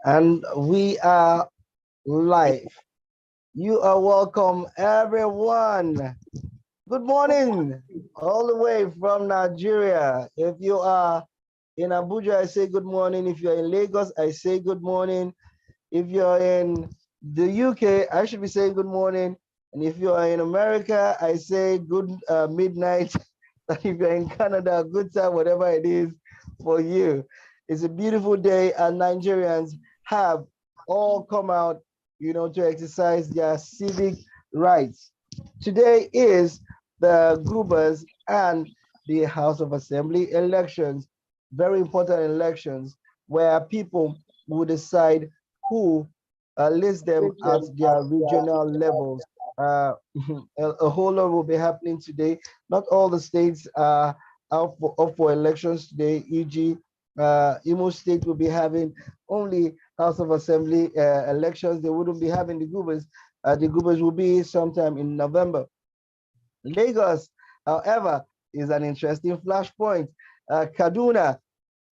And we are live. You are welcome, everyone. Good morning, all the way from Nigeria. If you are in Abuja, I say good morning. If you're in Lagos, I say good morning. If you're in the UK, I should be saying good morning. And if you are in America, I say good midnight. If you're in Canada, good time, whatever it is for you. It's a beautiful day, and Nigerians have all come out, to exercise their civic rights. Today is the Gubers and the House of Assembly elections, very important elections where people will decide who list them at their regional levels. A whole lot will be happening today. Not all the states are up for elections today, e.g. Imo State will be having only House of Assembly elections. They wouldn't be having the Gubers. The Gubers will be sometime in November. Lagos, however, is an interesting flashpoint. Kaduna,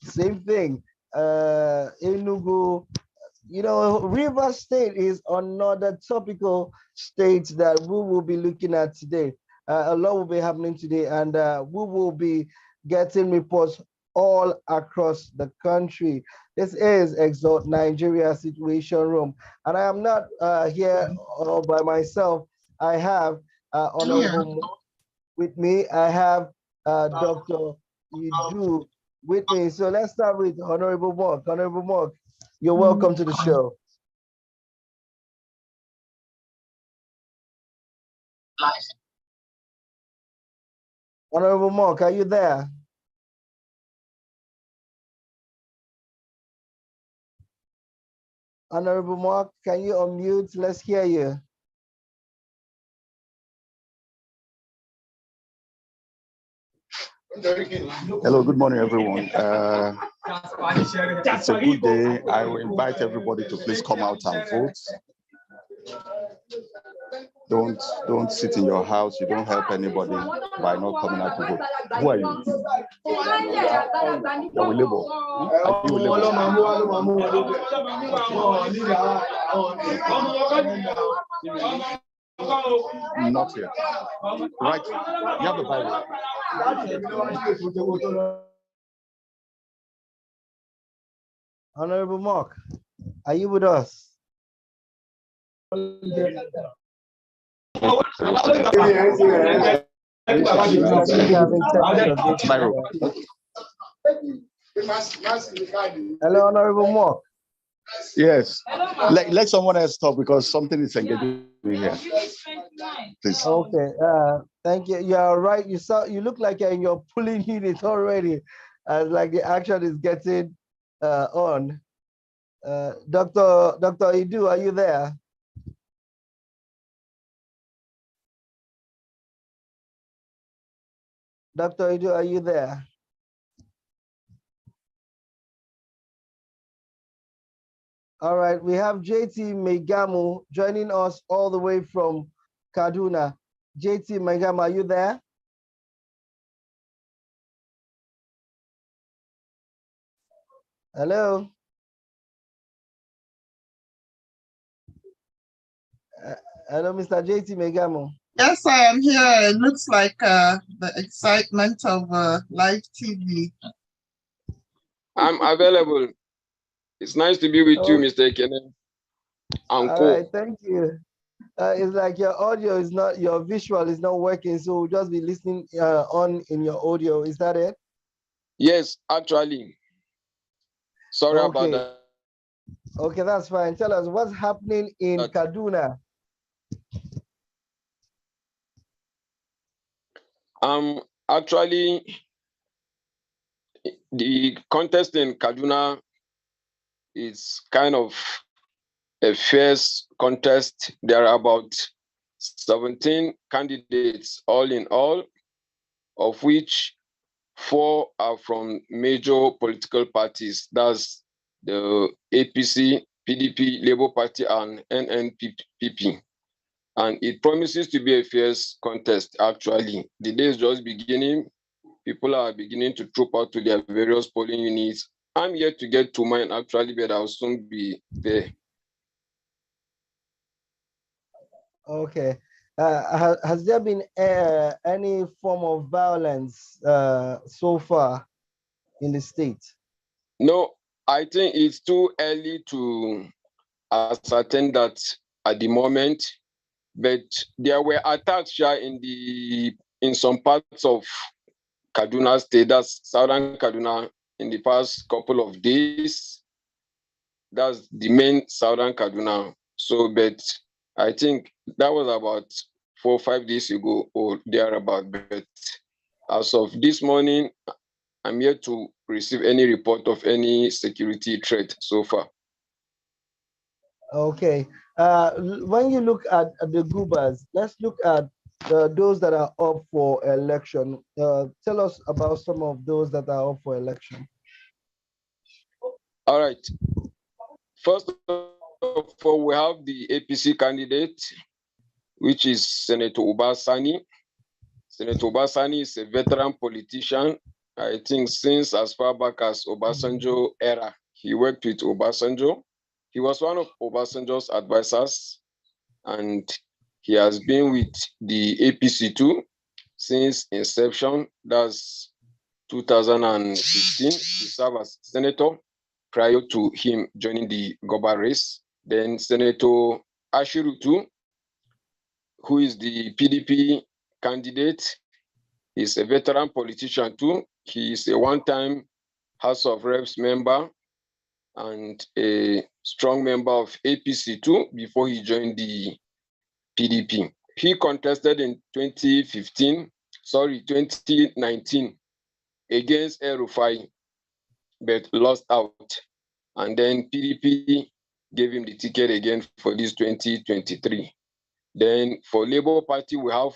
same thing. Enugu, River State is another topical state that we will be looking at today. A lot will be happening today, and we will be getting reports all across the country. This is Exalt Nigeria Situation Room, and I am not here all by myself. I have Honorable with me. I have Dr. Idu with me. So let's start with Honorable Mark. Honorable Mark, you're welcome to the show. Honorable Mark, are you there? Honorable Mark, can you unmute? Let's hear you. Hello, good morning, everyone. It's a good day. I will invite everybody to please come out and vote. Don't sit in your house. You don't help anybody by not coming out to vote. Who are you? You're with Labour. Are you with Labour? Not yet. Right. You have the Bible. Honorable Mark, are you with us? Hello, Honorable Mark. Yes. Let someone else talk because something is engaging me here. Please. Okay. Thank you. You're right. You look like you're in your pulling unit already, like the action is getting on. Dr. Idu, are you there? Dr. Idu, are you there? All right, we have JT Megamu joining us all the way from Kaduna. JT Megamu, are you there? Hello? Hello, Mr. JT Megamu. Yes, I am here. It looks like the excitement of live TV. I'm available. It's nice to be with you, Mr. Ekene. All right, thank you. It's like your audio is not, your visual is not working, so we'll just be listening on in your audio. Is that it? Yes, actually. Sorry about that. Okay, that's fine. Tell us what's happening in Kaduna. Actually, the contest in Kaduna is kind of a fierce contest. There are about 17 candidates all in all, of which 4 are from major political parties. That's the APC, PDP, Labour Party, and NNPP. And it promises to be a fierce contest, actually. The day is just beginning. People are beginning to troop out to their various polling units. I'm yet to get to mine actually, but I'll soon be there. Okay. Has there been any form of violence so far in the state? No, I think it's too early to ascertain that at the moment, but there were attacks in some parts of Kaduna State, that's southern Kaduna, in the past couple of days. That's the main southern Kaduna. So, but I think that was about 4 or 5 days ago or thereabout. But as of this morning, I'm yet to receive any report of any security threat so far. Okay. When you look at the Gubas, let's look at those that are up for election. Tell us about some of those that are up for election. All right. First of all, we have the APC candidate, which is Senator Ubasani. Senator Ubasani is a veteran politician. I think since as far back as Obasanjo era, he worked with Obasanjo. He was one of Obasanjo's advisors, and he has been with the APC too since inception. That's 2015. He served as senator prior to him joining the Goba race. Then Senator Ashiru too, who is the PDP candidate, is a veteran politician too. He is a one-time House of Reps member and a strong member of APC too before he joined the PDP. He contested in 2019 against El-Rufai, but lost out. And then PDP gave him the ticket again for this 2023. Then for Labour Party, we have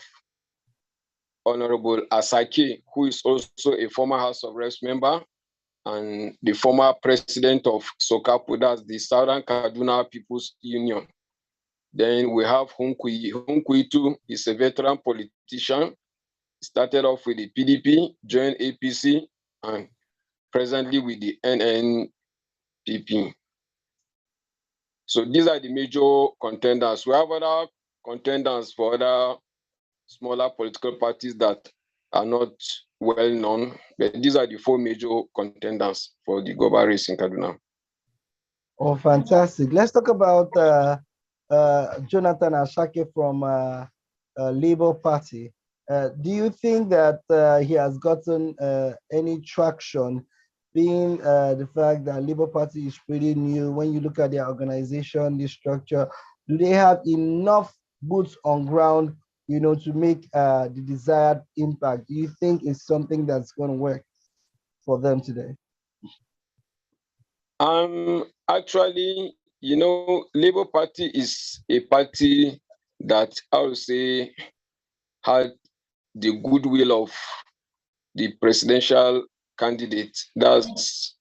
Honorable Asake, who is also a former House of Reps member and the former president of SOCAPU, that's the Southern Kaduna People's Union. Then we have Hunkui. Hunkui too is a veteran politician. Started off with the PDP, joined APC, and presently with the NNPP. So these are the major contenders. We have other contenders for other smaller political parties that are not well known, but these are the 4 major contenders for the Goba race in Kaduna. Oh, fantastic. Let's talk about Jonathan Ashake from Labour Party. Do you think that he has gotten any traction, being the fact that Labour Party is pretty new? When you look at their organization, the structure, do they have enough boots on ground, to make the desired impact? Do you think it's something that's going to work for them today? Actually, Labour Party is a party that I would say had the goodwill of the presidential candidate, that's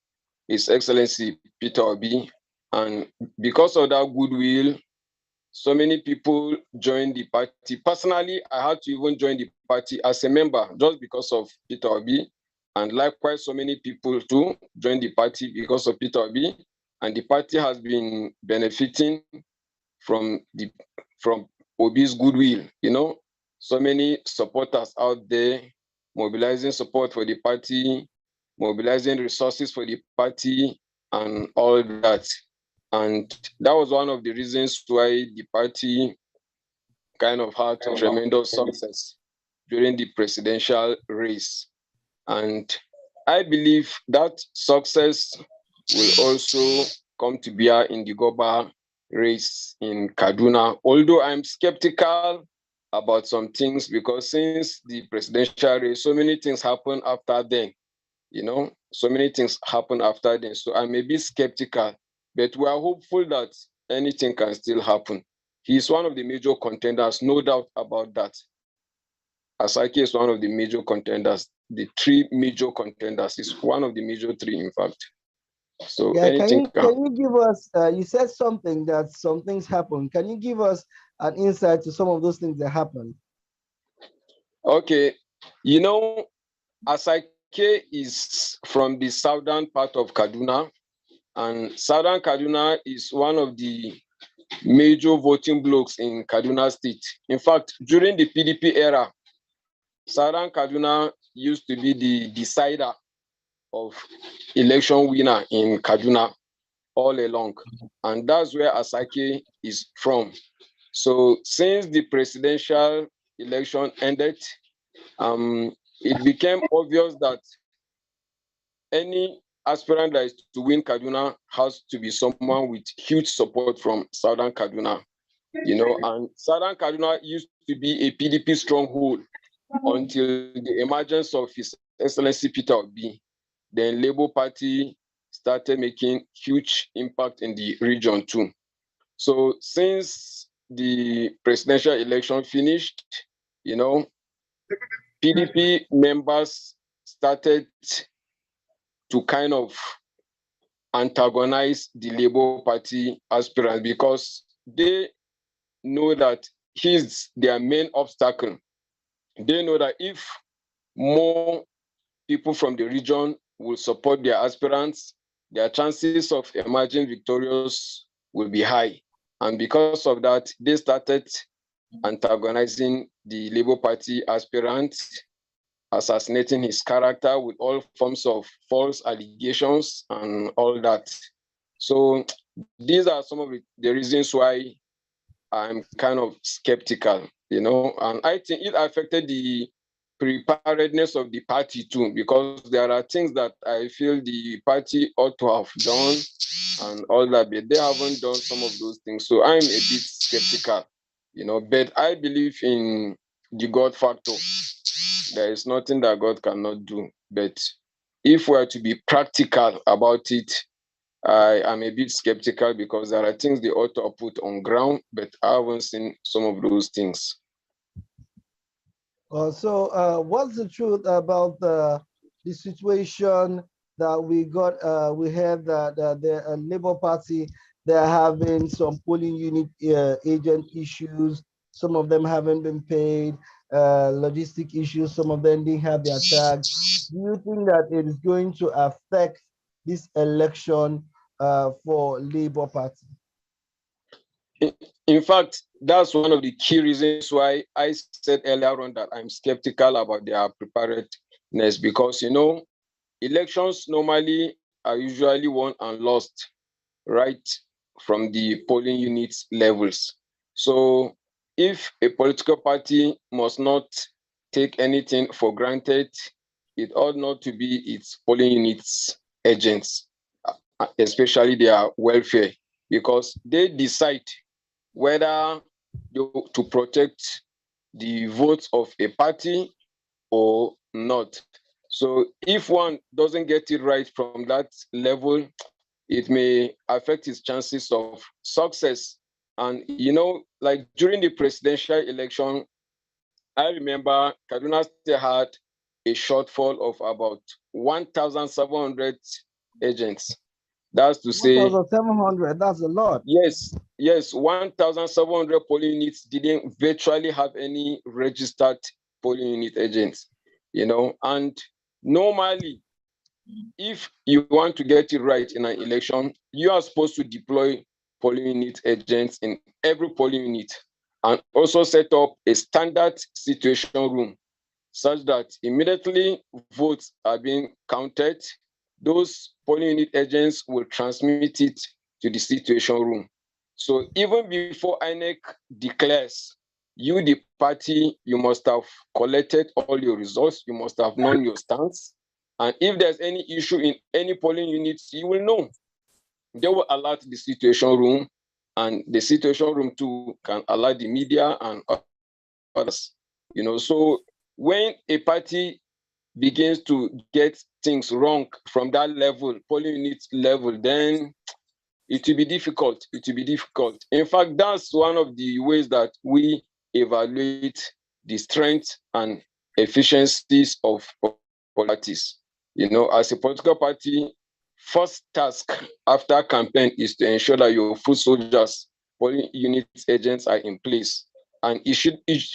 His Excellency Peter Obi. And because of that goodwill, so many people joined the party. Personally, I had to even join the party as a member just because of Peter Obi. And likewise, so many people too joined the party because of Peter Obi. And the party has been benefiting from Obi's goodwill. So many supporters out there mobilizing support for the party, mobilizing resources for the party, and all that. And that was one of the reasons why the party kind of had tremendous success during the presidential race. And I believe that success will also come to bear in the Goba race in Kaduna, although I'm skeptical about some things because since the presidential race, so many things happen after then, so many things happen after then. So I may be skeptical, but we are hopeful that anything can still happen. He's one of the major contenders, no doubt about that. Asake is one of the major contenders. The 3 major contenders is one of the major 3, in fact. So yeah, anything can you give us, you said something that some things happen. Can you give us an insight to some of those things that happen? Okay. Asake is from the southern part of Kaduna, and southern Kaduna is one of the major voting blocks in Kaduna State. In fact, during the PDP era, southern Kaduna used to be the decider of election winner in Kaduna all along. And that's where Asake is from. So since the presidential election ended, it became obvious that any aspirant that is to win Kaduna has to be someone with huge support from Southern Kaduna, and Southern Kaduna used to be a PDP stronghold until the emergence of His Excellency Peter Obi. Then Labour Party started making huge impact in the region too. So since the presidential election finished, PDP members started to kind of antagonize the Labour Party aspirant because they know that he's their main obstacle. They know that if more people from the region will support their aspirants, their chances of emerging victorious will be high. And because of that, they started antagonizing the Labour Party aspirant, assassinating his character with all forms of false allegations and all that. So these are some of the reasons why I'm kind of skeptical, and I think it affected the preparedness of the party too, because there are things that I feel the party ought to have done and all that, but they haven't done some of those things. So I'm a bit skeptical, but I believe in the God factor. There is nothing that God cannot do. But if we're to be practical about it, I am a bit skeptical because there are things they ought to put on ground, but I haven't seen some of those things. So what's the truth about the situation that we got? We heard that the Labour Party, they're having some polling unit agent issues. Some of them haven't been paid, logistic issues. Some of them didn't have their tags. Do you think that it is going to affect this election for Labour Party? In fact, that's one of the key reasons why I said earlier on that I'm skeptical about their preparedness, because elections normally are usually won and lost right from the polling units levels. So if a political party must not take anything for granted, it ought not to be its polling units agents, especially their welfare, because they decide whether to protect the votes of a party or not. So if one doesn't get it right from that level, it may affect his chances of success. And like during the presidential election, I remember Kaduna State had a shortfall of about 1,700 agents. That's to say 1,700, that's a lot. Yes, 1,700 polling units didn't virtually have any registered polling unit agents, and normally, if you want to get it right in an election, you are supposed to deploy polling unit agents in every polling unit and also set up a standard situation room such that immediately votes are being counted, those polling unit agents will transmit it to the situation room. So even before INEC declares, you, the party, you must have collected all your results, you must have known your stance. And if there's any issue in any polling units, you will know. They will alert the situation room, and the situation room too can alert the media and others. So when a party begins to get things wrong from that level, polling unit level, then it will be difficult. It will be difficult. In fact, that's one of the ways that we evaluate the strength and efficiencies of parties. As a political party, first task after campaign is to ensure that your foot soldiers, polling unit agents are in place. And it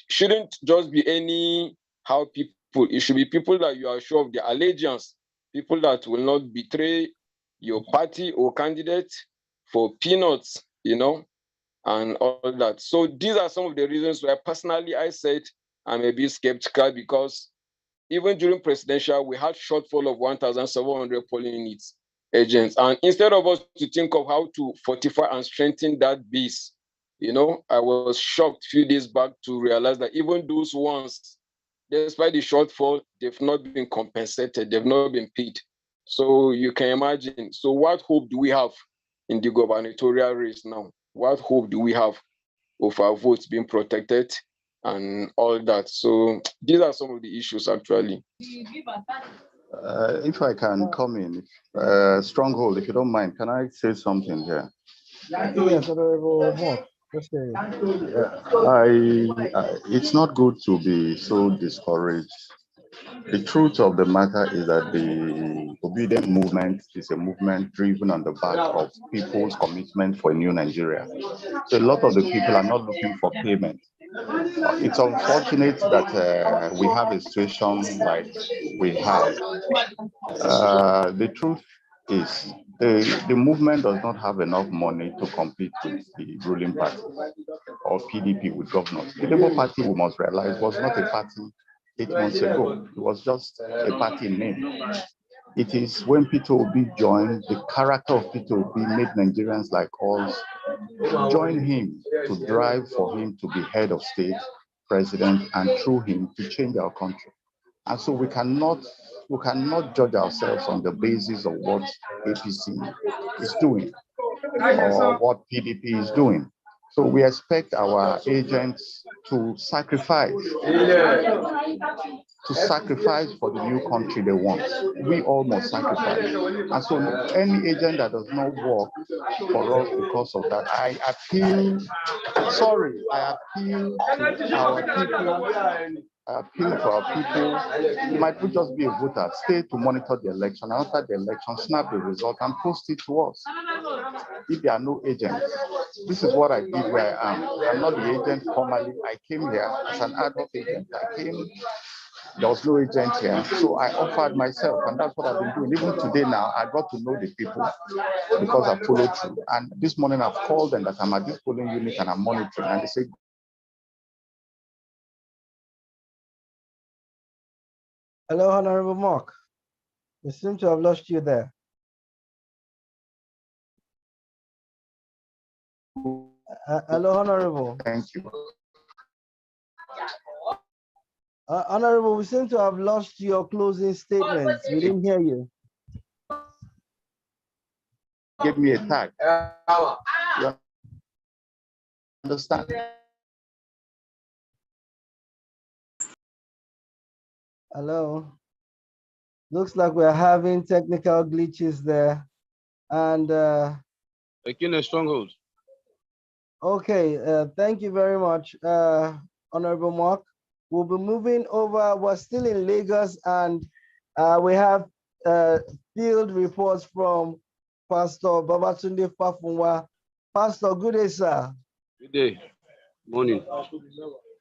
shouldn't just be any how people people. It should be people that you are sure of their allegiance, people that will not betray your party or candidate for peanuts, and all that. So these are some of the reasons why personally I said I'm a bit skeptical, because even during presidential, we had shortfall of 1,700 polling units agents. And instead of us to think of how to fortify and strengthen that base, I was shocked a few days back to realize that even those ones, despite the shortfall, they've not been compensated, they've not been paid. So you can imagine. So what hope do we have in the gubernatorial race now? What hope do we have of our votes being protected and all that? So these are some of the issues actually. If I can come in, Stronghold, if you don't mind, can I say something here? Yes, Honorable Mock. It's not good to be so discouraged. The truth of the matter is that the obedient movement is a movement driven on the back of people's commitment for a new Nigeria. So a lot of the people are not looking for payment. It's unfortunate that we have a situation like we have. The truth is the movement does not have enough money to compete with the ruling party or PDP with governors. The Labour Party, we must realize, was not a party 8 months ago. It was just a party name. It is when Peter Obi joined, the character of Peter Obi made Nigerians like us join him to drive for him to be head of state, president, and through him to change our country. And so we cannot judge ourselves on the basis of what APC is doing or what PDP is doing. So we expect our agents to sacrifice for the new country they want. We all must sacrifice. And so any agent that does not work for us because of that, I appeal to our people. I appeal to our people. You might not just be a voter. Stay to monitor the election. After the election, snap the result and post it to us. If there are no agents, this is what I did where I am. I'm not the agent formally. I came here as an ad hoc agent. There was no agent here. So I offered myself, and that's what I've been doing. Even today now, I got to know the people because I followed through. And this morning I've called them that I'm at this polling unit and I'm monitoring. And they say, Hello, Honorable Mock. We seem to have lost you there. Hello, Honorable. thank you. Honorable, we seem to have lost your closing statements. We didn't hear you. Give me a tag. You understand? Hello. Looks like we're having technical glitches there. And Again, a stronghold. okay, thank you very much, Honorable Mark. We'll be moving over. We're still in Lagos, and we have field reports from Pastor Babatunde Fafunwa. Pastor, good day, sir. Good day. Morning.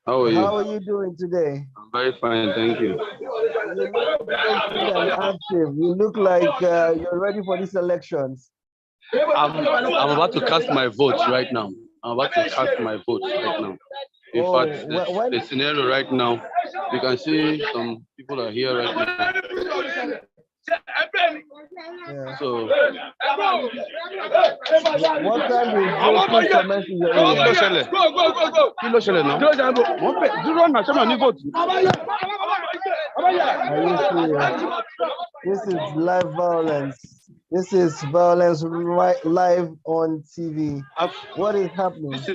How are you? How are you doing today? I'm very fine, thank you. You look energetic and active. You look like you're ready for these elections. I'm about to cast my vote right now. I'm about to cast my vote right now. In fact, the scenario right now, you can see some people are here right now. Yeah. So, What time is voting commence in your area? Kilo ṣẹlẹ̀ now. Are you serious? This is live violence. This is violence live on TV. What is happening? This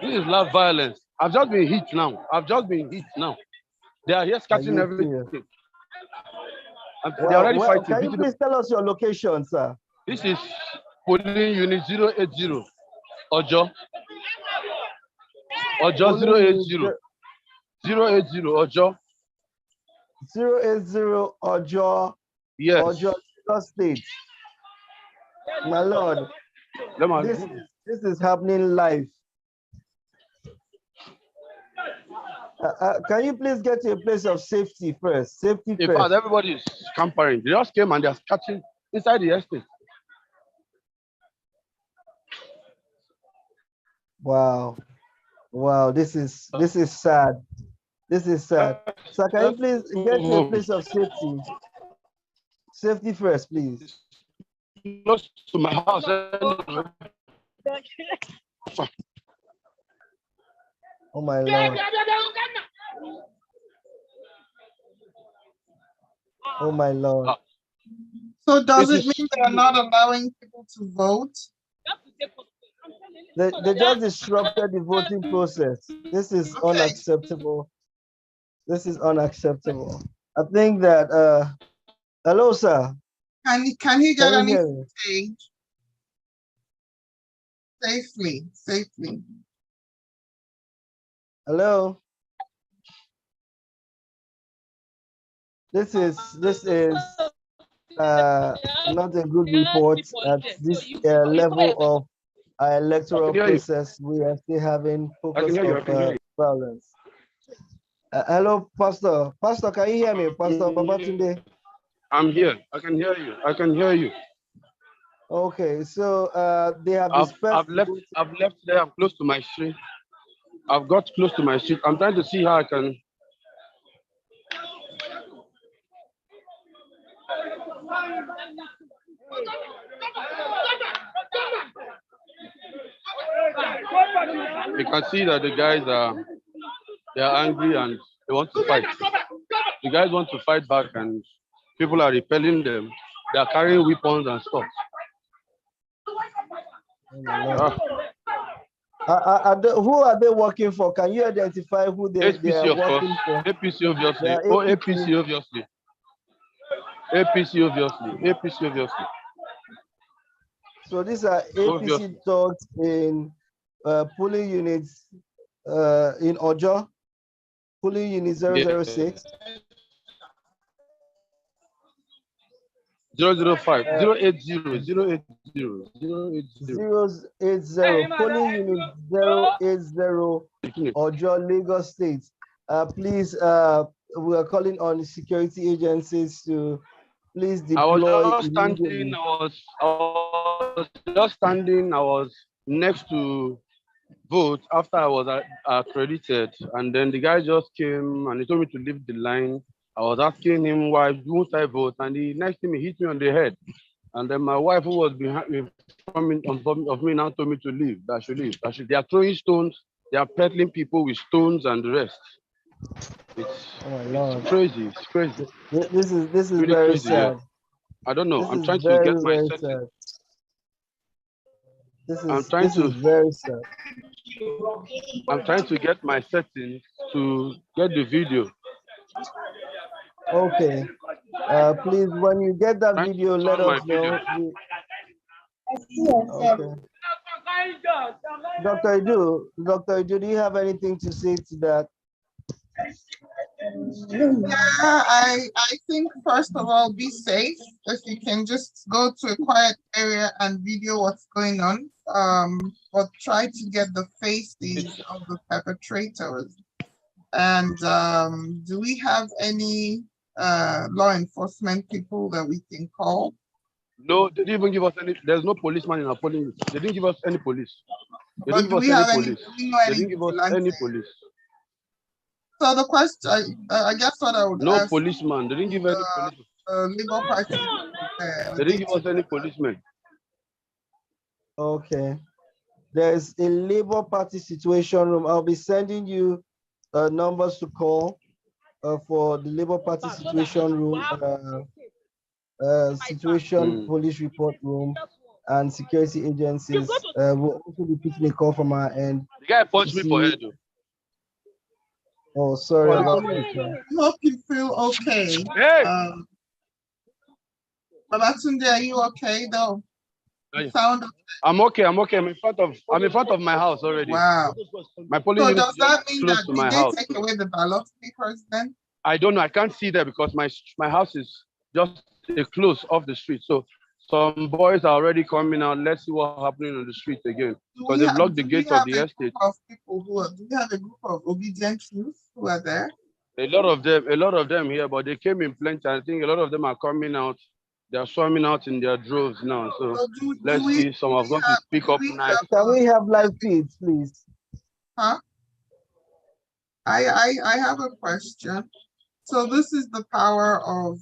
is live violence. I've just been hit now. They are here scattering everything. They're already fighting. Can you please tell us your location, sir? This is polling unit 080. Ojo 080. 080 Ojo. 080 Ojo. Yes. Ojo State. My lord, this is happening live. Can you please get to a place of safety first? Safety In first. fact, everybody is scampering. They just came and they're catching inside the estate. Wow. Wow, this is sad. This is sad. So can you please get to a place of safety? Safety first, please. Close to my house. Oh my Lord. Oh my Lord. So does it mean they are not allowing people to vote? They just disrupted the voting process. This is unacceptable. This is unacceptable. I think that hello, sir. Can he get Can on you hear his me? stage safely? Hello. This is not a good report at this level of our electoral process. We are still having focus of violence. Hello, Pastor. Pastor, can you hear me? Pastor Babatunde. I'm here. I can hear you. I can hear you. Okay, so they have I've left there. I'm close to my street. I've got close to my street. I'm trying to see how I can. You can see that the guys they're angry and they want to fight. The guys want to fight back and people are repelling them. They are carrying weapons and stuff. Who are they working for? Can you identify who they are working for? APC, obviously. Oh, APC, obviously. APC, obviously. APC, obviously. So these are APC thugs in polling units in Ojo, polling unit 006. 005, 080, 080, 080, polling unit 080, Ojo, Lagos State. Please, we are calling on security agencies to please deploy immediately. I was just standing. I was next to vote after I was accredited, and then the guy just came and he told me to leave the line. I was asking him why won't I vote, and the next thing he hit me on the head. And then my wife, who was behind me, of me, now told me to leave. That I should leave. They are throwing stones. They are peddling people with stones and the rest. It's crazy. It's crazy. This is really very crazy, sad. Yeah. I don't know. This I'm is trying very, to get my very settings. sad. This is very sad. I'm trying to get my settings to get the video. Okay. Please, when you get that video, let us know. Okay. Dr. Idu, do you have anything to say to that? Yeah, I think first of all, be safe. If you can just go to a quiet area and video what's going on, or try to get the faces of the perpetrators. And do we have any law enforcement people that we can call? No, they didn't even give us any. There's no policeman in our polling unit. They didn't give us any police. They But didn't give us any police. They didn't give us any police. So the question, I guess what I would no ask. No policeman. They didn't give any policeman. Labour Party. They didn't give us any policemen. Okay. There's a Labour Party situation room. I'll be sending you numbers to call for the Labour Party situation room, police report room, and security agencies. We'll also be picking a call from our end. The guy punched me for head. Oh, sorry about that. I hope you feel okay. Hey! Babatunde, are you okay though? Sound okay? I'm okay. I'm okay. I'm in front of my house already. Wow. My polling so unit does that mean close that to my house. Take away the ballot papers then? I don't know. I can't see there because my house is just a close off the street. So some boys are already coming out. Let's see what's happening on the street again. Because they blocked the gates of the estate. Do we have a group of obedient youth who are there? A lot of them here, but they came in plenty. I think a lot of them are coming out. They are swarming out in their droves now. So let's see. Some are going to pick up knives. Can we have live feeds, please? Huh? I have a question. So this is the power of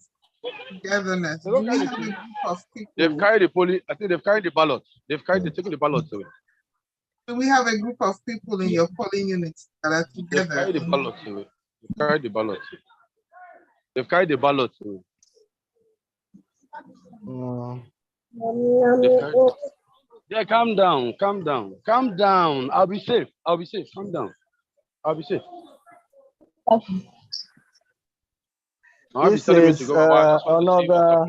togetherness. Do we have a group of people? They've carried the police. I think they've carried the ballots. They've taken the ballots away. Do we have a group of people in your polling units that are together? They've carried the ballots away. They've carried the ballots away. They've carried the ballots away. Yeah, calm down. I'll be safe. Calm down. I'll be safe. This is another.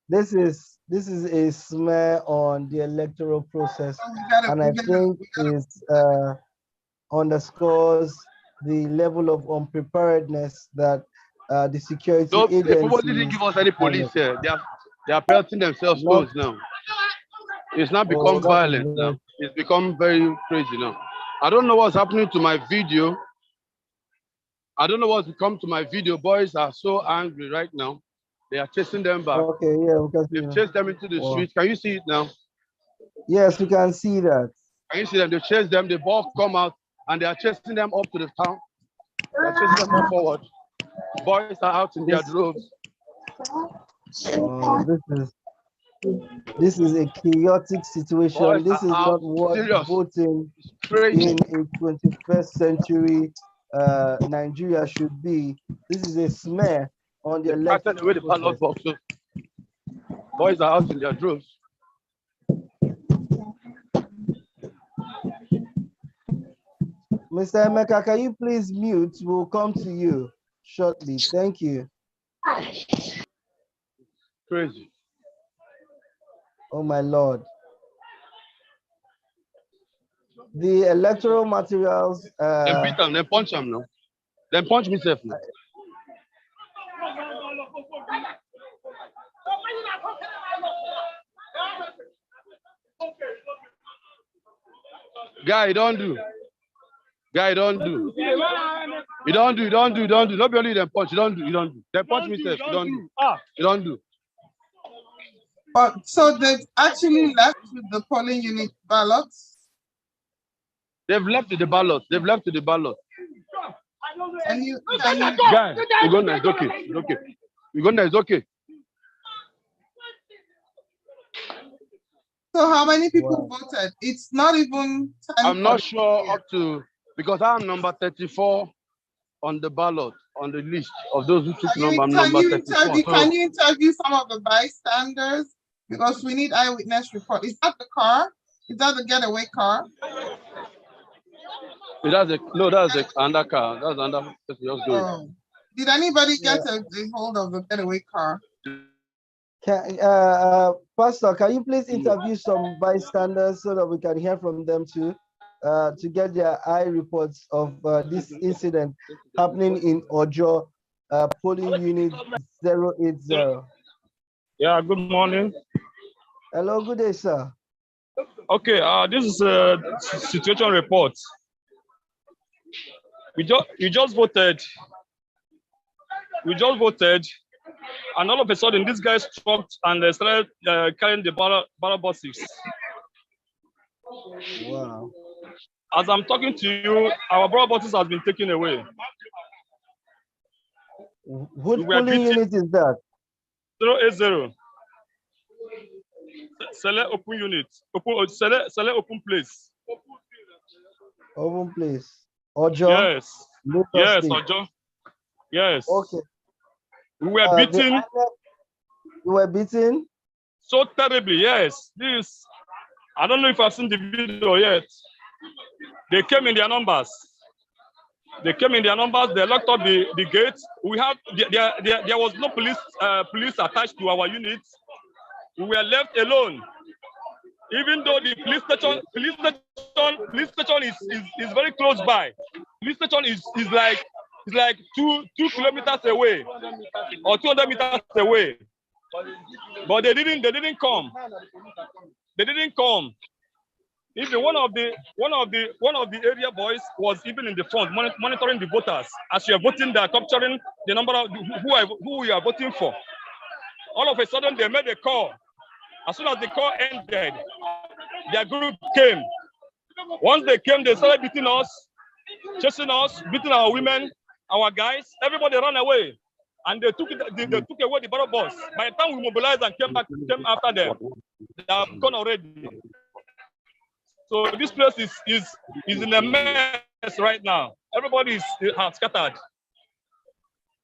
This is a smear on the electoral process, and I think it underscores the level of unpreparedness that the security agencies. People didn't give us any police here. They are pelting themselves stones now. It's not become violent now. It's become very crazy now. I don't know what's happening to my video. I don't know what's become to my video. Boys are so angry right now. They are chasing them back. Okay, yeah, they've chased them into the street. Can you see it now? Yes, we can see that. Can you see them? They chase them. They both come out and they are chasing them up to the town. They are chasing them forward. Boys are out in their droves. This is a chaotic situation. Boys this is not what voting in a 21st century Nigeria should be. This is a smear on the electoral away the ballot boxes. Boys are out in their droves. Mr. Emeka, can you please mute? We'll come to you shortly. Thank you. Crazy. Oh my Lord. The electoral materials. Then beat them, then punch them now. Then punch myself now. Guy, don't do. You don't do. Not be only them punch. You don't do. Then punch myself. You don't do. But so they've actually left with the polling unit ballots? They've left with the ballot. Can you Guy, we're going there. It's okay. We're going there. It's okay. So how many people voted? It's not even. I'm not sure up to, because I'm number 34 on the ballot, on the list of those who took number. I'm number 34. Can you interview some of the bystanders? Because we need eyewitness report. Is that the car? Is that the getaway car? That's the under car. That's under just going. Oh. Did anybody get a hold of the getaway car? Pastor, can you please interview some bystanders so that we can hear from them too, to get their eye reports of this incident happening in Ojo, polling unit 080. Yeah, good morning. Hello, good day, sir. Okay, this is a situation report. We just voted, and all of a sudden, this guy stopped and they started carrying the ballot boxes. Wow. As I'm talking to you, our ballot boxes has been taken away. Which polling unit is that? 080. Select open unit. Select open place. Open place. Ojo? Yes. Yes, Ojo. Yes. Okay. We were beaten. You were beaten? So terribly, yes. I don't know if I've seen the video yet. They came in their numbers. They locked up the gate. We have there was no police attached to our unit. We were left alone. Even though the police station is very close by. Police station is like 2 kilometers away or 200 meters away. but they didn't come. They didn't come. Even one of the area boys was even in the front monitoring the voters. As you are voting, they are capturing the number of who you are voting for. All of a sudden, they made a call. As soon as the call ended, their group came. Once they came, they started beating us, chasing us, beating our women, our guys. Everybody ran away, and they took away the ballot box. By the time we mobilized and came after them, they are gone already. So this place is in a mess right now. Everybody is scattered.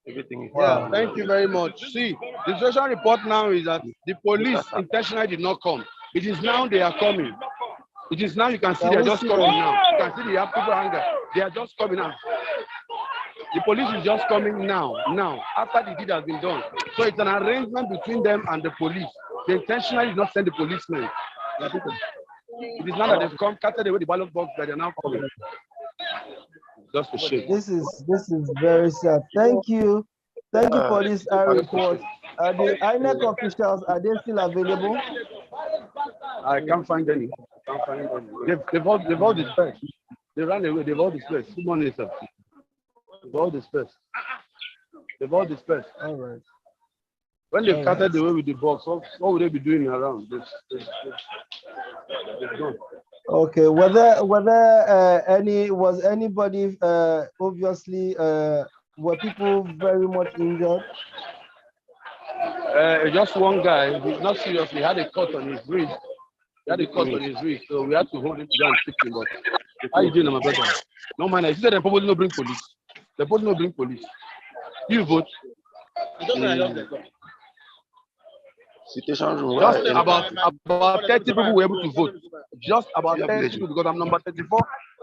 Everything. Yeah, thank you very much. See, the situation report now is that the police intentionally did not come. It is now they are coming. It is now you can see they are just coming now. You can see the people anger. They are just coming now. The police is just coming now, after the deed has been done. So it's an arrangement between them and the police. They intentionally did not send the policemen. It is now that they've come, carted away the ballot box that they are now coming. Just a shame. This is very sad. Thank you for this report. Are the INEC officials, are they still available? I can't find any. They've all dispersed. They ran away. They've all dispersed. Good morning, sir. They've all dispersed. All right. When they've carted away with the box, what would they be doing around? They've gone. Okay. Was anybody obviously were people very much injured? Just one guy. He's not serious. He had a cut on his wrist. So we had to hold him down and stick him. But how you doing, my brother? No man. I said they probably not bring police. You vote. Situation room. Just about 30 people were able to vote. Just about 30 people, because I'm number 34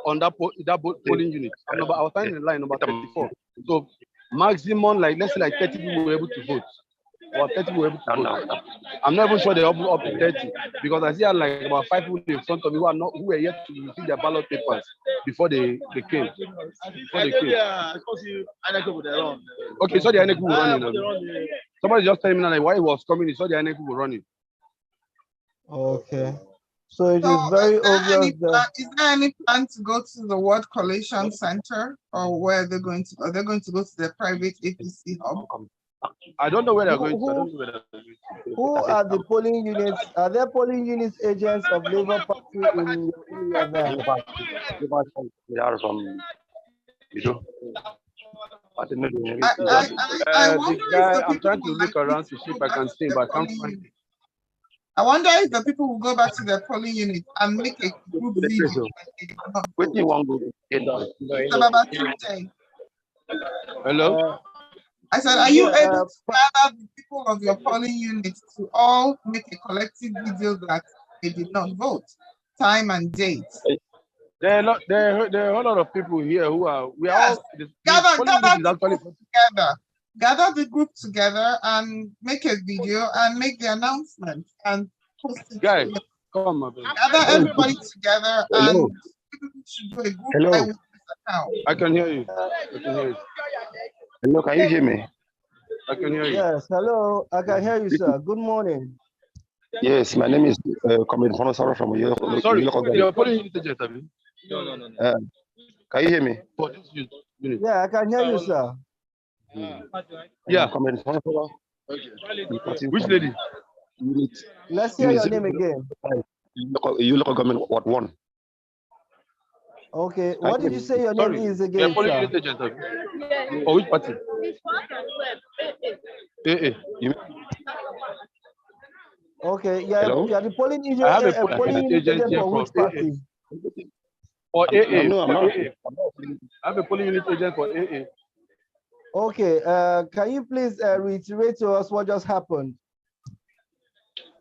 on that polling unit. I was standing in line number 34. So maximum, like let's say like 30 people were able to vote. Or 30 people were able to vote. I'm not even sure they're up to 30 because I see like about 5 people in front of me who were yet to receive their ballot papers before they came. Okay, so the INEC were running. Somebody just telling me now like, why he was coming. He saw the INEC were running. Okay. So it is very obvious that. Is there any plan to go to the World Collation Center, or where are they going to? Are they going to go to the private APC hub? I don't know where they're going to. Who are the polling units? Are there polling units agents of Labour Party in your area there? They are from, I'm trying to look around to see if I can see, but I can't find it. I wonder if the people will go back to their polling unit and make a group video. What do you want to Hello? I said, are you able to gather the people of your polling units to all make a collective video that they did not vote, time and date? There are a whole lot of people here who are. Gather the group together and make a video and make the announcement and post it. Guys, come on. Gather everybody together and should do a group account. I can hear you. Hello, can you hear me? I can hear you. Yes, hello. I can hear you, sir. Good morning. Yes, my name is Comrade Honosaro from Yolo. Sorry, you're putting you to No. Can you hear me? For this unit. Yeah, I can hear you, sir. Yeah. Comrade Honosaro. Which lady? Unit. Let's hear your name again. You local government, what one? Okay, what did you say your name is again, sir? Or which party? Okay, yeah, Hello? the polling agent. I have a polling agent for which party? For AA. No, I'm not. I have a polling unit agent for AA. Okay, can you please reiterate to us what just happened?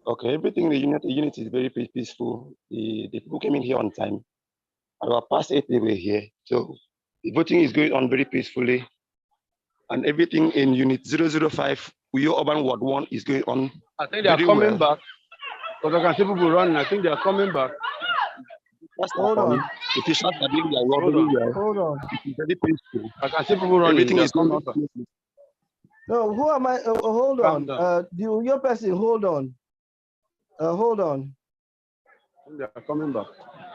Okay, everything in the unit is very peaceful. The people came in here on time. About past 8 they were here. So the voting is going on very peacefully. And everything in unit 005, Uyo Urban Ward 1 is going on. I think they are coming back. Because I can see people running. I think they are coming back. Hold on. The officials are doing their work very well. Hold on. It's very peaceful. I can see people running. Everything is going on. No, who am I? Hold on. Your person, hold on. Hold on. They are coming back.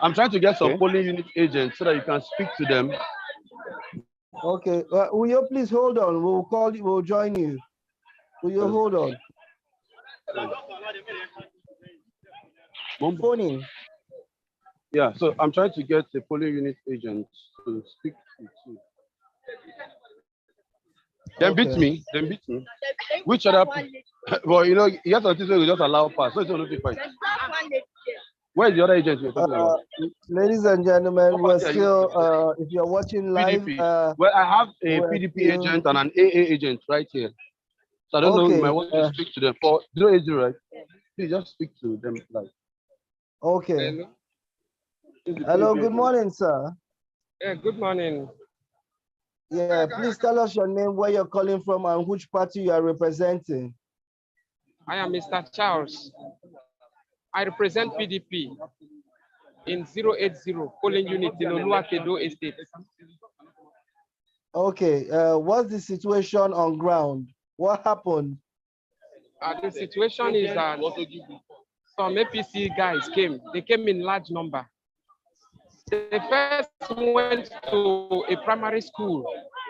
I'm trying to get some Okay. polling unit agents so that you can speak to them. Okay. Will you please hold on? We'll call you. We'll join you. Will you hold on? Phoning. Yeah, so I'm trying to get the polling unit agent to speak with you. Then beat me. Then beat me. Which other? Well, you know, you have to just allow pass. So it's not notify. Where is the other agent you're talking about? Ladies and gentlemen, we're still, if you're watching live, PDP. Well, I have a PDP agent and an AA agent right here. So I don't know, you might want to speak to them. For 080, right? Please just speak to them live. Okay. Hello, good morning, sir. Yeah, good morning. Yeah, please tell us your name, where you're calling from, and which party you are representing. I am Mr. Charles. I represent PDP in 080 polling unit in Oluwatedo Estate. Okay, what's the situation on ground? What happened? The situation is that some APC guys came. They came in large number. They first went to a primary school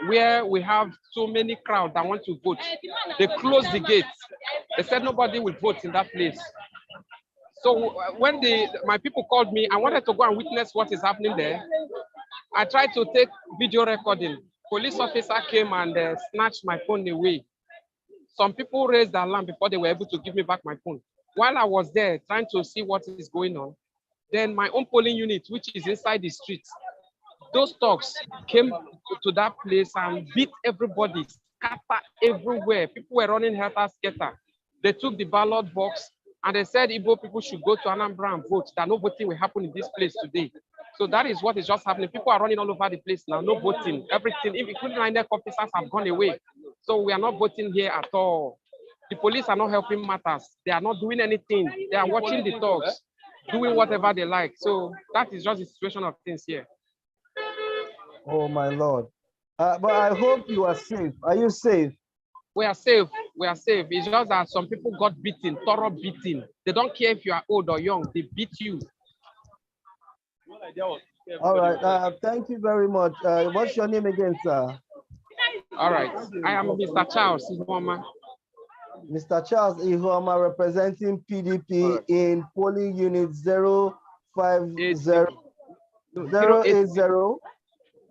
where we have so many crowd that want to vote. They closed the gates. They said nobody will vote in that place. So when my people called me, I wanted to go and witness what is happening there. I tried to take video recording. Police officer came and snatched my phone away. Some people raised the alarm before they were able to give me back my phone. While I was there trying to see what is going on, then my own polling unit, which is inside the street, those thugs came to that place and beat everybody, scatter everywhere. People were running helter-skelter. They took the ballot box and they said Igbo people should go to Anambra and vote, that no voting will happen in this place today. So that is what is just happening. People are running all over the place now, no voting, everything, including INEC officers have gone away. So we are not voting here at all. The police are not helping matters. They are not doing anything. They are watching the thugs, doing whatever they like. So that is just the situation of things here. Oh my Lord. But I hope you are safe. Are you safe? We are safe. We are safe. It's just that some people got beaten, thorough beating. They don't care if you are old or young. They beat you. All right. Thank you very much. What's your name again, sir? All right. I am Mr. Charles Ihoma. Mr. Charles Ihoma, representing PDP in polling unit 050. 080.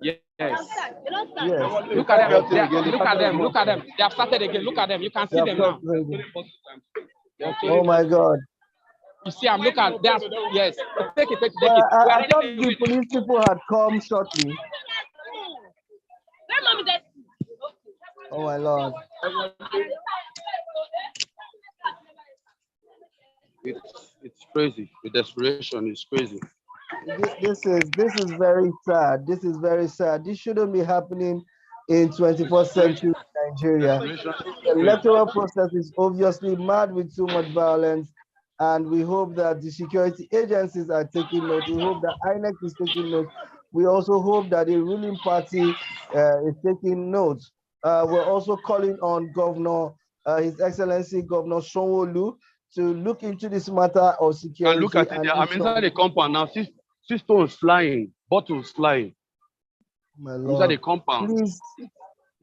Yes. Yes. Look at them. Look at them. Look at them. They have started again. Look at them. You can see them now. Oh my God. You see, I'm looking at them. Yes. Take it. I thought the police people had come shortly. Oh my Lord. It's crazy. The desperation is crazy. This is very sad. This is very sad. This shouldn't be happening in 21st century Nigeria. The electoral process is obviously mad with too much violence, and we hope that the security agencies are taking note. We hope that INEC is taking note. We also hope that the ruling party is taking note. We're also calling on Governor, His Excellency Governor Sanwo-Olu, to look into this matter of security. And look at it. I'm inside the compound now. See stones flying, bottles flying. My Lord. Inside the compound.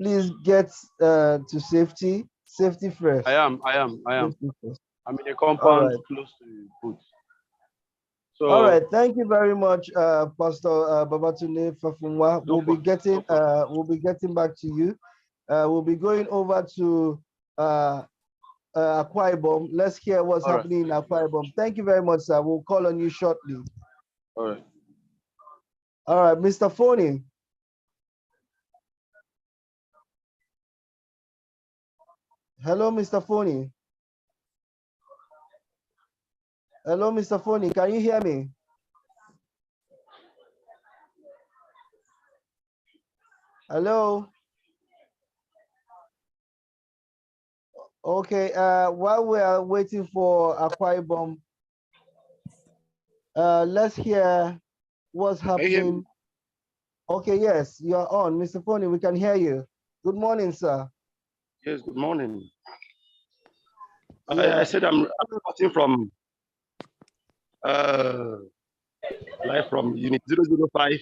Please get to safety. Safety first. I am. I'm in a compound close to the booth. So, all right. Thank you very much, Pastor Babatunde Fafumwa. We'll be getting back to you. We'll be going over to Akwa Ibom. Let's hear what's happening in Akwa Ibom. Thank you very much, sir. We'll call on you shortly. All right. All right, Mr. Phony. Hello, Mr. Phony. Hello, Mr. Phony. Can you hear me? Hello. Okay. While we are waiting for Akwa Ibom, let's hear what's happening. Okay, yes, you're on. Mr. Phony, we can hear you. Good morning, sir. Yes, good morning. Yeah. I said I'm reporting from live from Unit 005,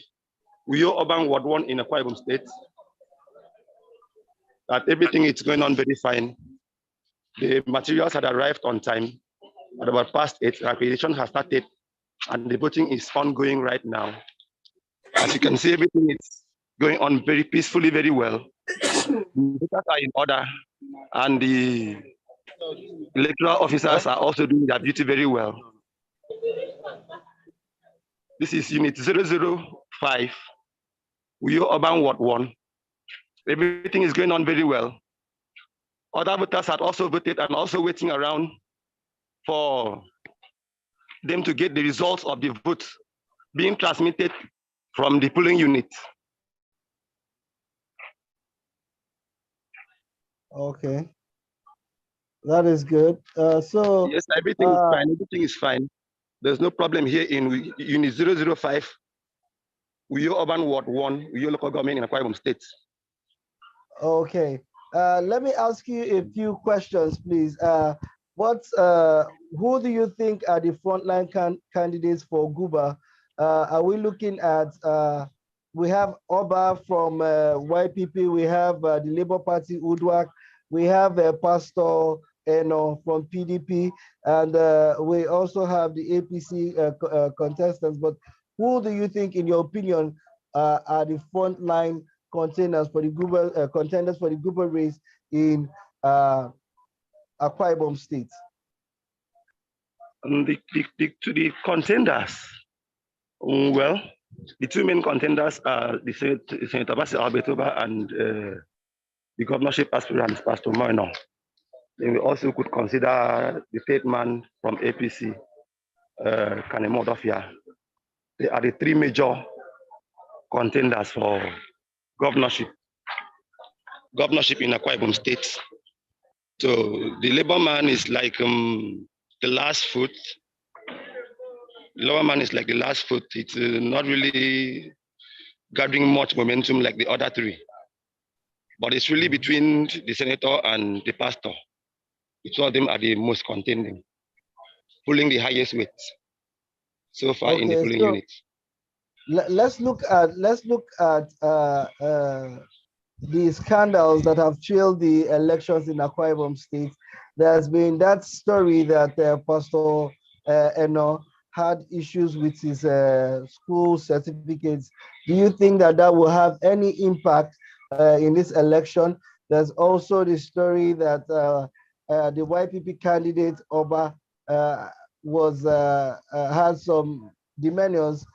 Uyo Urban Ward 1 in Akwa Ibom State. That everything is going on very fine. The materials had arrived on time. At about past 8, acquisition has started, and the voting is ongoing right now. As you can see, everything is going on very peacefully, very well. The voters are in order, and the electoral officers are also doing their duty very well. This is Unit 005, Uyo Urban Ward 1. Everything is going on very well. Other voters had also voted and also waiting around for them to get the results of the vote being transmitted from the polling unit. Okay. That is good. So yes, everything is fine. Everything is fine. There's no problem here in Unit 005, Uyo Urban Ward 1, Uyo local government in Akwa Ibom State. Okay. Let me ask you a few questions, please. Who do you think are the frontline candidates for Guba? Are we looking at, we have Oba from YPP, we have the Labour Party, Udwak, we have Pastor Eno from PDP, and we also have the APC contestants. But who do you think, in your opinion, are the frontline contenders for the Guba race in Akwa Ibom State? The contenders, well, the two main contenders are the Senator Basi Albetoba and the governorship aspirant, Pastor Moino. Then we also could consider the third man from APC, Kanemo Dofia. They are the three major contenders for governorship in Akwa Ibom State. So the Labour man is like the last foot. The Labour man is like the last foot. It's not really gathering much momentum like the other three. But it's really between the senator and the pastor. The two of them are the most contending, pulling the highest weight so far in the polling unit. Let's look at the scandals that have trailed the elections in Akwa Ibom State. There's been that story that Pastor Eno had issues with his school certificates. Do you think that that will have any impact in this election? There's also the story that the YPP candidate Oba had some demeanors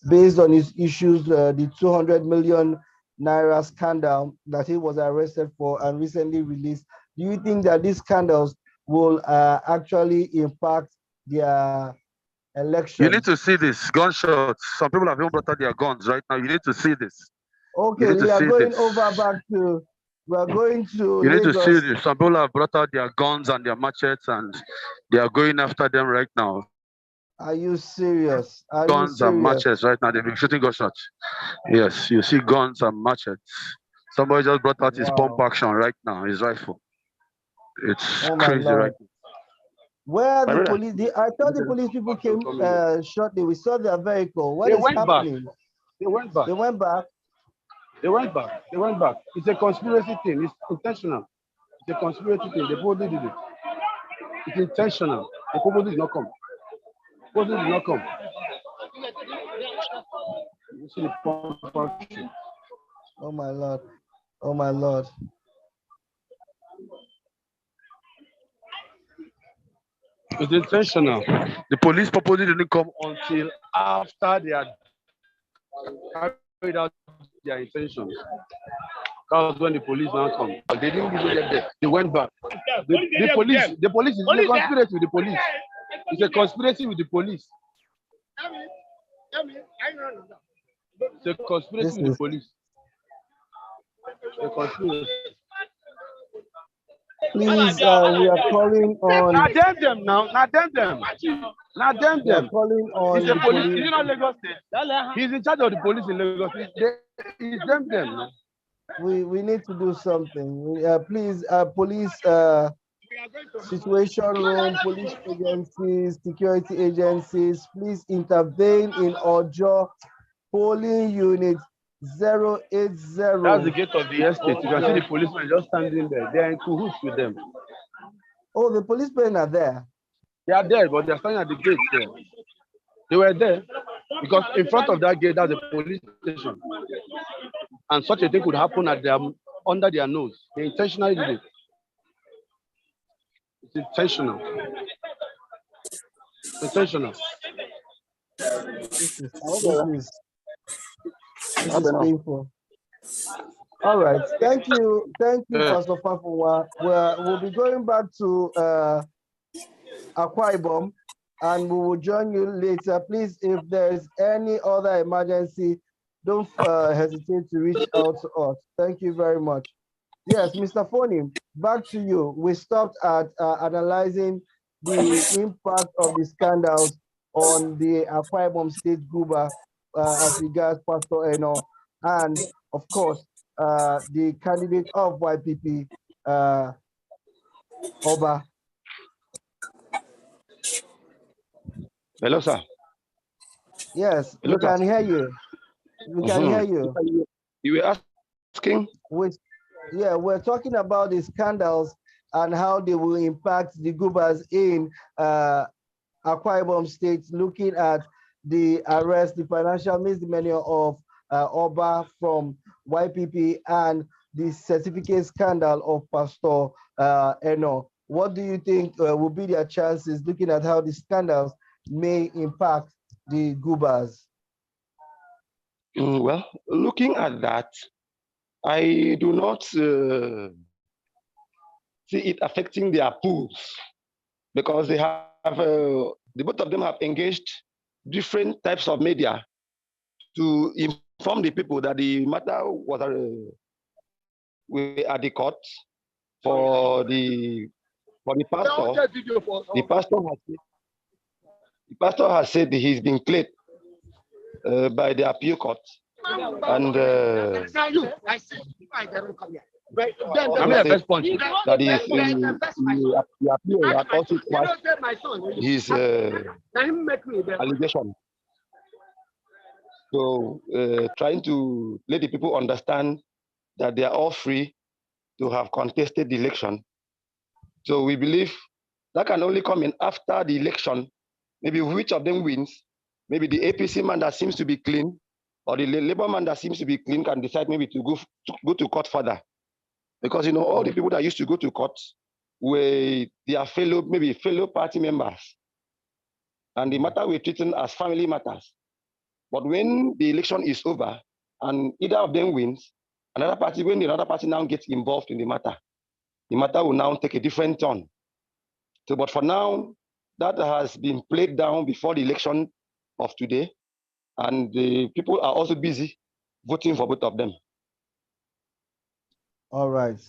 based on his issues, the 200 million Naira scandal that he was arrested for and recently released. Do you think that these scandals will actually impact their election? You need to see this gunshots. Some people have even brought out their guns right now. You need to see this. Okay, we are going over back to. We are going to. You Lagos. need to see this. Some people have brought out their guns and their machetes, and they are going after them right now. Are you serious? Are guns you serious? And machetes right now. They've been shooting gunshots. Yes, you see guns and machetes. Somebody just brought out his pump action right now, his rifle. It's crazy right now. Where the police? I thought the police people came shortly. We saw their vehicle. What is happening? They went back. They went back. They went back. They went back. It's a conspiracy thing. It's intentional. It's a conspiracy thing. They probably did it. It's intentional. The people did not come. The people did not come. You see the pump action. Oh my Lord. Oh my Lord. It's intentional. The police purposely didn't come until after they had carried out their intentions. That was when the police now come. But they didn't even get there. They went back. The police is a conspiracy with the police. It's a conspiracy with the police. It's a conspiracy with the police. It's a conspiracy. Please, we are calling on. Now them now. Now them. Now them. We are calling on. He's a police. You know Lagos State. He's in charge of the police in Lagos State. It's them. we need to do something. Please, police situation room, police agencies, security agencies, please intervene in Ojo polling unit 080. That's the gate of the estate. You can see the policemen just standing there. They are in cahoots with them. Oh, the policemen are there. They are there, but they are standing at the gate there. They were there because in front of that gate, that's a police station. And such a thing could happen at their under their nose. They intentionally did it. It's intentional. Intentional. This is painful. All right. Thank you, Pastor Fafuwa. We'll be going back to Akwa Ibom, and we will join you later. Please, if there's any other emergency, don't hesitate to reach out to us. Thank you very much. Yes, Mr. Foni, back to you. We stopped at analyzing the impact of the scandals on the Akwa Ibom State Guba as regards Pastor Eno, and of course, the candidate of YPP, Oba. Hello, sir. Yes, Hello, we can hear you. We can hear you. You were asking? Yeah, we're talking about the scandals and how they will impact the Gubas in Akwa Ibom State, looking at the arrest, the financial misdemeanor of Oba from YPP and the certificate scandal of Pastor Eno. What do you think will be their chances, looking at how the scandals may impact the Gubas? Well, looking at that, I do not see it affecting their pools, because they have, the both of them have engaged different types of media to inform the people that the matter was at the court for the pastor. The pastor has said he's been cleared by the appeal court, and that is the appeal had also quashed his allegation. So trying to let the people understand that they are all free to have contested the election. So we believe that can only come in after the election. Maybe which of them wins, maybe the APC man that seems to be clean, or the Labour man that seems to be clean can decide maybe to go to court further. Because, you know, all the people that used to go to court were their fellow party members. And the matter we're treating as family matters. But when the election is over and either of them wins, when the other party now gets involved in the matter will now take a different turn. So, but for now, that has been played down before the election of today, and the people are also busy voting for both of them. All right.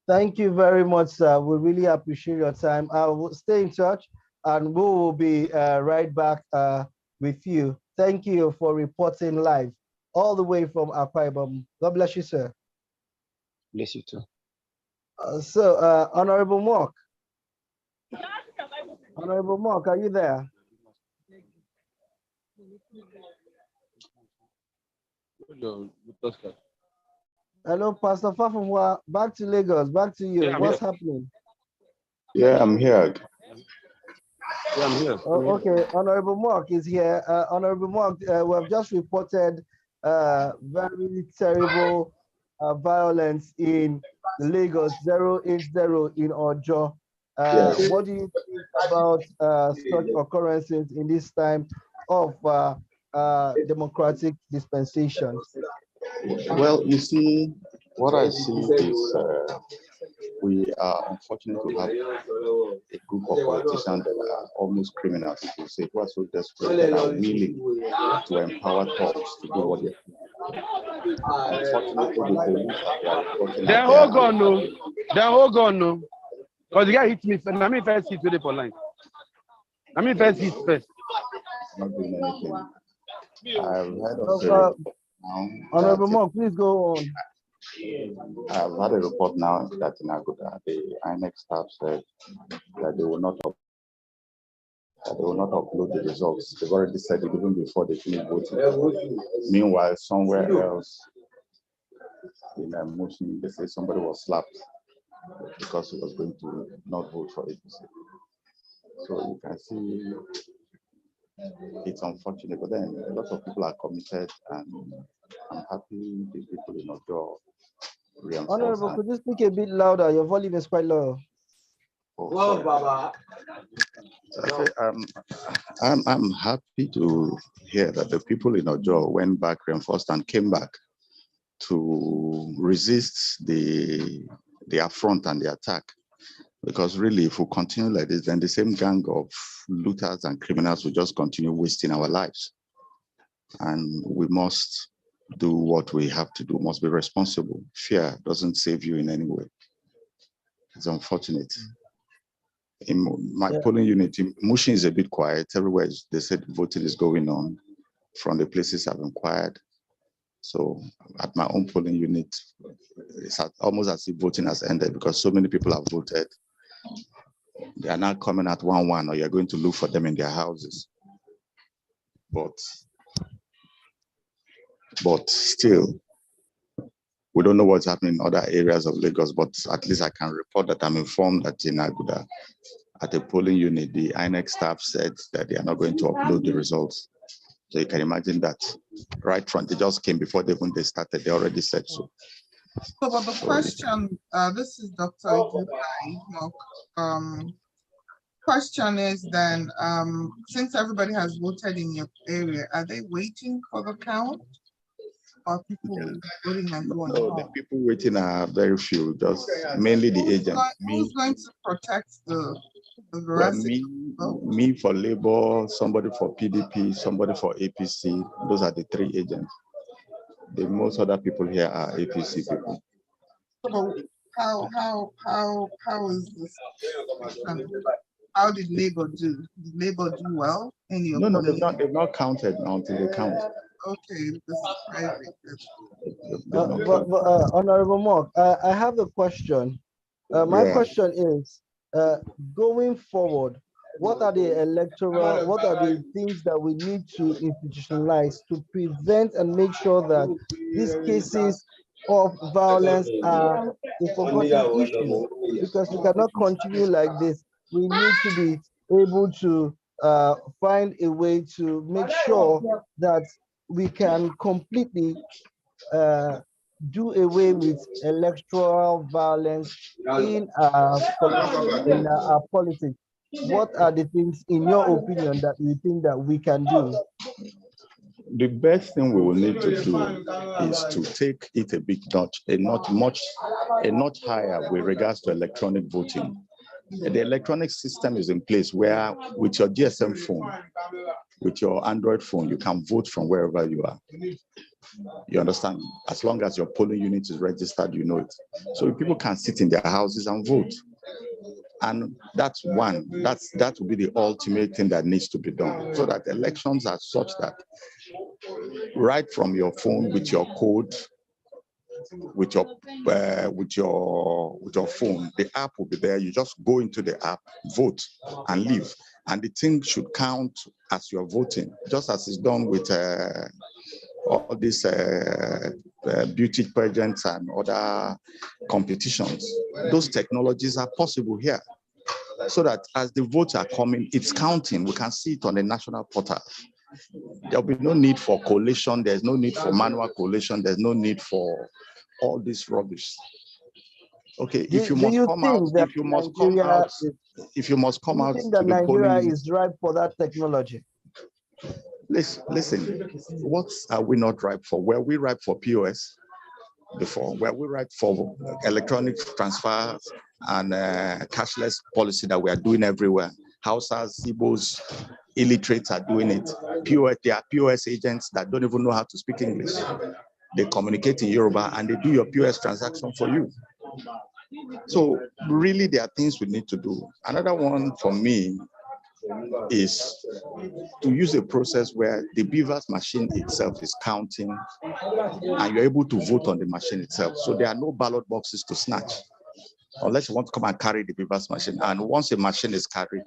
Thank you very much, sir. We really appreciate your time. I will stay in touch, and we will be right back with you. Thank you for reporting live all the way from Akwa Ibom. God bless you, sir. Bless you too. Honorable Mark. Honorable Mark, are you there? Hello, Pastor Fafuwa. Back to Lagos. Back to you. Yeah, What's happening? Yeah, I'm here. Yeah, I'm here. Okay, Honorable Mark is here. Honorable Mark, we have just reported very terrible violence in Lagos 080 in Ojo. Yes. What do you think about such occurrences in this time of democratic dispensation? Well, you see, what I see is we are unfortunate to have a group of politicians that are almost criminals, to say, who are so desperate that are willing to empower thugs to do what they do. Unfortunately, the police they're all gone, no. They're all gone, no. Because the guy hit me. I mean, first hit really for line. I mean, first hit first. Not doing anything. I've heard of Honorable Mark, please go on. I've had a report now that in Aguda, the INEC staff said that they will not upload the results. They've already said it even before they finish voting. Meanwhile, somewhere else in a motion, they say somebody was slapped because he was going to not vote for APC. So you can see it's unfortunate, but then a lot of people are committed, and I'm happy the people in Ojo reinforce. Honorable, could you speak a bit louder? Your volume is quite low. Oh, Baba. So I'm happy to hear that the people in Ojo went back, reinforced, and came back to resist the affront and the attack. Because really, if we continue like this, then the same gang of looters and criminals will just continue wasting our lives. And we must do what we have to do, must be responsible. Fear doesn't save you in any way. It's unfortunate. In my polling unit, Mushin is a bit quiet. Everywhere they said voting is going on from the places I've inquired. So at my own polling unit, it's almost as if voting has ended because so many people have voted. They are now coming at 1-1, or you're going to look for them in their houses. But still, we don't know what's happening in other areas of Lagos, but at least I can report that I'm informed that in Aguda, at the polling unit, the INEC staff said that they are not going to upload the results. So you can imagine that right front, they just came before they started, they already said so. So, but the question, this is Dr. Question is then, since everybody has voted in your area, are they waiting for the count? Or people voting and going No, the people waiting are very few, just mainly the agents. Who's going to protect the veracity? Well, me for Labour, somebody for PDP, somebody for APC. Those are the three agents. The most other people here are APC people. So how is this? How did Labour do? Did Labour do well? No, they've not counted until they count. Okay, this is private. Honorable Mark, I have a question. My question is, going forward, what are the things that we need to institutionalize to prevent and make sure that these cases of violence are a forgotten issue? Because we cannot continue like this. We need to be able to find a way to make sure that we can completely do away with electoral violence in our politics. What are the things, in your opinion, that you think that we can do? The best thing we will need to do is to take it a notch higher with regards to electronic voting. The electronic system is in place where with your GSM phone, with your Android phone, you can vote from wherever you are. You understand? As long as your polling unit is registered, you know it. So people can sit in their houses and vote. And that's one. That will be the ultimate thing that needs to be done, so that elections are such that right from your phone with your code, with your phone, the app will be there. You just go into the app, vote, and leave, and the thing should count as you're voting, just as it's done with all these beauty pageants and other competitions. Those technologies are possible here, so that as the votes are coming, it's counting. We can see it on the national portal. There'll be no need for collation. There's no need for manual collation. There's no need for all this rubbish. Okay, if you must come out to the Nigeria polling, is ripe for that technology. Listen, what are we not ripe for? Were we ripe for POS before? Were we ripe for electronic transfers and cashless policy that we are doing everywhere? Hausas, Igbos, illiterates are doing it. There are POS agents that don't even know how to speak English. They communicate in Yoruba and they do your POS transaction for you. So really, there are things we need to do. Another one for me is to use a process where the beavers machine itself is counting and you're able to vote on the machine itself. So there are no ballot boxes to snatch unless you want to come and carry the beavers machine. And once a machine is carried,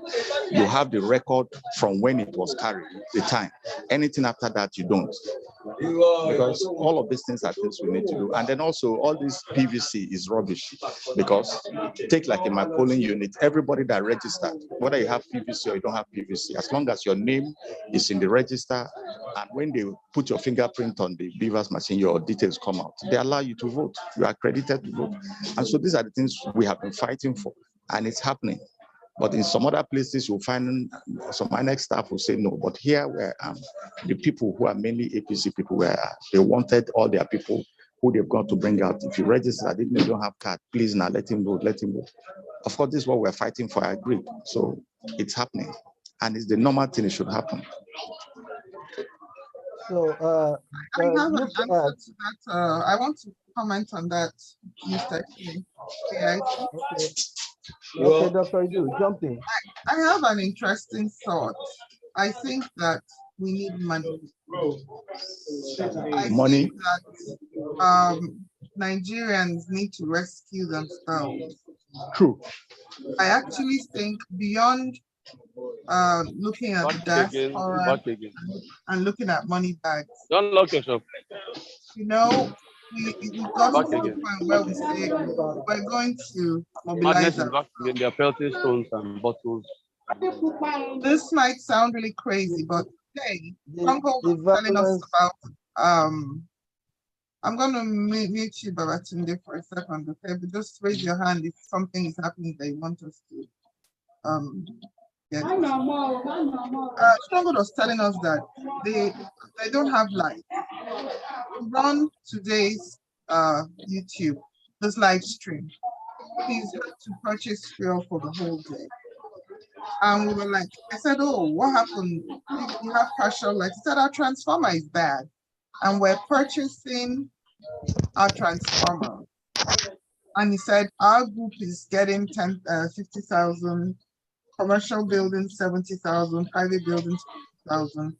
you have the record from when it was carried, the time. Anything after that, you don't. Because all of these things are things we need to do. And then also all this PVC is rubbish because take like in my polling unit, everybody that registered, whether you have PVC or you don't have PVC, as long as your name is in the register and when they put your fingerprint on the beavers machine, your details come out. They allow you to vote. You are accredited to vote. And so these are the things we have been fighting for, and it's happening. But in some other places, you'll find some INEC staff will say no. But here, where the people who are mainly APC people, where they wanted all their people who they've got to bring out. If you register, even if you don't have card, please now let him vote, let him vote. Of course, this is what we're fighting for. I agree. So it's happening, and it's the normal thing. It should happen. So I have an look answer at to that. I want to comment on that, Mr. King. okay, Dr. Edu, jump in. I have an interesting thought. I think that we need money. I Money. think that Nigerians need to rescue themselves. True. I actually think beyond looking at diaspora and looking at money bags. Don't lock yourself. You know, we got to the point where we say we're going to mobilize. Madness is back again. They are pelting stones and bottles. This might sound really crazy, but today, Uncle was telling us about I'm going to mute you, Babatunde, for a second, okay? But just raise your hand if something is happening that you want us to get. Stronghold was telling us that they don't have light. Run today's YouTube, this live stream. He's had to purchase fuel for the whole day. And we were like, I said, oh, what happened? You have partial light. He said, our transformer is bad. And we're purchasing our transformer. And he said, our group is getting 50,000, commercial buildings, 70,000, private buildings, 50,000.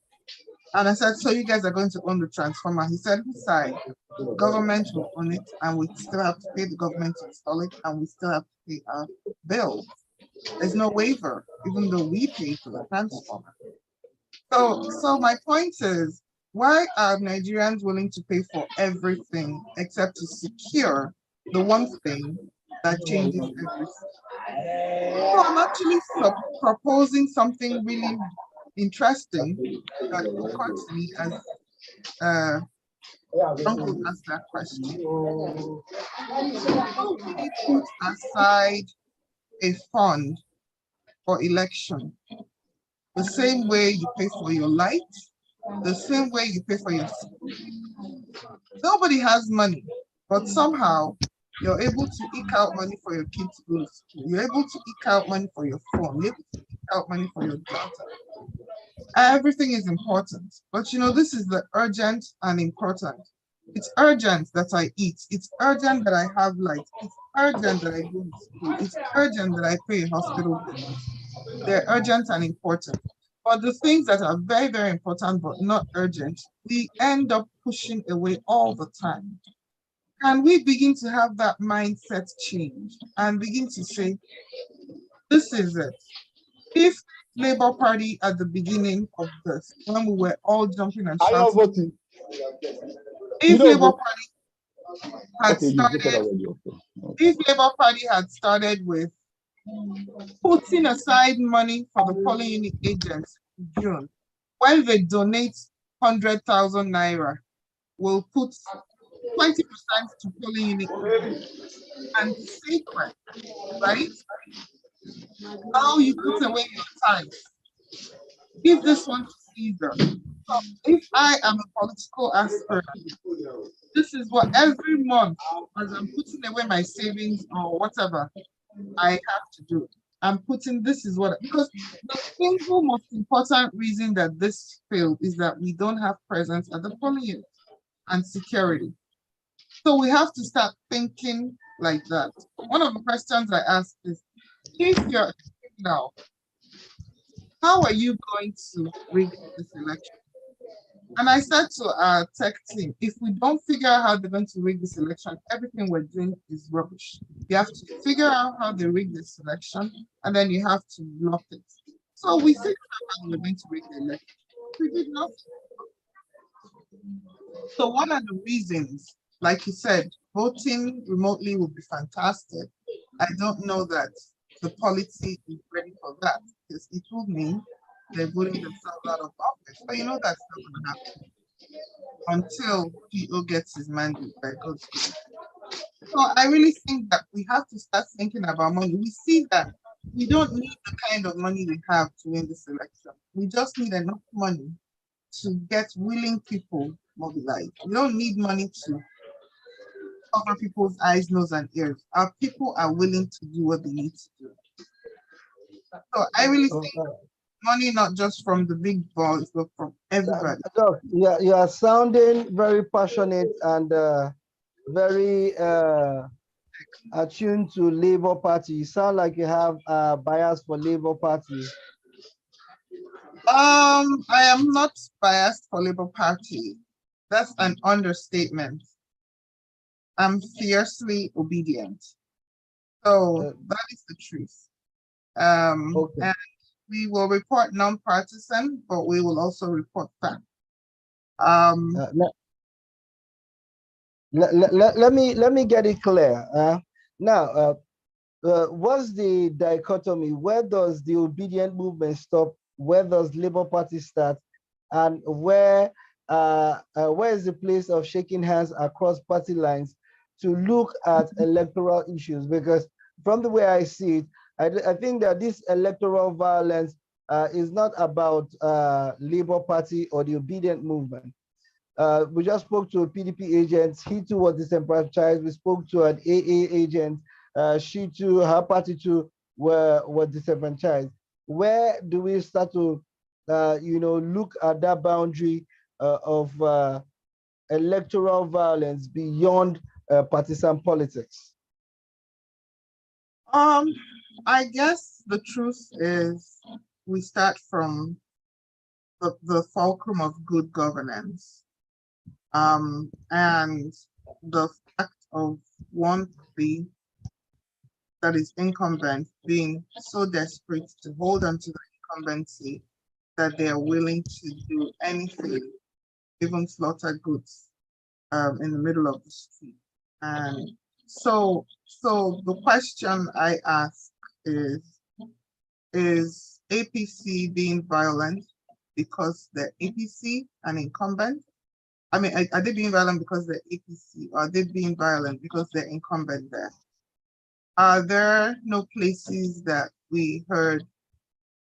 And I said, so you guys are going to own the transformer? He said, whose side? The government will own it, and we still have to pay the government to install it, and we still have to pay our bill. There's no waiver, even though we pay for the transformer. So my point is, why are Nigerians willing to pay for everything except to secure the one thing that changes everything? So I'm actually proposing something really interesting that occurred to me as Uncle asked that question. How do we put aside a fund for election? The same way you pay for your light, the same way you pay for your school. Nobody has money, but somehow you're able to eke out money for your kids to go to school. You're able to eke out money for your phone. You're able to eke out money for your data. Everything is important, but you know, this is the urgent and important. It's urgent that I eat. It's urgent that I have light. It's urgent that I go to school. It's urgent that I pay hospital bills. They're urgent and important. But the things that are very, very important but not urgent, we end up pushing away all the time. Can we begin to have that mindset change and begin to say, this is it. If Labour Party at the beginning of this, when we were all jumping and shouting, if Labour Party had started, if Labour Party had started with putting aside money for the polling unit agents in June, when they donate 100,000 naira, we'll put 20% to polling unit agents and secret, right? Now you put away your tithe. Give this one to Caesar. So if I am a political aspirant, this is what every month, as I'm putting away my savings or whatever, I have to do. I'm putting, this is what, because the single most important reason that this failed is that we don't have presence at the polling unit and security. So we have to start thinking like that. One of the questions I asked is, if you're now, how are you going to rig this election? And I said to our tech team, if we don't figure out how they're going to rig this election, everything we're doing is rubbish. You have to figure out how they rig this election, and then you have to block it. So we figured out how we were going to rig the election. We did nothing. So one of the reasons, like you said, voting remotely would be fantastic. I don't know that the policy is ready for that, because it will mean they're voting themselves out of office. But you know that's not going to happen until PO gets his mandate by God's grace. So I really think that we have to start thinking about money. We see that we don't need the kind of money we have to win this election. We just need enough money to get willing people mobilized. We don't need money to cover people's eyes, nose, and ears. Our people are willing to do what they need to do. So I really think money not just from the big boys, but from everybody. Doc, you are sounding very passionate and very attuned to Labour Party. You sound like you have a bias for Labour Party. I am not biased for Labour Party. That's an understatement. I'm fiercely obedient. So that is the truth. Okay. And we will report non-partisan, but we will also report fact. Let me get it clear. Now, what's the dichotomy? Where does the obedient movement stop? Where does Labour Party start? And where is the place of shaking hands across party lines to look at electoral issues? Because from the way I see it, I think that this electoral violence is not about Labour Party or the obedient movement. We just spoke to a PDP agent. He too was disenfranchised. We spoke to an AA agent. She too, her party too, were disenfranchised. Where do we start to, look at that boundary of electoral violence beyond partisan politics? I guess the truth is we start from the fulcrum of good governance. And the fact of one party that is incumbent being so desperate to hold on to the incumbency that they are willing to do anything, even slaughter goods in the middle of the street. And so the question I ask is APC being violent because they're APC and incumbent? I mean, are they being violent because they're APC, or are they being violent because they're incumbent there? Are there no places that we heard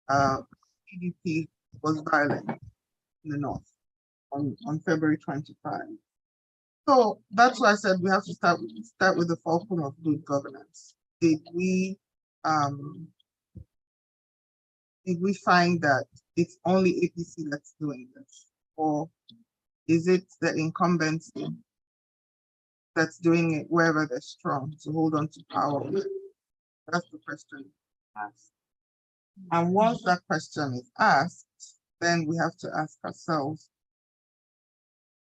PDP was violent in the North on February 25? So that's why I said we have to start with the fulcrum of good governance. Did we find that it's only APC that's doing this, or is it the incumbency that's doing it wherever they're strong to hold on to power? That's the question asked. And once that question is asked, then we have to ask ourselves,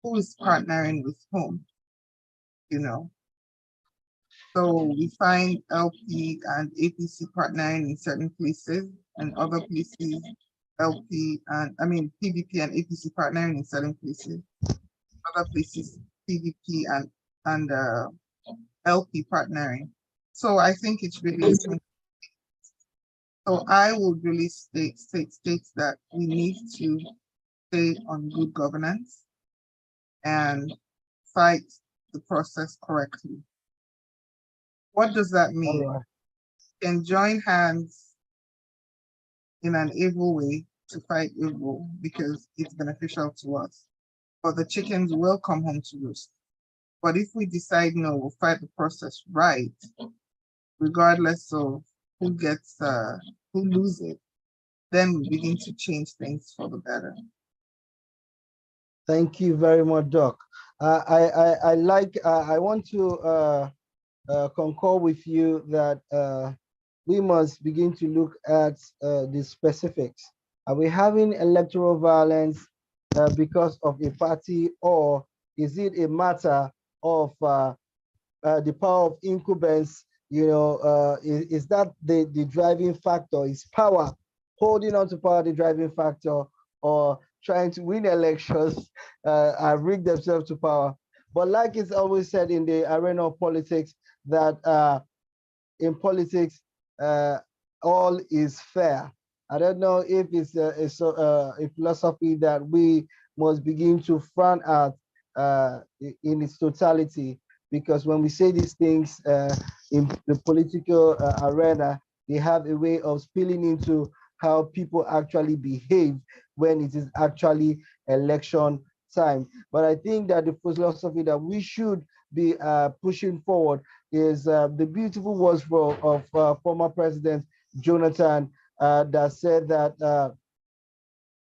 who is partnering with whom? So we find LP and APC partnering in certain places, and other places PDP and APC partnering in certain places, other places PDP and LP partnering. So I think it's really so I would really state that we need to stay on good governance and fight the process correctly. What does that mean? Right. We can join hands in an evil way to fight evil because it's beneficial to us, but the chickens will come home to roost. But if we decide no, we'll fight the process right, regardless of who loses, then we begin to change things for the better. Thank you very much, Doc. I want to concur with you that we must begin to look at the specifics. Are we having electoral violence because of a party, or is it a matter of the power of incumbents? Is that the driving factor? Is power, holding on to power, the driving factor, or trying to win elections and rig themselves to power? But like it's always said in the arena of politics, that in politics, uh, all is fair. I don't know if it's a philosophy that we must begin to frown at in its totality, because when we say these things in the political arena, they have a way of spilling into how people actually behave when it is actually election time. But I think that the philosophy that we should be pushing forward is the beautiful words of former President Jonathan that said that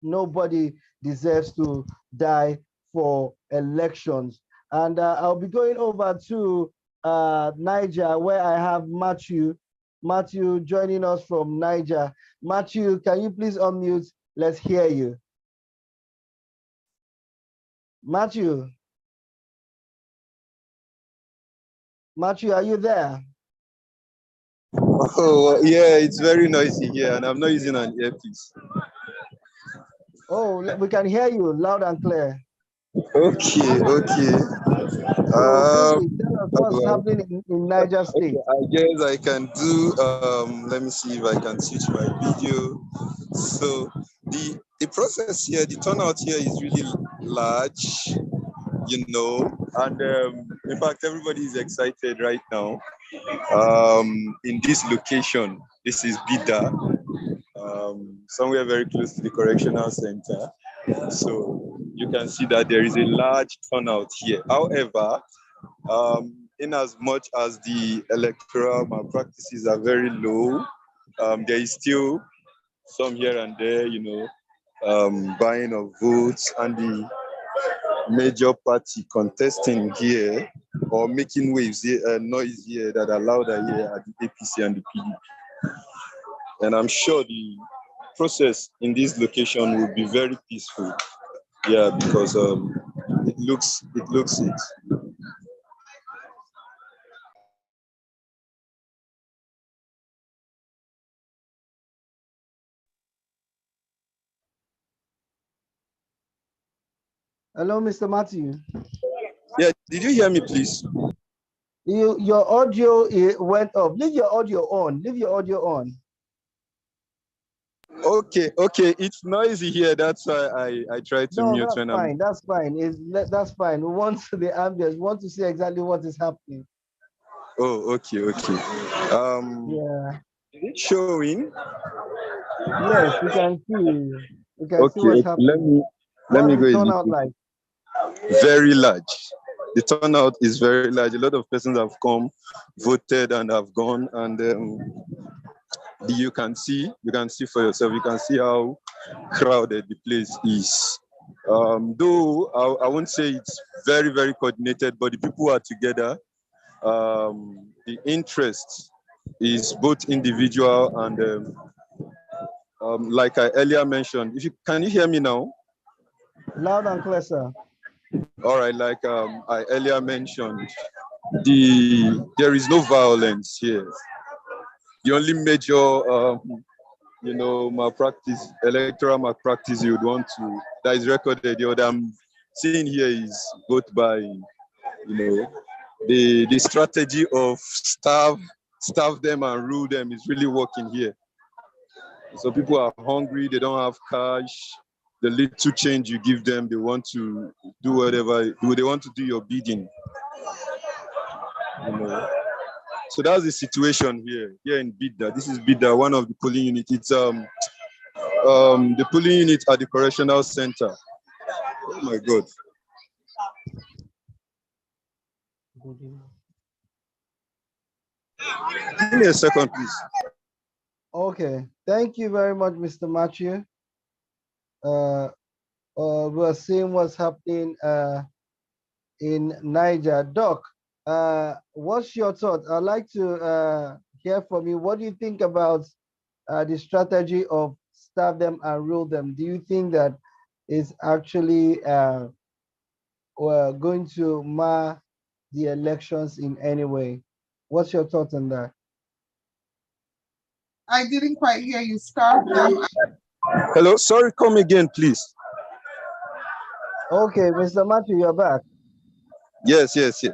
nobody deserves to die for elections. And I'll be going over to Niger, where I have Matthew. Matthew joining us from Niger. Matthew, can you please unmute? Let's hear you. Matthew. Matthew, are you there? Oh, yeah, it's very noisy here, and I'm not using an earpiece. Oh, we can hear you loud and clear. Okay, okay. So quickly, tell us what's well, happening in Niger State. okay, I guess I can do, let me see if I can switch my video. So the process here, the turnout here is really large, and in fact, everybody is excited right now. In this location, this is Bida, somewhere very close to the correctional center. So you can see that there is a large turnout here. However, in as much as the electoral malpractices are very low, there is still some here and there, buying of votes, and the major party contesting here or making waves here, noise here that are louder here at the APC and the PDP. And I'm sure the process in this location will be very peaceful. Yeah, because it looks it. Hello, Mr. Matthew. Yeah, did you hear me, please? Your audio went off. Leave your audio on. Leave your audio on. Okay, it's noisy here. That's why I try to mute that's when fine. That's fine. That's fine. We want the ambience. We want to see exactly what is happening. Oh, okay. Yeah. Is it showing? Yes, we can see. We can see what's happening. Let me What's the go. turnout like? Very large. The turnout is very large. A lot of persons have come, voted, and have gone. And you can see for yourself. You can see how crowded the place is. Though I won't say it's very, very coordinated, but the people are together. The interest is both individual and like I earlier mentioned. Can you hear me now? Loud and clear, sir. All right, like I earlier mentioned, there is no violence here. The only major malpractice, electoral malpractice you would want to that is recorded here that I'm seeing here is both by the strategy of starve them and rule them is really working here. So people are hungry, they don't have cash. The little change you give them, they want to do whatever, they want to do your bidding. So that's the situation here in Bida. This is Bida, one of the polling units. It's the polling unit at the correctional center. Oh my God. Give me a second, please. Okay, thank you very much, Mr. Matthew. We're seeing what's happening in Niger. Doc, what's your thought? I'd like to hear from you. What do you think about the strategy of stab them and rule them, do you think that is actually going to mar the elections in any way? What's your thought on that? I didn't quite hear you. Start them. Hello, sorry, come again, please. Okay, Mr. Matthew, you're back. Yes. Okay.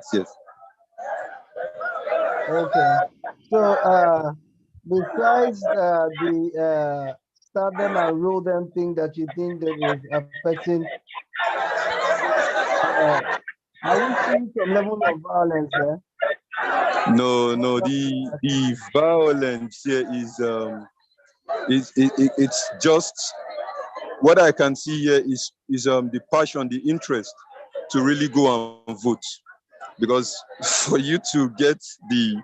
So besides the stab them and rule them thing that you think that is affecting, are we seeing some level of violence there? No, the violence here it's just what I can see here is the passion, the interest to really go and vote, because for you to get the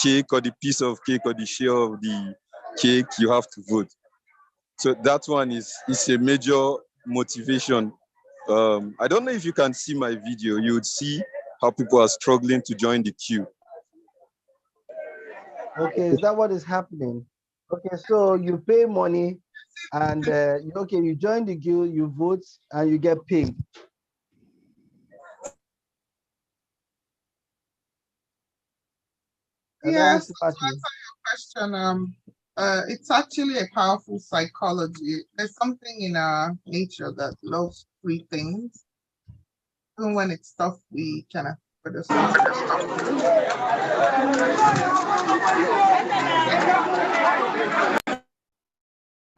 cake or the piece of cake or the share of the cake, you have to vote. So that one is a major motivation. I don't know if you can see my video. You would see how people are struggling to join the queue. Okay, is that what is happening? Okay, so you pay money and okay, you join the guild, you vote, and you get paid. Yes, to answer your question, it's actually a powerful psychology. There's something in our nature that loves free things. Even when it's tough, we kind of put us.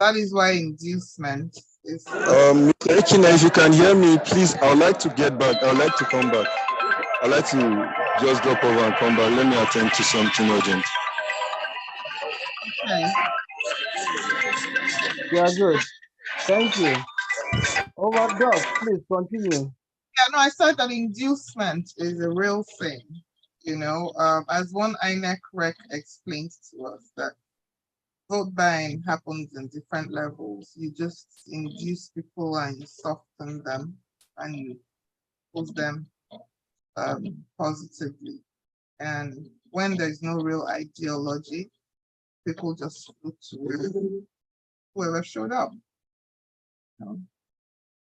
That is why inducement is. Mr. Ekina, if you can hear me, please, I would like to get back. I would like to come back. I'd like to just drop over and come back. Let me attend to something urgent. Okay. Yeah, good. Thank you. Over, Doc, please continue. Yeah, no, I said that inducement is a real thing. You know, as one INEC rec explained to us, that vote buying happens in different levels. You just induce people and you soften them and you push them positively. And when there's no real ideology, people just vote to whoever showed up.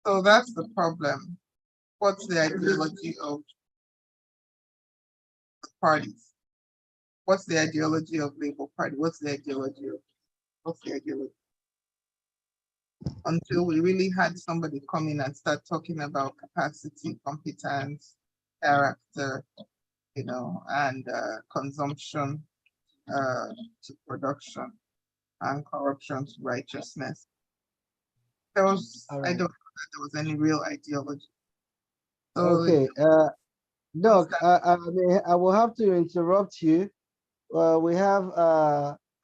So that's the problem. What's the ideology of the parties? What's the ideology of Labour Party? What's the ideology? Until we really had somebody come in and start talking about capacity, competence, character, you know, and consumption to production and corruption to righteousness. I don't know that there was any real ideology. So okay, Doc, I will have to interrupt you. We have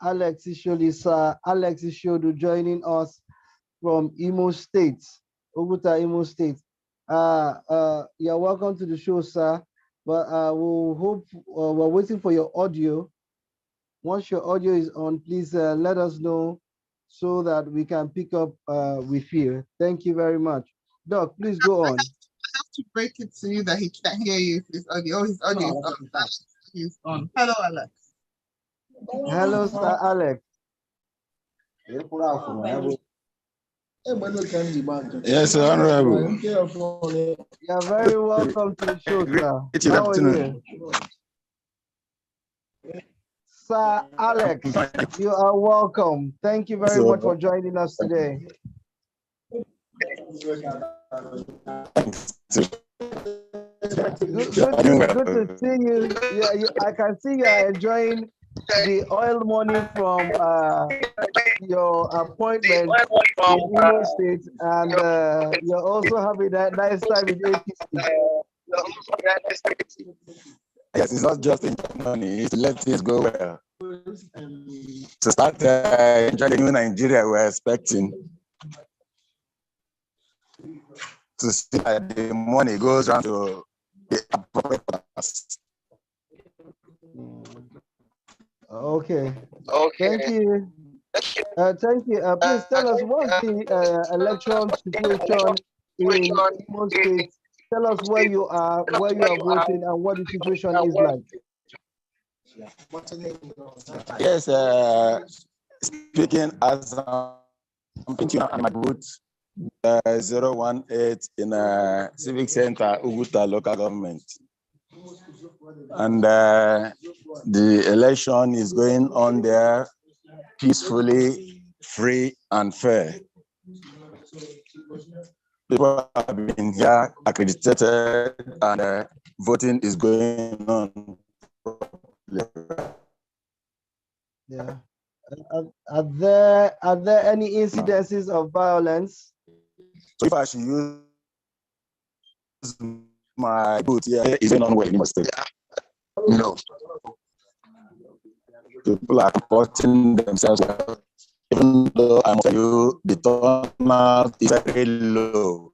Alex Ishodu joining us from Imo State, Oguta, Imo State. You're welcome to the show, sir. But we're waiting for your audio. Once your audio is on, please let us know so that we can pick up with you. Thank you very much. Doc, please go on. I have to break it to you that he can't hear you if his audio. His audio is on. He's on. Hello, Alex. Hello, Sir Alex. Yes, sir, Honorable. You're very welcome to the show, sir. How are you? Sir Alex, you are welcome. Thank you very much for joining us today. Good to see you. Yeah, I can see you are enjoying the oil money from your appointment in Imo State, and you're also having a nice time in APC. Yes, it's not just enjoying money, it's to let things go well. To start enjoying the new Nigeria we're expecting. To see that the money goes around to the appropriate purpose. Okay. Thank you. Thank you. Please tell us what's the election situation in Imo State. Tell us where you are voting, and what the situation is like. Yes, speaking as I'm thinking on my booth 018 in a civic center, Uguta local government. And the election is going on there peacefully, free and fair. People have been here accredited and voting is going on. Yeah. Are there any incidences of violence? So if I should use my boot here, is going on well in State? No. People are comporting themselves well. Even though I'm telling you, the turnout is very low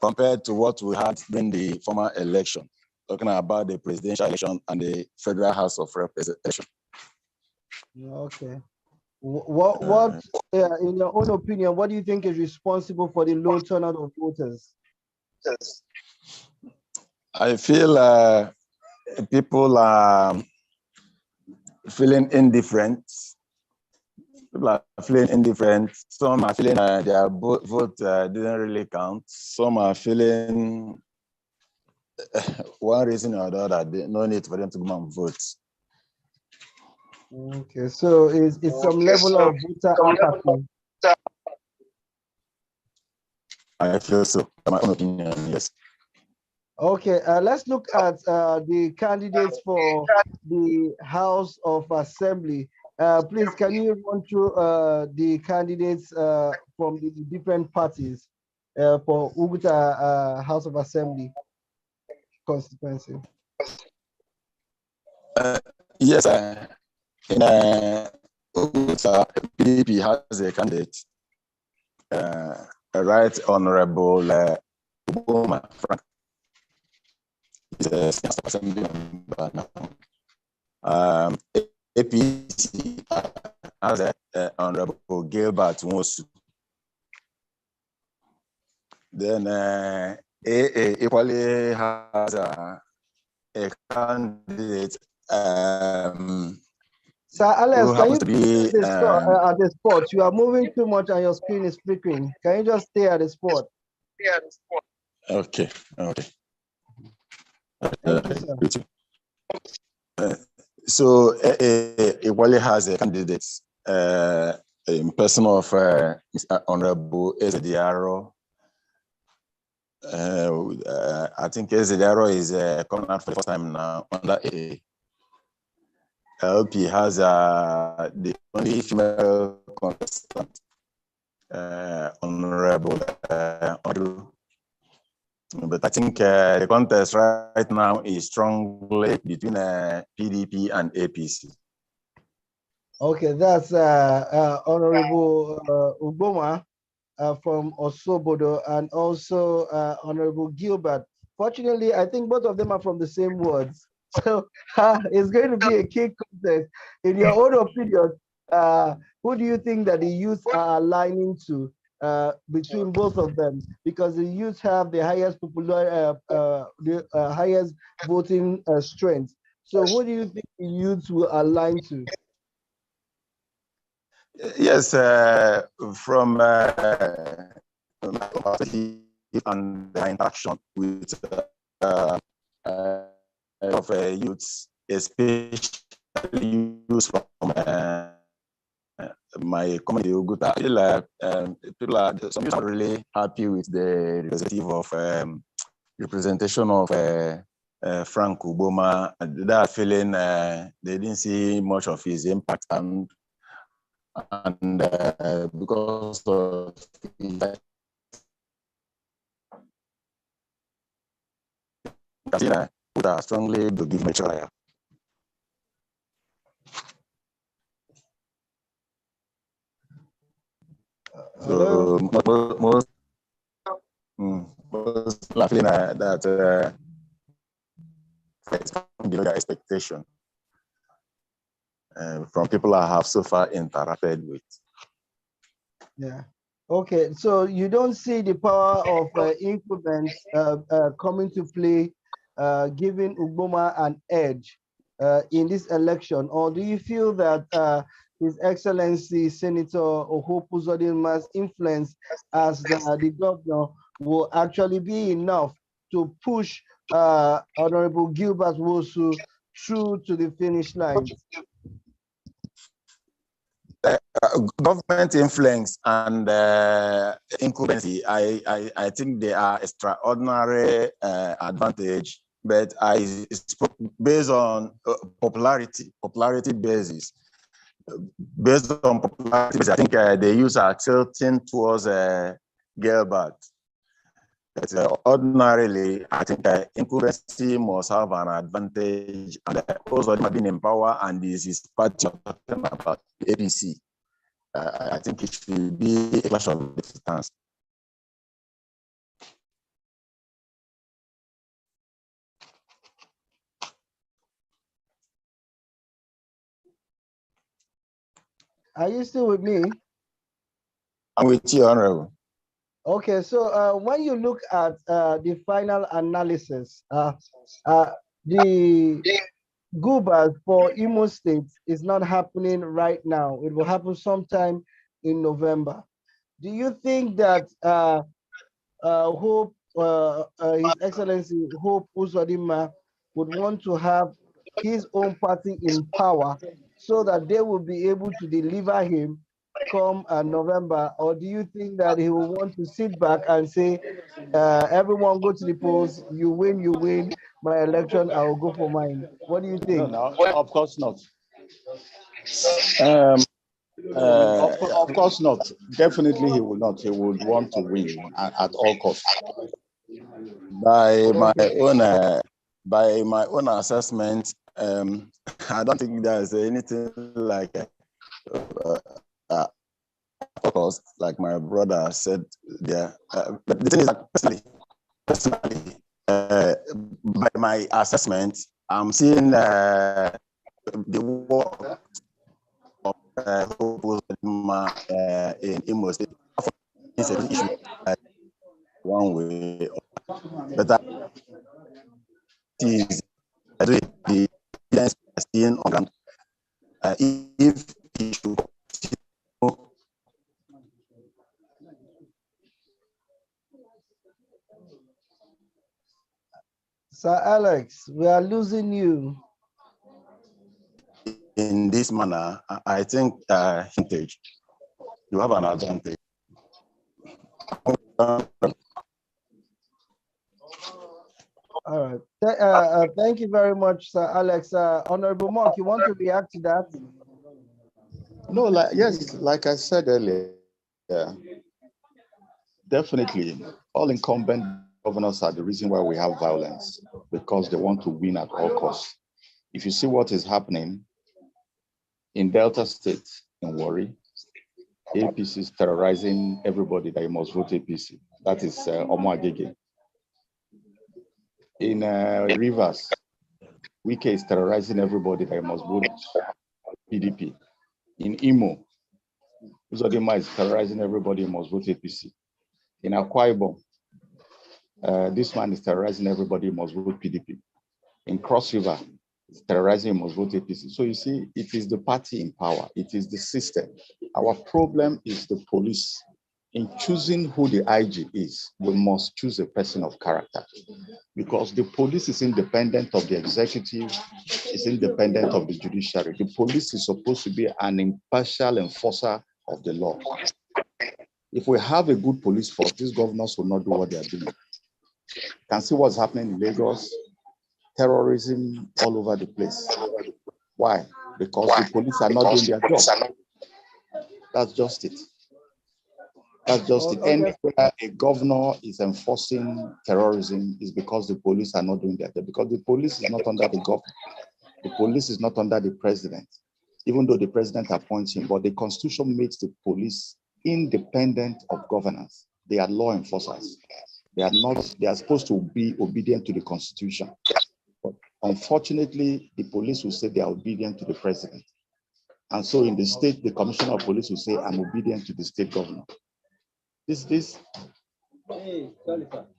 compared to what we had during the former election, talking about the presidential election and the Federal House of Representation. Okay. What in your own opinion, what do you think is responsible for the low turnout of voters? I feel people are feeling indifferent. People are feeling indifferent. Some are feeling their vote didn't really count. Some are feeling one reason or the other, no need for them to go and vote. Okay, so it's some level of voter apathy. I feel so. My own opinion, yes. Okay, let's look at the candidates for the House of Assembly. Please, can you run through the candidates from the different parties for Uguta House of Assembly constituency? Yes, in Uguta, PDP has a candidate, Right Honorable Uboma Frank. He's a State Assembly member now. APC has Honorable Gilbert Nwosu. Then AA equally has a candidate. Sir Alex, can you be, at the spot? You are moving too much and your screen is flickering. Can you just stay at the spot? Okay, okay. Thank you, sir. So Iwale has a candidate in person of Mr. Honorable Ezediaro. I think Ezediaro is coming out for the first time now under a LP has the only female contestant, Honorable Odu. But I think the contest right now is strongly between PDP and APC. Okay, that's Honorable Uboma from Osobodo and also Honorable Gilbert. Fortunately, I think both of them are from the same words. So it's going to be a key contest. In your own opinion, who do you think that the youth are aligning to between both of them? Because the youth have the highest highest voting strength. So who do you think the youth will align to? Yes, from and the interaction with of youths, especially youths from my community, Uguta. I feel like some youths are really happy with the representation of Frank Uboma. They are feeling they didn't see much of his impact, and because of would strongly to give me trial. So most laughing at that it's below their expectation from people I have so far interacted with. Yeah. Okay. So you don't see the power of influence coming to play, giving Uboma an edge in this election, or do you feel that His Excellency Senator Hope Uzodinma's influence as the governor will actually be enough to push Honorable Gilbert Wosu through to the finish line? Government influence and incumbency, I think they are extraordinary advantage, but I spoke based on popularity basis. Based on popularity basis, I think they use are tilting towards Gilbert. But ordinarily, I think incumbency must have an advantage, and also being in power, and this is part of about APC. I think it should be a clash of the stance. Are you still with me? I'm with you, Honorable. Okay, so when you look at the final analysis, the Gubas for Imo State is not happening right now. It will happen sometime in November. Do you think that Hope, His Excellency Hope Uzodinma would want to have his own party in power so that they will be able to deliver him come November? Or do you think that he will want to sit back and say, everyone go to the polls, you win, my election, I will go for mine? What do you think? No, of course not. Of course not. Definitely he will not. He would want to win at all costs. By my own assessment, I don't think there's anything like cost, like my brother said there. But the thing is that personally, by my assessment, I'm seeing the work of in Imo State. It's an issue one way, but that is the evidence seen on ground. If he should Sir Alex, we are losing you. in this manner, I think you have an advantage. All right. Thank you very much, Sir Alex. Honorable Mark, you want to react to that? No, yes, like I said earlier, definitely all incumbent governors are the reason why we have violence, because they want to win at all costs. If you see what is happening in Delta State, in Warri, APC is terrorizing everybody that you must vote APC. That is Omo Agege. In Rivers, Wike is terrorizing everybody that you must vote PDP. In Imo, Uzodinma is terrorizing everybody who must vote APC. In Akwa Ibom, this man is terrorizing everybody who must vote PDP. In Cross River, it's terrorizing who must vote APC. So you see, it is the party in power. It is the system. Our problem is the police. In choosing who the IG is, we must choose a person of character, because the police is independent of the executive, is independent of the judiciary. The police is supposed to be an impartial enforcer of the law. If we have a good police force, these governors will not do what they are doing. You can see what's happening in Lagos, terrorism all over the place. Why? Because the police are not doing their job. That's just it. That's just it. Anywhere a governor is enforcing terrorism is because the police are not doing that. Because the police is not under the government. The police is not under the president, even though the president appoints him. But the constitution makes the police independent of governance. They are law enforcers. They are not, they are supposed to be obedient to the constitution. But unfortunately, the police will say they are obedient to the president. And so in the state, the commissioner of police will say, I'm obedient to the state governor. This,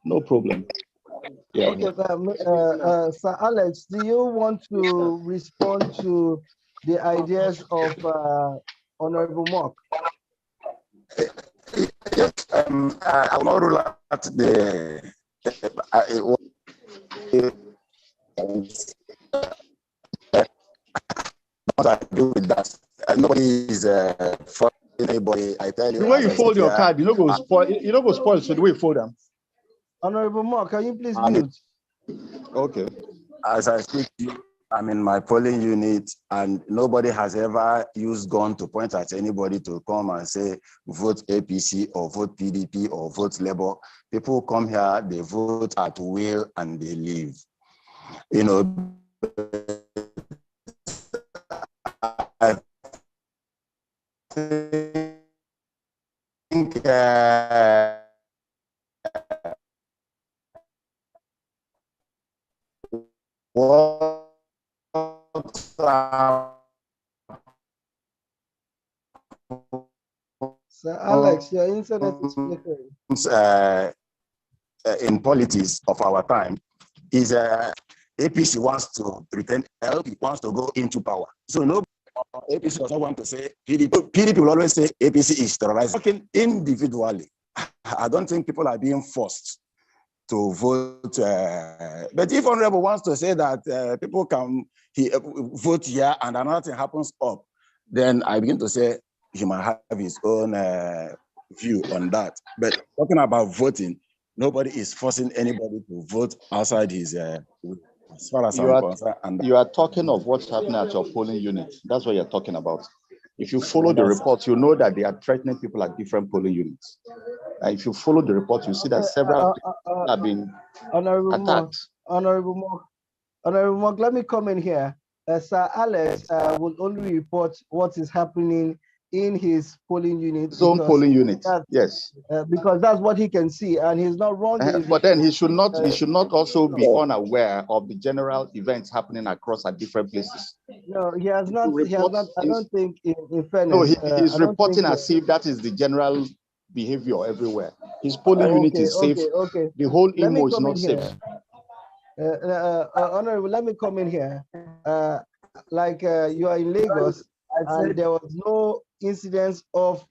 no problem. Yeah, okay, Sir Alex, do you want to respond to the ideas of Honorable Mock? Yes, I will not rule out what I do with that. Nobody is for anybody. I tell you, The way you fold your card, you don't go spoil. You don't go spoil. So the way you fold them. Honorable Mock, can you please mute? Okay. As I speak to you, I'm in my polling unit, and nobody has ever used gun to point at anybody to come and say vote APC or vote PDP or vote Labour. People come here, they vote at will, and they leave. You know, I think what Sir Alex, your internet is flickering. In politics of our time is APC wants to retain LP, wants to go into power. So no, APC does not want to say PDP. PDP will always say APC is terrorizing. Working individually, I don't think people are being forced to vote. But if Honorable wants to say that people can vote here and another thing happens up, then I begin to say he might have his own view on that. But talking about voting, nobody is forcing anybody to vote outside his, as far as I'm concerned. And You are talking of what's happening at your polling unit. That's what you're talking about. If you follow the reports, you know that they are threatening people at different polling units. If you follow the report, you see that several people have been attacked. Honorable Mock, let me come in here. Sir Alex will only report what is happening in his polling unit. His own polling unit, yes. Because that's what he can see, and he's not wrong. But then he should not also be unaware of the general events happening across at different places. No, he has not. He has not. I don't think, in fairness. No, he's reporting as if that is the general behavior everywhere. His polling unit is safe. Okay. The whole Imo is not safe. Honorable, let me come in here. You are in Lagos, and there was no incidents of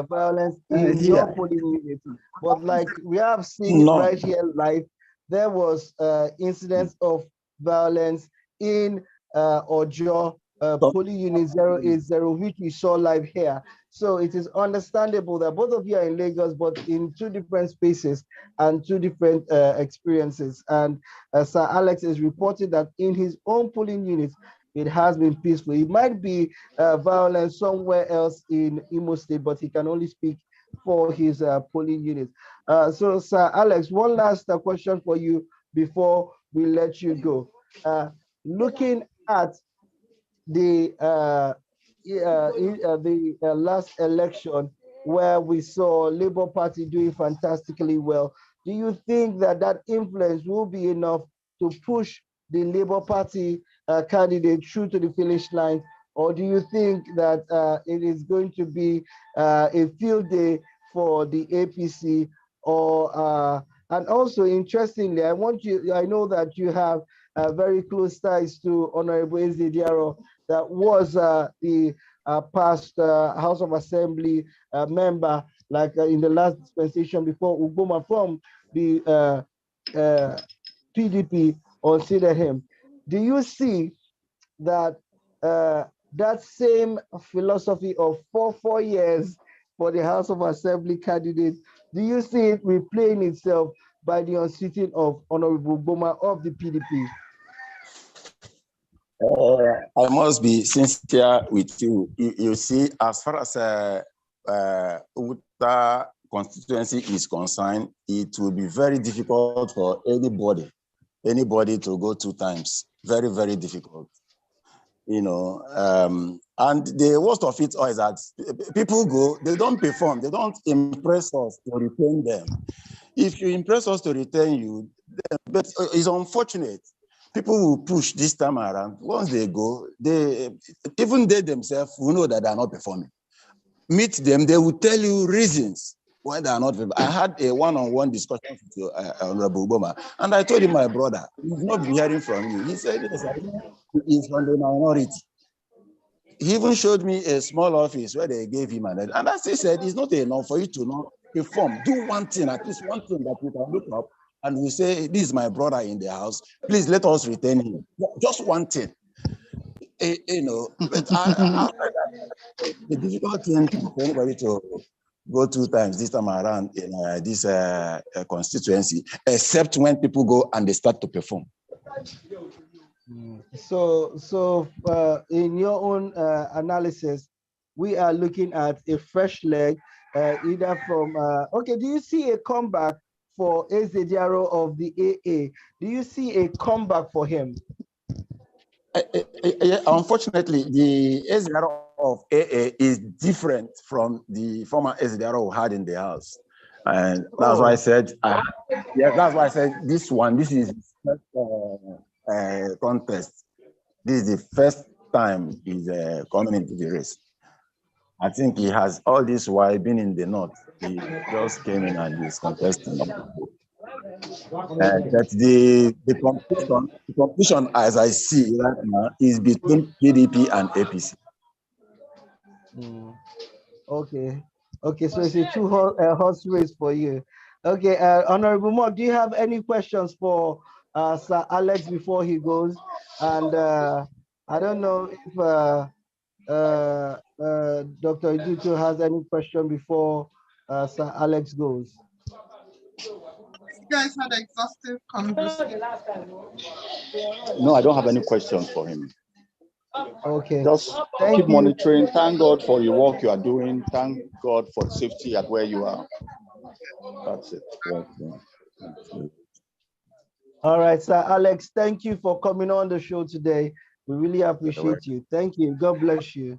violence in your polling unit, but like we have seen right here live, there was incidents of violence in Ojo polling unit 080, which we saw live here. So it is understandable that both of you are in Lagos, but in two different spaces and two different experiences. And Sir Alex is reporting that in his own polling unit, it has been peaceful. It might be violence somewhere else in Imo State, but he can only speak for his polling unit. So, Sir Alex, one last question for you before we let you go. Looking at the last election, where we saw Labour Party doing fantastically well, do you think that that influence will be enough to push the Labour Party candidate through to the finish line, or do you think that it is going to be a field day for the APC? Or and also, interestingly, I know that you have very close ties to Honorable Ezediaro, that was the past House of Assembly member, in the last dispensation before Uboma from the PDP considered him. Do you see that that same philosophy of 4 years for the House of Assembly candidate, do you see it replaying itself by the unseating of Honorable Boma of the PDP? I must be sincere with you. You see, as far as Uta constituency is concerned, it will be very difficult for anybody to go 2 times. Very, very difficult. And the worst of it all is that people go, they don't perform, they don't impress us to retain them. If you impress us to retain you, but it's unfortunate. People will push this time around. Once they go, even they themselves will know that they are not performing. Meet them, they will tell you reasons why they are not performing. I had a one-on-one discussion with Honorable Obama, and I told him, my brother, he's not hearing from you. He said, yes, I know he is from the minority. he even showed me a small office where they gave him, and as he said, it's not enough for you to not perform. Do one thing, at least one thing that we can look up and we say, this is my brother in the house. Please let us retain him. Just one thing. You know, but the difficult thing for anybody to go 2 times this time around in this constituency, except when people go and they start to perform. So in your own analysis, we are looking at a fresh leg, either from, okay, do you see a comeback for Ezediaro of the AA? Do you see a comeback for him? Unfortunately, the Ezediaro of AA is different from the former Ezediaro we had in the house. And that's why I said, that's why I said this is his first contest. This is the first time he's coming into the race. I think he has all this while being in the north. He just came in and he's contesting. That the competition, as I see right now, is between PDP and APC. Okay, so it's a horse race for you. Okay, Honorable Mark, do you have any questions for Sir Alex before he goes? And I don't know if Dr. Iduto has any question before Sir Alex goes. You guys had exhaustive conversation. No, I don't have any questions for him. Okay. Just keep monitoring. Thank God for your work you are doing. Thank God for safety at where you are. That's it. All right, Sir Alex, thank you for coming on the show today. We really appreciate you. Thank you. God bless you.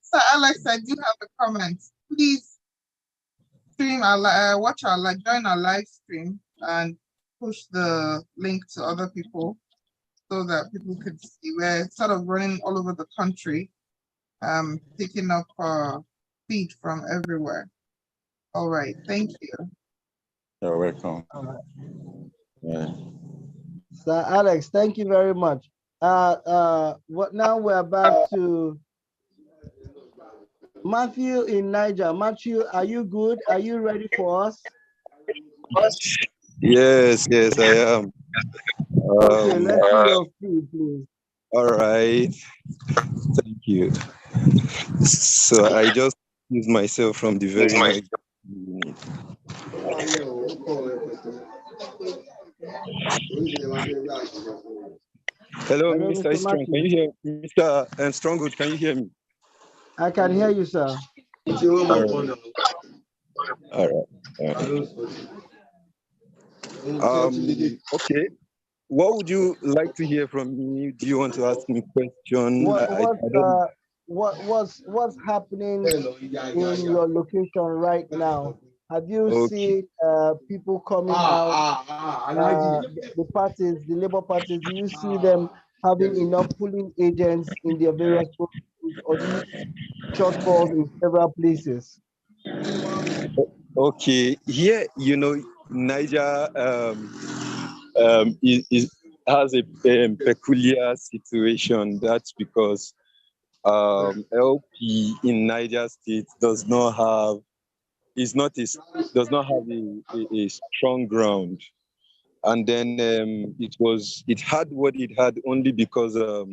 Sir Alex, I do have a comment. Please stream our watch our live, join our live stream and push the link to other people so that people could see. We're sort of running all over the country, picking up feed from everywhere. All right, thank you. You're welcome. All right. Yeah. Sir Alex, thank you very much. What now we're back to Matthew in Niger. Matthew, are you good? Are you ready for us? Yes, I am. Okay, let's see your feed, please. All right. Thank you. So I just use myself from the very next unit. Hello, Mr. Strong. Can you hear me? Mr. Strongwood, can you hear me? I can hear you, sir. All right. Okay. What would you like to hear from me? Do you want to ask me a question? What's happening in your location right now? Have you seen people coming out? The parties, the labor parties, do you see them having enough polling agents in their various provinces, or do you see shortfalls in several places? Okay, here, Niger has a peculiar situation. That's because LP in Niger State does not have a strong ground, and then it had what it had only because of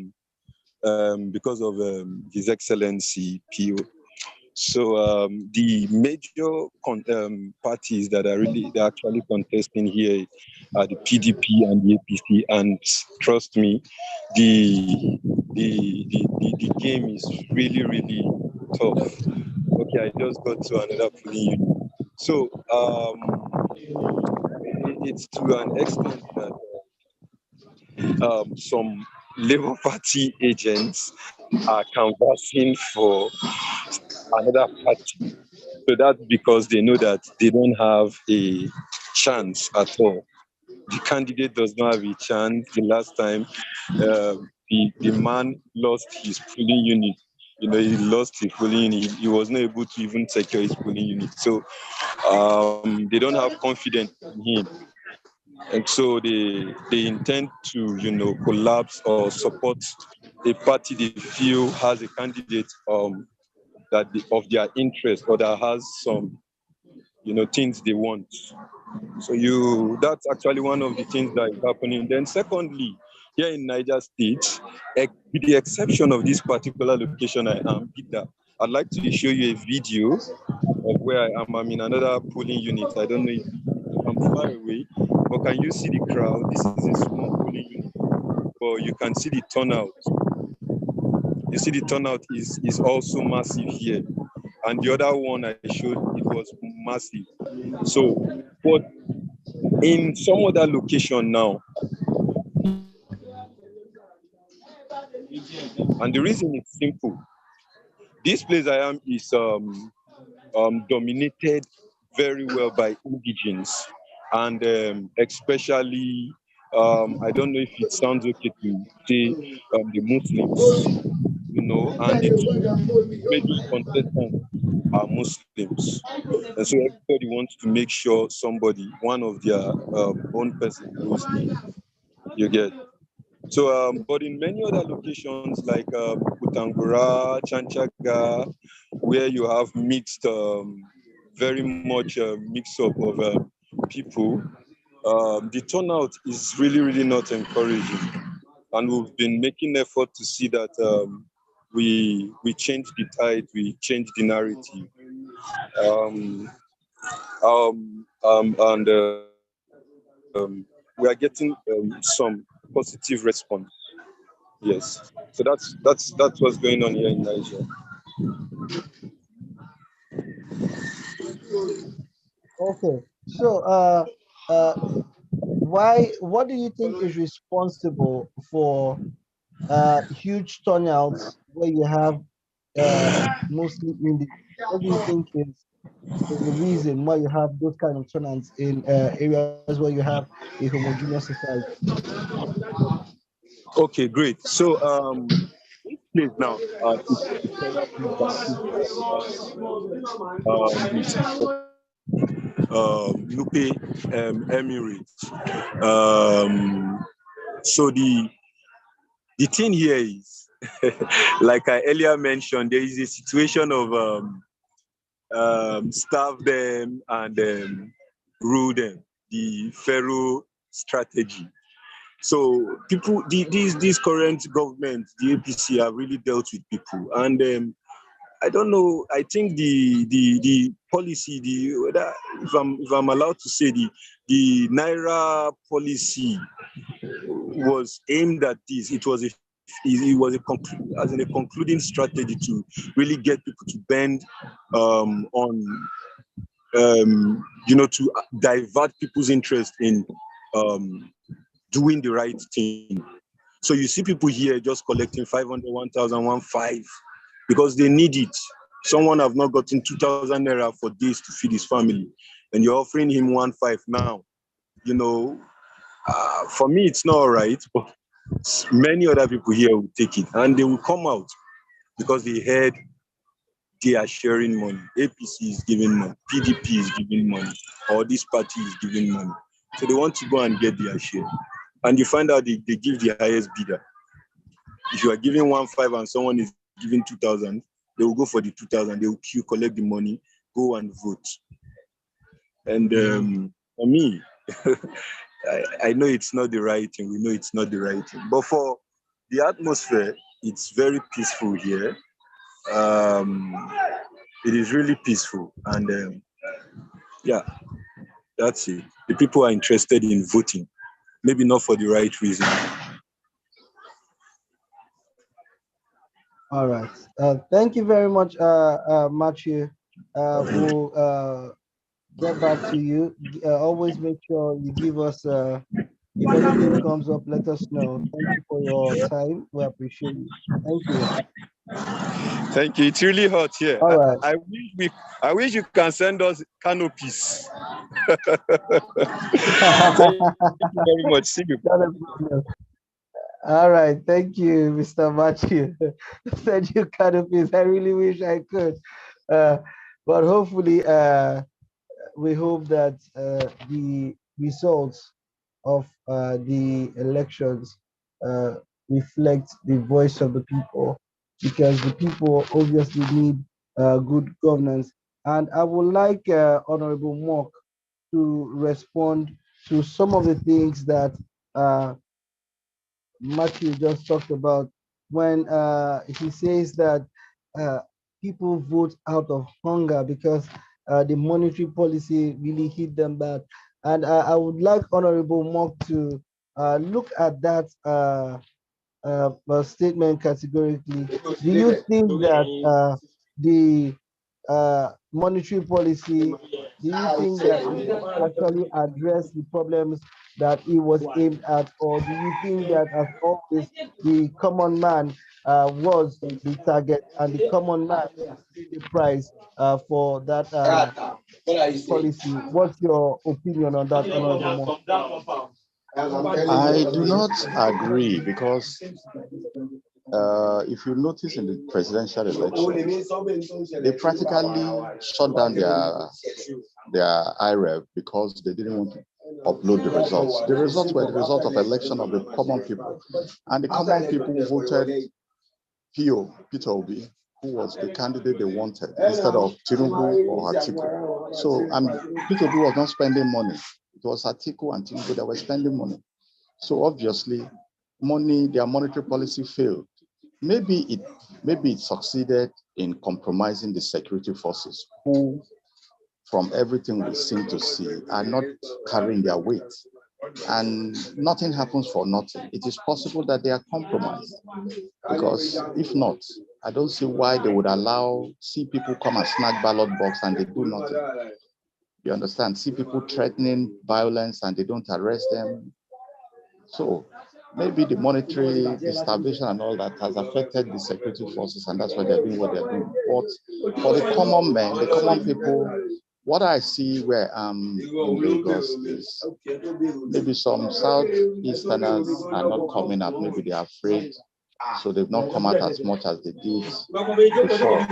His Excellency PO. So the major parties that are actually contesting here are the PDP and the APC, and trust me, the game is really, really tough. Okay, I just got to another polling unit. So it's to an extent that some Labour Party agents are canvassing for another party. So that's because they know that they don't have a chance at all. The candidate does not have a chance. The last time the man lost his polling unit. He lost his polling unit. He was not able to even secure his polling unit. So they don't have confidence in him. And so they intend to, collapse or support a party they feel has a candidate of their interest or that has some, things they want. So that's actually one of the things that is happening. Then secondly, here in Niger State, with the exception of this particular location I am, Peter, I'd like to show you a video of where I am. I'm in another polling unit. I don't know if I'm far away, but can you see the crowd? This is a small polling unit, but you can see the turnout. You see the turnout is also massive here. And the other one I showed, it was massive. So, but in some other location now, and the reason is simple. This place I am is dominated very well by indigenes, and especially, I don't know if it sounds okay to say the Muslims, and the two major contestants are Muslims. And so everybody wants to make sure one of their own person goes in. You get. So, but in many other locations like Kutangura, Chanchaga, where you have mixed, very much mix up of people, the turnout is really, really not encouraging. And we've been making effort to see that we change the tide, we change the narrative. And we are getting some positive response. Yes. So that's what's going on here in Nigeria. Okay. So, what do you think is responsible for huge turnouts where you have mostly Indians? What do you think is the reason why you have those kind of turnouts in areas where you have a homogeneous society? Okay, great. So this place now is currently Nupe Emirates. So the thing here is, like I earlier mentioned, there is a situation of starve them and rule them, the Pharaoh strategy. So people, this current government, the APC, have really dealt with people, and I don't know. I think the policy, if I'm allowed to say, the Naira policy was aimed at this. It was as in a concluding strategy to really get people to bend on to divert people's interest in doing the right thing. So you see people here just collecting 500, 1,000, 1,500 because they need it. Someone have not gotten 2,000 naira for days to feed his family, and you're offering him 1,500 now. For me, it's not all right, but many other people here will take it, and they will come out because they heard they are sharing money. APC is giving money, PDP is giving money, or this party is giving money. So they want to go and get their share. And you find out they give the highest bidder. If you are giving 1,500 and someone is giving 2,000, they will go for the 2,000. They will queue, collect the money, go and vote. And for me, I know it's not the right thing. We know it's not the right thing. But for the atmosphere, it's very peaceful here. It is really peaceful. And yeah, that's it. The people are interested in voting, maybe not for the right reason. All right. Thank you very much, Matthew. We'll get back to you. Always make sure you give us, if anything comes up, let us know. Thank you for your time. We appreciate it. Thank you. Thank you. It's really hot here. All right. I wish you can send us canopies. Thank you very much. See you. All right, thank you, Mr. Matthew. Send you canopies. I really wish I could, but hopefully, we hope that the results of the elections reflect the voice of the people, because the people obviously need good governance. And I would like Honorable Mock to respond to some of the things that uh, Matthew just talked about when he says that uh, people vote out of hunger because the monetary policy really hit them bad. And I would like Honorable Mock to look at that statement categorically. Do you think that the monetary policy, do you think that it actually addressed the problems that it was aimed at, or do you think that, as always, the common man was the target and the common man needs to pay the price for that policy? What's your opinion on that, Honorable Mo? I do not agree because if you notice in the presidential election, they practically shut down their IREV because they didn't want to upload the results. The results were the result of election of the common people, and the common people voted Peter Obi, who was the candidate they wanted, instead of Tinubu or Atiku. So Peter Obi was not spending money. It was Atiku and Tinubu that were spending money. So obviously, their monetary policy failed. Maybe it succeeded in compromising the security forces, who, from everything we seem to see, are not carrying their weight. And nothing happens for nothing. It is possible that they are compromised, because if not, I don't see why they would see people come and snatch ballot box and they do nothing. You understand? See people threatening violence and they don't arrest them. So maybe the monetary starvation and all that has affected the security forces, and that's why they're doing what they're doing. But for the common men, the common people, what I see where I'm in Lagos is maybe some Southeasterners are not coming out. Maybe they are afraid, so they've not come out as much as they did before.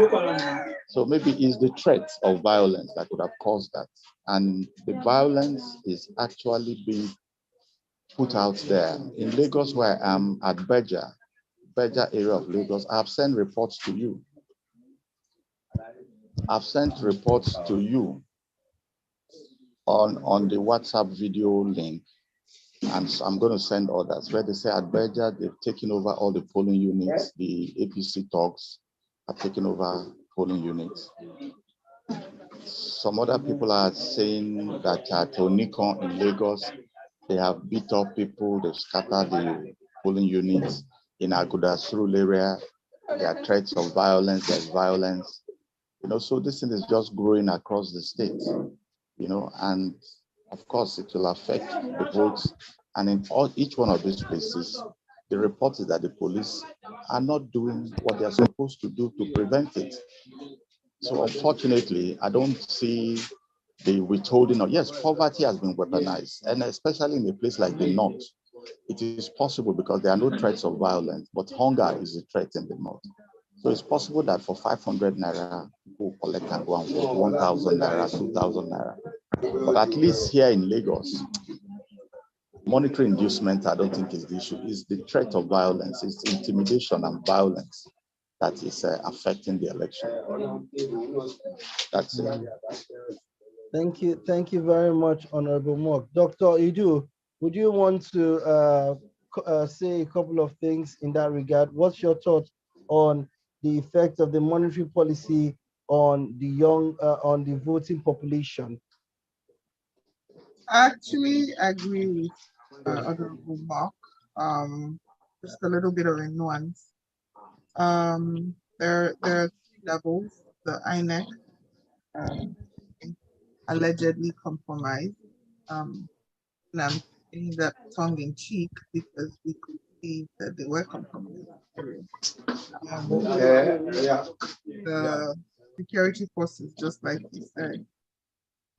So maybe it's the threat of violence that could have caused that. And the violence is actually being put out there. In Lagos, where I am at Beja area of Lagos, I've sent reports to you. I've sent reports to you on the WhatsApp video link, and so I'm going to send others where they say at Beja they've taken over all the polling units. The APC thugs have taken over polling units. Some other people are saying that at Onikon in Lagos, they have beat up people, they've scattered the polling units. In Agudasuru area, there are threats of violence, there's violence. So this thing is just growing across the state, and of course it will affect the votes. And in each one of these places, the report is that the police are not doing what they're supposed to do to prevent it. So unfortunately, I don't see the withholding of, yes, poverty has been weaponized, and especially in a place like the North, it is possible because there are no threats of violence, but hunger is a threat in the North. So it's possible that for 500 naira, people collect and go and vote 1,000 naira, 2,000 naira. But at least here in Lagos, monetary inducement, I don't think is the issue. It's the threat of violence, it's intimidation and violence that is affecting the election. That's it. Thank you very much, Honorable Mock. Dr. Idu, would you want to say a couple of things in that regard? What's your thought on the effect of the monetary policy on the on the voting population? I actually agree with Honorable Mark. Just a little bit of a nuance. There are three levels. The INEC allegedly compromised. And I'm saying that tongue in cheek because we could see that they were compromised. The security forces, just like you said,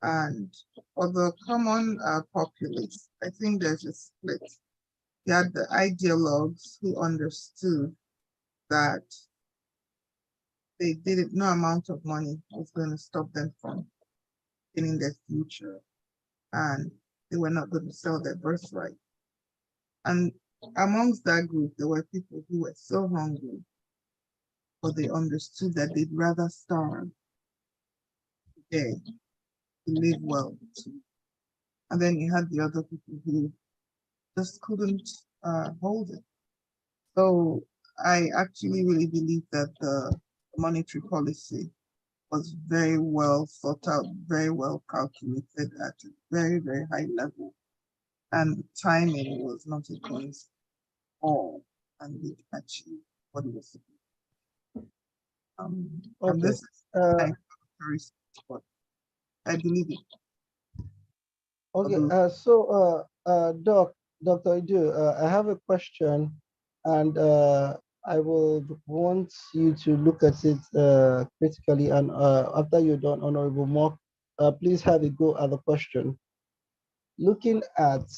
and for the common populace, I think there's a split. You had the ideologues who understood that they didn't, no amount of money was going to stop them from getting their future. And they were not going to sell their birthright. And amongst that group, there were people who were so hungry, but they understood that they'd rather starve today to live well. And then you had the other people who just couldn't hold it. So I actually really believe that the monetary policy was very well thought out, very well calculated at a very, very high level. And the timing was not a coincidence at all. And it achieved what it was supposed to. And Okay. this is my very spot. I believe it. Okay. Dr. Idu, I have a question, and I will want you to look at it critically. And after you're done, Honorable Mock, please have a go at the question. Looking at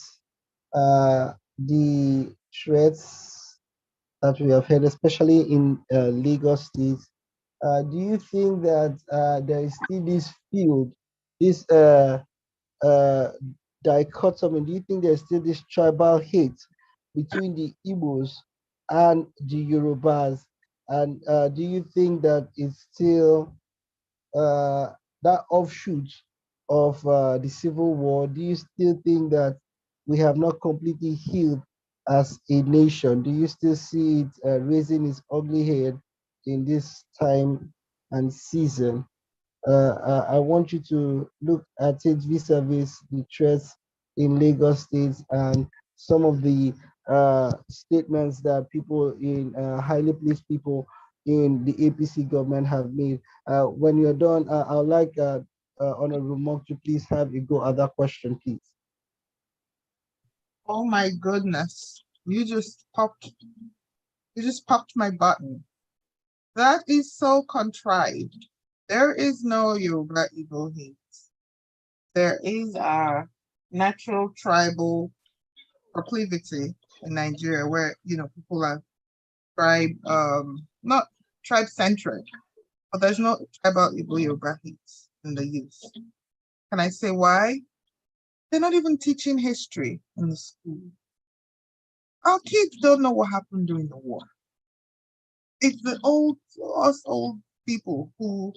the threats that we have had, especially in Lagos State, do you think that there is still this field, this dichotomy? Do you think there's still this tribal hate between the Igbos and the Yorubas? And do you think that it's still that offshoot of the Civil War? Do you still think that we have not completely healed as a nation? Do you still see it raising its ugly head in this time and season? I want you to look at it vis-a-vis the threats in Lagos State and some of the statements that people in highly placed people in the APC government have made. When you're done, I'd like Honorable Monk to please have a go at that question, please. Oh my goodness. You just popped my button. That is so contrived. There is no Yoruba Igbo hate. There is a natural tribal proclivity in Nigeria where people are tribe not tribe centric, but there's no tribal Igbo Yoruba hate in the youth. Can I say why? They're not even teaching history in the school. Our kids don't know what happened during the war. It's us old people who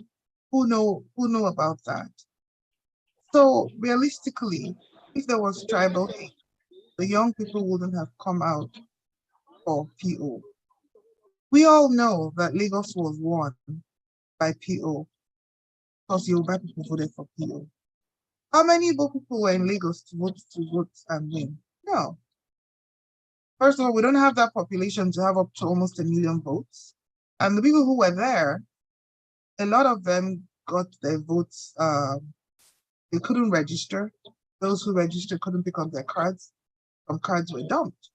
know about that. So realistically, if there was tribal hate, the young people wouldn't have come out for PO. We all know that Lagos was won by PO because Yoruba people voted for PO. How many Igbo people were in Lagos to vote and win? No. First of all, we don't have that population to have up to almost 1 million votes. And the people who were there, a lot of them got their votes, they couldn't register. Those who registered couldn't pick up their cards. Some cards were dumped.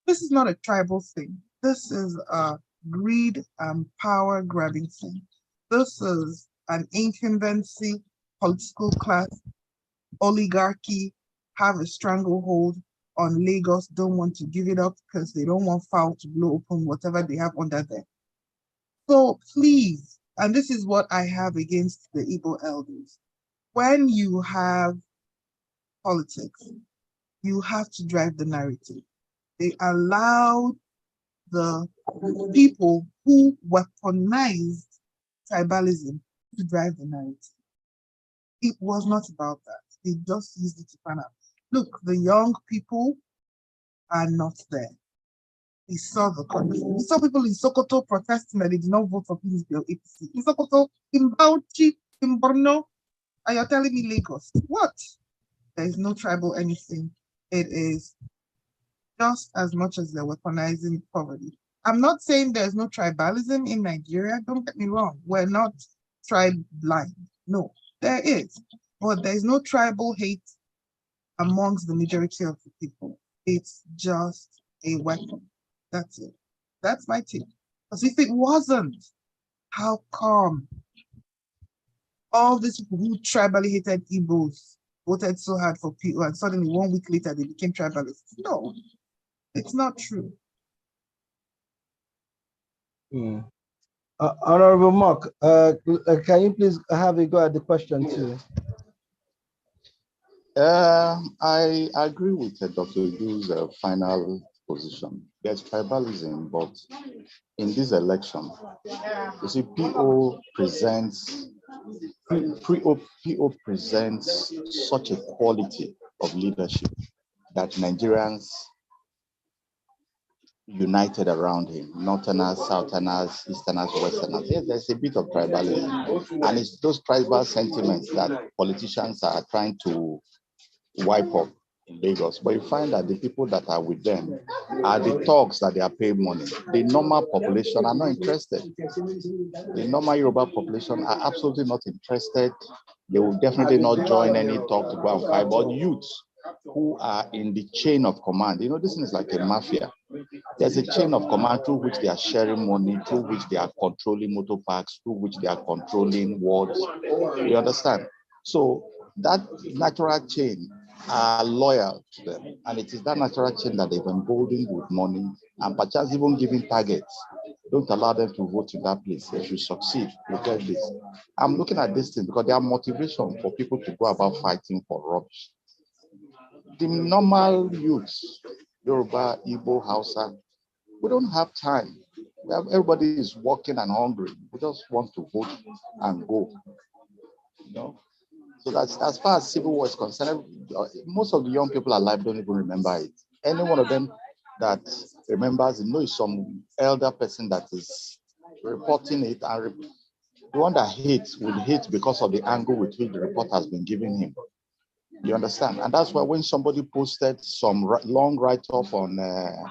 This is not a tribal thing. This is a greed and power grabbing thing. This is an incumbency, political class, oligarchy have a stranglehold on Lagos, don't want to give it up because they don't want foul to blow open whatever they have under there. So please, and this is what I have against the Igbo elders, when you have politics, you have to drive the narrative. They allowed the people who weaponized tribalism to drive the narrative. It was not about that. They just used it to pan out. Look, the young people are not there. They saw the country. We saw people in Sokoto protesting that they did not vote for PDP or APC. In Sokoto, in Bauchi, in Borno, and you're telling me Lagos. What? There is no tribal anything. It is just as much as they're weaponizing poverty. I'm not saying there's no tribalism in Nigeria. Don't get me wrong. We're not tribe blind. No, there is. But there's no tribal hate amongst the majority of the people. It's just a weapon. That's it. That's my take. Because if it wasn't, how come all these people who tribally hated Igbos voted so hard for PO and suddenly 1 week later they became tribalists? No, it's not true. Honorable Mark, can you please have a go at the question too? I agree with Dr. Du's final position. There's tribalism, but in this election, you see, PO presents such a quality of leadership that Nigerians united around him, Northerners, Southerners, Easterners, Westerners. Yes, there's a bit of tribalism. And it's those tribal sentiments that politicians are trying to wipe up in Lagos. But you find that the people that are with them are the thugs that they are paying money. The normal population are not interested. The normal Yoruba population are absolutely not interested. They will definitely not join any talk to go and fight. But youths who are in the chain of command, you know, this is like a mafia. There's a chain of command through which they are sharing money, through which they are controlling motor parks, through which they are controlling wards. You understand? So that natural chain are loyal to them. And it is that natural chain that they've emboldened with money and perchance even giving targets. Don't allow them to vote in that place. If you succeed, you get this. I'm looking at this thing because there are motivation for people to go about fighting for rubbish. The normal youths, Yoruba, Igbo, Hausa, we don't have time. Everybody is working and hungry. We just want to vote and go. You know? So that's as far as civil war is concerned. Most of the young people alive don't even remember it. Any one of them that remembers it knows some elder person that is reporting it, and the one that hates will hate because of the angle with which the report has been given him. You understand? And that's why when somebody posted some long write-off on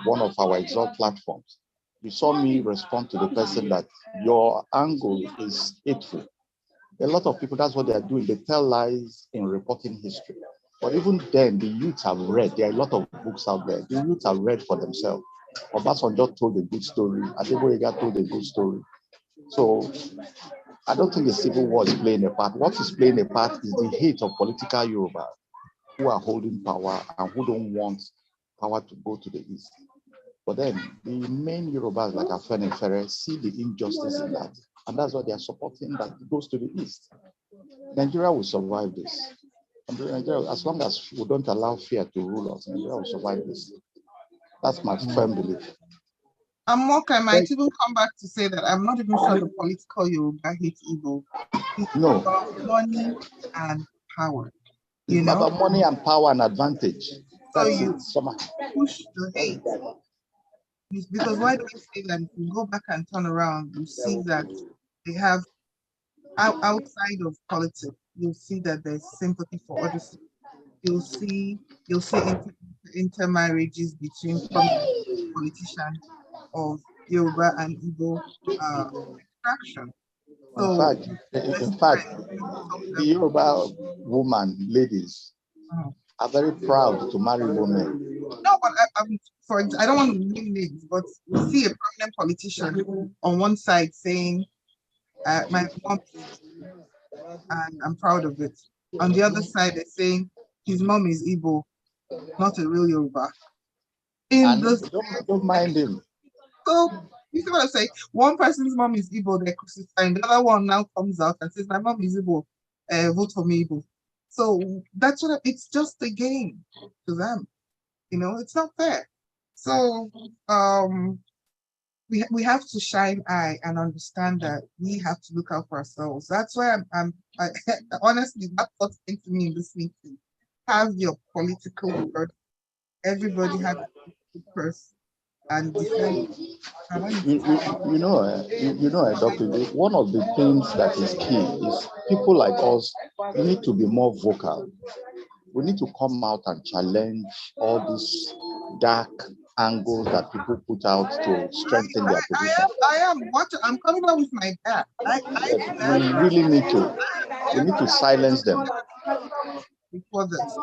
one of our Exalt platforms, you saw me respond to the person that your angle is hateful. A lot of people, that's what they are doing. They tell lies in reporting history. But even then, the youth have read. There are a lot of books out there. The youth have read for themselves. Obasanjo told a good story. Adeboyega told a good story. So I don't think the civil war is playing a part. What is playing a part is the hate of political Yoruba who are holding power and who don't want power to go to the east. But then the main Yorubas like Afeni Ferre see the injustice in that. And that's why they are supporting that it goes to the east. Nigeria will survive this. Nigeria, as long as we don't allow fear to rule us, Nigeria will survive this. That's my firm belief. I might even come back to say that I'm not even sure the political Yoruba hate evil. It's about money and power. You know, about money and power and advantage. So you push the hate. Because why do we say that? If you go back and turn around, you see that they have outside of politics, you'll see that there's sympathy for others. You'll see intermarriages between politicians of Yoruba and Igbo extraction. So in fact, the Yoruba ladies are very proud to marry women. No, but I don't want to name names, but we see a prominent politician on one side saying, my mom, and I'm proud of it. On the other side, they're saying his mom is Igbo, not a real Yoruba. Don't mind him. So you see what I say? One person's mom is Igbo, they're crucifying. The other one now comes out and says, my mom is Igbo, vote for me, Igbo. So that's what it's just a game to them. You know, it's not fair. So we have to shine eye and understand that we have to look out for ourselves. That's why I honestly, that's what came to me in this meeting. Have your political word. Everybody have a political purse and defend. You know, Dr. One of the things that is key is people like us need to be more vocal. We need to come out and challenge all these dark angles that people put out to strengthen their position. I am. I'm coming out with my back. We really need to. We need to silence them. Before this,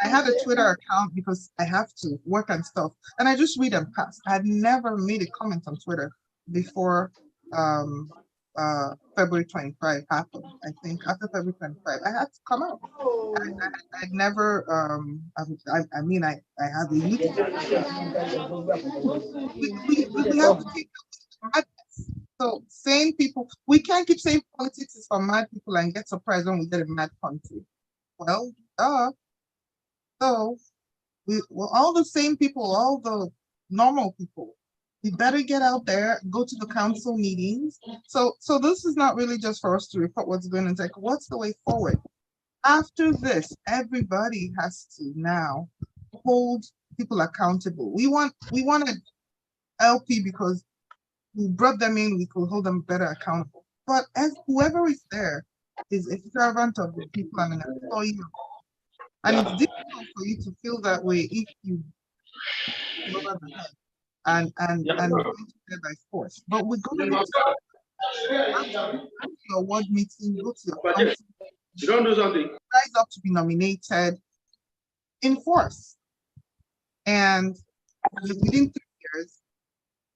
I had a Twitter account because I have to work and stuff, and I just read and pass. I had never made a comment on Twitter before February 25 happened. I think after February 25, I had to come out. I'd never I mean I have a YouTube. We have to keep madness. So same people, we can't keep saying politics is for mad people and get surprised when we get a mad country. Well, So well, all the same people, all the normal people, we better get out there, go to the council meetings. So this is not really just for us to report what's going on. It's like, what's the way forward? After this, everybody has to now hold people accountable. We wanted LP because we brought them in, we could hold them better accountable. But as whoever is there is a servant of the people and an employee. And it's difficult for you to feel that way if you over the head and going to there by force. But we're going to need to go to your ward meeting, go to your council. You don't do something. Rise up to be nominated in force. And within 3 years,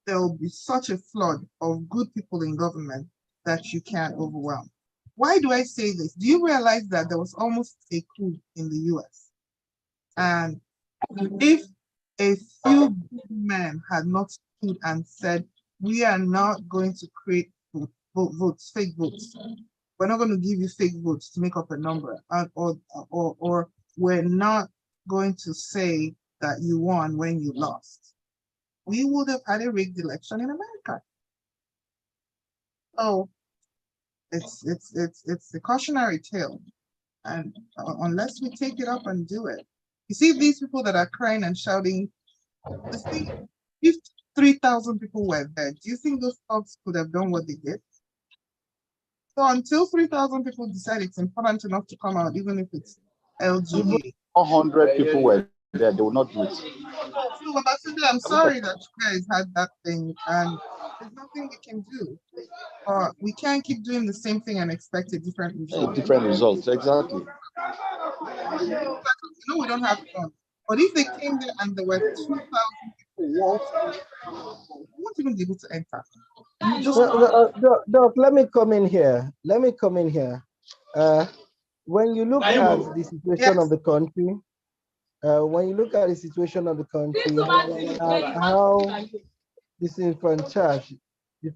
there will be such a flood of good people in government that you can't overwhelm. Why do I say this? Do you realize that there was almost a coup in the US? And if a few good men had not stood and said, we are not going to create votes, fake votes. We're not going to give you fake votes to make up a number, or we're not going to say that you won when you lost. We would have had a rigged election in America. So it's a cautionary tale, and unless we take it up and do it, you see these people that are crying and shouting. If 3,000 people were there, do you think those folks could have done what they did? So until 3,000 people decide it's important enough to come out, even if it's LGA. 100 people were there, they will not do it. So I'm sorry that you guys had that thing, and there's nothing we can do. We can't keep doing the same thing and expect a different result. Different results, exactly. No, we don't have fun. But if they came there and there were 2,000 people waltzing, we won't even be able to enter. Doc, let me come in here. When you look at the situation of the country, how disenfranchised the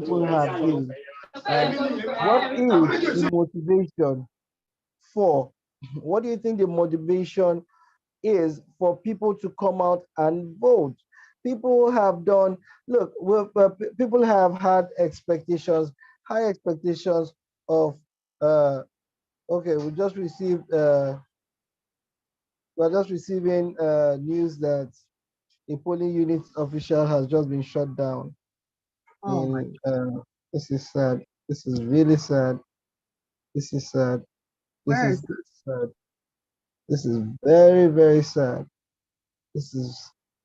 people have been, what is the motivation for? What do you think the motivation is for people to come out and vote? People have done, look, people have had expectations, high expectations of, okay, we're just receiving news that a polling unit official has just been shut down. This is sad. This is really sad. This is sad. This is sad. This is very, very sad.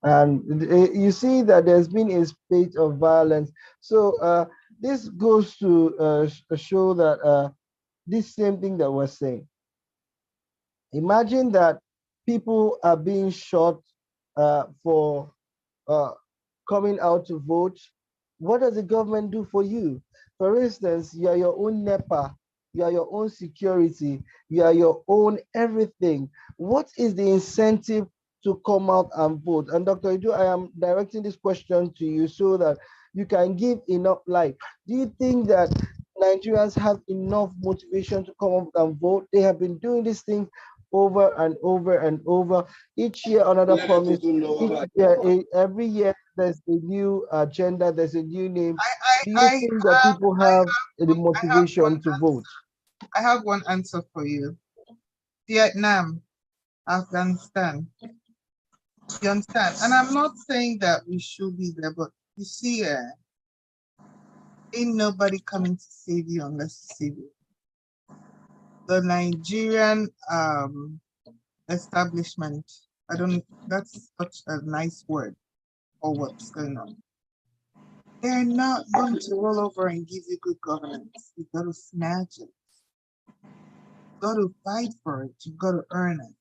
And you see that there's been a spate of violence. So this goes to show that this same thing that we're saying. Imagine that people are being shot for coming out to vote. What does the government do for you? For instance, you are your own NEPA, you are your own security, you are your own everything. What is the incentive to come out and vote? And Dr. Idu, I am directing this question to you so that you can give enough light. Do you think that Nigerians have enough motivation to come out and vote? They have been doing these things over and over and over. Each year another promise. Every year there's a new agenda, there's a new name. Do you think that people have the motivation to vote? I have one answer for you. Vietnam, Afghanistan. You understand? And I'm not saying that we should be there, but you see, ain't nobody coming to save you unless you save you. The Nigerian establishment, I don't know, that's such a nice word for what's going on. They're not going to roll over and give you good governance. You've got to snatch it. You've got to fight for it. You've got to earn it.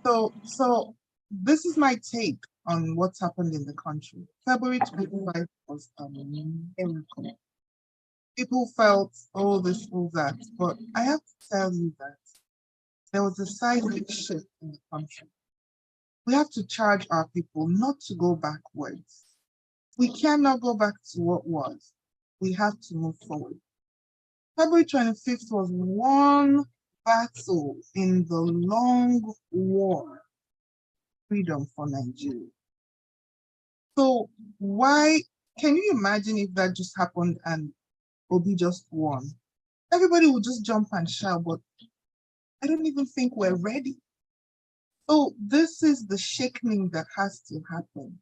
So this is my take on what's happened in the country. February 25 was a miracle. People felt, oh, this, all that. But I have to tell you that there was a seismic shift in the country. We have to charge our people not to go backwards. We cannot go back to what was. We have to move forward. February 25th was one battle in the long war freedom for Nigeria. So why, can you imagine if that just happened and Obi just won? Everybody would just jump and shout, but I don't even think we're ready. So this is the shaking that has to happen.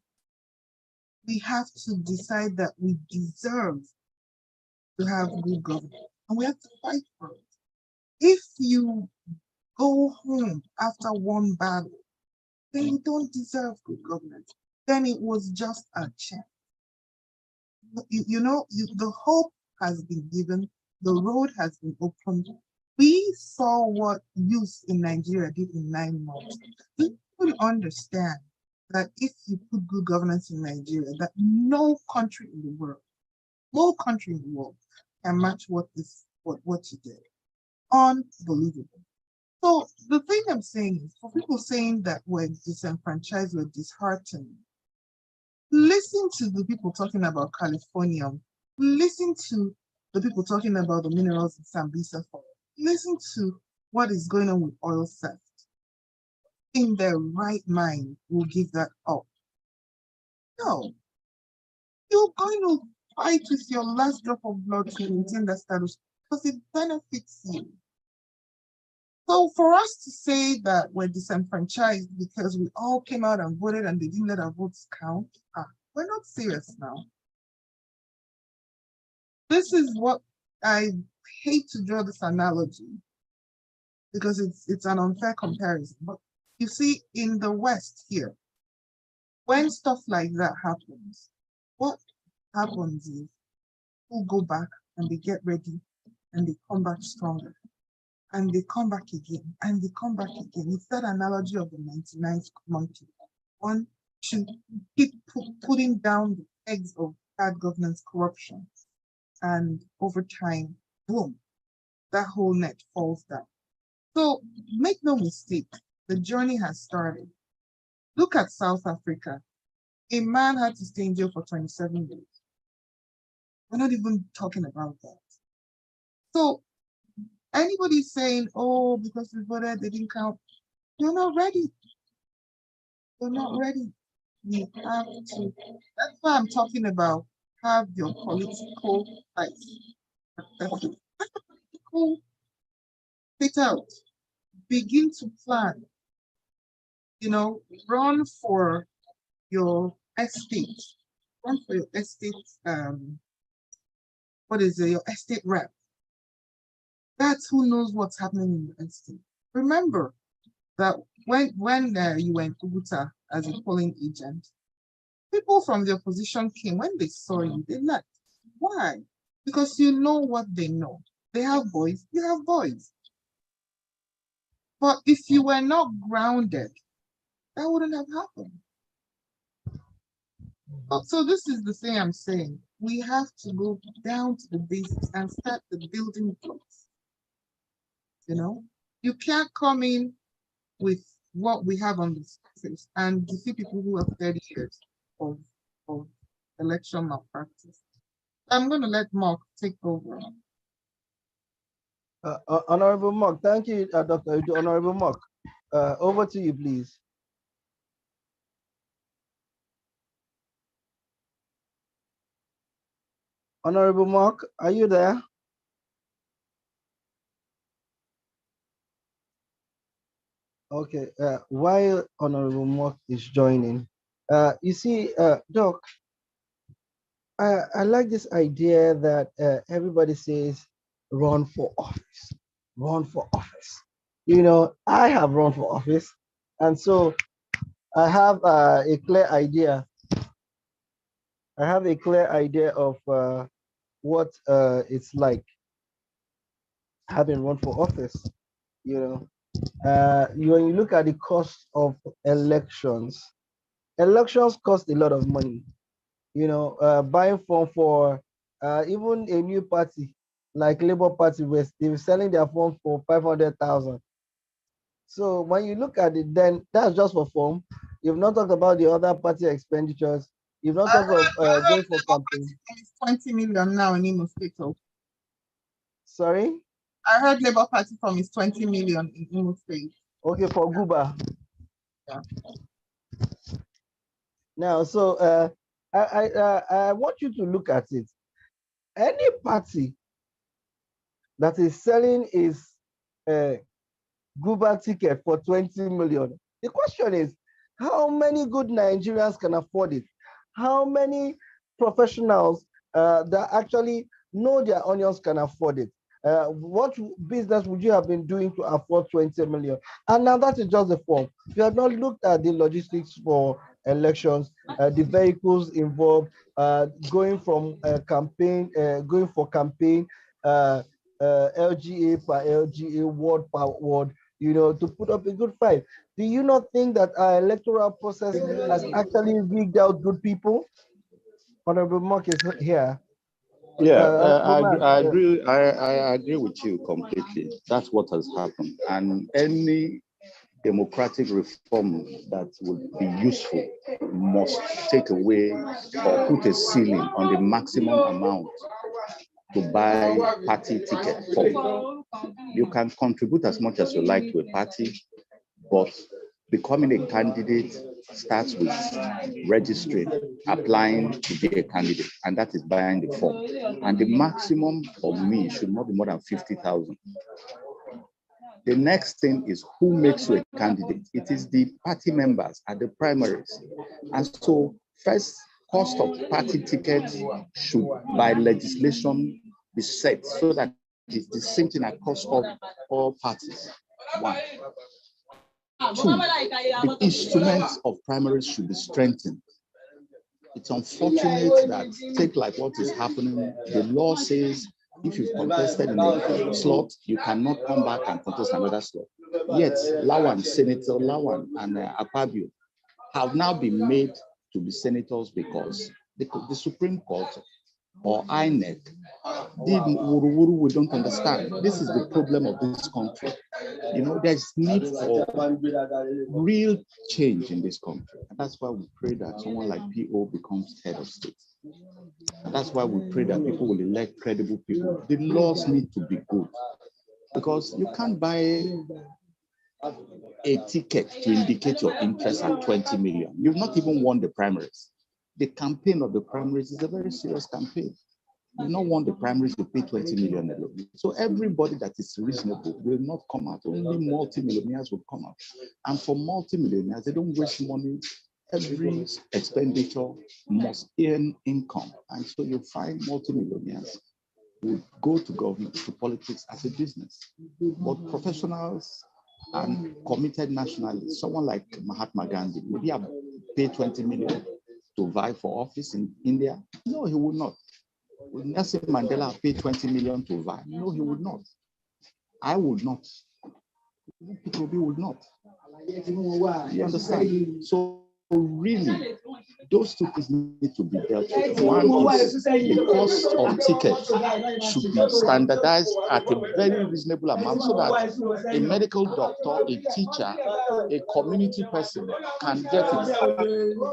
We have to decide that we deserve to have good government, and we have to fight for it. If you go home after one battle, then you don't deserve good government. Then it was just a chance. The hope has been given, the road has been opened. We saw what youth in Nigeria did in 9 months. People understand that if you put good governance in Nigeria, that no country in the world, can match what you did. Unbelievable. So the thing I'm saying is, for people saying that we're disenfranchised, we're disheartened, listen to the people talking about California. Listen to the people talking about the minerals in Sambisa Forest. Listen to what is going on with oil theft. In their right mind will give that up. No. You're going to fight with your last drop of blood to maintain that status because it benefits you. So for us to say that we're disenfranchised because we all came out and voted and they didn't let our votes count, we're not serious now. This is what I hate to draw this analogy because it's an unfair comparison. But you see, in the West here, when stuff like that happens, what happens is people go back and they get ready and they come back stronger. And they come back again, and they come back again. It's that analogy of the 99th monkey. One, to keep putting down the eggs of bad governance, corruption. And over time, boom, that whole net falls down. So make no mistake, the journey has started. Look at South Africa. A man had to stay in jail for 27 days. We're not even talking about that. So anybody saying, oh, because we voted, they didn't count, you're not ready. You're not ready. You have to. That's why I'm talking about have your political fights. Political fit out. Begin to plan. Run for your estate. Run for your estate. What is it? Your estate rep. That's who knows what's happening in the estate. Remember that when you were in Kubuta as a polling agent, people from the opposition came. When they saw you, they left. Why? Because you know what they know. They have boys, you have boys. But if you were not grounded, that wouldn't have happened. So this is the thing I'm saying. We have to go down to the basics and start the building blocks. You can't come in with what we have on the surface and defeat people who have 30 years of election malpractice. I'm going to let Mark take over. Honorable Mark, thank you, Dr. Udo. Honorable Mark, over to you, please. Honorable Mark, are you there? Okay, while Honorable Mark is joining, you see, Doc, I like this idea that everybody says run for office, run for office. I have run for office, and so I have a clear idea. I have a clear idea of what it's like having run for office. When you look at the cost of elections cost a lot of money. Buying form for even a new party like Labour Party, they were selling their form for 500,000. So when you look at it, then that's just for form. You've not talked about the other party expenditures. You've not talked of going for campaign. It's 20 million now in Imo State. Sorry? I heard Labour Party from is 20 million in Imo State. Okay, for Guba. Yeah. Now, so I want you to look at it. Any party that is selling its Guba ticket for 20 million. The question is, how many good Nigerians can afford it? How many professionals that actually know their onions can afford it? What business would you have been doing to afford 20 million? And now that is just the form. You have not looked at the logistics for elections, the vehicles involved, going from campaign, going for campaign, LGA per LGA, ward per ward, to put up a good fight. Do you not think that our electoral process has actually rigged out good people? Honorable Mark is here. Yeah, I agree. I agree with you completely. That's what has happened. And any democratic reform that would be useful must take away or put a ceiling on the maximum amount to buy party ticket for. You can contribute as much as you like to a party, but becoming a candidate starts with registering, applying to be a candidate, and that is buying the form. And the maximum for me should not be more than 50,000. The next thing is who makes you a candidate. It is the party members at the primaries. And so first, cost of party tickets should by legislation be set so that it's the same thing across all parties. One. Two, the instruments of primaries should be strengthened. It's unfortunate that, take like what is happening, the law says if you've contested in a slot, you cannot come back and contest another slot. Yet, Lawan, Senator Lawan and Akpabio have now been made to be senators because the Supreme Court or INEC did wuru we don't understand. This is the problem of this country. There's need for real change in this country. And that's why we pray that someone like PO becomes head of state. And that's why we pray that people will elect credible people. The laws need to be good because you can't buy a ticket to indicate your interest at 20 million. You've not even won the primaries. The campaign of the primaries is a very serious campaign. You don't want the primaries to pay 20 million alone. So everybody that is reasonable will not come out. Only multimillionaires will come out. And for multimillionaires, they don't waste money. Every expenditure must earn income. And so you find multimillionaires who go to government, to politics as a business. But professionals and committed nationalists, someone like Mahatma Gandhi, would he have paid 20 million to vie for office in India? No, he would not. Would Nelson Mandela pay 20 million to vie? No, he would not. I would not. People would not. You understand? So really, those two things need to be dealt with. One is the cost of tickets should be standardized at a very reasonable amount so that a medical doctor, a teacher, a community person can get it.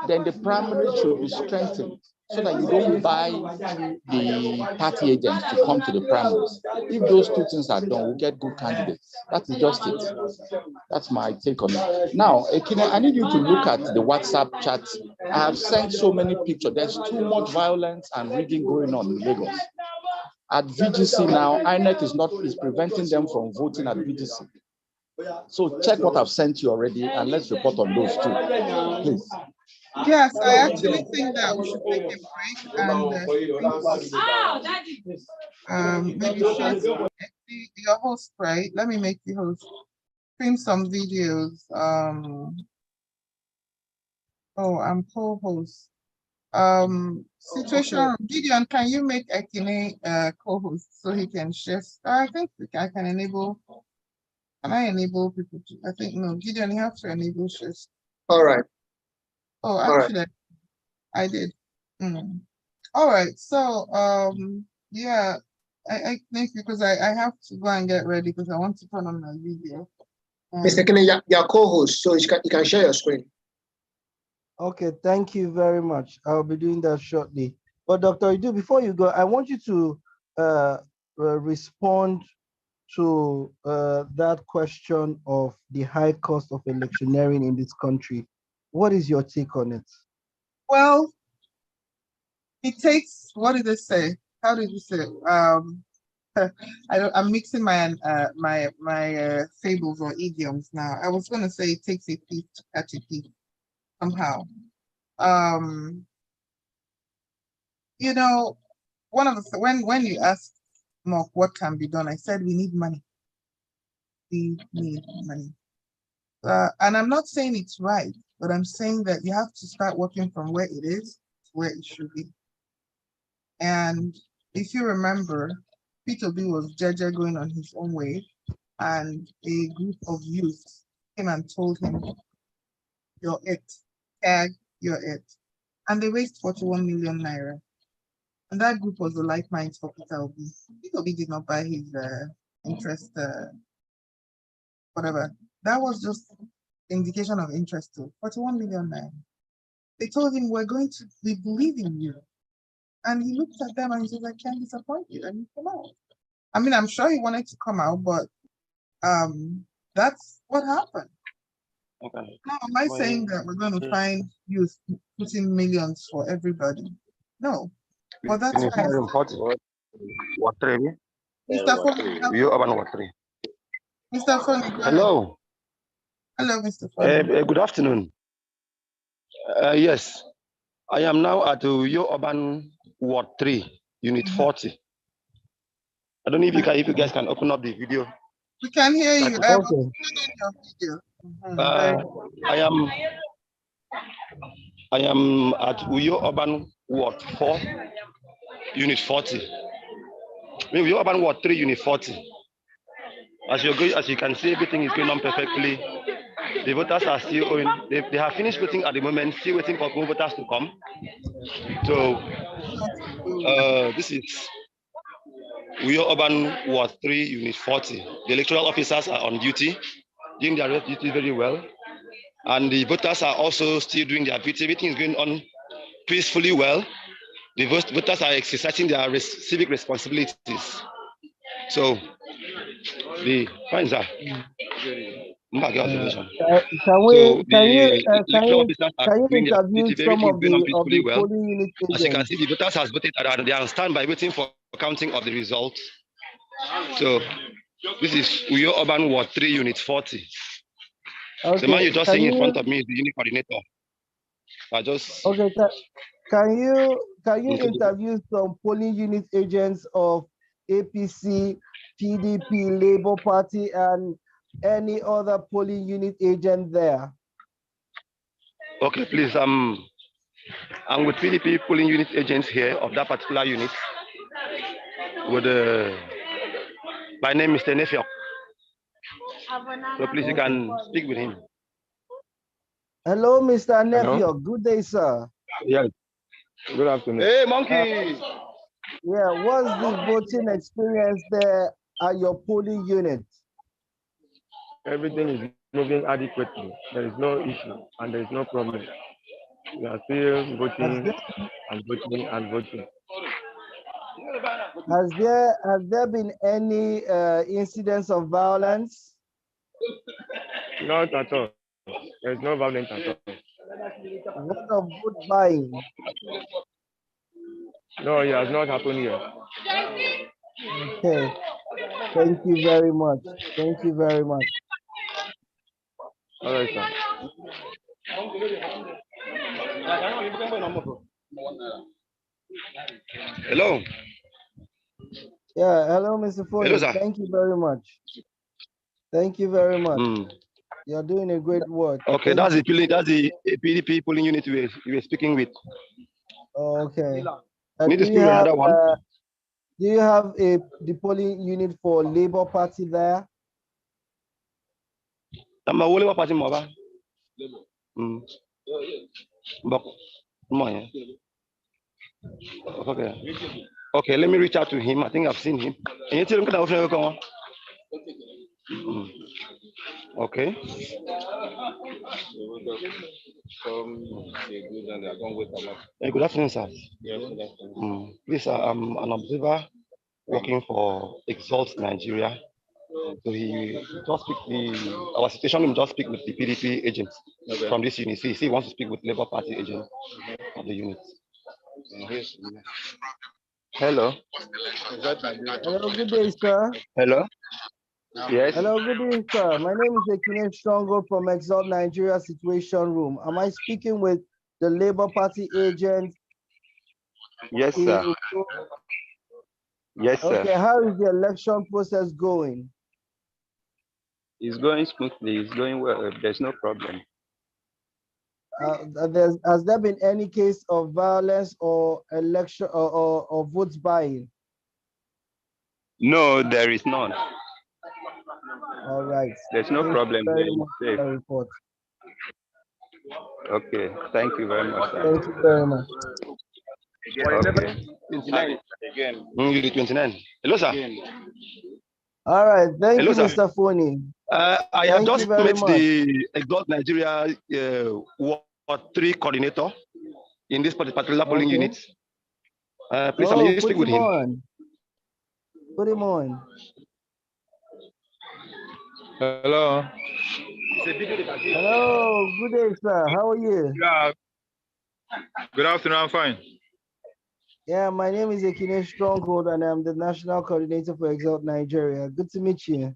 Then the primary should be strengthened so that you don't buy the party agents to come to the primaries. If those two things are done, we'll get good candidates. That is just it. That's my take on it. Now, Ekene, I need you to look at the WhatsApp chat. I have sent so many pictures. There's too much violence and rigging going on in Lagos. At VGC now, INEC is preventing them from voting at VGC. So check what I've sent you already and let's report on those two, please. Yes, I actually think that we should take a break and maybe share your host, right? Let me make the host. Stream some videos. I'm co-host. Situation, Gideon, can you make Ekene co-host so he can share? I think I can enable. Can I enable people to? I think no, Gideon, you have to enable shares. All right. Oh, actually, I did. All right. So, yeah, I think because I have to go and get ready because I want to turn on my video. Mr. Kenny, you're co-host, so you can share your screen. Okay, thank you very much. I'll be doing that shortly. But Dr. Idu, before you go, I want you to respond to that question of the high cost of electioneering in this country. What is your take on it? Well, it takes, what did they say? How did you say it? I'm mixing my fables or idioms now. I was gonna say it takes a thief to catch a thief somehow. You know, one of the when you asked Mark what can be done, I said we need money. We need money. And I'm not saying it's right, but I'm saying that you have to start working from where it is to where it should be. And if you remember, Peter B was Jeje going on his own way, and a group of youth came and told him, "You're it, tag, you're it." And they raised 41 million naira. And that group was the like minds for Peter Obi. Peter Obi did not buy his interest, whatever. That was just indication of interest to 41 million naira. They told him, we believe in you. And he looked at them and he said, I can't disappoint you. And he came out. I mean, I'm sure he wanted to come out, but that's what happened. Okay. Now, am I saying that we're going to find youth putting millions for everybody? No. But that's fine. What three? Mr. Foley. You about what three? Mr. Foley. Hello. Hello, Mr. Foley. Good afternoon. Yes, I am now at Uyo Urban Ward 3, Unit 40. I don't know if you guys can open up the video. We can hear you. Okay. Your video. I am at Uyo Urban Ward 4, Unit 40. Uyo Urban Ward 3, Unit 40. As you can see, everything is going on perfectly. The voters are still going. They have finished voting at the moment, still waiting for more voters to come. So this is Uyo Urban Ward 3, Unit 40. The electoral officers are on duty, doing their duty very well. And the voters are also still doing their duty. Everything is going on peacefully well. The voters are exercising their civic responsibilities. So the fines are. Can you interview some of the polling unit agents? As you can see, the voters has voted and they are on standby waiting for counting of the results. So this is Uyo Urban Ward 3, Unit 40. Okay. The man you're just seeing in front of me is the unit coordinator. Okay. Can you interview some polling unit agents of APC, PDP, Labour Party, and any other polling unit agent there? Okay, please. I'm with PDP polling unit agents here of that particular unit. With my name is Mr. Nefio. So please, you can speak with him. Hello, Mr. Nefio. Good day, sir. Yes. Good afternoon. Hey, monkey. Yeah, what's the voting experience there at your polling unit? Everything is moving adequately. There is no issue and there is no problem. We are still voting and voting and voting. Has there been any incidents of violence? Not at all. There is no violence at all. What of vote buying? No, it has not happened yet. Okay. Thank you very much. Thank you very much. All right, sir. Hello. Yeah, hello, Mr. Foley. Hello, sir. Thank you very much. Thank you very much. You're doing a great work. Okay, that's the PDP polling unit we were speaking with. Okay. Need to speak with another one. Do you have the polling unit for Labour Party there? Labour Party, Okay, let me reach out to him. I think I've seen him. Okay. Hey, good afternoon, sir. Yes, Please, I'm an observer working for Exalt Nigeria. So he just speak our situation. Him just speak with the PDP agents from this unit. See, he wants to speak with Labour Party agents of the unit. Hello. Hello, good day, sir. Hello. Yes. Hello, good day, sir. My name is Ekine Strongo from Exalt Nigeria Situation Room. Am I speaking with the Labour Party agent? Yes, sir. Yes, sir. Okay, how is the election process going? It's going smoothly. It's going well. There's no problem. Has there been any case of violence or election or votes buying? No, there is none. All right. There's no problem Very here. much for the report. Okay. Thank you very much, sir. Thank you very much. Okay. 29 again. You do 29. Hello, sir. All right. Thank Hello, you, sir. Mr. Foni. I have Thank you just very met much. the Exalt Nigeria Ward 3 coordinator in this particular polling Okay. unit. Please, Oh, may you put speak with him him? on. Put him on. Hello. Hello. Good day, sir. How are you? Yeah. Good afternoon. I'm fine. Yeah, my name is Ekine Stronghold, and I'm the national coordinator for Exalt Nigeria. Good to meet you.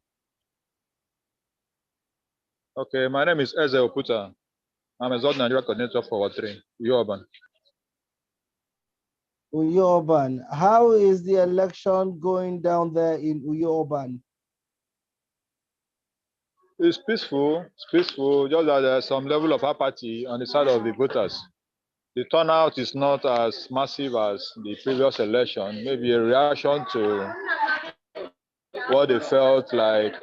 Okay, my name is Eze Oputa. I'm Exalt Nigeria coordinator for Ward 3, Urban. Uyoban. How is the election going down there in Uyoban? It's peaceful. It's peaceful. Just that there's some level of apathy on the side of the voters. The turnout is not as massive as the previous election. Maybe a reaction to what they felt like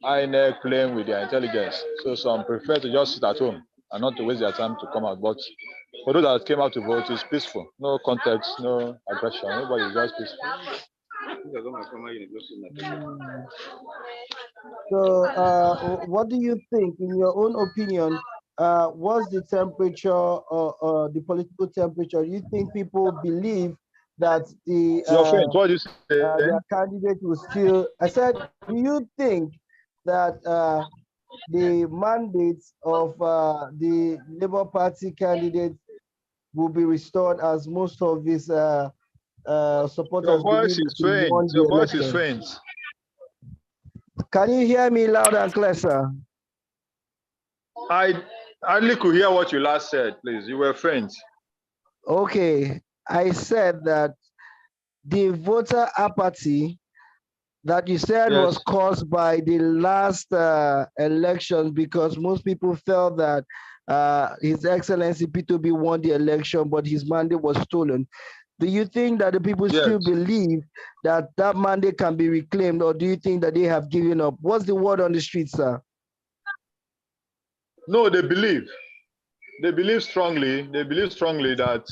INEC playing with their intelligence. So some prefer to just sit at home and not to waste their time to come out. But for those that came out to vote, it's peaceful. No context, no aggression. Everybody is just peaceful. So, what do you think, in your own opinion, what's the temperature or the political temperature? Do you think people believe that Your friend, what do you say? their candidate will still? I said, do you think that the mandates of the Labour Party candidate will be restored, as most of his supporters Your voice believe is that he won faint. the Your voice is election? faint. Can you hear me loud and clear, sir? I hardly could hear what you last said, please. You were faint. Okay, I said that the voter apathy that you said was caused by the last election, because most people felt that His Excellency P2B won the election, but his mandate was stolen. Do you think that the people still believe that that mandate can be reclaimed, or do you think that they have given up? What's the word on the street, sir? No, they believe. They believe strongly. They believe strongly that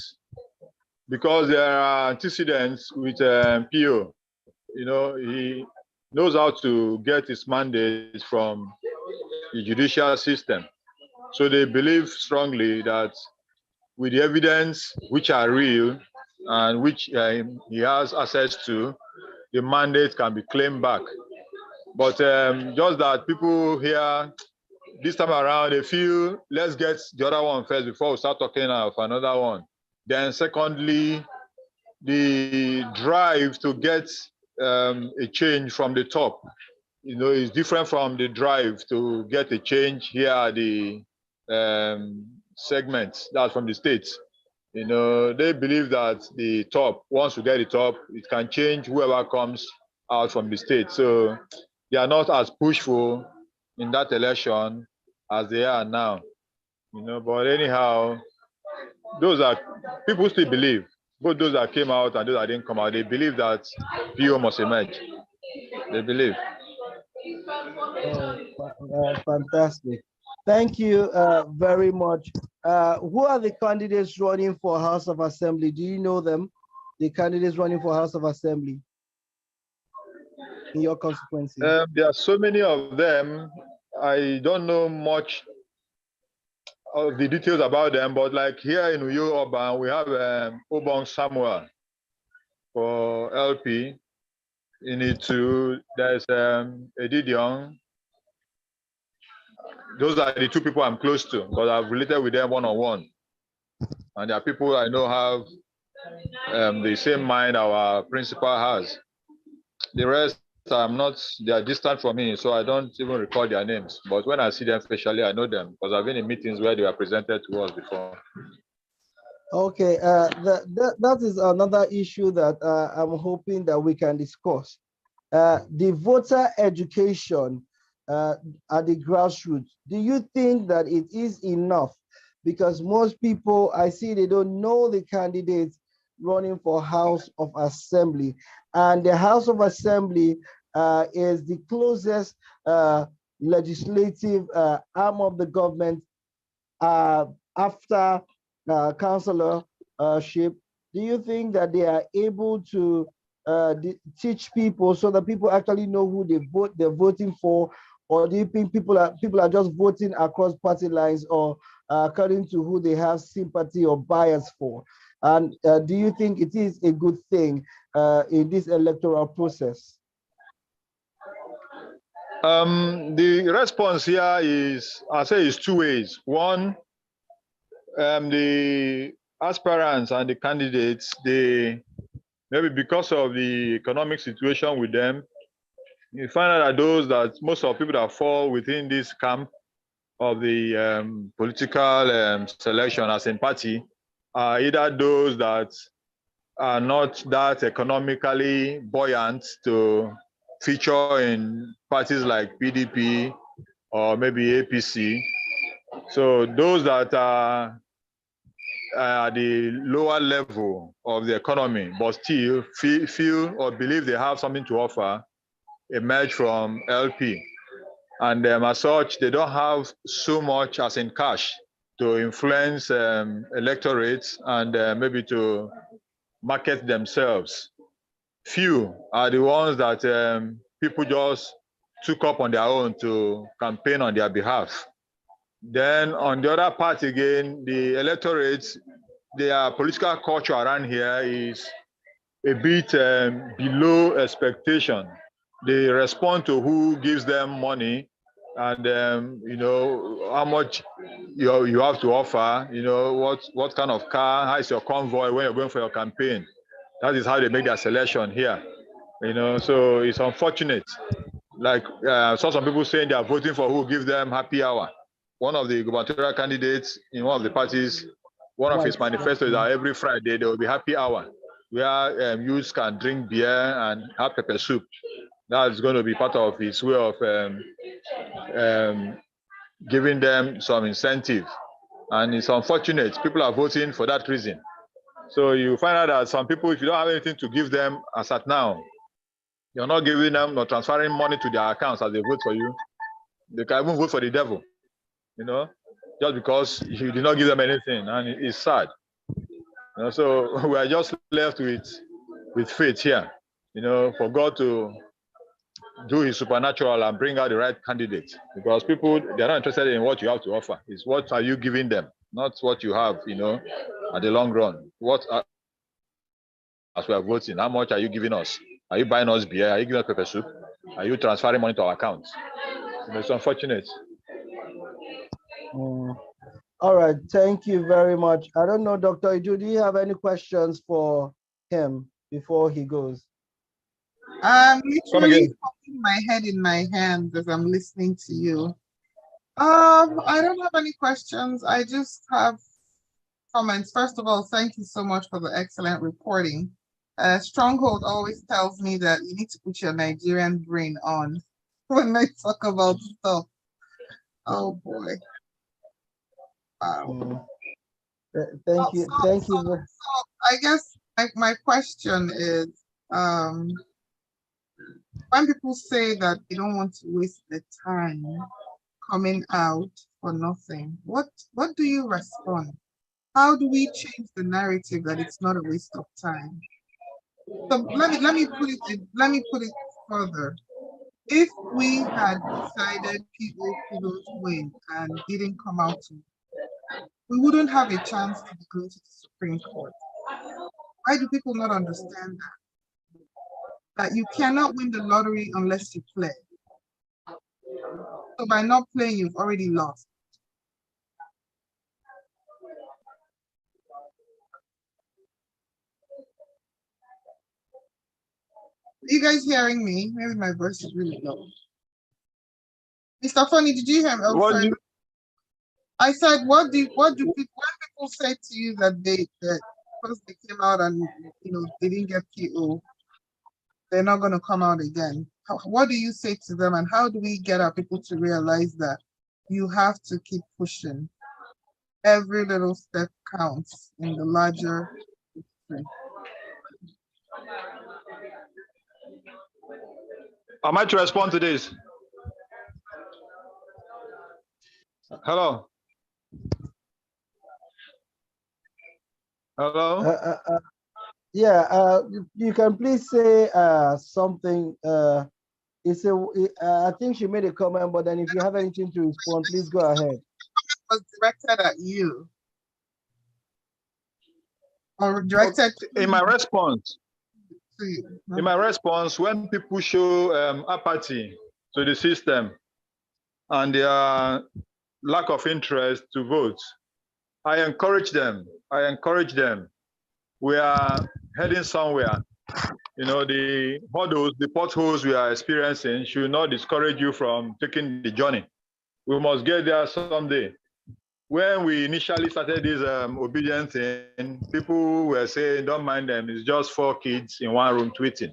because there are antecedents with PO, you know, he knows how to get his mandate from the judicial system. So they believe strongly that with the evidence which are real and which he has access to, the mandate can be claimed back. But just that people here, this time around, they feel, let's get the other one first before we start talking of another one. Then secondly, the drive to get a change from the top, you know, is different from the drive to get a change here at the segments, that's from the states. You know, they believe that the top, once we get the top, it can change whoever comes out from the state. So they are not as pushful in that election as they are now. You know, but anyhow, those are people still believe. Both those that came out and those that didn't come out, they believe that PO must emerge. They believe. Oh, fantastic. Thank you very much. Who are the candidates running for House of Assembly? Do you know them? The candidates running for House of Assembly in your constituency? There are so many of them. I don't know much of the details about them, but like here in Uyo Urban, we have Obong Samuel for LP. You need to, there's Edidion. Those are the two people I'm close to because I've related with them one-on-one. And there are people I know have the same mind our principal has. The rest, I'm not, they are distant from me, so I don't even recall their names. But when I see them facially, I know them because I've been in meetings where they were presented to us before. Okay, that is another issue that I'm hoping that we can discuss. The voter education at the grassroots. Do you think that it is enough? Because most people, I see they don't know the candidates running for House of Assembly. And the House of Assembly is the closest legislative arm of the government after councillorship. Do you think that they are able to teach people so that people actually know who they're voting for, or do you think people are just voting across party lines or according to who they have sympathy or bias for? And do you think it is a good thing in this electoral process? The response here is, I say, is two ways. One, the aspirants and the candidates, they maybe because of the economic situation with them, you find out that most of the people that fall within this camp of the political selection as in party are either those that are not that economically buoyant to feature in parties like PDP or maybe APC. So those that are at the lower level of the economy, but still feel or believe they have something to offer, emerge from LP. And as such, they don't have so much as in cash to influence electorates and maybe to market themselves. Few are the ones that people just took up on their own to campaign on their behalf. Then on the other part again, the electorates, their political culture around here is a bit below expectation. They respond to who gives them money and you know how much you have to offer, you know what kind of car, how is your convoy when you're going for your campaign. That is how they make their selection here, you know. So it's unfortunate. Like I saw some people saying they are voting for who gives them happy hour. One of the gubernatorial candidates in one of the parties, one of his manifestos is that every Friday there will be happy hour where youths can drink beer and have pepper soup. That's going to be part of his way of giving them some incentive. And it's unfortunate. People are voting for that reason. So you find out that some people, if you don't have anything to give them as at now, you're not giving them or transferring money to their accounts as they vote for you. They can even vote for the devil, you know, just because you did not give them anything. And it's sad. You know, so we are just left with faith here, you know, for God to do his supernatural and bring out the right candidate. Because people, they're not interested in what you have to offer. It's what are you giving them, not what you have, you know, at the long run. As we are voting, how much are you giving us? Are you buying us beer? Are you giving us pepper soup? Are you transferring money to our accounts? You know, it's unfortunate. All right, thank you very much. I don't know, Dr. Idu, do you have any questions for him before he goes? I'm literally holding my head in my hands as I'm listening to you. I don't have any questions. I just have comments. First of all, thank you so much for the excellent reporting. Stronghold always tells me that you need to put your Nigerian brain on when I talk about stuff. Oh boy. Wow. Thank you. Thank you. So I guess my question is, when people say that they don't want to waste the time coming out for nothing, what do you respond? How do we change the narrative that it's not a waste of time? So let me put it further. If we had decided people couldn't win and didn't come out to, we wouldn't have a chance to go to the Supreme Court. Why do people not understand that? that you cannot win the lottery unless you play. So by not playing, you've already lost. Are you guys hearing me? Maybe my voice is really low. Mr. Funny, did you hear me? Oh, sorry. I said, what do people, when people say to you that because they came out and they didn't get PO, they're not going to come out again. What do you say to them, and how do we get our people to realize that you have to keep pushing? Every little step counts in the larger picture. Am I to respond to this? Hello. Hello. Yeah. You can please say something. I think she made a comment, but then if you have anything to respond, please go ahead. Was directed at you. Or directed in my response. In my response, when people show apathy to the system and their lack of interest to vote, I encourage them. We are heading somewhere. The hurdles, the potholes we are experiencing should not discourage you from taking the journey. We must get there someday. When we initially started this obedience thing, people were saying, don't mind them, it's just 4 kids in one room tweeting.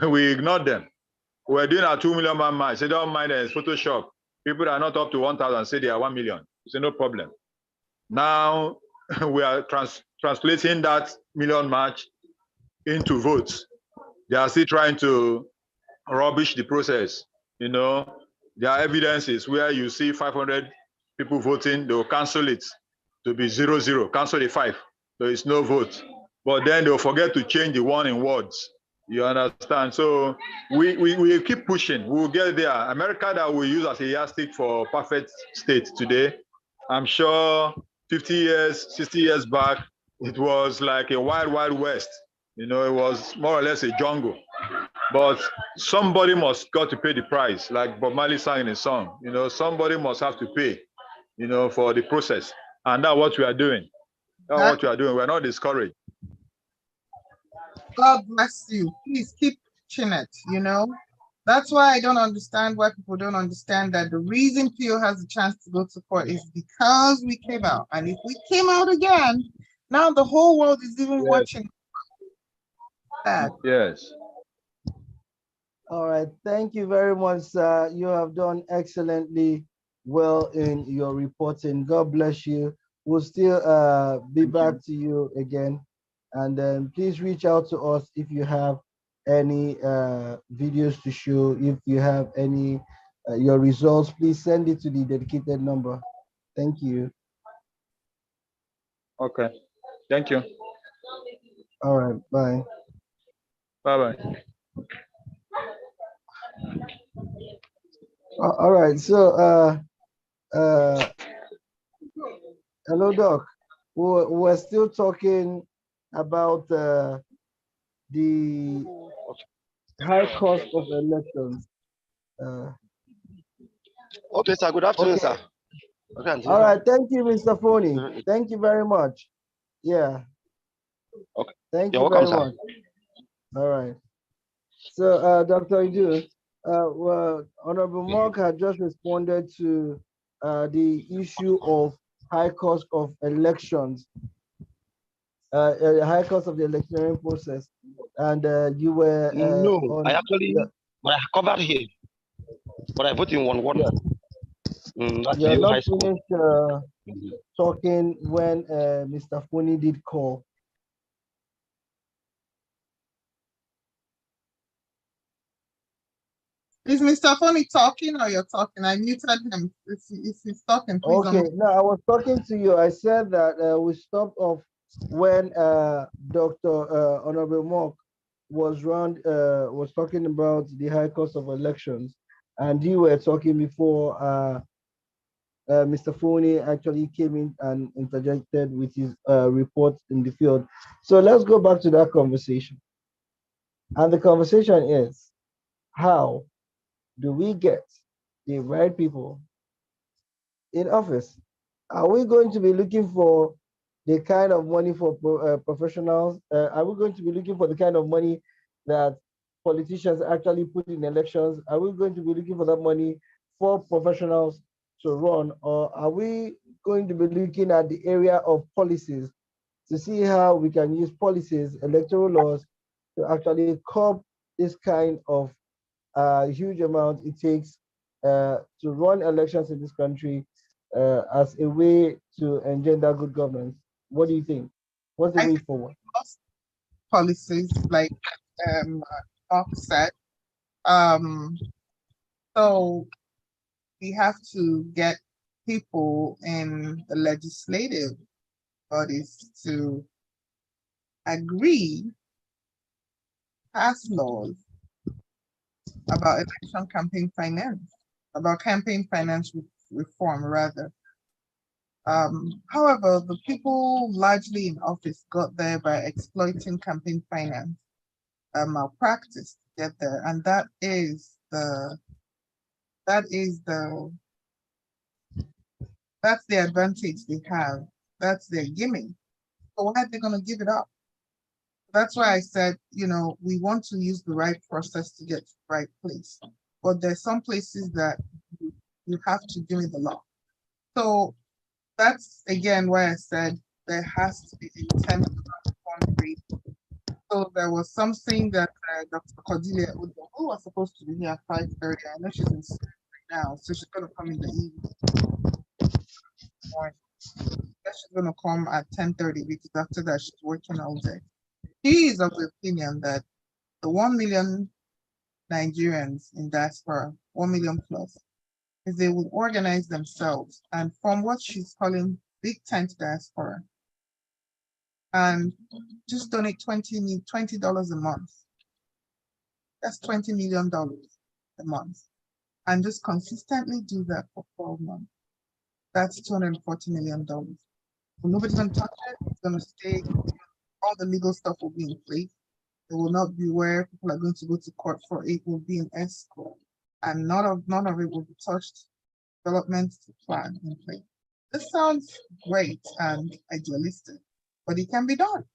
We ignored them. We're doing our 2 million man march. Say, don't mind them, it's Photoshop. People that are not up to 1,000 say they are 1 million. Say, no problem. Now we are translating that million march into votes. They are still trying to rubbish the process. There are evidences where you see 500 people voting, they will cancel it to be 0-0, cancel the 5. So it's no vote. But then they'll forget to change the 1 in words. You understand? So we keep pushing. We will get there. America that we use as a yardstick for perfect state today, I'm sure 50 years, 60 years back, it was like a wild, wild west. It was more or less a jungle. But somebody must got to pay the price, like Bob Marley sang in his song. Somebody must have to pay, for the process. And that's what we are doing. We're not discouraged. God bless you. Please keep pushing it, That's why I don't understand why people don't understand that the reason PO has a chance to go to court is because we came out. And if we came out again, now the whole world is even watching. Yes. All right. Thank you very much, sir. You have done excellently well in your reporting. God bless you. We'll still be back to you again. And then please reach out to us if you have any videos to show. If you have any your results, please send it to the dedicated number. Thank you. Okay. Thank you. All right. Bye. Bye-bye. All right. So, hello, Doc. We're still talking about the high cost of elections. Okay, sir. Good afternoon, okay. Sir. Okay, all right. Thank you, Mr. Phony. Thank you very much. Yeah. Okay. Thank You're you welcome, very much. All right. So, Dr. Idu, well, Honorable Mark had just responded to the issue of high cost of elections, high cost of the electioneering process, and you were no, I actually, but I covered here, but I voted in 1-1. Yeah. You're not finished talking when Mr. Phony did call. Is Mr. Phony talking or you're talking? I muted him. If he's talking, please. Okay, no, I was talking to you. I said that we stopped off when Dr. Honorable Mock was talking about the high cost of elections, and you were talking before Mr. Phony actually came in and interjected with his report in the field. So let's go back to that conversation. And the conversation is, how do we get the right people in office? Are we going to be looking for the kind of money for professionals? Are we going to be looking for the kind of money that politicians actually put in elections? Are we going to be looking for that money for professionals to run? Or are we going to be looking at the area of policies to see how we can use policies, electoral laws, to actually curb this kind of huge amount it takes to run elections in this country as a way to engender good governance? What do you think? What's the I way think forward? most policies, like Doc said, um, so we have to get people in the legislative bodies to agree, pass laws about election campaign finance, about campaign finance reform, rather. However, the people largely in office got there by exploiting campaign finance malpractice to get there, and that is the that's the advantage they have. That's their gimmick. So why are they going to give it up? That's why I said, we want to use the right process to get to the right place. But there's some places that you have to give me the law. So that's again why I said there has to be intentional fundraising. So there was something that Dr. Cordelia Udo, who was supposed to be here at 5:30. I know she's in school right now, so she's gonna come in the evening. Morning. She's gonna come at 10:30 because after that she's working all day. She is of the opinion that the 1 million Nigerians in diaspora, 1 million plus, if they would organize themselves and form what she's calling big tent diaspora and just donate $20 a month. That's $20 million a month. And just consistently do that for 12 months. That's $240 million. Well, nobody's gonna touch it, it's gonna stay, all the legal stuff will be in place. It will not be where people are going to go to court for it, will be in escrow. And none of it will be touched. Development plan in place. This sounds great and idealistic, but it can be done,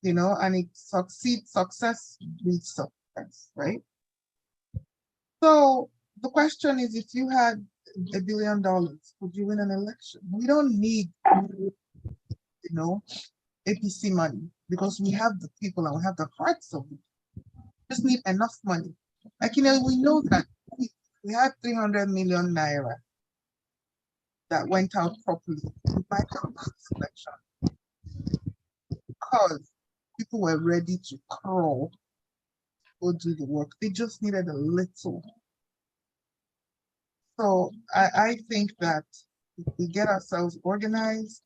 and it success breeds success, right? So the question is, if you had $1 billion, would you win an election? We don't need, APC money because we have the people and we have the hearts of it. Just need enough money. Like, we know that we had 300 million naira that went out properly. We might have won this election because people were ready to crawl, go do the work. They just needed a little. So I think that if we get ourselves organized,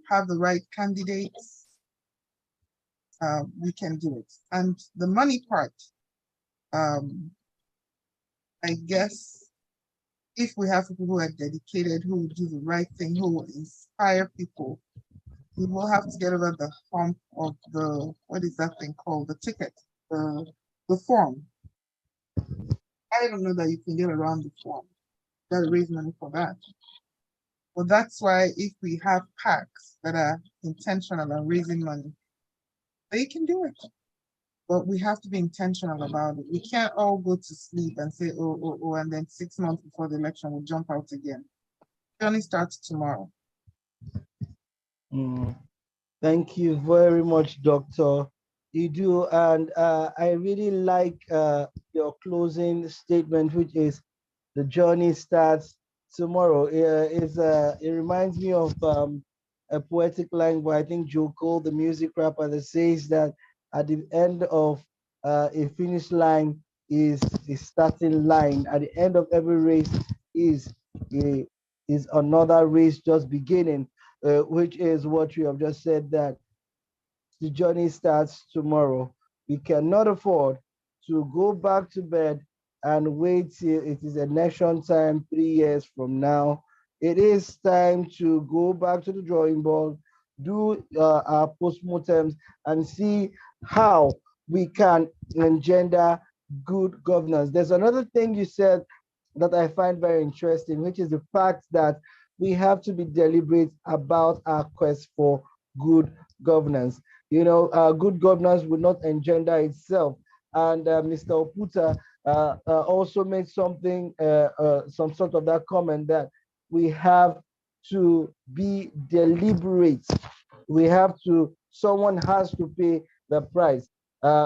have the right candidates, we can do it. And the money part, I guess, if we have people who are dedicated, who will do the right thing, who will inspire people, we will have to get over the hump of what is that thing called? The ticket, the form. I don't know that you can get around the form. You gotta raise money for that. But that's why if we have packs that are intentional and raising money, they can do it. But we have to be intentional about it. We can't all go to sleep and say, oh, and then 6 months before the election, we'll jump out again. Journey starts tomorrow. Thank you very much, Dr. Idu. And I really like your closing statement, which is the journey starts tomorrow. It reminds me of a poetic line by, I think, Joe Cole, the music rapper, that says that at the end of a finish line is a starting line. At the end of every race is a, is another race just beginning, which is what you have just said, that the journey starts tomorrow. We cannot afford to go back to bed and wait till it is election time 3 years from now. It is time to go back to the drawing board, do our postmortems, and see how we can engender good governance. There's another thing you said that I find very interesting, which is the fact that we have to be deliberate about our quest for good governance. You know, good governance will not engender itself. And Mr. Oputa also made some sort of that comment that we have to be deliberate. We have to, someone has to pay the price.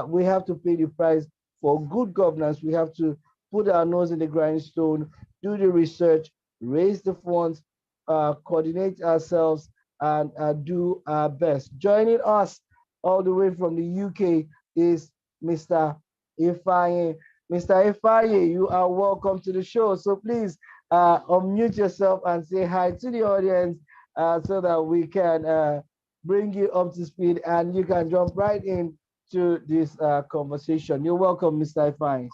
We have to pay the price for good governance. We have to put our nose in the grindstone, do the research, raise the funds, coordinate ourselves, and do our best. Joining us all the way from the UK is Mr. Ifeanyi. Mr. Ifeanyi, you are welcome to the show. So please unmute yourself and say hi to the audience so that we can bring you up to speed and you can jump right in to this conversation. You're welcome, Mr. Ifeanyi.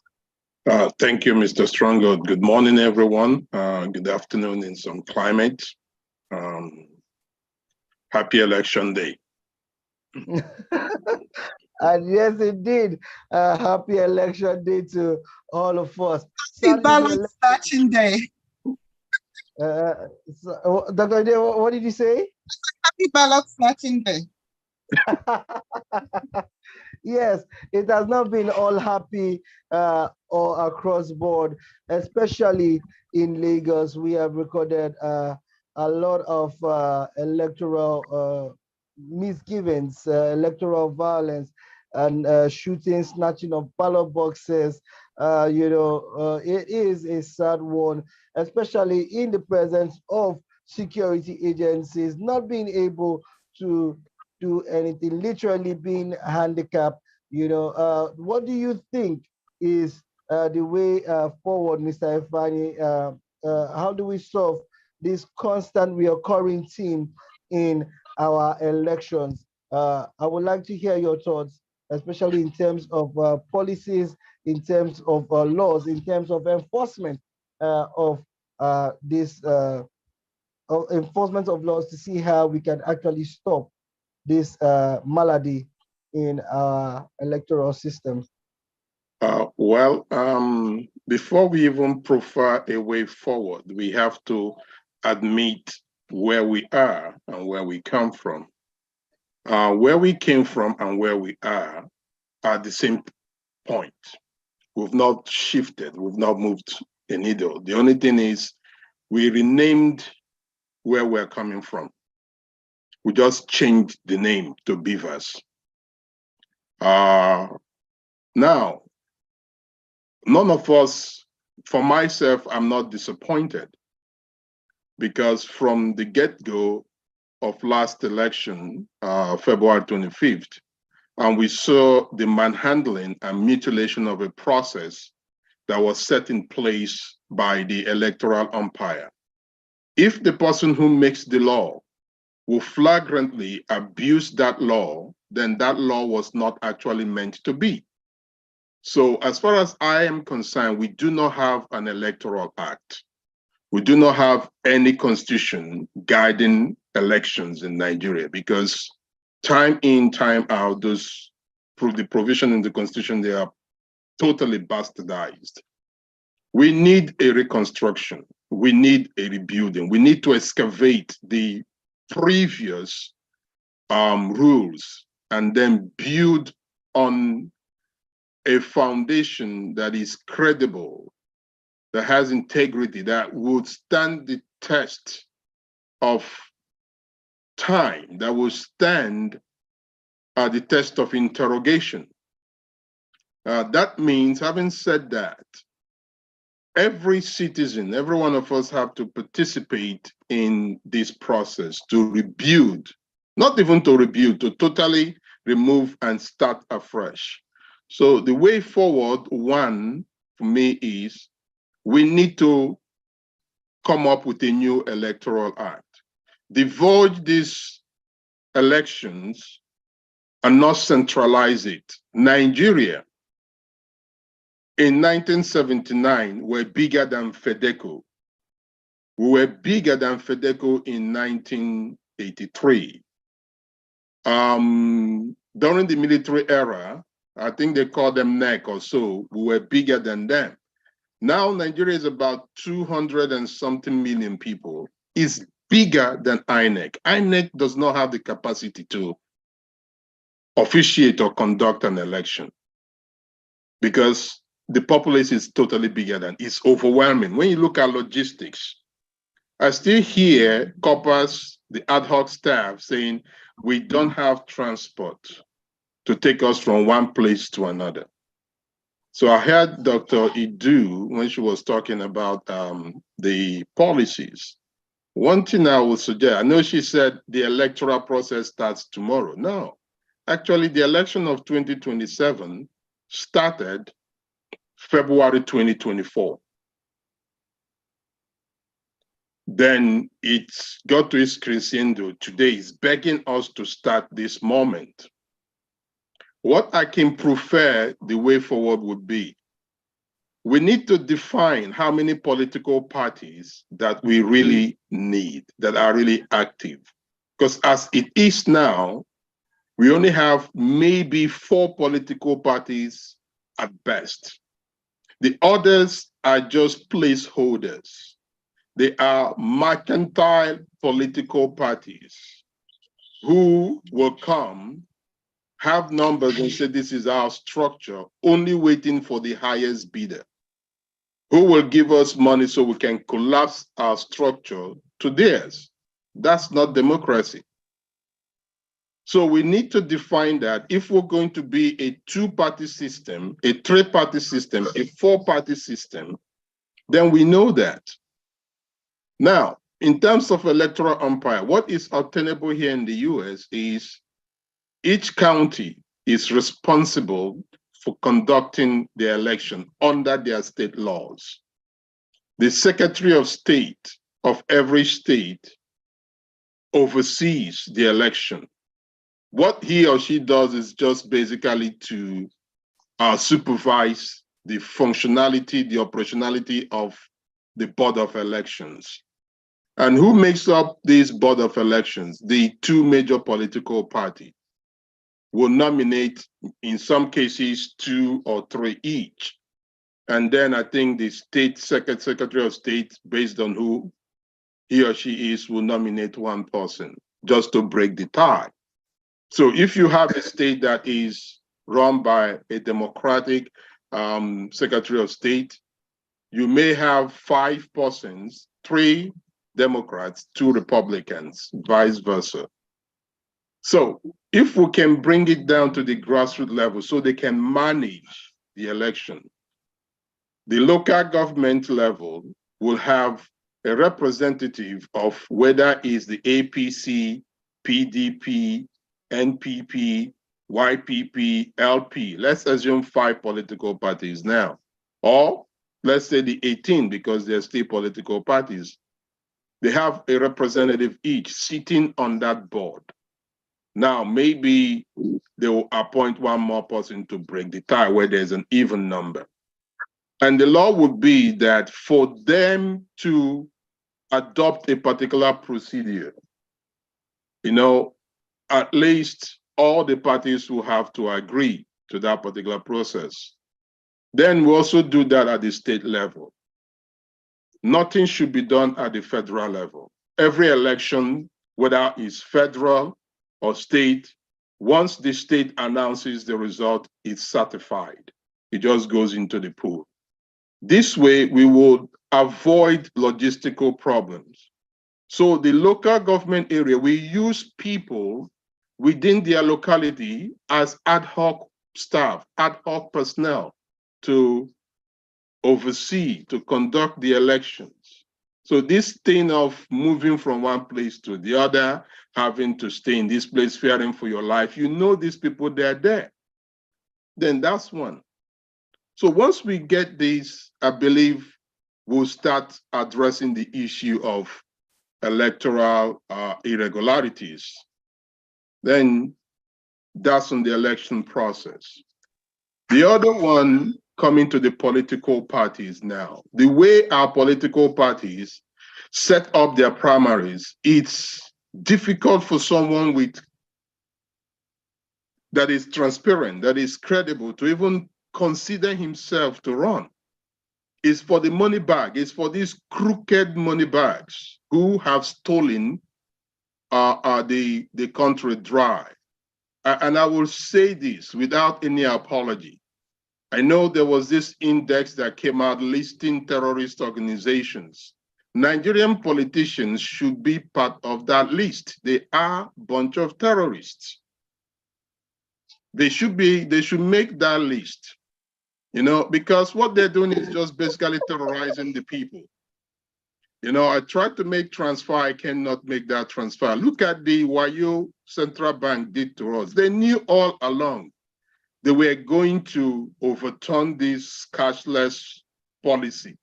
Thank you, Mr. Stronghold. Good morning, everyone. Good afternoon in some climate. Happy election day. And yes, indeed, happy election day to all of us. Happy ballot snatching day. Dr. Ide, what did you say? Happy ballot snatching day. Yes, it has not been all happy or across board, especially in Lagos. We have recorded a lot of electoral misgivings, electoral violence, and shooting, snatching of ballot boxes. It is a sad one, especially in the presence of security agencies not being able to do anything, literally being handicapped. What do you think is the way forward, Mr. Ifeanyi? How do we solve this constant reoccurring theme in our elections? I would like to hear your thoughts, especially in terms of policies, in terms of laws, in terms of enforcement of this enforcement of laws to see how we can actually stop this malady in our electoral system. Before we even profile a way forward, we have to admit where we are and where we come from. Where we came from and where we are the same point. We've not shifted, we've not moved a needle. The only thing is we renamed where we're coming from. We just changed the name to Beavers. Now, none of us, for myself, I'm not disappointed because from the get-go of last election, February 25th, and we saw the manhandling and mutilation of a process that was set in place by the electoral umpire. If the person who makes the law will flagrantly abuse that law, then that law was not actually meant to be. So as far as I am concerned, we do not have an electoral act. We do not have any constitution guiding elections in Nigeria because time in, time out, the provision in the constitution, they are totally bastardized. We need a reconstruction. We need a rebuilding. We need to excavate the previous rules and then build on a foundation that is credible, that has integrity, that would stand the test of time, that will stand the test of interrogation. That means, having said that, every citizen, every one of us have to participate in this process to rebuild, not even to rebuild, to totally remove and start afresh. So the way forward, one, for me, is we need to come up with a new electoral act. Divulge these elections and not centralize it. Nigeria, in 1979, were bigger than FEDECO. We were bigger than FEDECO in 1983. During the military era, I think they call them NEC or so, we were bigger than them. Now Nigeria is about 200 and something million people. It's bigger than INEC. INEC does not have the capacity to officiate or conduct an election because the population is totally bigger than, it's overwhelming. When you look at logistics, I still hear corpers, the ad hoc staff saying, we don't have transport to take us from one place to another. So I heard Dr. Idu when she was talking about the policies. One thing I would suggest, I know she said the electoral process starts tomorrow. No, actually the election of 2027 started February 2024. Then it's got to its crescendo. Today is begging us to start this moment. What I can prefer the way forward would be, we need to define how many political parties that we really need, that are really active. Because as it is now, we only have maybe 4 political parties at best. The others are just placeholders. They are mercantile political parties who will come, have numbers and say, this is our structure, only waiting for the highest bidder, who will give us money so we can collapse our structure to theirs. That's not democracy. So we need to define that if we're going to be a 2-party system, a 3-party system, a 4-party system, then we know that. Now, in terms of electoral umpire, what is obtainable here in the US is each county is responsible for conducting the election under their state laws. The Secretary of State of every state oversees the election. What he or she does is just basically to supervise the functionality, the operationality of the Board of Elections. And who makes up this Board of Elections? The 2 major political parties will nominate, in some cases, 2 or 3 each. And then I think the state secretary of state, based on who he or she is, will nominate 1 person just to break the tie. So if you have a state that is run by a Democratic secretary of state, you may have 5 persons, 3 Democrats, 2 Republicans, vice versa. So if we can bring it down to the grassroots level so they can manage the election, the local government level will have a representative of whether it's the APC, PDP, NPP, YPP, LP. Let's assume 5 political parties now. Or let's say the 18 because they're still political parties. They have a representative each sitting on that board. Now, maybe they will appoint 1 more person to break the tie where there's an even number. And the law would be that for them to adopt a particular procedure, at least all the parties will have to agree to that particular process. Then we also do that at the state level. Nothing should be done at the federal level. Every election, whether it's federal or state, once the state announces the result, it's certified. It just goes into the pool. This way, we would avoid logistical problems. So the local government area, we use people within their locality as ad hoc staff, ad hoc personnel to oversee, to conduct the elections. So this thing of moving from one place to the other, having to stay in this place, fearing for your life, these people, they're there. Then that's one. So once we get this, I believe we'll start addressing the issue of electoral irregularities. Then that's on the election process. The other one, coming to the political parties now. The way our political parties set up their primaries, it's difficult for someone with that is transparent, that is credible, to even consider himself to run. It's for the money bag. It's for these crooked money bags who have stolen the country dry. And I will say this without any apology. I know there was this index that came out listing terrorist organizations. Nigerian politicians should be part of that list. They are a bunch of terrorists. They should make that list, you know, because what they're doing is just basically terrorizing the people. You know, I tried to make transfer, I cannot make that transfer. Look at the Wayo Central Bank did to us. They knew all along they were going to overturn this cashless policy.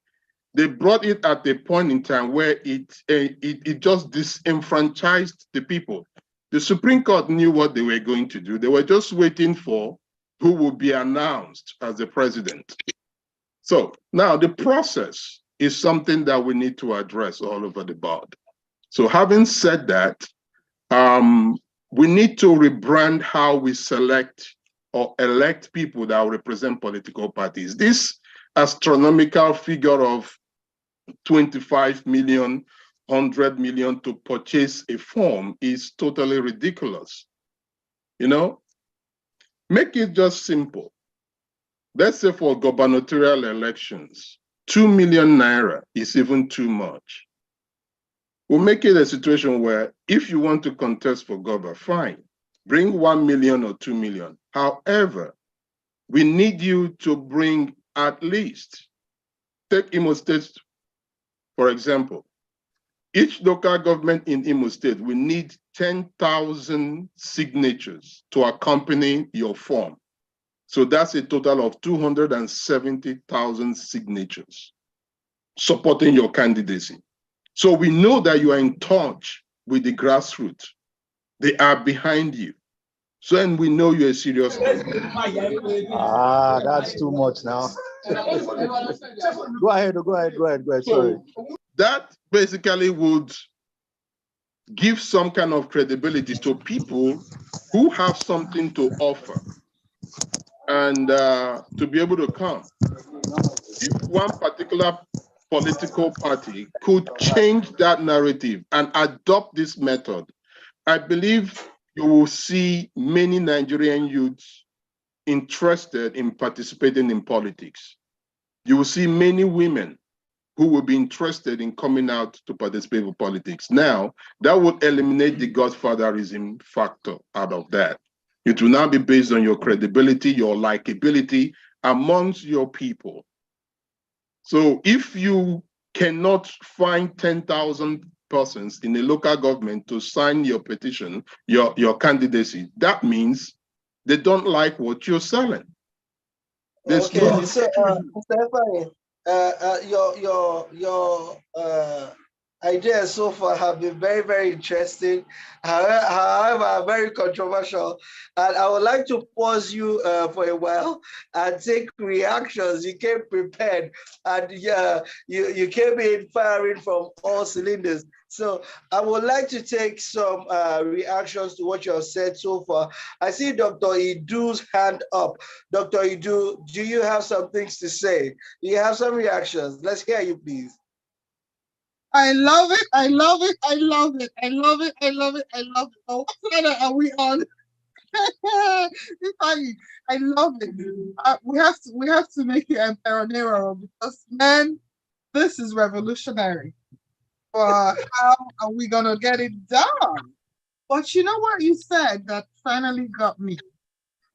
They brought it at a point in time where it just disenfranchised the people. The Supreme Court knew what they were going to do. They were just waiting for who would be announced as the president. So now the process is something that we need to address all over the board. So having said that, we need to rebrand how we select or elect people that will represent political parties. This astronomical figure of 25 million, 100 million to purchase a form is totally ridiculous. You know, make it just simple. Let's say for gubernatorial elections, 2 million naira is even too much. We'll make it a situation where if you want to contest for governor, fine, bring 1 million or 2 million. However, we need you to bring at least, take Imo State, for example. Each local government in Imo State will need 10,000 signatures to accompany your form. So that's a total of 270,000 signatures supporting your candidacy. So we know that you are in touch with the grassroots. They are behind you. So, and we know you're a serious candidate. That's too much now. Go ahead. Sorry. That basically would give some kind of credibility to people who have something to offer and to be able to come. If one particular political party could change that narrative and adopt this method, I believe you will see many Nigerian youths interested in participating in politics. You will see many women who will be interested in coming out to participate in politics. Now, that would eliminate the godfatherism factor out of that. It will now be based on your credibility, your likability amongst your people. So if you cannot find 10,000 persons in a local government to sign your petition, your candidacy, that means they don't like what you're selling. Okay, so Stephanie, your ideas so far have been very, very interesting, however, very controversial. And I would like to pause you for a while and take reactions. You came prepared, and you came in firing from all cylinders. So I would like to take some reactions to what you have said so far. I see Dr. Idu's hand up. Dr. Idu, do you have some things to say? Do you have some reactions? Let's hear you, please. I love it. I love it. I love it. I love it. I love it. I love it. Oh, what planet are we on? It's funny. I love it. We have to make it Emperor Nero because man, this is revolutionary. How are we gonna get it done? But you know what you said that finally got me.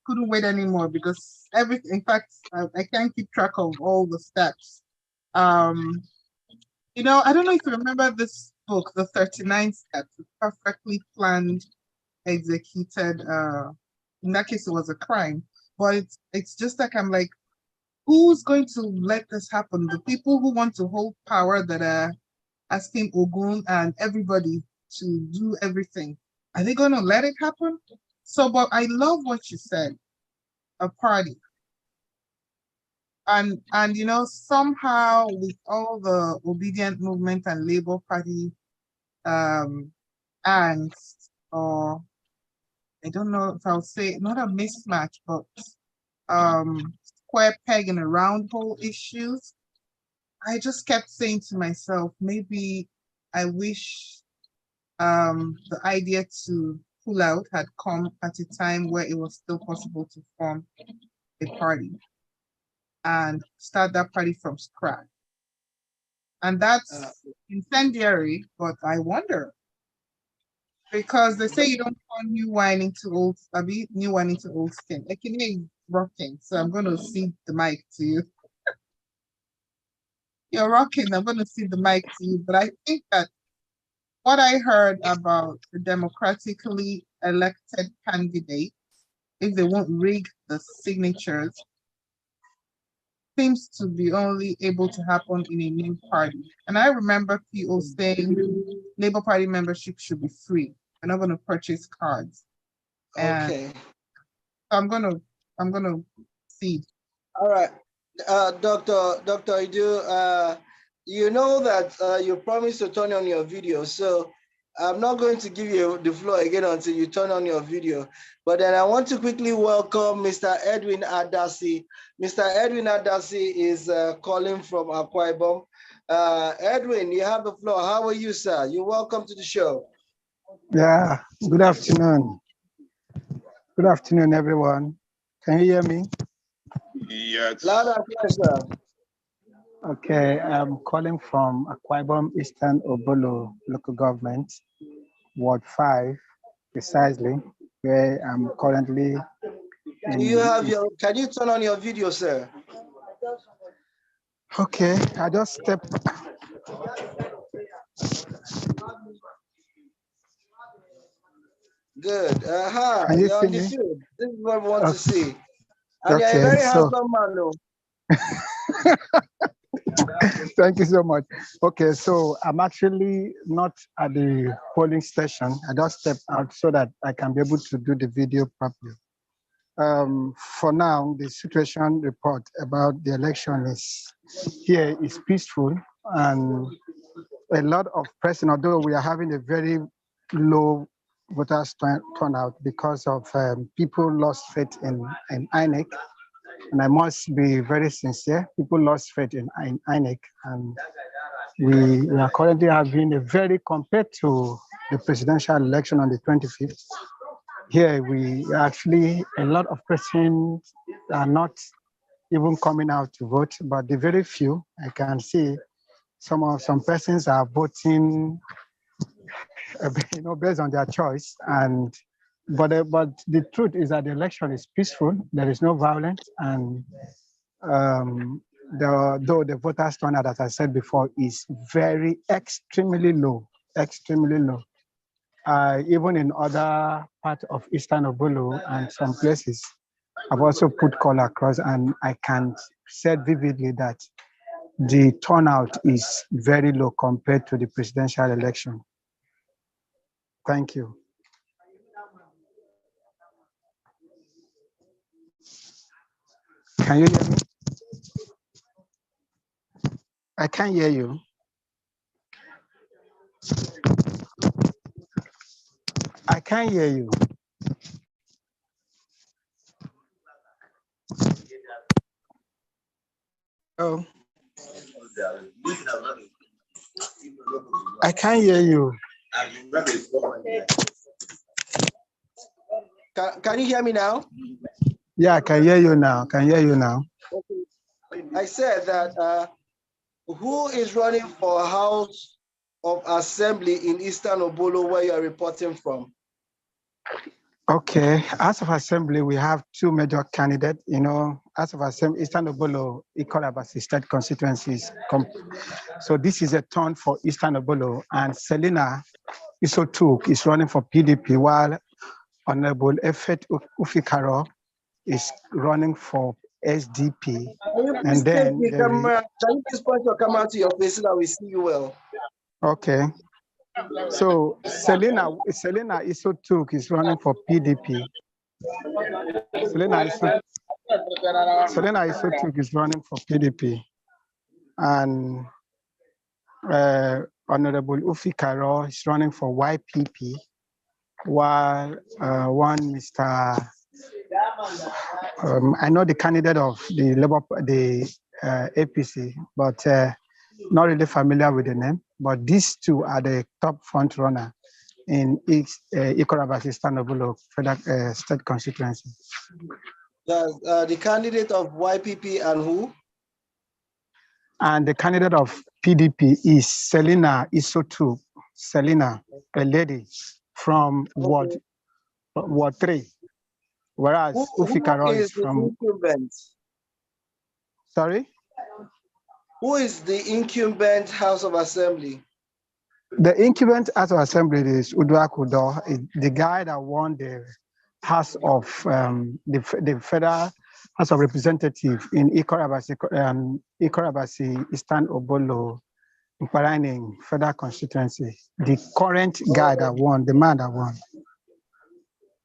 Couldn't wait anymore because everything. In fact, I can't keep track of all the steps. You know, I don't know if you remember this book, The 39 Steps, perfectly planned, executed. In that case, it was a crime. But it's just like I'm like, who's going to let this happen? The people who want to hold power that are asking Ogun and everybody to do everything. Are they going to let it happen? So, but I love what you said, a party. And you know, somehow with all the obedient movement and Labour Party angst or I don't know if I'll say not a mismatch, but square peg in a round hole issues. I just kept saying to myself, maybe I wish the idea to pull out had come at a time where it was still possible to form a party and start that party from scratch. And that's incendiary, but I wonder, because they say you don't pour new wine into old, new wine into old skin. Ekene is rocking, so I'm going to cede the mic to you. You're rocking, I'm going to cede the mic to you. But I think that what I heard about the democratically elected candidate, if they won't rig the signatures, seems to be only able to happen in a new party. And I remember people saying Labour Party membership should be free. We're not going to purchase cards. And Okay. I'm gonna cede. All right. Dr. Idu, you know that you promised to turn on your video, so I'm not going to give you the floor again until you turn on your video. But then I want to quickly welcome Mr. Edwin Adasi. Mr. Edwin Adasi is calling from Akwa Ibom. Edwin, you have the floor. How are you, sir? You're welcome to the show. Yeah, good afternoon. Good afternoon, everyone. Can you hear me? Yes. Loud and clear, sir. Okay, I'm calling from Akwa Ibom Eastern Obolo local government, Ward 5, precisely, where I'm currently. Can you turn on your video, sir? Okay, I just stepped. Good. Can you You're see on the me? field. This is what we want to see. And Okay, you're a very so handsome man, though. thank you so much. Okay, so I'm actually not at the polling station. I just stepped out so that I can be able to do the video properly. For now, the situation report about the election is peaceful, and a lot of pressing, although we are having a very low voters turnout because of people lost faith in INEC. And I must be very sincere, people lost faith in INEC, and we are currently having compared to the presidential election on the 25th, here we actually, a lot of persons are not even coming out to vote, but the very few, I can see some persons are voting based on their choice. But the truth is that the election is peaceful, there is no violence, and though the voters turnout, as I said before, is extremely low. Even in other parts of Eastern Obolo and some places, I've also put call across, and I can say vividly that the turnout is very low compared to the presidential election. Thank you. Can you hear me? I can't hear you. I can't hear you. Oh. I can't hear you. Can you hear me now? Yeah, I can hear you now. Okay. I said that who is running for House of Assembly in Eastern Obolo where you're reporting from? Okay, House of Assembly, we have two major candidates. House of Assembly, Eastern Obolo, equal about state constituencies. So this is a turn for Eastern Obolo, and Selina Isotuk is running for PDP, while Honorable Efet Ufikaro is running for SDP. And then can you please point your camera to your face so that we see you well? Okay. So Selina Isotuk is running for PDP. Selina Isotuk is running for PDP. And Honorable Ufikaro is running for YPP. while one Mr. I know the candidate of the APC, but not really familiar with the name. But these two are the top front runner in Ikorabasi Istanbul Federal State Constituency. The candidate of YPP and who? And the candidate of PDP is Selina Isotu. Selina, a lady from Ward 3. Whereas Ufikaro is from... Incumbent? Sorry? Who is the incumbent House of Assembly? The incumbent House of Assembly is Udwa Kudo, the guy that won the House of the Federal House of Representatives in Ikorabasi Eastern Obolo, Mparaning Federal Constituency. The current guy that won, the man that won.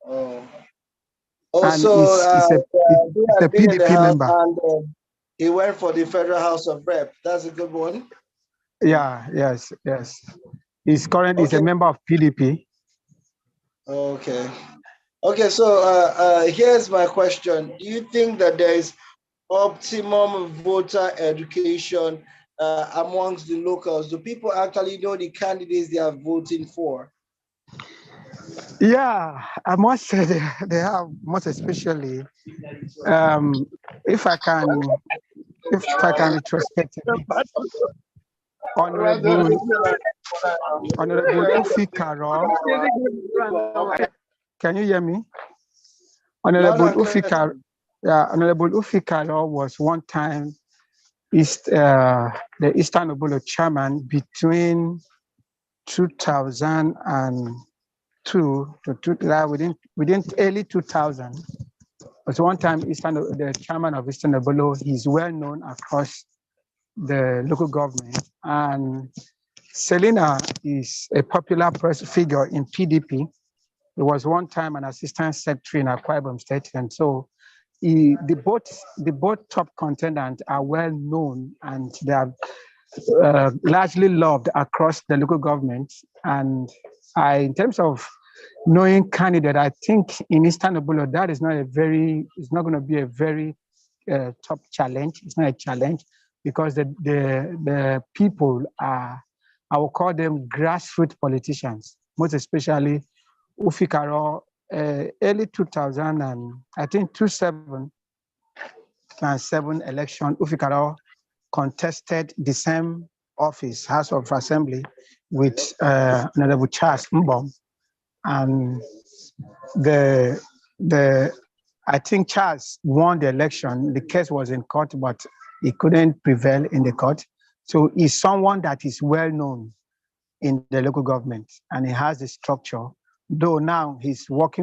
Oh. And Also, he's a PDP member. And he went for the Federal House of Rep. That's a good one. Yeah, yes. He's currently a member of PDP. Okay. Okay, so here's my question. Do you think that there is optimum voter education amongst the locals? Do people actually know the candidates they are voting for? Yeah, I must say they have, most especially, if I can retrospectively, Honorable Ufikaro. Can you hear me? Honorable Ufikaro was one time the Eastern Obolo chairman between 2002 to within early 2000. Was one time the chairman of Eastern Obolo. He's well known across the local government, and Selina is a popular press figure in PDP. He was one time an assistant secretary in Akwa Ibom State, and so the both top contendants are well known, and they are largely loved across the local government. And in terms of knowing candidate, I think in Eastern Obolo that is it's not going to be a very top challenge. It's not a challenge because the people are, I will call them grassroots politicians, most especially Ufikaro, early 2000 and I think 2007 election, Ufikaro contested the same office, House of Assembly, with Honorable Charles Mbom. And I think Charles won the election. The case was in court, but he couldn't prevail in the court. So he's someone that is well known in the local government, and he has the structure. Though now he left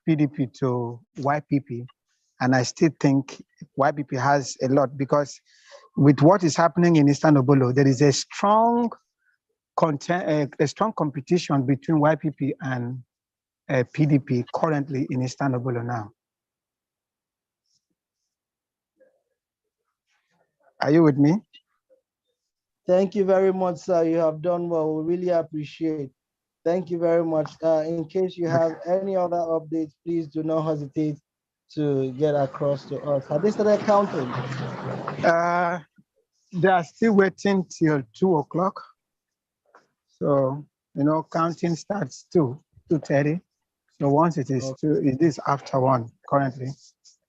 PDP to YPP, and I still think YPP has a lot, because with what is happening in Eastern Obolo, there is a strong competition between YPP and PDP currently in Eastern Obolo now. Are you with me? Thank you very much, sir. You have done well. We really appreciate. Thank you very much. In case you have any other updates, please do not hesitate to get across to us. Have they started counting? They are still waiting till 2 o'clock. So, counting starts 2:30. So once it is 2, it is after 1 currently.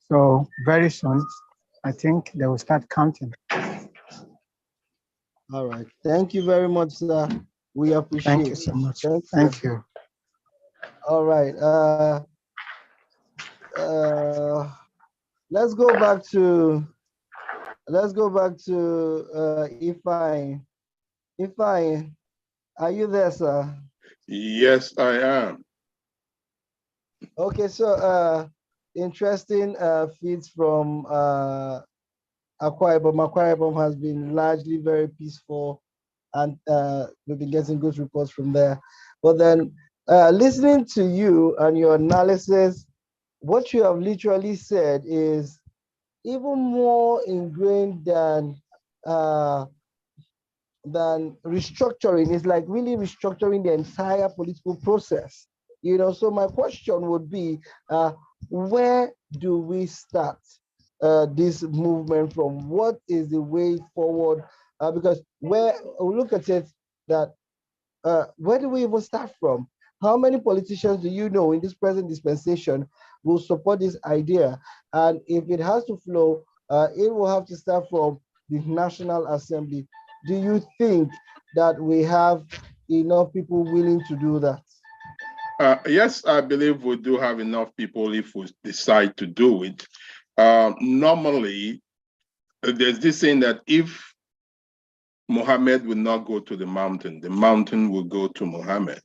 So very soon, I think they will start counting. All right. Thank you very much, sir. We appreciate it. Thank you so much. Thank you. All right. Let's go back to Ifeanyi. Ifeanyi, are you there, sir? Yes, I am. Okay, so interesting feeds from Akwa Ibom. Akwa Ibom has been largely very peaceful, and we've been getting good reports from there. But then listening to you and your analysis, what you have literally said is even more ingrained than than restructuring. It's like really restructuring the entire political process. So my question would be, where do we start this movement from? What is the way forward? Because where we look at it, that where do we even start from? How many politicians do you know in this present dispensation will support this idea? And if it has to flow, it will have to start from the National Assembly. Do you think that we have enough people willing to do that? Yes, I believe we do have enough people if we decide to do it. Normally, there's this saying that if Muhammad will not go to the mountain will go to Muhammad.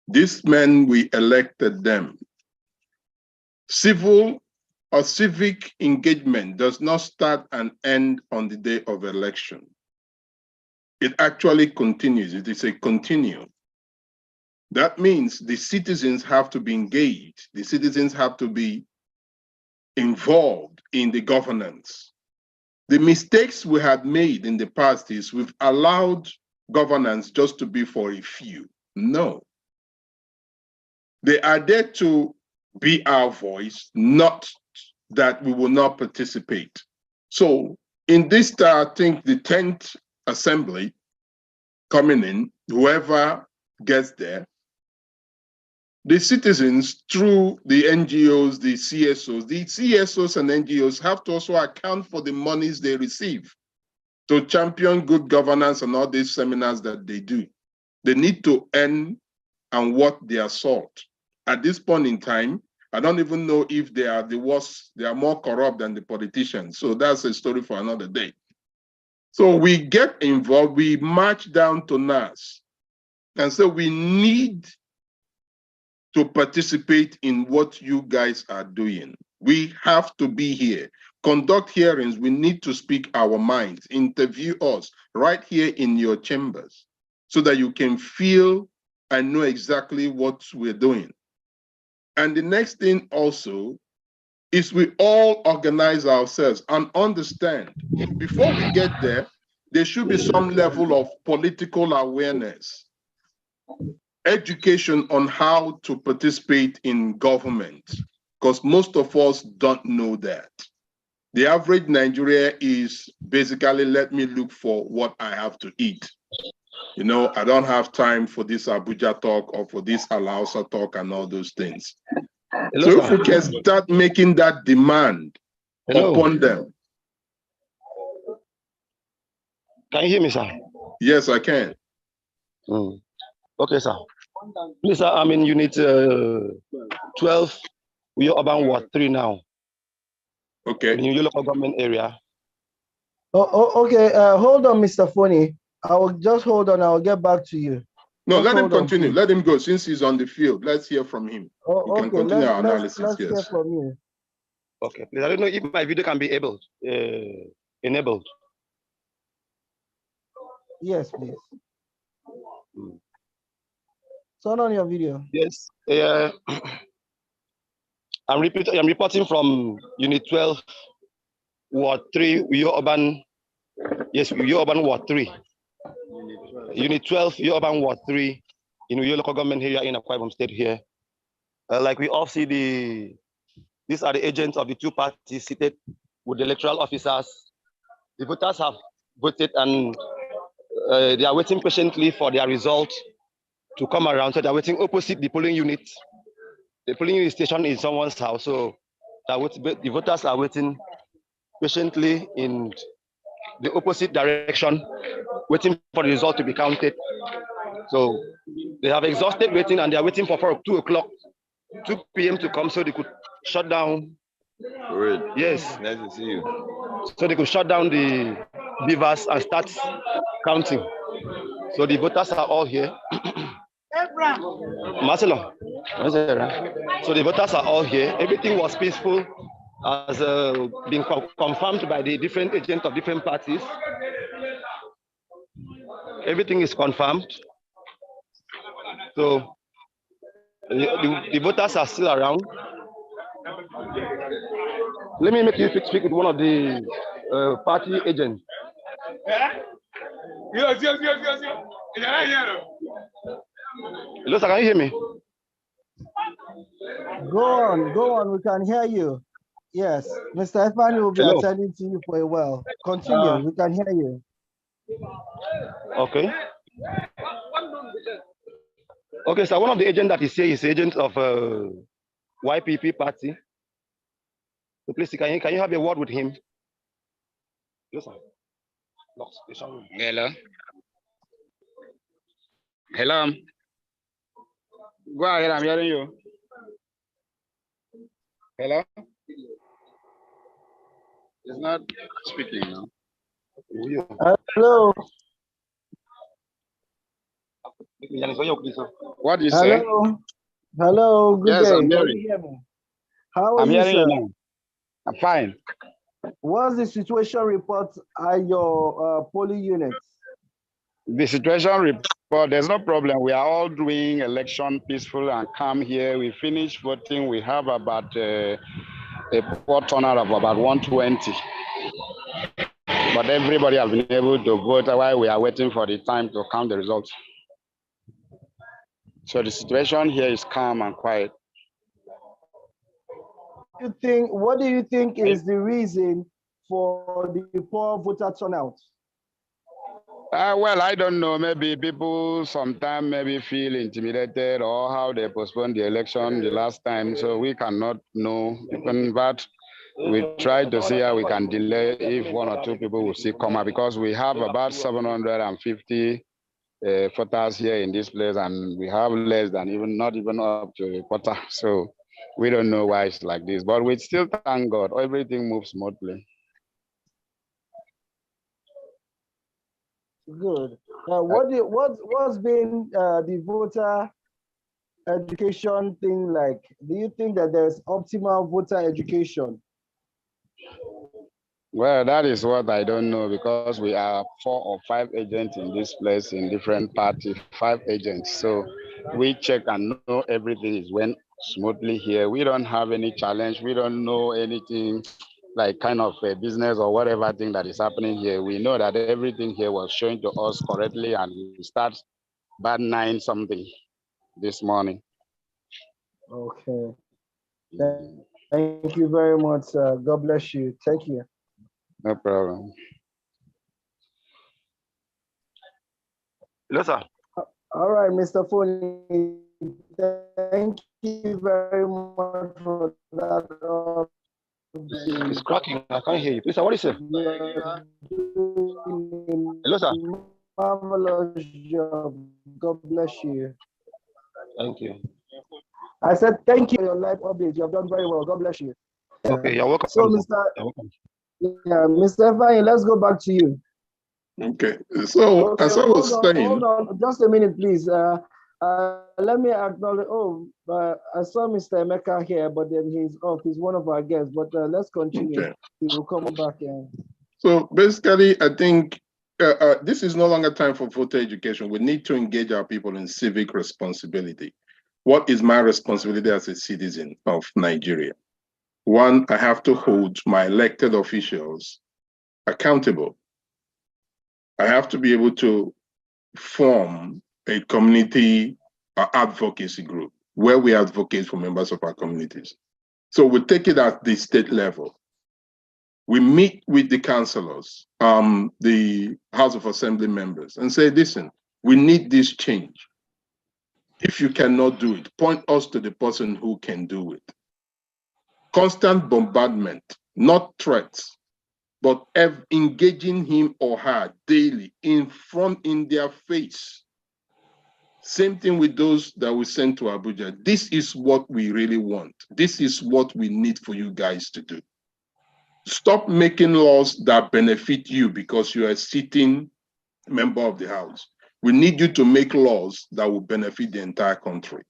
These men, we elected them. Civil or civic engagement does not start and end on the day of election. It actually continues. It is a continuum. That means the citizens have to be engaged. The citizens have to be involved in the governance. The mistakes we had made in the past is we've allowed governance just to be for a few. No. They are there to be our voice, not that we will not participate. So in this, I think the 10th assembly coming in, whoever gets there, the citizens through the NGOs, the CSOs and NGOs have to also account for the monies they receive to champion good governance and all these seminars that they do. They need to earn and work their salt. At this point in time, I don't even know if they are the worst, they are more corrupt than the politicians. So that's a story for another day. So we get involved, we march down to NAS. And so we need to participate in what you guys are doing. We have to be here, conduct hearings. We need to speak our minds, interview us right here in your chambers so that you can feel and know exactly what we're doing. And the next thing also is we all organize ourselves and understand before we get there, there should be some level of political awareness, education on how to participate in government, because most of us don't know that. The average Nigeria is basically, let me look for what I have to eat. I don't have time for this Abuja talk or for this Alausa talk and all those things. Hello, so if we can start making that demand upon them. Can you hear me, sir? Yes, I can. Okay, sir. Please, sir, I'm in unit 12. We are about Ward 3 now. Okay. In your local government area. Okay. Hold on, Mr. Foney. I will just hold on. I will get back to you. No, just let him continue. On, let him go since he's on the field. Let's hear from him. Oh, we can continue our analysis. Let's hear from you. Okay, please. I don't know if my video can be enabled. Yes, please. Turn on your video. Yes. I'm reporting from Unit 12, Ward 3, Uyo Urban. Yes, Uyo Urban Ward 3. Unit 12, Uyo Urban Ward 3 in Uyo local government area in Akwa Ibom State here. Like we all see, these are the agents of the two parties seated with the electoral officers. The voters have voted and they are waiting patiently for their result to come around. So they're waiting opposite the polling unit. The polling unit station is someone's house, so the voters are waiting patiently in the opposite direction, waiting for the result to be counted. So they have exhausted waiting and they are waiting for 2 p.m. to come so they could shut down. Great. Yes. Nice to see you. So they could shut down the beavers and start counting. So the voters are all here. Marcelo. So the voters are all here. Everything was peaceful, as been confirmed by the different agents of different parties. Everything is confirmed. So the voters are still around. Let me make you speak with one of the party agents. Yes. Elosa, can you hear me? Go on, we can hear you. Yes, Mr. Efani will be Hello. attending to you for a while. Continue, we can hear you. Okay. Okay, so one of the agents that is here is agent of YPP party. So please, can you have a word with him? Yes, sir. Hello. Hello. Go ahead, I'm hearing you. Hello. It's not speaking now. Hello. What do you say? Hello, good Yes, day. I'm Can hearing. you hear me? How are I'm you, hearing sir? you now. I'm fine. What's the situation report at your polling units? The situation report, there's no problem. We are all doing election peaceful and calm here. We finished voting. We have about a poor turnout of about 120. But everybody has been able to vote while we are waiting for the time to count the results. So the situation here is calm and quiet. What do you think is the reason for the poor voter turnout? Well, I don't know. Maybe people sometimes maybe feel intimidated or how they postponed the election the last time. So we cannot know. But we try to see how we can delay if one or two people will still come out, because we have about 750 voters here in this place, and we have less than not even up to a quarter. So we don't know why it's like this, but we still thank God. Everything moves smoothly. Good. What's been the voter education thing like? Do you think that there's optimal voter education? Well, that is what I don't know, because we are 4 or 5 agents in this place in different parties, 5 agents. So we check and know everything is went smoothly here. We don't have any challenge. We don't know anything like kind of a business or whatever thing that is happening here. We know that everything here was shown to us correctly, and we start about 9 something this morning. Okay. Thank you very much. God bless you. Thank you. No problem. Hello, sir. All right, Mr. Foley. Thank you very much for that. It's cracking. I can't hear you. Please, sir, what is it? Hello, sir. Marvelous job. God bless you. Thank you. I said thank you for your live update. You have done very well. God bless you. Okay, you're welcome. So, You're welcome. Mr. Efani, let's go back to you. Okay, so Okay, as I was saying, hold on, just a minute, please. Let me acknowledge. I saw Mr. Emeka here, but then he's off. He's one of our guests. But let's continue. okay. He will come back in. So basically, I think this is no longer time for voter education. We need to engage our people in civic responsibility. What is my responsibility as a citizen of Nigeria? One, I have to hold my elected officials accountable. I have to be able to form a community advocacy group where we advocate for members of our communities. So we take it at the state level. We meet with the councillors, the House of Assembly members, and say, listen, we need this change. If you cannot do it, point us to the person who can do it. Constant bombardment, not threats, but engaging him or her daily in their face. Same thing with those that we send to Abuja. This is what we really want. This is what we need for you guys to do. Stop making laws that benefit you because you are a sitting member of the House. We need you to make laws that will benefit the entire country.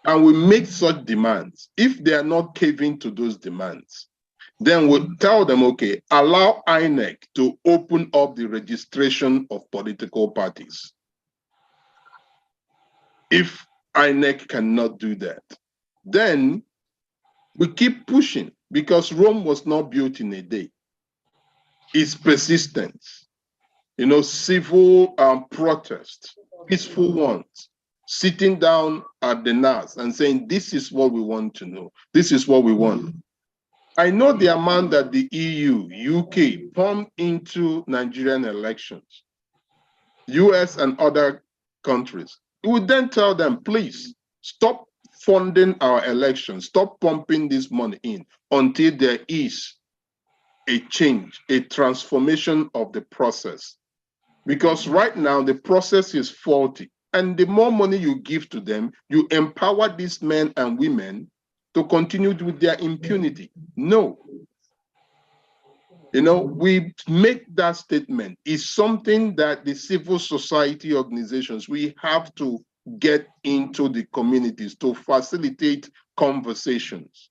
And we make such demands. If they are not caving to those demands, then we'll tell them, okay, allow INEC to open up the registration of political parties. If INEC cannot do that, then we keep pushing, because Rome was not built in a day. It's persistence. you know, civil protests, peaceful ones, sitting down at the NAS and saying, this is what we want to know. This is what we want. I know the amount that the EU, UK pumped into Nigerian elections, US and other countries. We would then tell them, please stop funding our elections, stop pumping this money in until there is a change, a transformation of the process. Because right now the process is faulty. And the more money you give to them, you empower these men and women to continue with their impunity. No. You know, we make that statement. It's something that the civil society organizations, we have to get into the communities to facilitate conversations.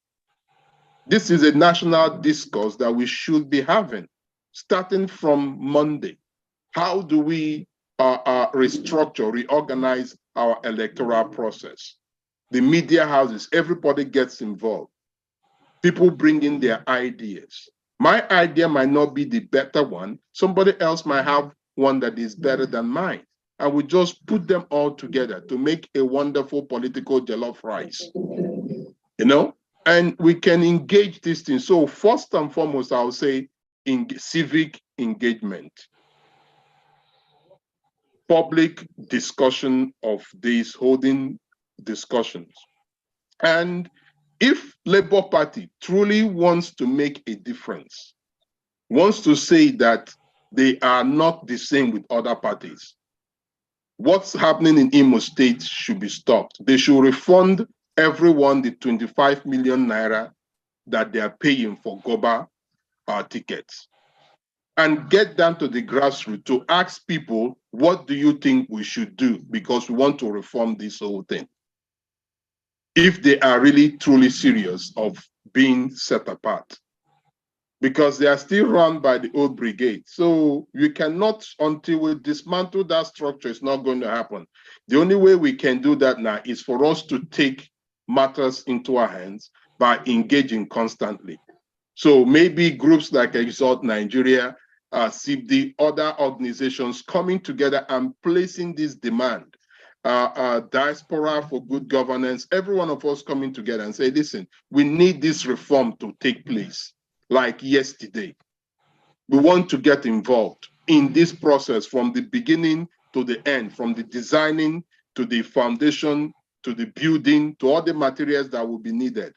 This is a national discourse that we should be having, starting from Monday. How do we restructure, reorganize our electoral process? The media houses, everybody gets involved. People bring in their ideas. My idea might not be the better one. Somebody else might have one that is better than mine. And we just put them all together to make a wonderful political jollof rice, you know? And we can engage these things. So first and foremost, I would say in civic engagement, public discussion of these, holding discussions. And if Labour Party truly wants to make a difference, wants to say that they are not the same with other parties, what's happening in Imo State should be stopped. They should refund everyone the 25 million naira that they are paying for GOBA tickets, and get down to the grassroots to ask people, what do you think we should do? Because we want to reform this whole thing. If they are really truly serious of being set apart, because they are still run by the old brigade. So we cannot, until we dismantle that structure, it's not going to happen. The only way we can do that now is for us to take matters into our hands by engaging constantly. So maybe groups like Exalt Nigeria, CIPD, other organizations coming together and placing this demand. Diaspora for Good Governance, every one of us coming together and say, listen, we need this reform to take place like yesterday. We want to get involved in this process from the beginning to the end, from the designing to the foundation, to the building, to all the materials that will be needed.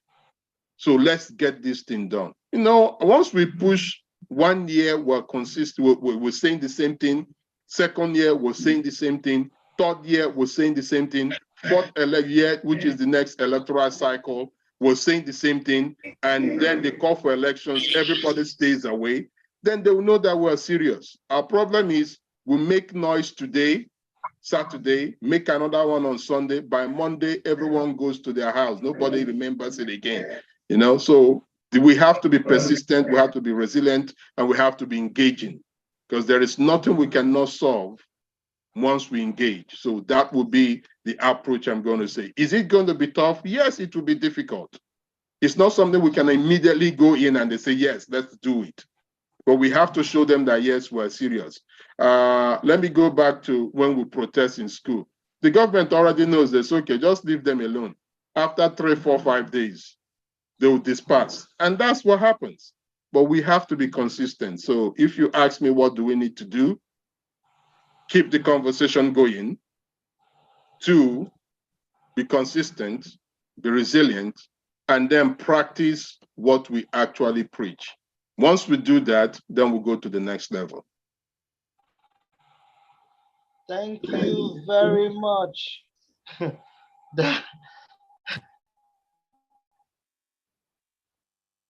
So let's get this thing done. You know, once we push 1 year, we're consistent, we're saying the same thing. Second year, we're saying the same thing. Third year, we're saying the same thing. Fourth year, which is the next electoral cycle, we're saying the same thing. And then they call for elections, everybody stays away. Then they will know that we're serious. Our problem is we make noise today, Saturday, make another one on Sunday. By Monday, everyone goes to their house. Nobody remembers it again. You know, so we have to be persistent, we have to be resilient, and we have to be engaging, because there is nothing we cannot solve once we engage. So that would be the approach I'm going to say. Is it going to be tough? Yes, it will be difficult. It's not something we can immediately go in and they say, yes, let's do it. But we have to show them that, yes, we're serious. Let me go back to when we protest in school. The government already knows this. Okay, just leave them alone. After 3, 4, 5 days, they will disperse. And that's what happens. But we have to be consistent. So if you ask me, what do we need to do? Keep the conversation going. 2, be consistent, be resilient, and then practice what we actually preach. Once we do that, then we'll go to the next level. Thank you very much.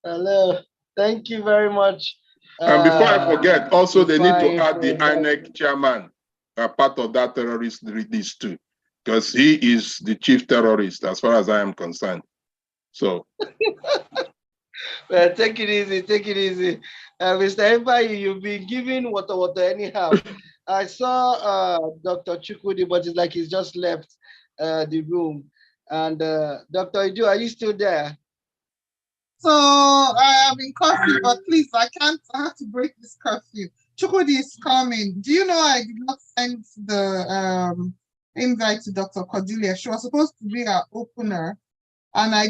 Hello. Thank you very much. And before I forget, also they need to add the INEC chairman, part of that terrorist list too, because he is the chief terrorist as far as I am concerned. So. Well, take it easy, take it easy. Mr. Ebayi, you've been giving water anyhow. I saw Dr. Chukwudi, but it's like he's just left the room. And Dr. Idu, are you still there? So I am in curfew, but please, I have to break this curfew. Chukwudi is coming. Do you know I did not send the invite to Dr. Cordelia? She was supposed to be our opener, and I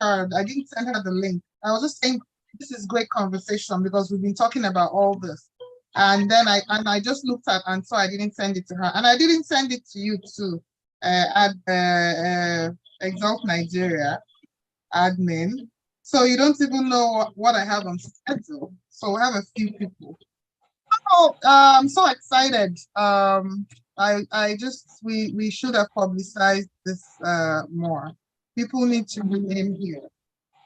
didn't send her the link. I was just saying this is great conversation because we've been talking about all this. And then I just looked at and so I didn't send it to her. And I didn't send it to you too at Exalt Nigeria admin. So you don't even know what I have on schedule. So we have a few people. Oh, I'm so excited. We should have publicized this more. People need to be in here.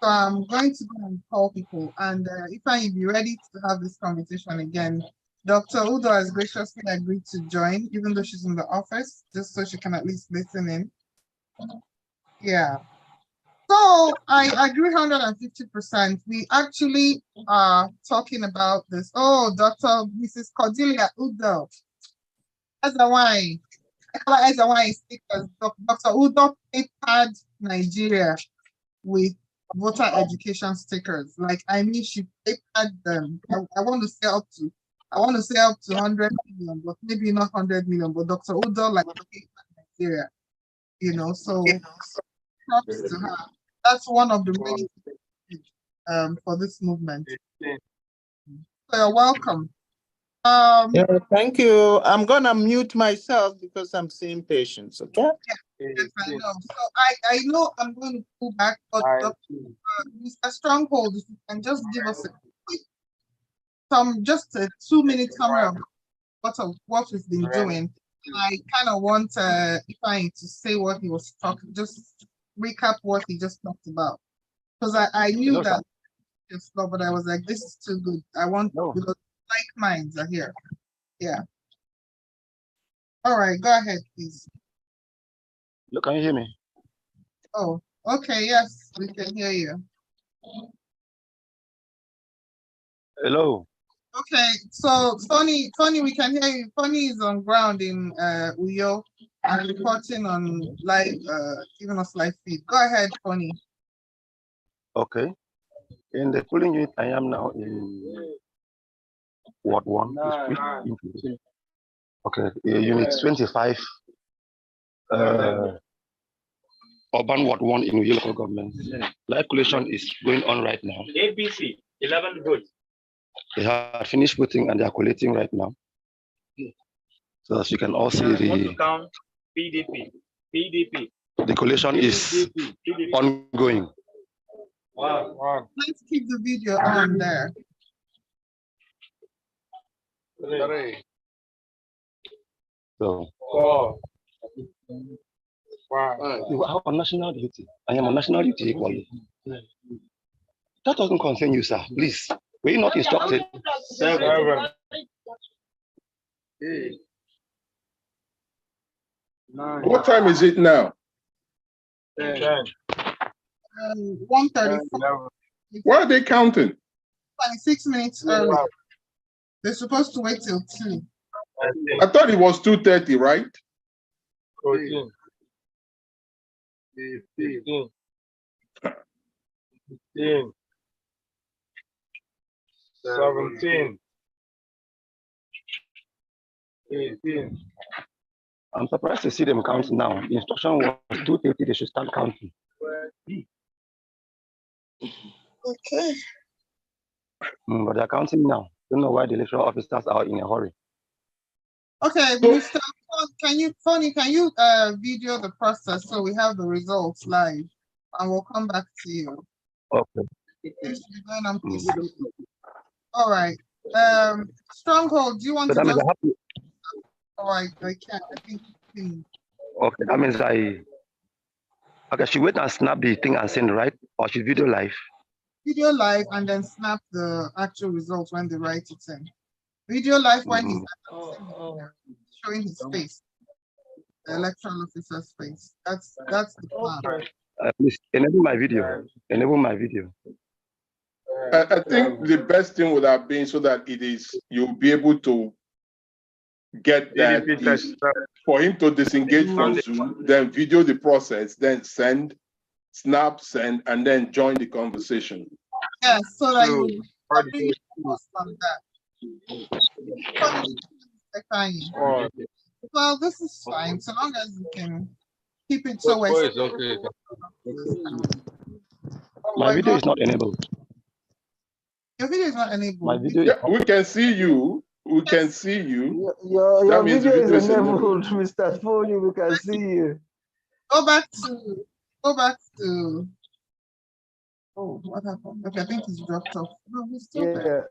So I'm going to go and call people. And if I be ready to have this conversation again, Dr. Udo has graciously agreed to join, even though she's in the office, just so she can at least listen in. Yeah. So I agree 150%. We actually are talking about this. Oh, Mrs. Cordelia Udo. As a wine. Stickers. Dr. Udo papered Nigeria with voter education stickers. Like, I mean, she papered them. I want to say up to 100 million, but maybe not 100 million, but Dr. Udo like papered Nigeria, you know, so props to her. That's one of the many for this movement. So you're welcome. Yeah, thank you. I'm gonna mute myself because I'm seeing patients. Okay. Yes, I know. So I know I'm going to pull back, but Mr. Stronghold, if you can just give us a quick, just a 2-minute summary of what we've been doing. And I kind of want Ifeanyi to say what he was talking, just recap what he just talked about. Because I knew that just slow, but I was like, this is too good. I want because like minds are here. Yeah. All right, go ahead, please. Look, can you hear me? Oh, okay, yes, we can hear you. Hello. Okay, so Tony, we can hear you. Tony is on ground in Uyo and reporting on live, giving us live feed. Go ahead, Tony. Okay. In the polling unit, I am now in Ward 1. Okay, unit 25. Urban Ward 1 in Uyo local government. Live collation is going on right now. ABC, 11 votes. They have finished voting and they are collating right now. So as you can all see, the PDP. The collation is ongoing. Wow. Let's keep the video on there. So, wow. You are on national duty. I am on national duty equally. That doesn't concern you, sir. Please. Were you not instructed? 7. What time is it now? 1:34. Why are they counting? 26 minutes early. They're supposed to wait till 2. I thought it was 2:30, right? 14. 15. 16. 17. 18. I'm surprised to see them counting now. The instruction was 2:30, they should start counting. Okay. But they're counting now. Don't know why the electoral officers are in a hurry. Okay, Mr. Can you video the process so we have the results live, and we'll come back to you. Okay. Going on, please. All right. Stronghold, do you want So to that means just? All right, I can't. I think. Okay, that means okay, she wait and snap the thing and send, right? Or she video live? Video live and then snap the actual results when they write it in. Video live when he's showing his face, the electoral officer's face. That's the plan. Please enable my video. Enable my video. I think the best thing would have been so that you'll be able to get that is for him to disengage from Zoom, then video the process, then send, snap, send, and then join the conversation. Yes, so that you probably post on that. Well, this is fine, so long as you can keep it so we're Voice, okay. My video is not enabled. Your video is not enabled. My video Yeah, we can see you. We can see you. Your That means video the is video enabled, Mr. Foley. We can see you. Go back to. Oh, what happened? Okay, I think he's dropped off. No, he's still there.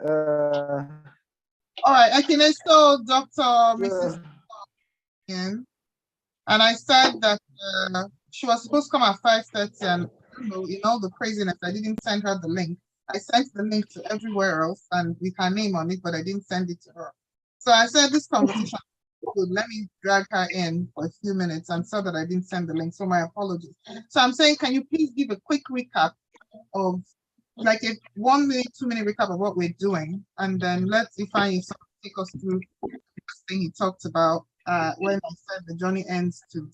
All right, I can install Dr. Mrs. again. And I said that she was supposed to come at 5:30, and you know, in all the craziness, I didn't send her the link. I sent the link to everywhere else and with her name on it, but I didn't send it to her. So I said this conversation is good. Let me drag her in for a few minutes and saw that I didn't send the link. So my apologies. So I'm saying, can you please give a quick recap of like a 1 minute, 2 minute recap of what we're doing, and then let's define take us through the thing he talked about when he said the journey ends to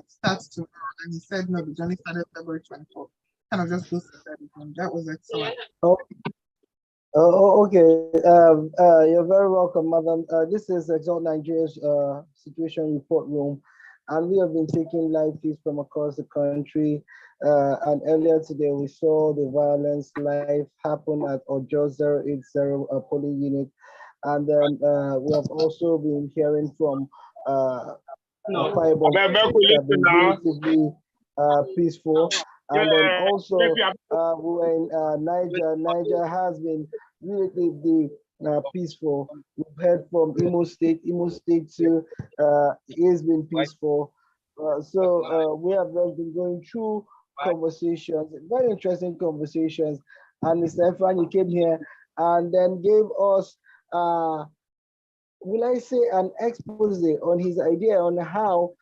starts tomorrow, and he said no, the journey started February 24th. Kind of just goes through everything. That was excellent. Okay. You're very welcome, madam. This is Exalt Nigeria's situation report room, and we have been taking live feeds from across the country. And earlier today, we saw the violence live happen at Ojo 080 polling unit. And then we have also been hearing from have been relatively peaceful. And then also we were in Niger. Niger has been relatively peaceful. We've heard from Imo State. Imo State too has been peaceful. So we have been going through conversations, very interesting conversations. And Mr. Efan, you came here and then gave us will I say an expose on his idea on how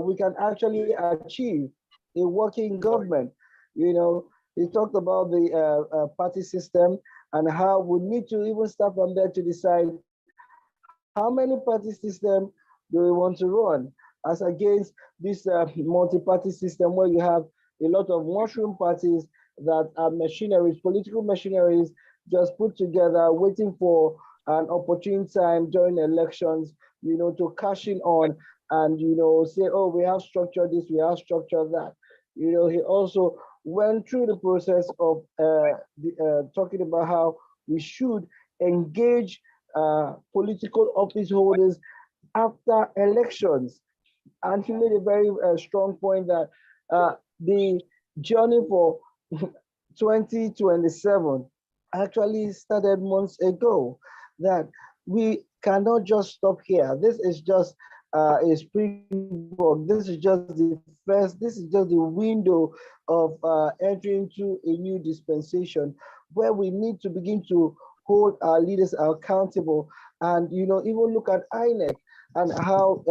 we can actually achieve a working government. You know, he talked about the party system and how we need to even start from there to decide how many party system do we want to run as against this multi-party system where you have a lot of mushroom parties that are machineries, political machineries just put together, waiting for an opportune time during elections, you know, to cash in on and, you know, say, oh, we have structured this, we have structured that. You know, he also went through the process of talking about how we should engage political office holders after elections. And he made a very strong point that the journey for 2027 actually started months ago, that we cannot just stop here. This is just a springboard. This is just the first, this is just the window of entering into a new dispensation where we need to begin to hold our leaders accountable and, you know, even look at INEC and how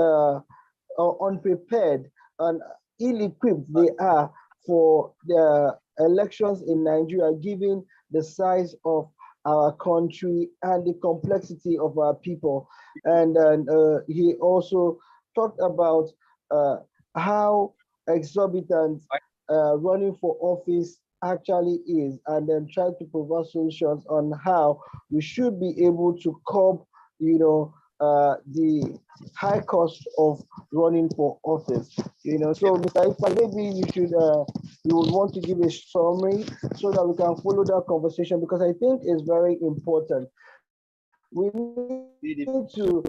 unprepared and ill-equipped they are for the elections in Nigeria, given the size of our country and the complexity of our people. And he also talked about how exorbitant running for office actually is, and then tried to provide solutions on how we should be able to curb, you know, the high cost of running for office. You know, so Mr. Ifa, maybe you should you would want to give a summary so that we can follow that conversation, because I think it's very important. We need to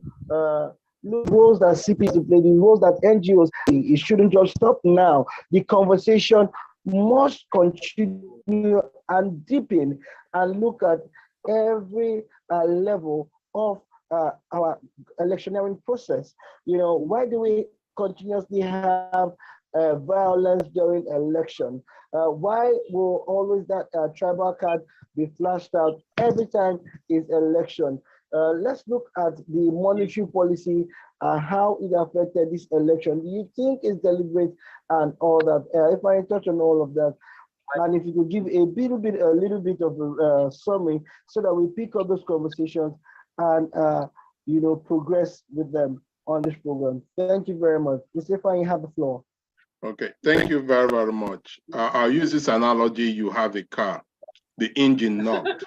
look roles that CPs play, the roles that NGOs. It shouldn't just stop now. The conversation must continue and deepen and look at every level of our electioneering process. You know, why do we continuously have violence during election? Why will always that tribal card be flashed out every time is election? Let's look at the monetary policy, how it affected this election. Do you think it's deliberate and all that? If I touch on all of that, and if you could give a little bit of a summary so that we pick up those conversations and you know, progress with them on this program. Thank you very much. Mr. Ifan, you have the floor. Okay, thank you very, very much. I'll use this analogy. You have a car, the engine knocked.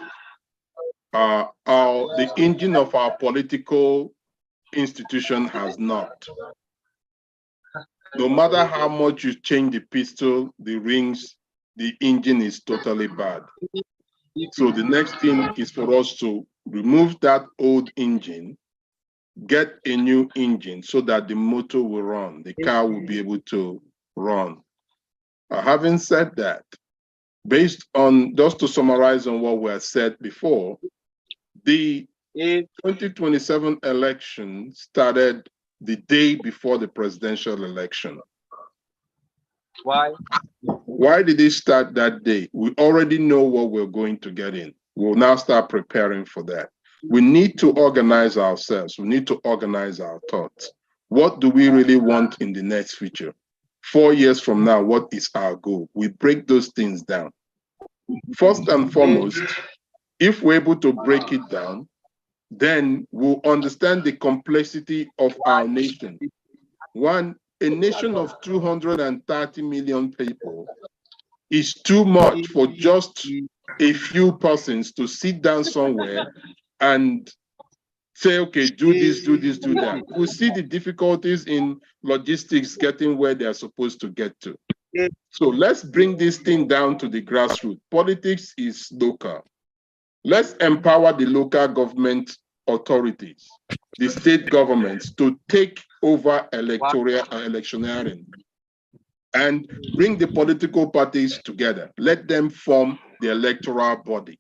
the engine of our political institution has not. No matter how much you change the pistol, the rings, the engine is totally bad. So the next thing is for us to remove that old engine, get a new engine so that the motor will run, the car will be able to run. Having said that, based on, just to summarize on what we said before, the 2027 election started the day before the presidential election. Why? Why did it start that day? We already know what we're going to get in. We'll now start preparing for that. We need to organize ourselves. We need to organize our thoughts. What do we really want in the next future? 4 years from now, what is our goal? We break those things down. First and foremost, if we're able to break it down, then we'll understand the complexity of our nation. One, a nation of 230 million people is too much for just a few persons to sit down somewhere and say, okay, do this, do this, do that. We see the difficulties in logistics getting where they're supposed to get to. So let's bring this thing down to the grassroots. Politics is local. Let's empower the local government authorities, the state governments, to take over electioneering and bring the political parties together. Let them form the electoral body.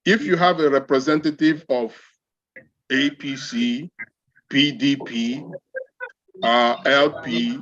If you have a representative of APC, PDP, LP,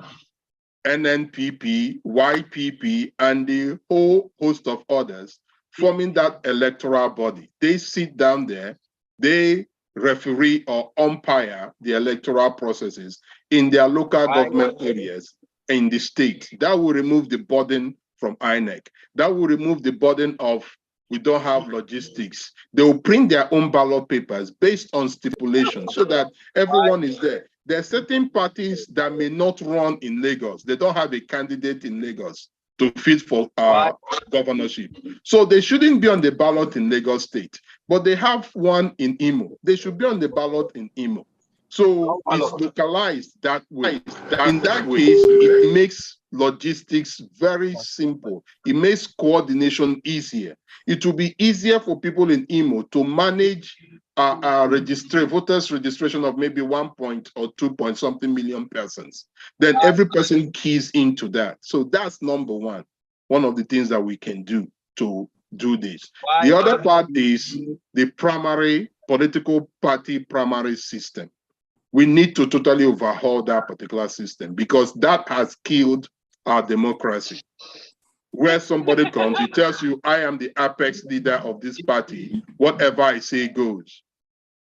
NNPP, YPP, and the whole host of others forming that electoral body, they sit down there, they referee or umpire the electoral processes in their local government areas in the state. That will remove the burden from INEC. That will remove the burden of we don't have logistics. They will print their own ballot papers based on stipulation so that everyone is there. There are certain parties that may not run in Lagos. They don't have a candidate in Lagos to fit for governorship. So they shouldn't be on the ballot in Lagos State, but they have one in Imo. They should be on the ballot in Imo. So it's localized that way. In that case, it makes logistics very simple. It makes coordination easier. It will be easier for people in Imo to manage voters registration of maybe 1 or 2 something million persons. Then every person keys into that. So that's number one of the things that we can do to do this. The other part is the primary political party primary system. We need to totally overhaul that particular system because that has killed our democracy. Where somebody comes, he tells you, I am the apex leader of this party. Whatever I say goes.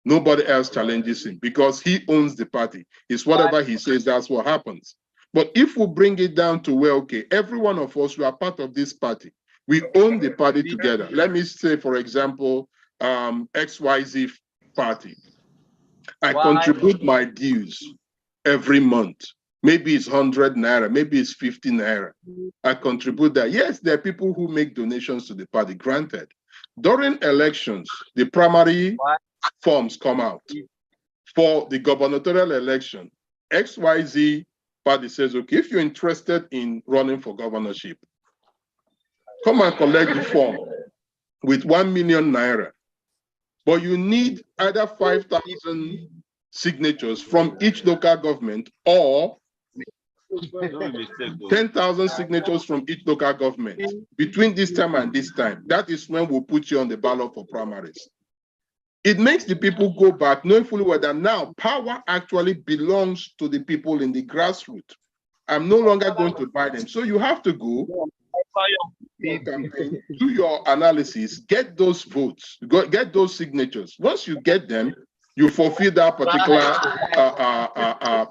Nobody else challenges him because he owns the party. It's whatever he says, that's what happens. But if we bring it down to where, okay, every one of us, we are part of this party. We own the party together. Let me say, for example, XYZ party. I contribute my dues every month. Maybe it's 100 naira, maybe it's 50 naira. I contribute that. Yes, there are people who make donations to the party, granted. During elections, the primary forms come out. For the gubernatorial election, XYZ party says, okay, if you're interested in running for governorship, come and collect the form with 1 million naira. But you need either 5,000 signatures from each local government or 10,000 signatures from each local government between this time and this time. That is when we'll put you on the ballot for primaries. It makes the people go back, knowing fully well that now power actually belongs to the people in the grassroots. I'm no longer going to buy them. So you have to go campaign, do your analysis, get those votes, get those signatures. Once you get them, you fulfill that particular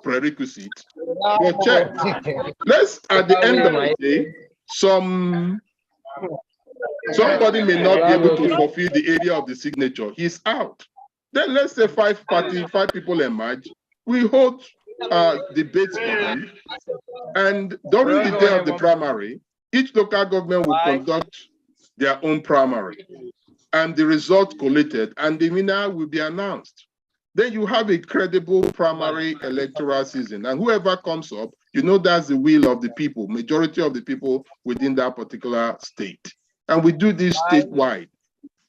prerequisite. But check, let's at the end of the day, somebody may not be able to fulfill the area of the signature. He's out. Then let's say 5 people emerge. We hold debates for them. And during the day of the primary, each local government will conduct their own primary. and the result collated, and the winner will be announced. Then you have a credible primary electoral season, and whoever comes up, you know that's the will of the people, majority of the people within that particular state. And we do this statewide.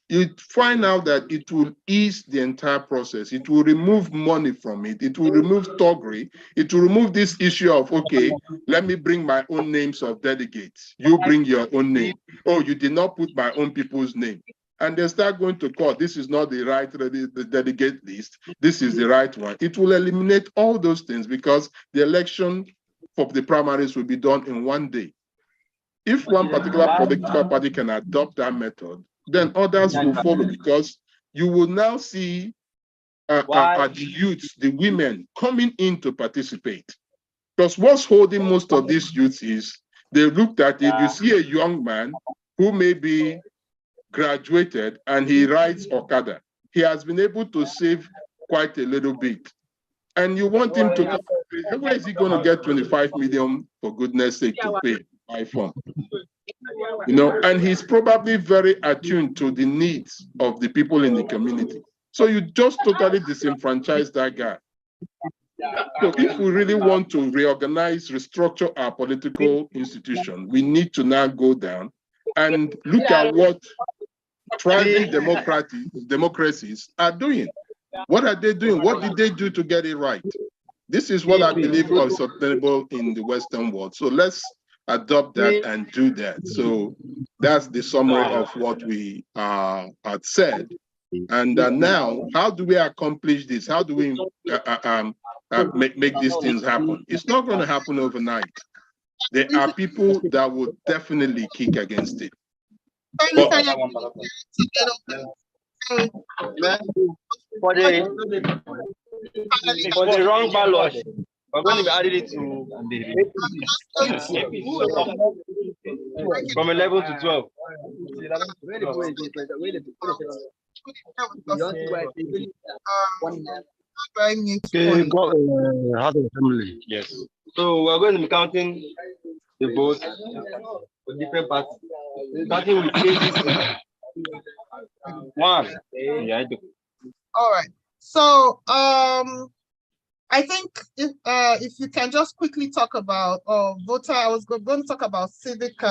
You find out that it will ease the entire process. It will remove money from it. It will remove thuggery. It will remove this issue of, okay, let me bring my own names of delegates. You bring your own name. Oh, you did not put my own people's name. And they start going to court. This is not the right the delegate list. This is the right one. It will eliminate all those things because the election for the primaries will be done in one day. If one particular political party can adopt that method, then others will follow because you will now see the youths, the women coming in to participate. Because what's holding most of these youths is they looked at it. You see a young man who may be graduated and he rides Okada. He has been able to save quite a little bit. And you want him to, where is he going to get 25 million, for goodness sake, to pay iPhone? You know, and he's probably very attuned to the needs of the people in the community. So you just totally disenfranchise that guy. So if we really want to reorganize, restructure our political institution, we need to now go down and look at what thriving democracies are doing. What are they doing? What did they do to get it right? This is what I believe is sustainable in the Western world. So let's adopt that and do that. So that's the summary of what we had said. And now, how do we accomplish this? How do we make these things happen? It's not going to happen overnight. There are people that will definitely kick against it. But, for the wrong ballot, we're going to be adding it to from 11 to 12. Yes. So we're going to be counting the votes for different parties. Starting with ADC. One. Yeah, all right. So I think if you can just quickly talk about voter, I was going to talk about civic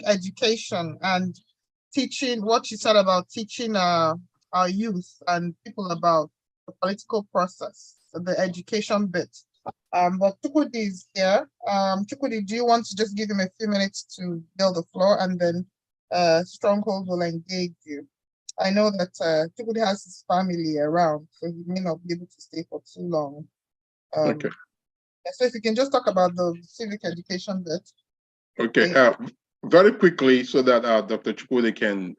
education and teaching what you said about teaching our youth and people about the political process, the education bit. But Chukwudi is here. Chukwudi, do you want to just give him a few minutes to build the floor, and then Stronghold will engage you? I know that Chukwudi has his family around, so he may not be able to stay for too long. Okay. So if you can just talk about the civic education bit. Okay. Very quickly, so that Dr. Chukwudi can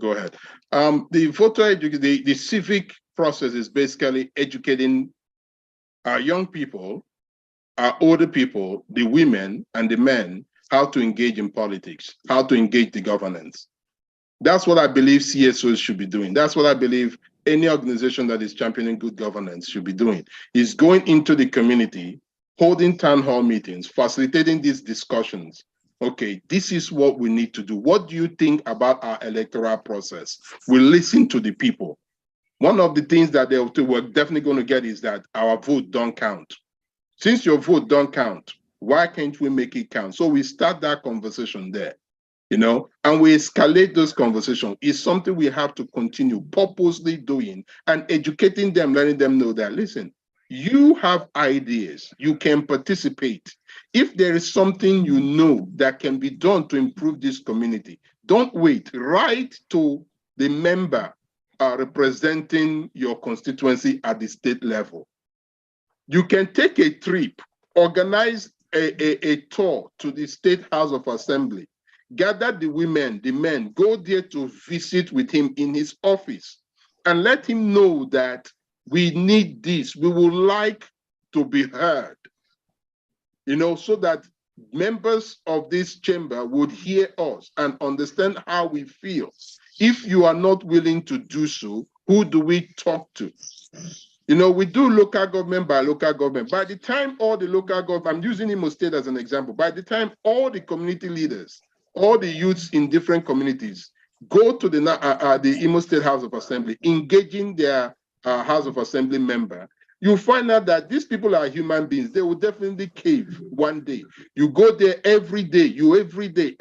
go ahead. The voter education, the civic process is basically educating our young people, our older people, the women and the men, how to engage in politics, how to engage the governance. That's what I believe CSOs should be doing. That's what I believe any organization that is championing good governance should be doing, is going into the community, holding town hall meetings, facilitating these discussions. Okay, this is what we need to do. What do you think about our electoral process? We listen to the people. One of the things that we're definitely going to get is that our vote don't count. Since your vote don't count, why can't we make it count? So we start that conversation there, you know, and we escalate those conversations. It's something we have to continue purposely doing and educating them, letting them know that, listen, you have ideas, you can participate. If there is something you know that can be done to improve this community, don't wait. Write to the member representing your constituency at the state level. You can take a trip, organize a tour to the State House of Assembly, gather the women, the men, go there to visit with him in his office and let him know that we need this. We would like to be heard, you know, so that members of this chamber would hear us and understand how we feel. If you are not willing to do so, who do we talk to? You know, we do local government by local government. By the time all the local government, I'm using Imo State as an example, by the time all the community leaders, all the youths in different communities go to the Imo State House of Assembly, engaging their House of Assembly member, you find out that these people are human beings. They will definitely cave one day. You go there every day,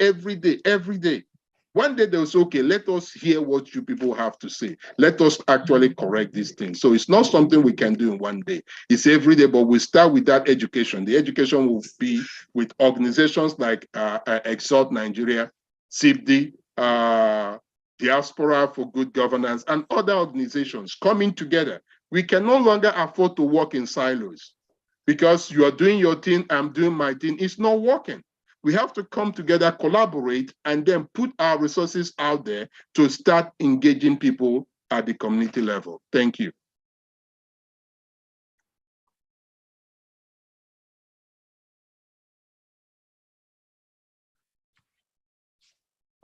every day. One day they'll say, okay, let us hear what you people have to say. Let us actually correct these things. So it's not something we can do in one day. It's every day, but we start with that education. The education will be with organizations like Exalt Nigeria, CIPD, Diaspora for Good Governance, and other organizations coming together. We can no longer afford to work in silos because you are doing your thing, I'm doing my thing. It's not working. We have to come together, collaborate, and then put our resources out there to start engaging people at the community level. Thank you.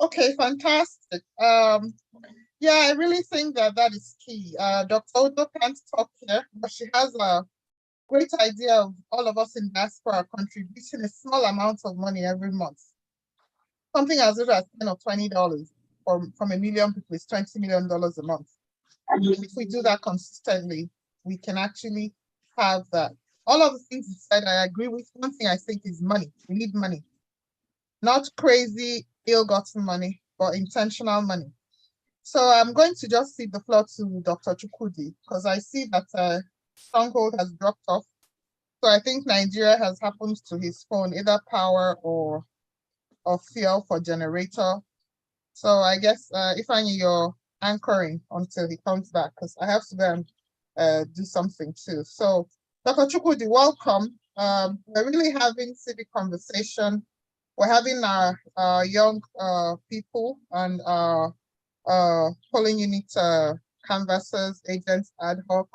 Okay, fantastic. Yeah, I really think that that is key. Dr. Odo can't talk here, but she has a great idea of all of us in diaspora contributing a small amount of money every month. Something as little as $10 or $20 from 1 million people is $20 million a month. And if we do that consistently, we can actually have that. All of the things you said, I agree with. One thing I think is money. We need money. Not crazy, ill-gotten money, but intentional money. So I'm going to just cede the floor to Dr. Chukwudi because I see that Stronghold has dropped off. So I think Nigeria has happened to his phone, either power or fuel for generator. So I guess Ifeanyi, you're anchoring until he comes back because I have to go and do something too. So Dr. Chukwudi, welcome. We're really having civic conversation. We're having our young people and polling unit canvassers, agents, ad hoc,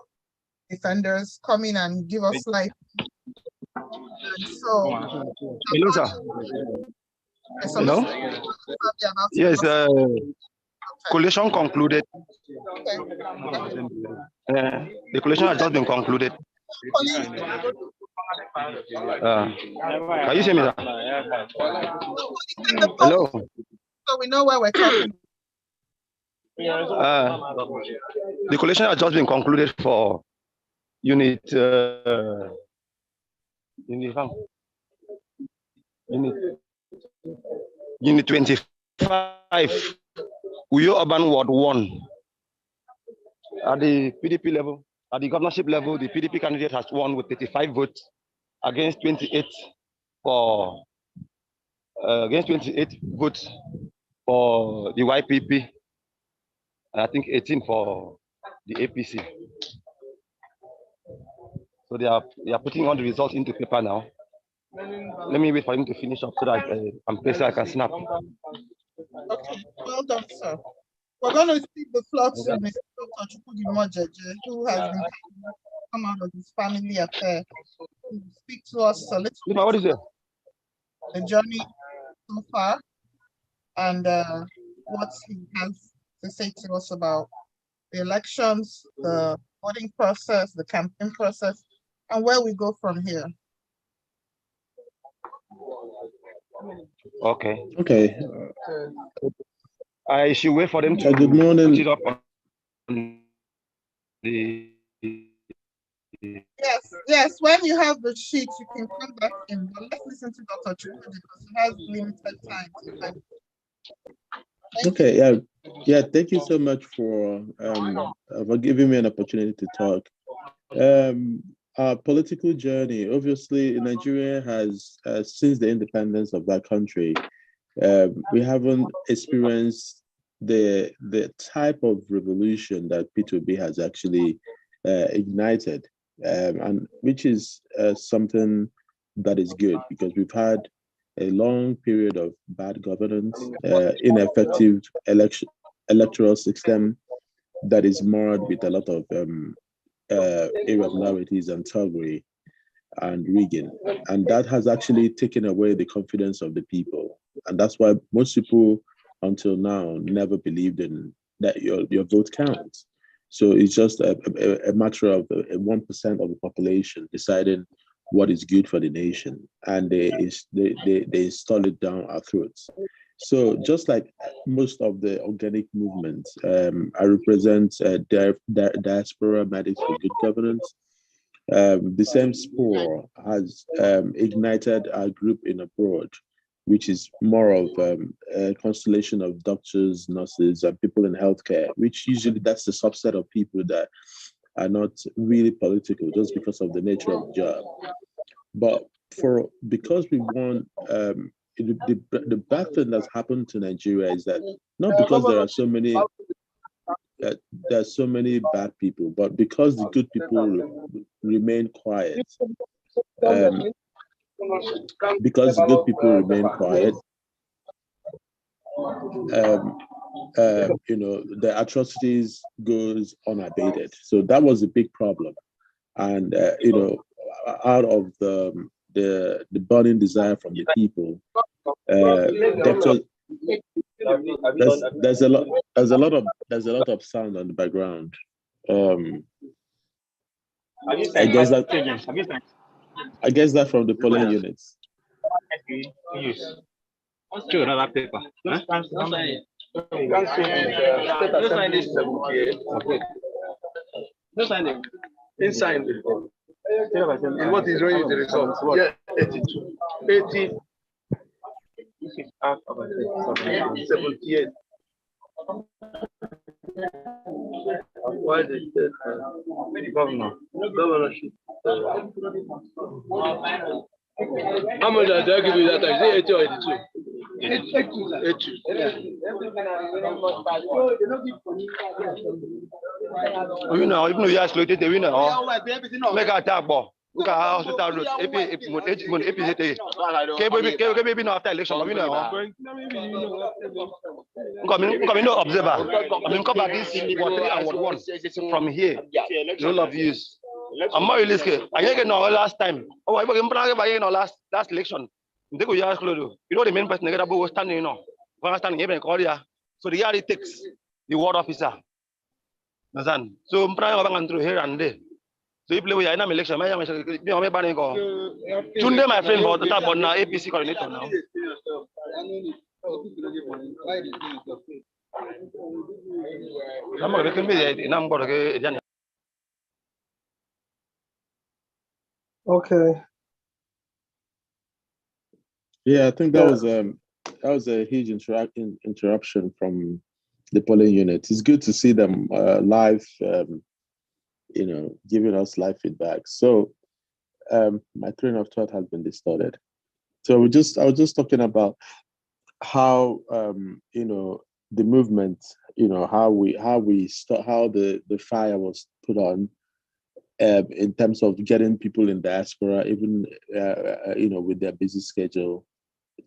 defenders come in and give us life. And so, hello, sir. Hello? Yes, collation concluded. Okay. The collation has just been concluded. Can you hear me, sir? Hello? So we know where we're talking. The collation has just been concluded for unit unit 25, Uyo Urban Ward 1. At the PDP level, at the governorship level, the PDP candidate has won with 35 votes against 28 for against 28 votes for the YPP, and I think 18 for the APC. So they are putting all the results into paper now. Let me wait for him to finish up so that I can snap. Okay, well done, sir. We're going to speak the floor to Mr. Dr. Chukwudi Mojeje, who has been come out of his family affair to speak to us a little bit What is it? The journey so far and what he has to say to us about the elections, the voting process, the campaign process, and where we go from here. Okay. Okay. I should wait for them to good morning. put it up on the. Yes. When you have the sheet, you can come back in. But let's listen to Dr. Chukwudi because he has limited time. Okay. Yeah. Thank you so much for giving me an opportunity to talk. Our political journey, obviously, Nigeria has since the independence of that country, we haven't experienced the type of revolution that P2B has actually ignited, and which is something that is good because we've had a long period of bad governance, ineffective electoral system that is marred with a lot of irregularities and thuggery and rigging, and that has actually taken away the confidence of the people, and that's why most people until now never believed in that your vote counts. So it's just a matter of 1% of the population deciding what is good for the nation, and they install it down our throats. So just like most of the organic movements, I represent Diaspora Medics for Good Governance. The same spore has ignited our group in abroad, which is more of a constellation of doctors, nurses, and people in healthcare, which usually that's the subset of people that are not really political just because of the nature of the job. But because we want the bad thing that's happened to Nigeria is that not because there are so many bad people, but because the good people remain quiet. Because the good people remain quiet, the atrocities goes unabated. So that was a big problem, and out of the burning desire from the people, doctors. There's a lot of sound on the background. I guess that from the polling units. Another paper. Inside. What is really the result? Yeah, 82. 80. This is half of 78. Why the governor? Governorship. How much did I give you that time? Is it 80 or 82? 82. You know, even if you are exploited, you know, make a tap ball. Look at how hospital road. Maybe not after election, but you know. Come no observer. I mean, come back this Ward 3 and Ward 1 from here. Rule of use. I'm more realistic. I get no last time. Oh, I was going to last election. You know the main person that was standing, you know, standing here in Korea. So the yard takes the ward officer. So I'm trying through here and there. So if we are in an election, my friend, but the type on APC coordinator now. Okay. Yeah, I think that was a huge interruption from the polling unit. It's good to see them live, giving us live feedback. So my train of thought has been distorted. So I was just talking about how the movement, how the fire was put on in terms of getting people in diaspora, even with their busy schedule,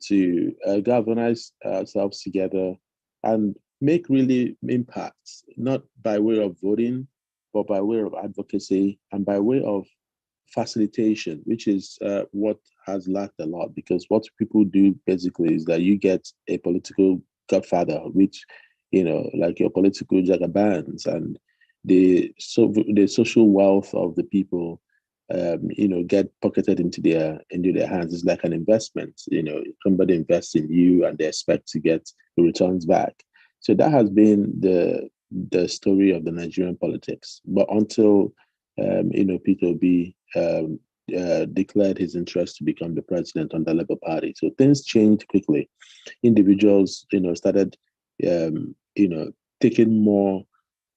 to galvanize ourselves together and make really impacts, not by way of voting, but by way of advocacy and by way of facilitation, which is what has lacked a lot, because what people do basically is that you get a political godfather, which, like your political jagabans, and the social wealth of the people, get pocketed into their hands. It's like an investment. Somebody invests in you and they expect to get the returns back. So that has been the story of the Nigerian politics. But until Peter Obi declared his interest to become the president on the Labour Party, so things changed quickly. Individuals, started, taking more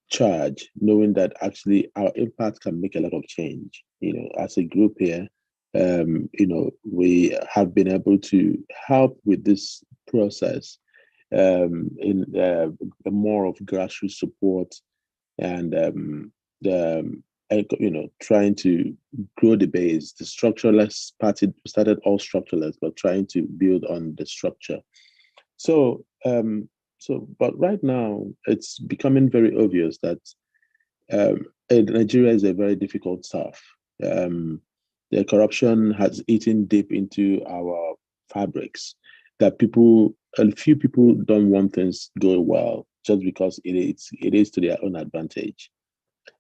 charge, knowing that actually our impact can make a lot of change. As a group here, we have been able to help with this process in more of grassroots support and trying to grow the base. The structureless party started all structureless, but trying to build on the structure. So, but right now it's becoming very obvious that Nigeria is a very difficult stuff. The corruption has eaten deep into our fabrics. That a few people don't want things go well just because it is to their own advantage.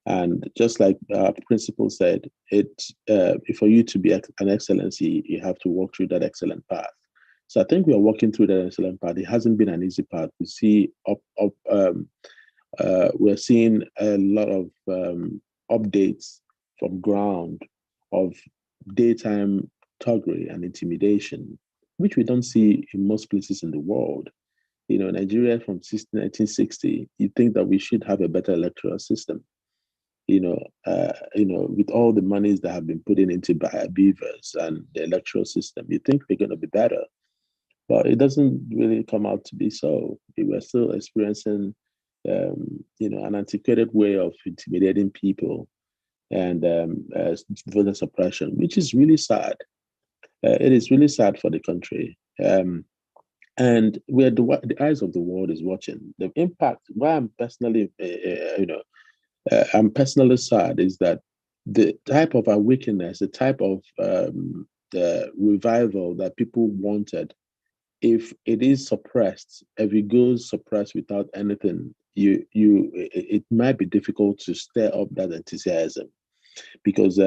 And just like our principal said, for you to be an excellency, you have to walk through that excellent path. So I think we are walking through the excellent part. It hasn't been an easy path. We see we're seeing a lot of updates from ground of daytime thuggery and intimidation, which we don't see in most places in the world. You know, Nigeria from 1960, you think that we should have a better electoral system. With all the monies that have been put into beavers and the electoral system, you think we're going to be better. But it doesn't really come out to be so. We're still experiencing, an antiquated way of intimidating people and voter suppression, which is really sad. It is really sad for the country. And where the eyes of the world is watching, the impact, why I'm personally, I'm personally sad is that the type of awakeness, the type of the revival that people wanted, if it is suppressed, if it goes suppressed without anything, it might be difficult to stir up that enthusiasm, because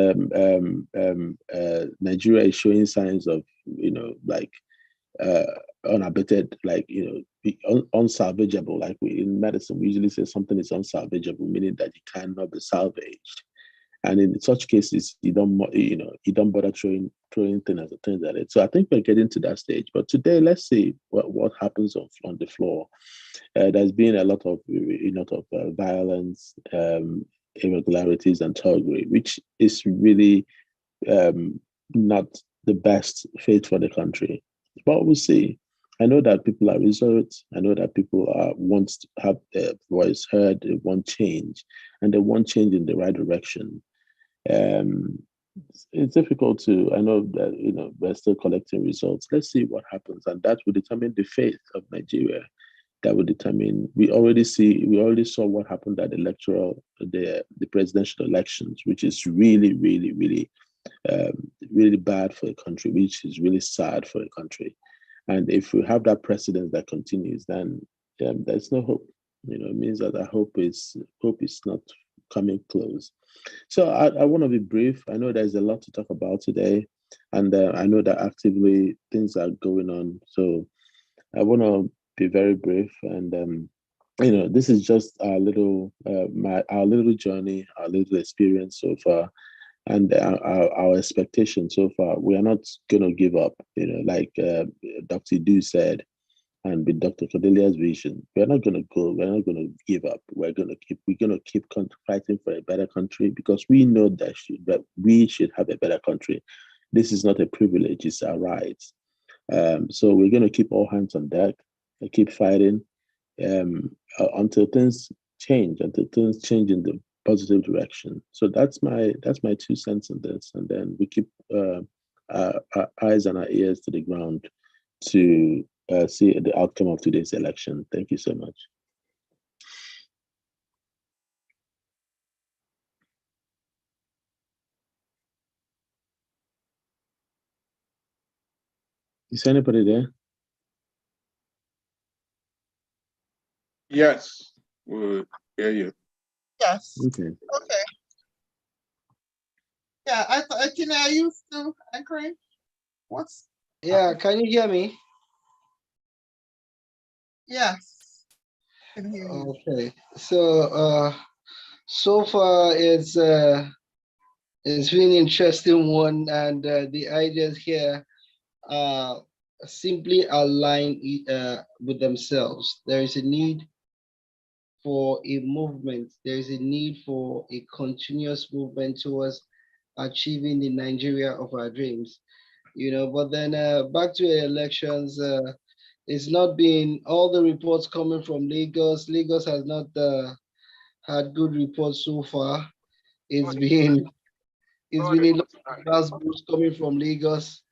Nigeria is showing signs of, unabated, unsalvageable. Like in medicine, we usually say something is unsalvageable, meaning that it cannot be salvaged. And in such cases, you don't bother throwing things as a thing at it. So I think we're getting to that stage. But today, let's see what happens on the floor. There's been a lot of violence, irregularities, and thuggery, which is really not the best fate for the country. But we'll see. I know that people are resolute. I know that people want to have their voice heard. They want change, and they want change in the right direction. It's difficult to. I know that we're still collecting results. Let's see what happens, and that will determine the fate of Nigeria. That will determine. We already saw what happened at the presidential elections, which is really, really, really, really bad for the country, which is really sad for the country. And if we have that precedent that continues, then there's no hope. It means that our hope is not coming close. So I want to be brief. I know there's a lot to talk about today, and I know that actively things are going on. So I want to be very brief, and this is just our little journey, our little experience so far, and our expectation so far. We are not going to give up. Like Dr. Du said, and with Dr. Cordelia's vision, we're not going to go. We're not going to give up. We're going to keep fighting for a better country, because we know that we should have a better country. This is not a privilege; it's our right. So we're going to keep all hands on deck and keep fighting until things change. Until things change in the positive direction. So that's my 2 cents on this, and then we keep our eyes and our ears to the ground to see the outcome of today's election. Thank you so much. Is anybody there? Yes, we'll hear you. Yes. Okay. Okay. Yeah, I can. Are you still anchoring? What's? Yeah, can you hear me? Yes. I can hear you. Okay. So far it's been an interesting one, and the ideas here simply align with themselves. There is a need for a movement. There is a need for a continuous movement towards achieving the Nigeria of our dreams. But then back to elections, it's not been all the reports coming from Lagos. Lagos has not had good reports so far. It's been a lot of raspberries coming from Lagos.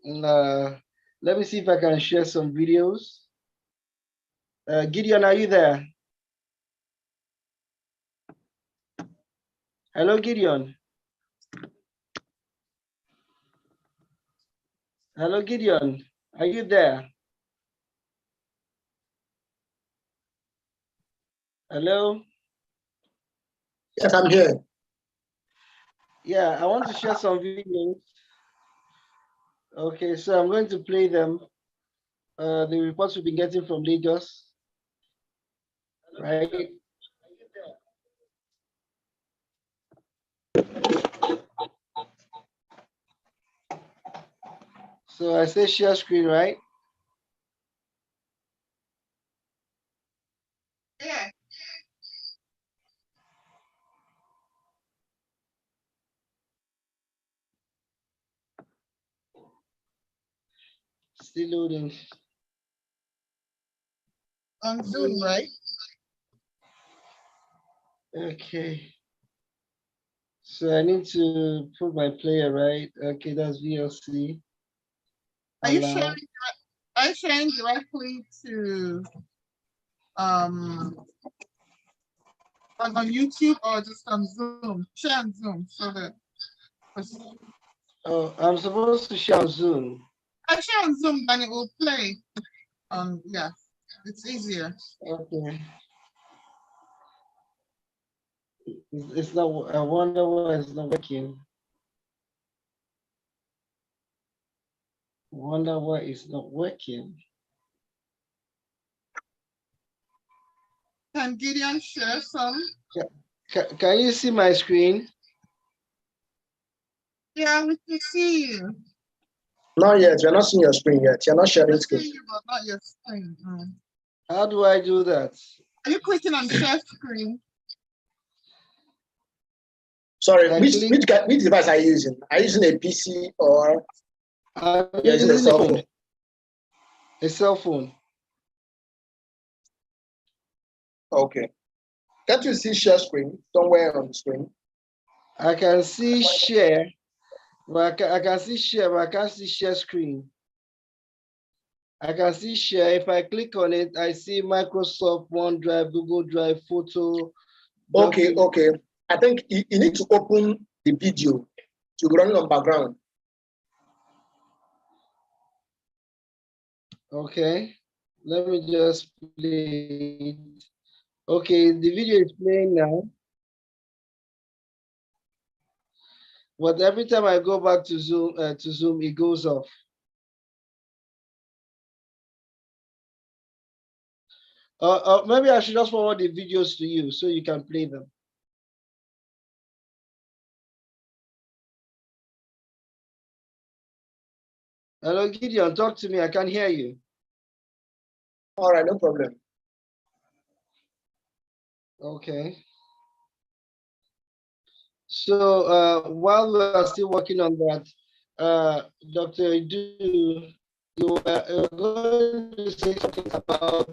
Let me see if I can share some videos. Gideon, are you there? Hello, Gideon. Hello, Gideon. Are you there? Hello? Yes, I'm here. Yeah, I want to share some videos. Okay, so I'm going to play them. the reports we've been getting from Lagos, right? So I say share screen, right? Yeah. Still loading. On Zoom, right? Okay. So I need to put my player, right? Okay, that's VLC. Are you Allow. sharing? Are you sharing directly to on YouTube or just on Zoom? Share on Zoom so that. Oh, I'm supposed to share on Zoom. I share on Zoom, then it will play. Yeah, it's easier. Okay. It's not. I wonder why it's not working. Wonder why it's not working. Can Gideon share some? Can you see my screen? Yeah, we can see you. Not yet. You're not seeing your screen yet. You're not sharing See screen. you, but not your screen. How do I do that? Are you clicking on share screen? Sorry, which device are you using? Are you using a PC or you're using a cell phone? A cell phone. Okay. Can't you see share screen somewhere on the screen? I can see share, but I can see share, but I can't see share screen. I can see share. If I click on it, I see Microsoft OneDrive, Google Drive, photo. Okay, okay. I think you need to open the video to run on background. Okay, let me just play it. Okay, the video is playing now. But every time I go back to Zoom, it goes off. Maybe I should just forward the videos to you so you can play them. Hello, Gideon, talk to me. I can't hear you. All right, no problem. Okay. So while we are still working on that, Dr. Idu, you were going to say something about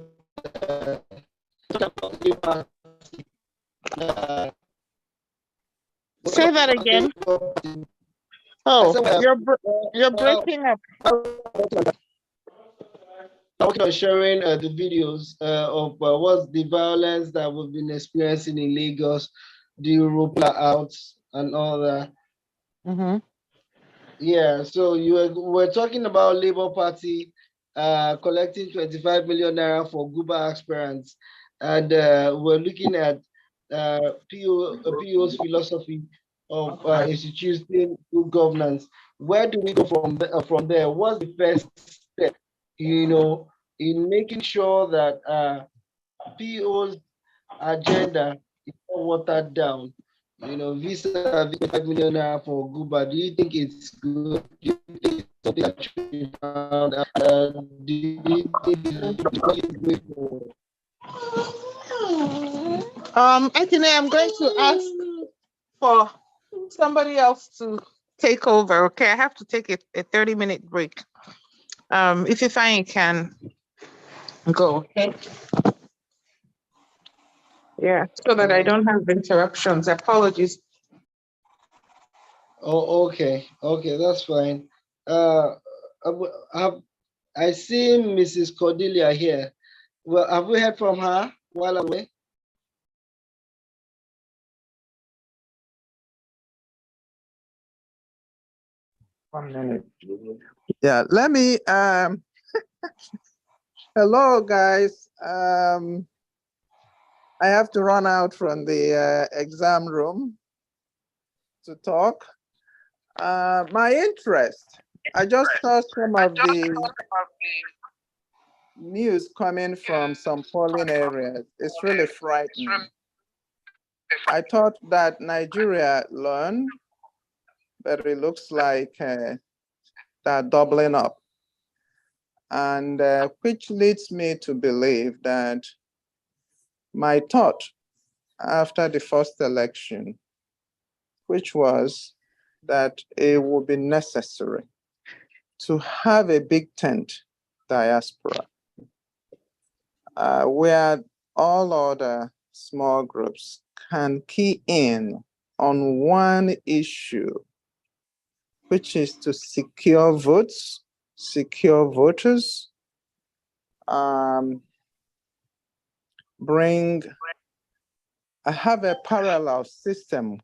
Say that again. Oh, you're breaking up. Working on sharing the videos of what's the violence that we've been experiencing in Lagos, the Europa out and all that. Yeah, so we're talking about Labour Party collecting 25 million naira for Guba aspirants, and we're looking at PO's philosophy of instituting good governance. Where do we go from there? What's the first step, in making sure that PO's agenda is not watered down? Visa 5 million naira for Guba. Do you think it's good? Do you think it's something that should be found? Do you think it's good for? I'm going to ask for somebody else to take over. Okay, I have to take a 30-minute break. If you find you can go, okay? Yeah, so that I don't have interruptions. Apologies. Oh, okay, that's fine. I see Mrs. Cordelia here. Well, have we heard from her while away? One minute. Yeah, let me hello guys. I have to run out from the exam room to talk. My interest, I just saw some of the news coming from some polling areas. It's really frightening. I thought that Nigeria learned, but it looks like they're doubling up. And which leads me to believe that my thought after the first election, which was that it would be necessary to have a big tent diaspora where all other small groups can key in on one issue, which is to secure votes, secure voters, have a parallel system.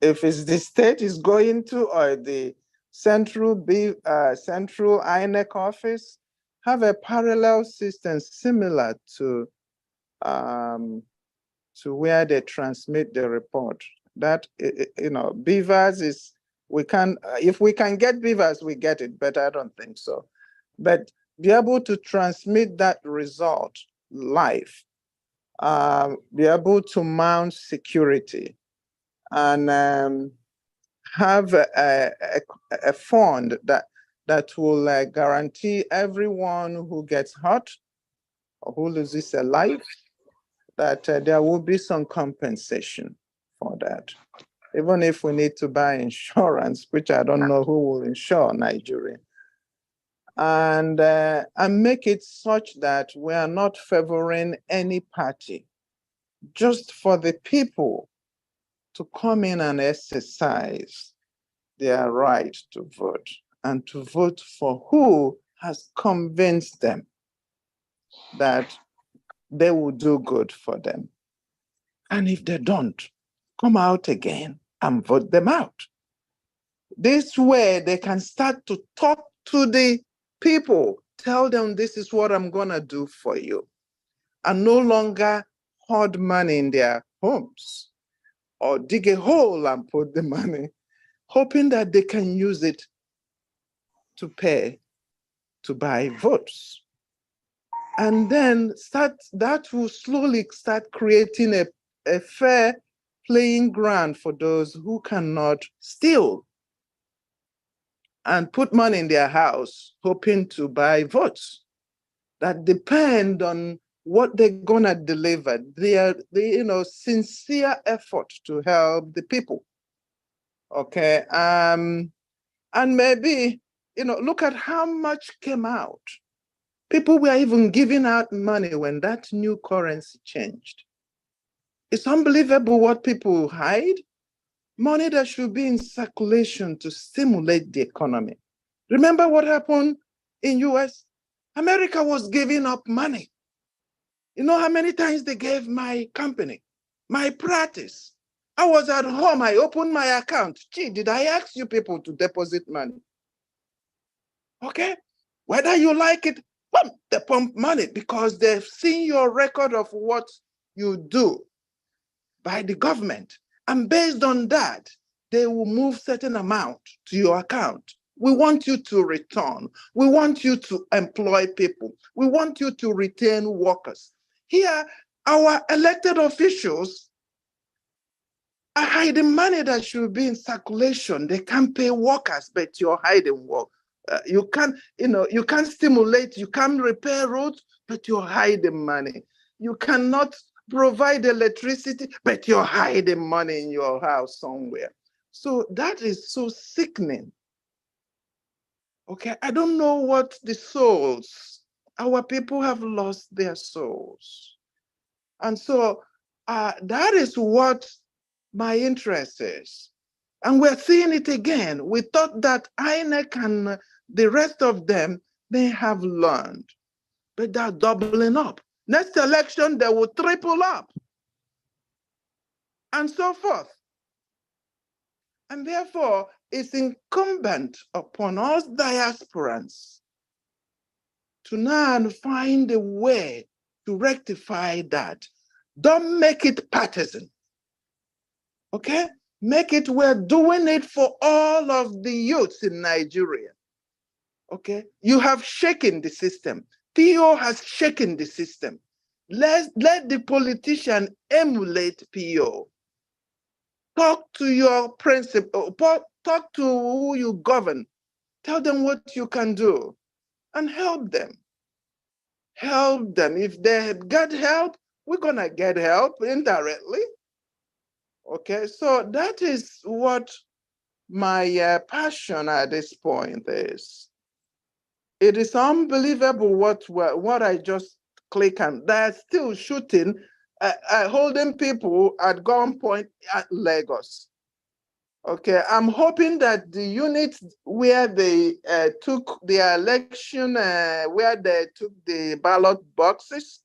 If it's the state is going to or the central INEC office, have a parallel system similar to where they transmit the report. That, you know, beavers is, we can, if we can get beavers, we get it, but I don't think so. But be able to transmit that result live, be able to mount security, and have a fund that will guarantee everyone who gets hurt or who loses a life, that there will be some compensation for that. Even if we need to buy insurance, which I don't know who will insure Nigeria. And make it such that we are not favoring any party, just for the people to come in and exercise their right to vote, and to vote for who has convinced them that they will do good for them. And if they don't, come out again and vote them out. This way they can start to talk to the people, tell them this is what I'm gonna do for you, and no longer hoard money in their homes or dig a hole and put the money, hoping that they can use it to pay to buy votes. And then that will slowly start creating a fair playing ground for those who cannot steal and put money in their house hoping to buy votes that depend on what they're gonna deliver, their sincere effort to help the people. Okay, and maybe, look at how much came out. People were even giving out money when that new currency changed. It's unbelievable what people hide. Money that should be in circulation to stimulate the economy. Remember what happened in US? America was giving up money. You know how many times they gave my company, my practice? I was at home, I opened my account. Gee, did I ask you people to deposit money? Okay, whether you like it, they pump money because they've seen your record of what you do by the government. And based on that, they will move certain amount to your account. We want you to return. We want you to employ people. We want you to retain workers. Here, our elected officials are hiding money that should be in circulation. They can't pay workers, but you're hiding work. You can't stimulate, you can't repair roads, but you're hiding money. You cannot provide electricity, but you're hiding money in your house somewhere. So that is so sickening. Okay, I don't know what the souls, our people have lost their souls. And so that is what my interest is. And we're seeing it again. We thought that INEC and the rest of them, they have learned, but they're doubling up. Next election, they will triple up, and so forth. And therefore, it's incumbent upon us diasporans to now find a way to rectify that. Don't make it partisan, okay? Make it, we're doing it for all of the youths in Nigeria, okay? You have shaken the system. PO has shaken the system. Let the politician emulate PO. Talk to your principal, talk to who you govern. Tell them what you can do and help them. Help them. If they get help, we're going to get help indirectly. Okay, so that is what my passion at this point is. It is unbelievable what I just click on. They're still shooting, holding people at gunpoint at Lagos. Okay, I'm hoping that the units where they took the election, where they took the ballot boxes,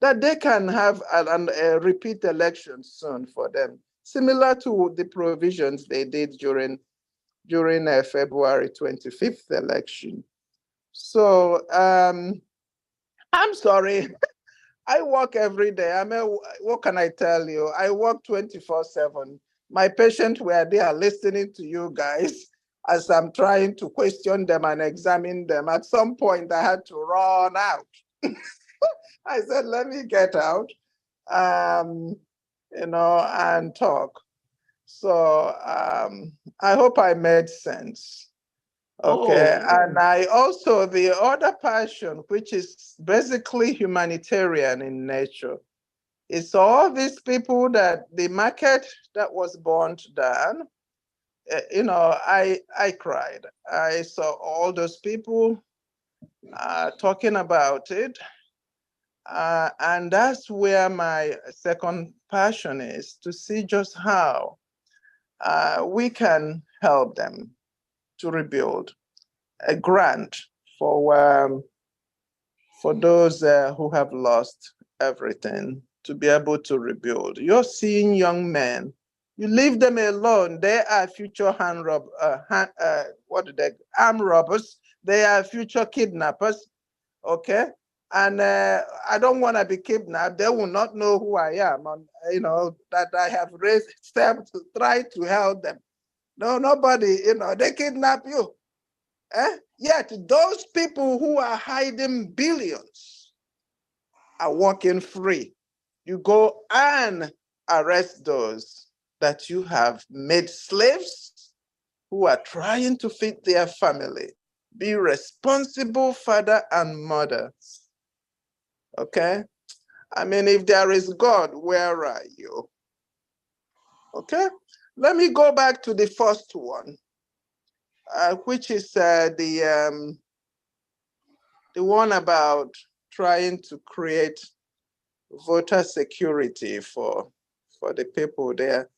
that they can have a repeat election soon for them, similar to the provisions they did during February 25th election. So I'm sorry. I work every day. I mean, what can I tell you? I work 24/7. My patients were there listening to you guys as I'm trying to question them and examine them. At some point, I had to run out. I said, let me get out, and talk. So I hope I made sense. Okay, and I also, the other passion, which is basically humanitarian in nature, is all these people that the market that was burnt down. I cried. I saw all those people talking about it. And that's where my second passion is, to see just how we can help them to rebuild. A grant for those who have lost everything, to be able to rebuild. You're seeing young men, you leave them alone. They are future arm robbers. They are future kidnappers. Okay, and I don't want to be kidnapped. They will not know who I am, and that I have raised steps to try to help them. No, nobody. They kidnap you. Yet those people who are hiding billions are walking free. You go and arrest those that you have made slaves who are trying to feed their family. Be responsible father and mother. Okay? I mean, if there is God, where are you? Okay? Let me go back to the first one, which is the one about trying to create voter security for the people there.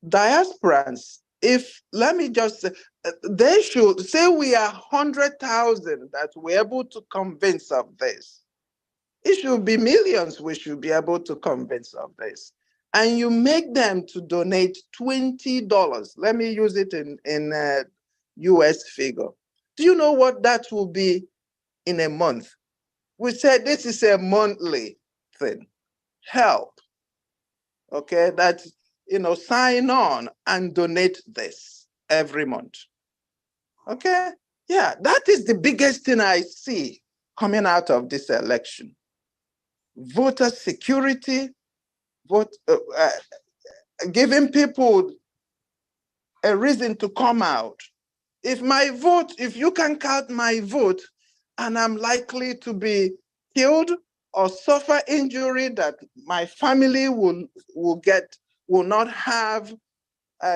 Diasporans, let me just say, they should say we are 100,000 that we're able to convince of this. It should be millions we should be able to convince of this. And you make them to donate $20. Let me use it in US figure. Do you know what that will be in a month? We said this is a monthly thing. Help. Okay, that, sign on and donate this every month. Okay, yeah, that is the biggest thing I see coming out of this election. Voter security, giving people a reason to come out. If you can count my vote, and I'm likely to be killed or suffer injury that my family will not have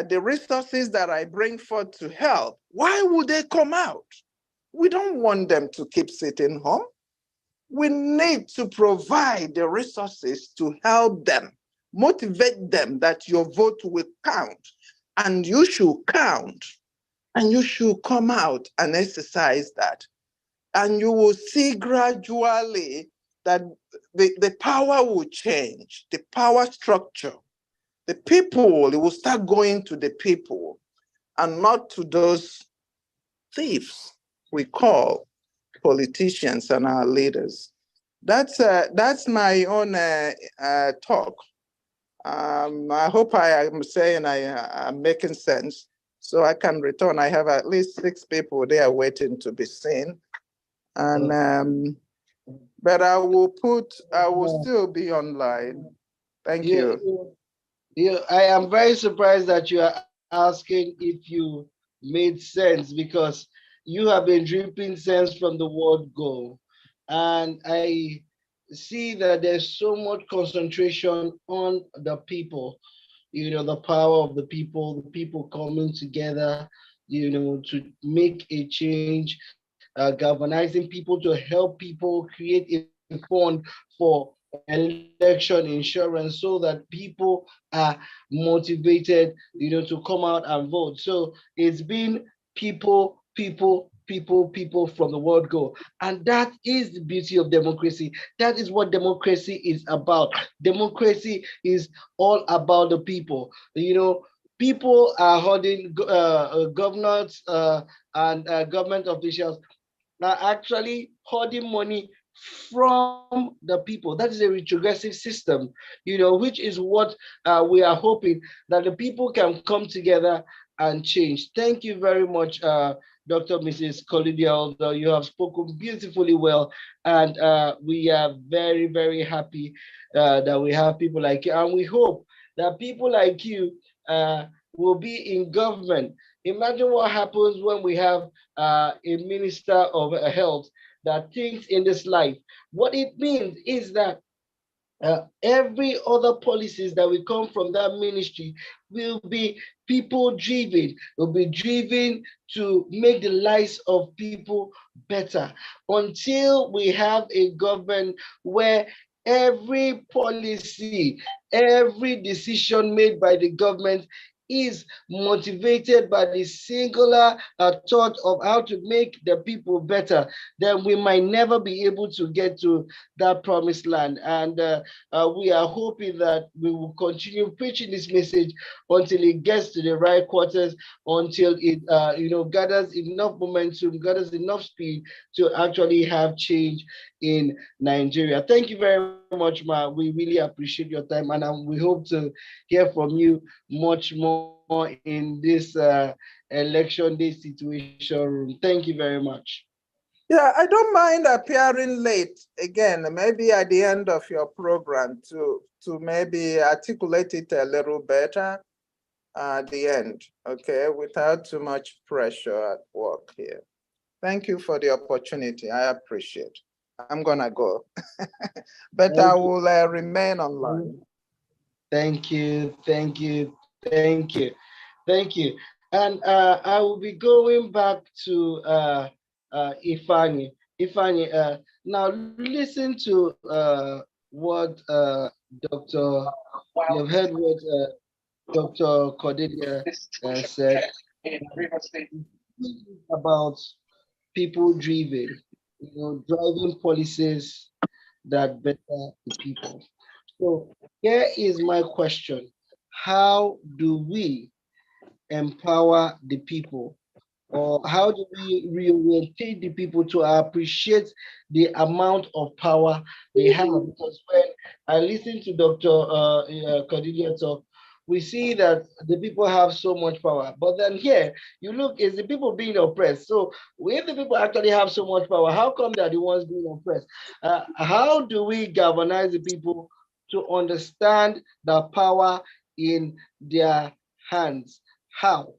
the resources that I bring forth to help, why would they come out? We don't want them to keep sitting home. We need to provide the resources to help them, motivate them that your vote will count, and you should count, and you should come out and exercise that. And you will see gradually that the power will change, the power structure. The people, it will start going to the people and not to those thieves we call politicians and our leaders. That's my own talk. I hope I am saying I'm making sense, so I can return. I have at least 6 people there waiting to be seen. And But I will still be online. Thank you. I am very surprised that you are asking if you made sense, because you have been dripping sense from the word go. And I see that there's so much concentration on the people, the power of the people coming together, to make a change, galvanizing people to help people create a fund for election insurance so that people are motivated, to come out and vote. So it's been people from the word go. And that is the beauty of democracy. That is what democracy is about. Democracy is all about the people. People are holding governors and government officials are actually hoarding money from the people. That is a retrogressive system, which is what we are hoping that the people can come together and change. Thank you very much, Dr. Mrs. Colidia. You have spoken beautifully well, and we are very, very happy that we have people like you, and we hope that people like you will be in government. Imagine what happens when we have a minister of health that thinks in this life. What it means is that every other policies that will come from that ministry will be people driven, will be driven to make the lives of people better, until we have a government where every policy, every decision made by the government is motivated by the singular thought of how to make the people better, then we might never be able to get to that promised land. And we are hoping that we will continue preaching this message until it gets to the right quarters, until it gathers enough momentum, gathers enough speed to actually have change in Nigeria. Thank you very much, Ma. We really appreciate your time, and we hope to hear from you much more in this election day situation room. Thank you very much. Yeah, I don't mind appearing late again, maybe at the end of your program to maybe articulate it a little better at the end, okay, without too much pressure at work here. Thank you for the opportunity. I appreciate. I'm gonna go, but I will remain online. Thank you, thank you, thank you, thank you. And I will be going back to Ifani. Ifani, now listen to what Dr. You've heard what Dr. Cordelia said about people driven, driving policies that better the people. So here is my question. How do we empower the people? Or how do we reorientate the people to appreciate the amount of power they have? Because when I listen to Dr. Cordelia talk, we see that the people have so much power. But then here, you look, is the people being oppressed. So if the people actually have so much power, how come they're the ones being oppressed? How do we galvanize the people to understand the power in their hands? How?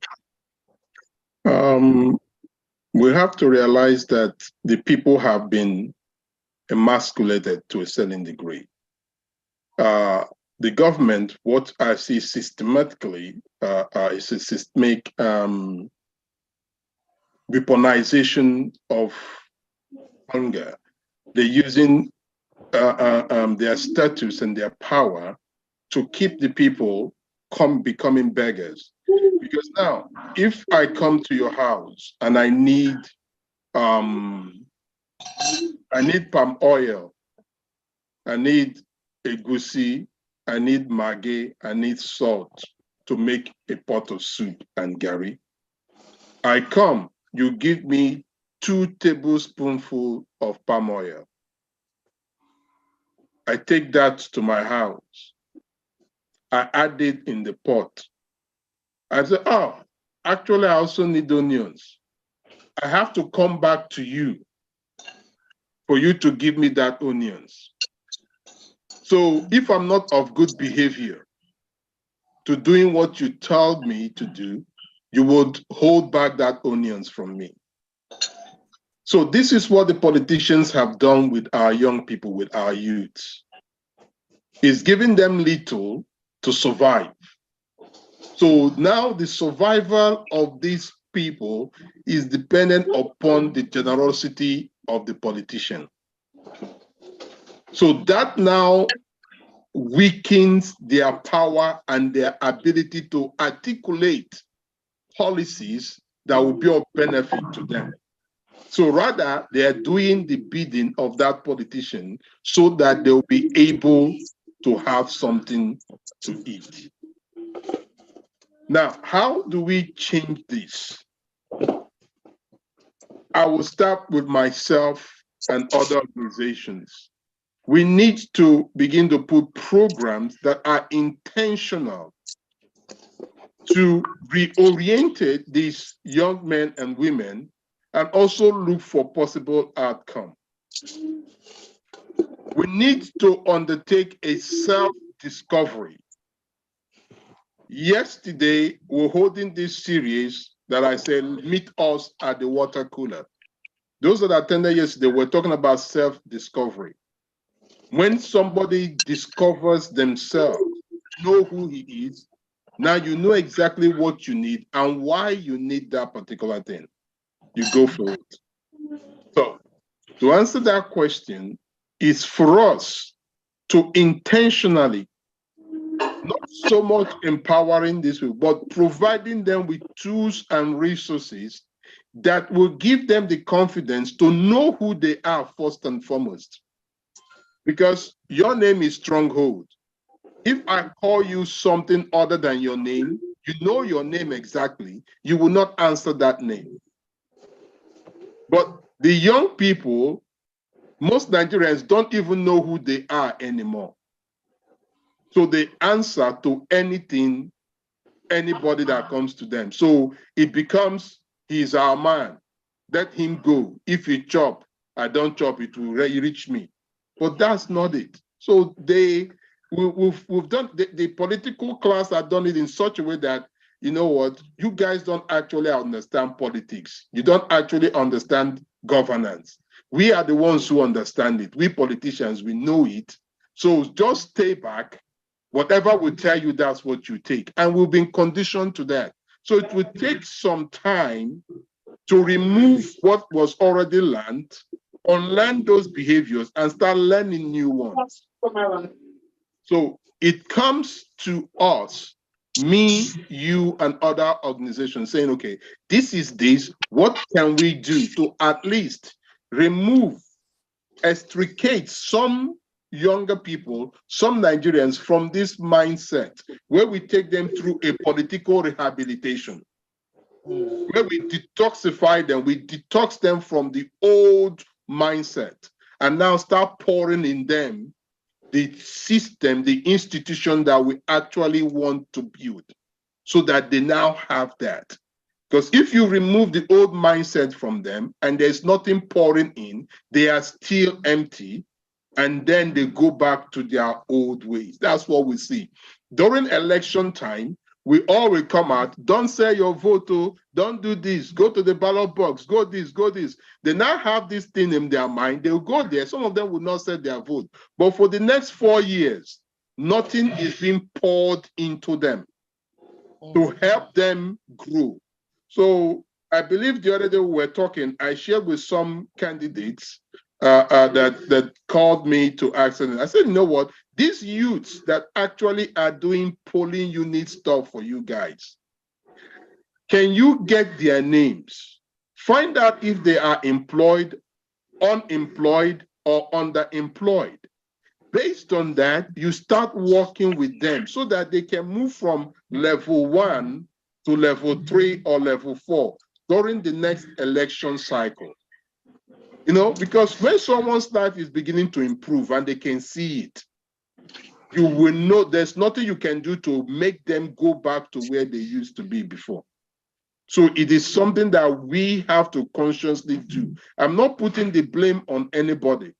We have to realize that the people have been emasculated to a certain degree. The government, what I see systematically, is a systemic weaponization of hunger. They're using their status and their power to keep the people becoming beggars. Because now, if I come to your house and I need palm oil, I need egusi, I need maggi, I need salt to make a pot of soup and gari. I come, you give me 2 tablespoonfuls of palm oil. I take that to my house. I add it in the pot. I say, oh, actually, I also need onions. I have to come back to you for you to give me that onions. So if I'm not of good behavior to doing what you told me to do, you would hold back that onions from me. So this is what the politicians have done with our young people, with our youths. Is giving them little to survive. So now the survival of these people is dependent upon the generosity of the politician. So that now weakens their power and their ability to articulate policies that will be of benefit to them. So rather, they are doing the bidding of that politician so that they'll be able to have something to eat. Now, how do we change this? I will start with myself and other organizations. We need to begin to put programs that are intentional to reorient these young men and women and also look for possible outcome. We need to undertake a self-discovery. Yesterday, we're holding this series that I said, meet us at the water cooler. Those that attended yesterday were talking about self-discovery. When somebody discovers themselves, know who he is, now you know exactly what you need and why you need that particular thing. You go for it. So to answer that question is for us to intentionally, not so much empowering this people, but providing them with tools and resources that will give them the confidence to know who they are first and foremost. Because your name is Stronghold. If I call you something other than your name, you know your name exactly, you will not answer that name. But the young people, most Nigerians don't even know who they are anymore. So they answer to anything, anybody that comes to them. So it becomes, he's our man. Let him go. If he chop, I don't chop, it will reach me. But that's not it. So we've done, the political class have done it in such a way that, you know what, you guys don't actually understand politics. You don't actually understand governance. We are the ones who understand it. We politicians, we know it. So just stay back. Whatever we tell you, that's what you take. And we've been conditioned to that. So it will take some time to remove what was already learned, unlearn those behaviors, and start learning new ones. So it comes to us, me, you, and other organizations saying, okay, this is this, what can we do to at least remove, extricate some younger people, some Nigerians from this mindset, where we take them through a political rehabilitation, where we detoxify them, we detox them from the old mindset, and now start pouring in them the system, the institution that we actually want to build, so that they now have that. Because if you remove the old mindset from them and there's nothing pouring in, they are still empty, and then they go back to their old ways. That's what we see. During election time, we all will come out, don't sell your vote, don't do this, go to the ballot box, go this, go this. They now have this thing in their mind, they'll go there, some of them will not sell their vote. But for the next 4 years, nothing is being poured into them to help them grow. So I believe the other day we were talking, I shared with some candidates that called me to ask them. I said, you know what? These youths that actually are doing polling unit stuff for you guys, can you get their names? Find out if they are employed, unemployed, or underemployed. Based on that, you start working with them so that they can move from level 1 to level 3 or level 4 during the next election cycle. You know, because when someone's life is beginning to improve and they can see it, you will know there's nothing you can do to make them go back to where they used to be before. So it is something that we have to consciously do. I'm not putting the blame on anybody.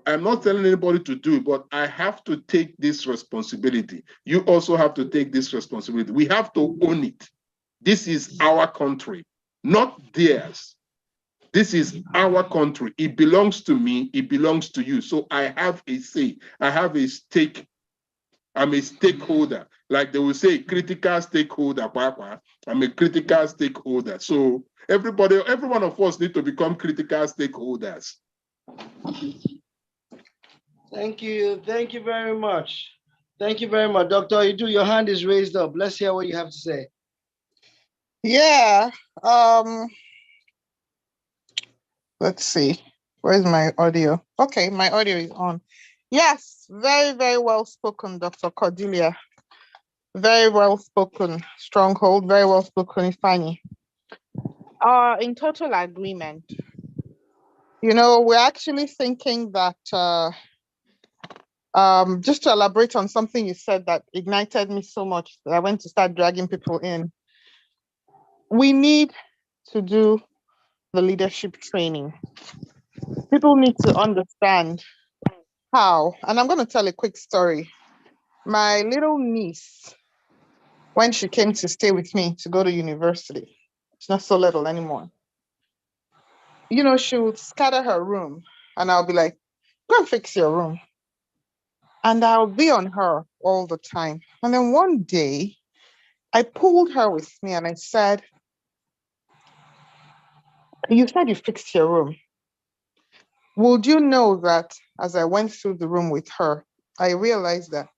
I'm not telling anybody to do it, but I have to take this responsibility. You also have to take this responsibility. We have to own it. This is our country, not theirs. This is our country. It belongs to me. It belongs to you. So I have a say. I have a stake. I'm a stakeholder. Like they will say, critical stakeholder. I'm a critical stakeholder. So every one of us need to become critical stakeholders. Thank you. Thank you very much. Thank you very much. Dr. Idu, your hand is raised up. Let's hear what you have to say. Yeah. Let's see. Where's my audio? Okay, my audio is on. Yes, very, very well spoken, Dr. Cordelia. Very well spoken, Stronghold. Very well spoken, Ifani. In total agreement. You know, we're actually thinking that, just to elaborate on something you said that ignited me so much that I went to start dragging people in. We need to do the leadership training. People need to understand how, and I'm going to tell a quick story. My little niece, when she came to stay with me to go to university, she's not so little anymore. You know, she would scatter her room and I'll be like, go and fix your room. And I'll be on her all the time. And then one day I pulled her with me and I said, you said you fixed your room. Would you know that as I went through the room with her, I realized that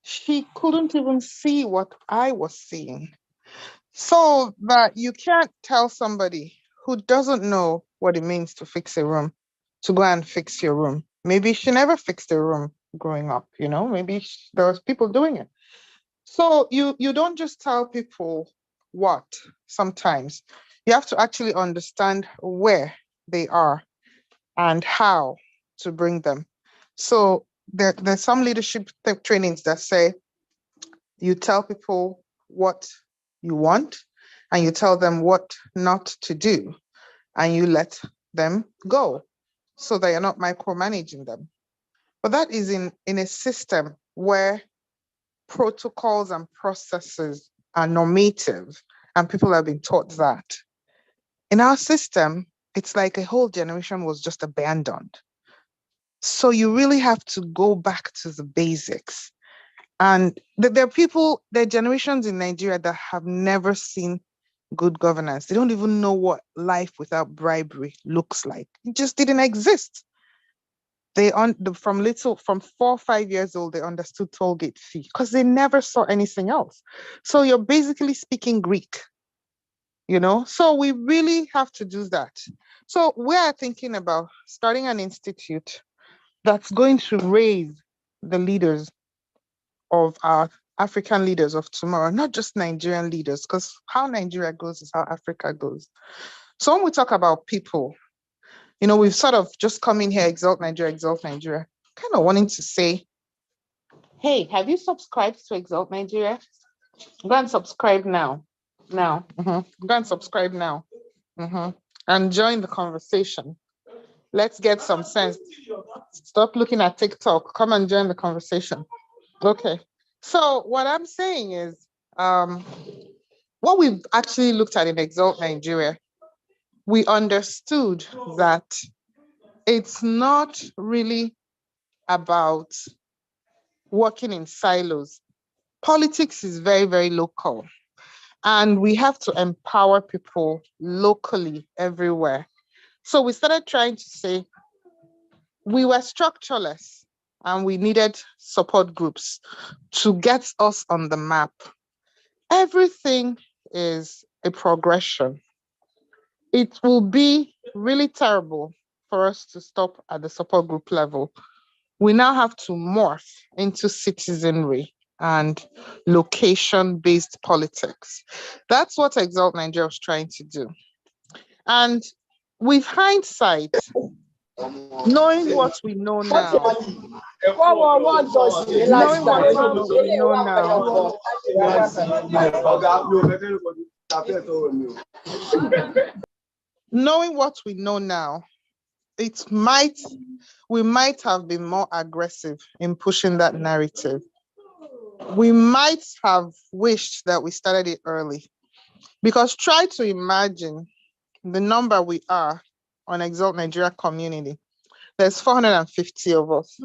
she couldn't even see what I was seeing. So that you can't tell somebody who doesn't know what it means to fix a room to go and fix your room. Maybe she never fixed a room growing up, you know, maybe there was people doing it. So you don't just tell people what sometimes. You have to actually understand where they are and how to bring them. So there's some leadership trainings that say you tell people what you want and you tell them what not to do and you let them go so that you're not micromanaging them. But that is in a system where protocols and processes are normative and people have been taught that. In our system, it's like a whole generation was just abandoned. So you really have to go back to the basics. And there are people, there are generations in Nigeria that have never seen good governance. They don't even know what life without bribery looks like. It just didn't exist. From 4 or 5 years old, they understood toll gate fee because they never saw anything else. So you're basically speaking Greek, you know? So we really have to do that. So we are thinking about starting an institute that's going to raise the leaders of our African leaders of tomorrow, not just Nigerian leaders, because how Nigeria goes is how Africa goes. So when we talk about people, you know, we've sort of just come in here, exalt Nigeria, kind of wanting to say, hey, have you subscribed to Exalt Nigeria? Go and subscribe now. Go and subscribe now. And join the conversation. Let's get some sense. Stop looking at TikTok. Come and join the conversation. Okay. So what I'm saying is, what we've actually looked at in Exalt Nigeria, we understood that it's not really about working in silos. Politics is very, very local. And we have to empower people locally everywhere. So we started trying to say, we were structureless and we needed support groups to get us on the map. Everything is a progression. It will be really terrible for us to stop at the support group level. We now have to morph into citizenry and location-based politics. That's what Exalt Nigeria was trying to do. And with hindsight, knowing what we know now, Knowing what we know now, we might have been more aggressive in pushing that narrative. We might have wished that we started it early, because try to imagine the number we are on Exalt Nigeria community. There's 450 of us.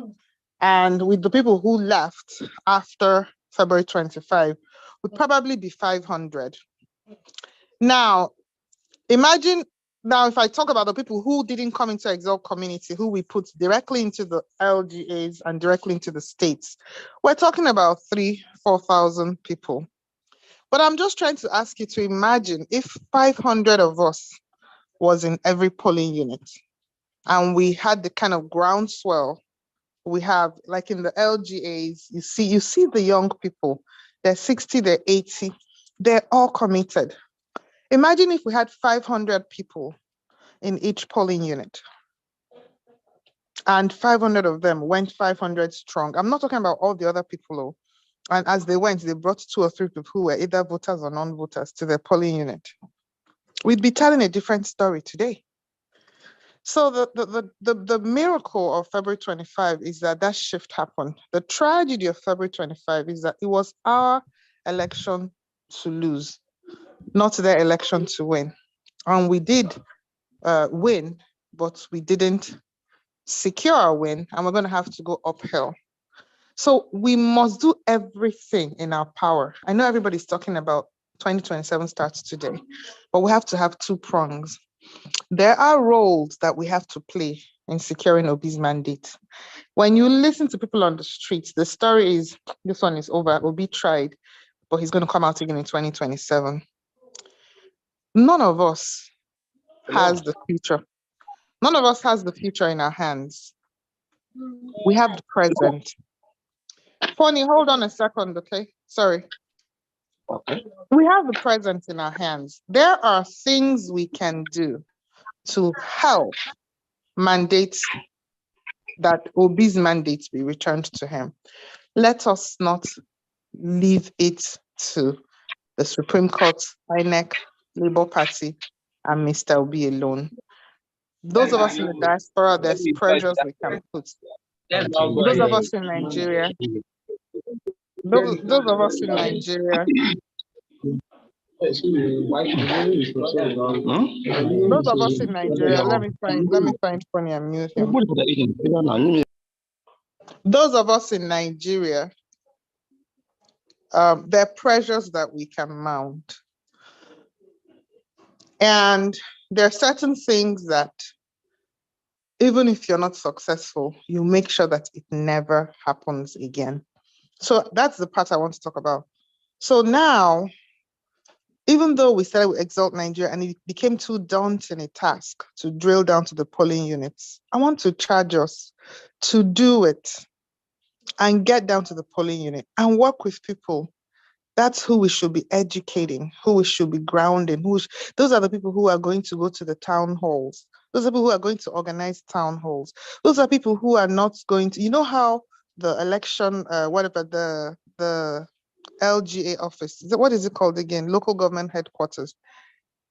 And with the people who left after February 25, would probably be 500. Now, imagine now if I talk about the people who didn't come into Exalt community, who we put directly into the LGAs and directly into the states, we're talking about 3,000-4,000 people. But I'm just trying to ask you to imagine if 500 of us was in every polling unit and we had the kind of groundswell we have, like in the LGAs, you see the young people, they're 60, they're 80, they're all committed. Imagine if we had 500 people in each polling unit and 500 of them went 500 strong. I'm not talking about all the other people. And as they went, they brought 2 or 3 people who were either voters or non-voters to their polling unit. We'd be telling a different story today. So the miracle of February 25 is that shift happened. The tragedy of February 25 is that it was our election to lose, not their election to win. And we did win, but we didn't secure our win, and we're going to have to go uphill. So we must do everything in our power. I know everybody's talking about 2027 starts today, but we have to have 2 prongs. There are roles that we have to play in securing Obi's mandate. When you listen to people on the streets, the story is, this one is over, Obi tried, but he's going to come out again in 2027. None of us has the future. None of us has the future in our hands. We have the present. Fonny, hold on a second, okay? Sorry. Okay. We have the present in our hands. There are things we can do to help mandates, that Obi's mandates be returned to him. Let us not leave it to the Supreme Court, INEC, Labour Party, and Mr. Obi alone. Those of us in the diaspora, there's pressures we can put. Those of us in Nigeria, those of us in Nigeria, those of us in Nigeria, let me find Funny and mute him. Those of us in Nigeria, there are pressures that we can mount. And there are certain things that, even if you're not successful, you make sure that it never happens again. So that's the part I want to talk about. So now, even though we started with Exalt Nigeria and it became too daunting a task to drill down to the polling units, I want to charge us to do it and get down to the polling unit and work with people. That's who we should be educating, who we should be grounding. Those are the people who are going to go to the town halls. Those are people who are going to organize town halls. Those are people who are not going to, you know how the election, the LGA office, what is it called again? Local government headquarters.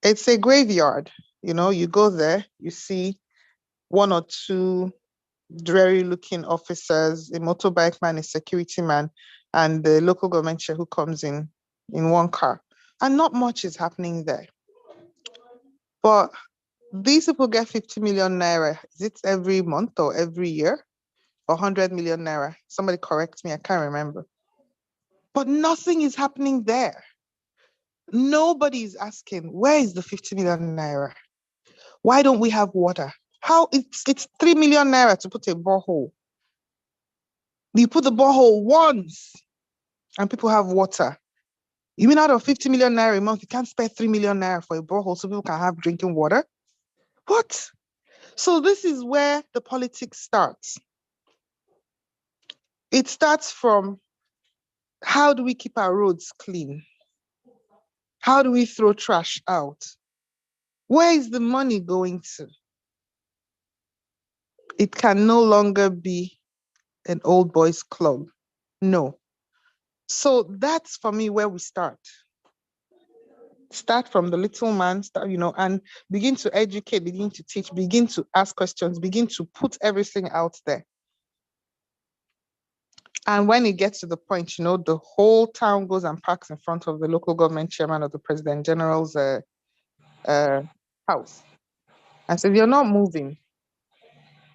It's a graveyard. You know, you go there, you see 1 or 2 dreary looking officers, a motorbike man, a security man, and the local government chair who comes in 1 car. And not much is happening there. But these people get 50 million naira. Is it every month or every year? Or 100 million naira? Somebody correct me, I can't remember. But nothing is happening there. Nobody is asking, where is the 50 million naira? Why don't we have water? How it's 3 million naira to put a borehole. You put the borehole once and people have water. You mean out of 50 million naira a month, you can't spare 3 million naira for a borehole so people can have drinking water? What? So this is where the politics starts. It starts from, how do we keep our roads clean? How do we throw trash out? Where is the money going to? It can no longer be an old boys club. No. So that's for me where we start. Start from the little man, start, and begin to educate, begin to teach, begin to ask questions, begin to put everything out there. And when it gets to the point, the whole town goes and parks in front of the local government chairman of the president general's house and says, "You're not moving."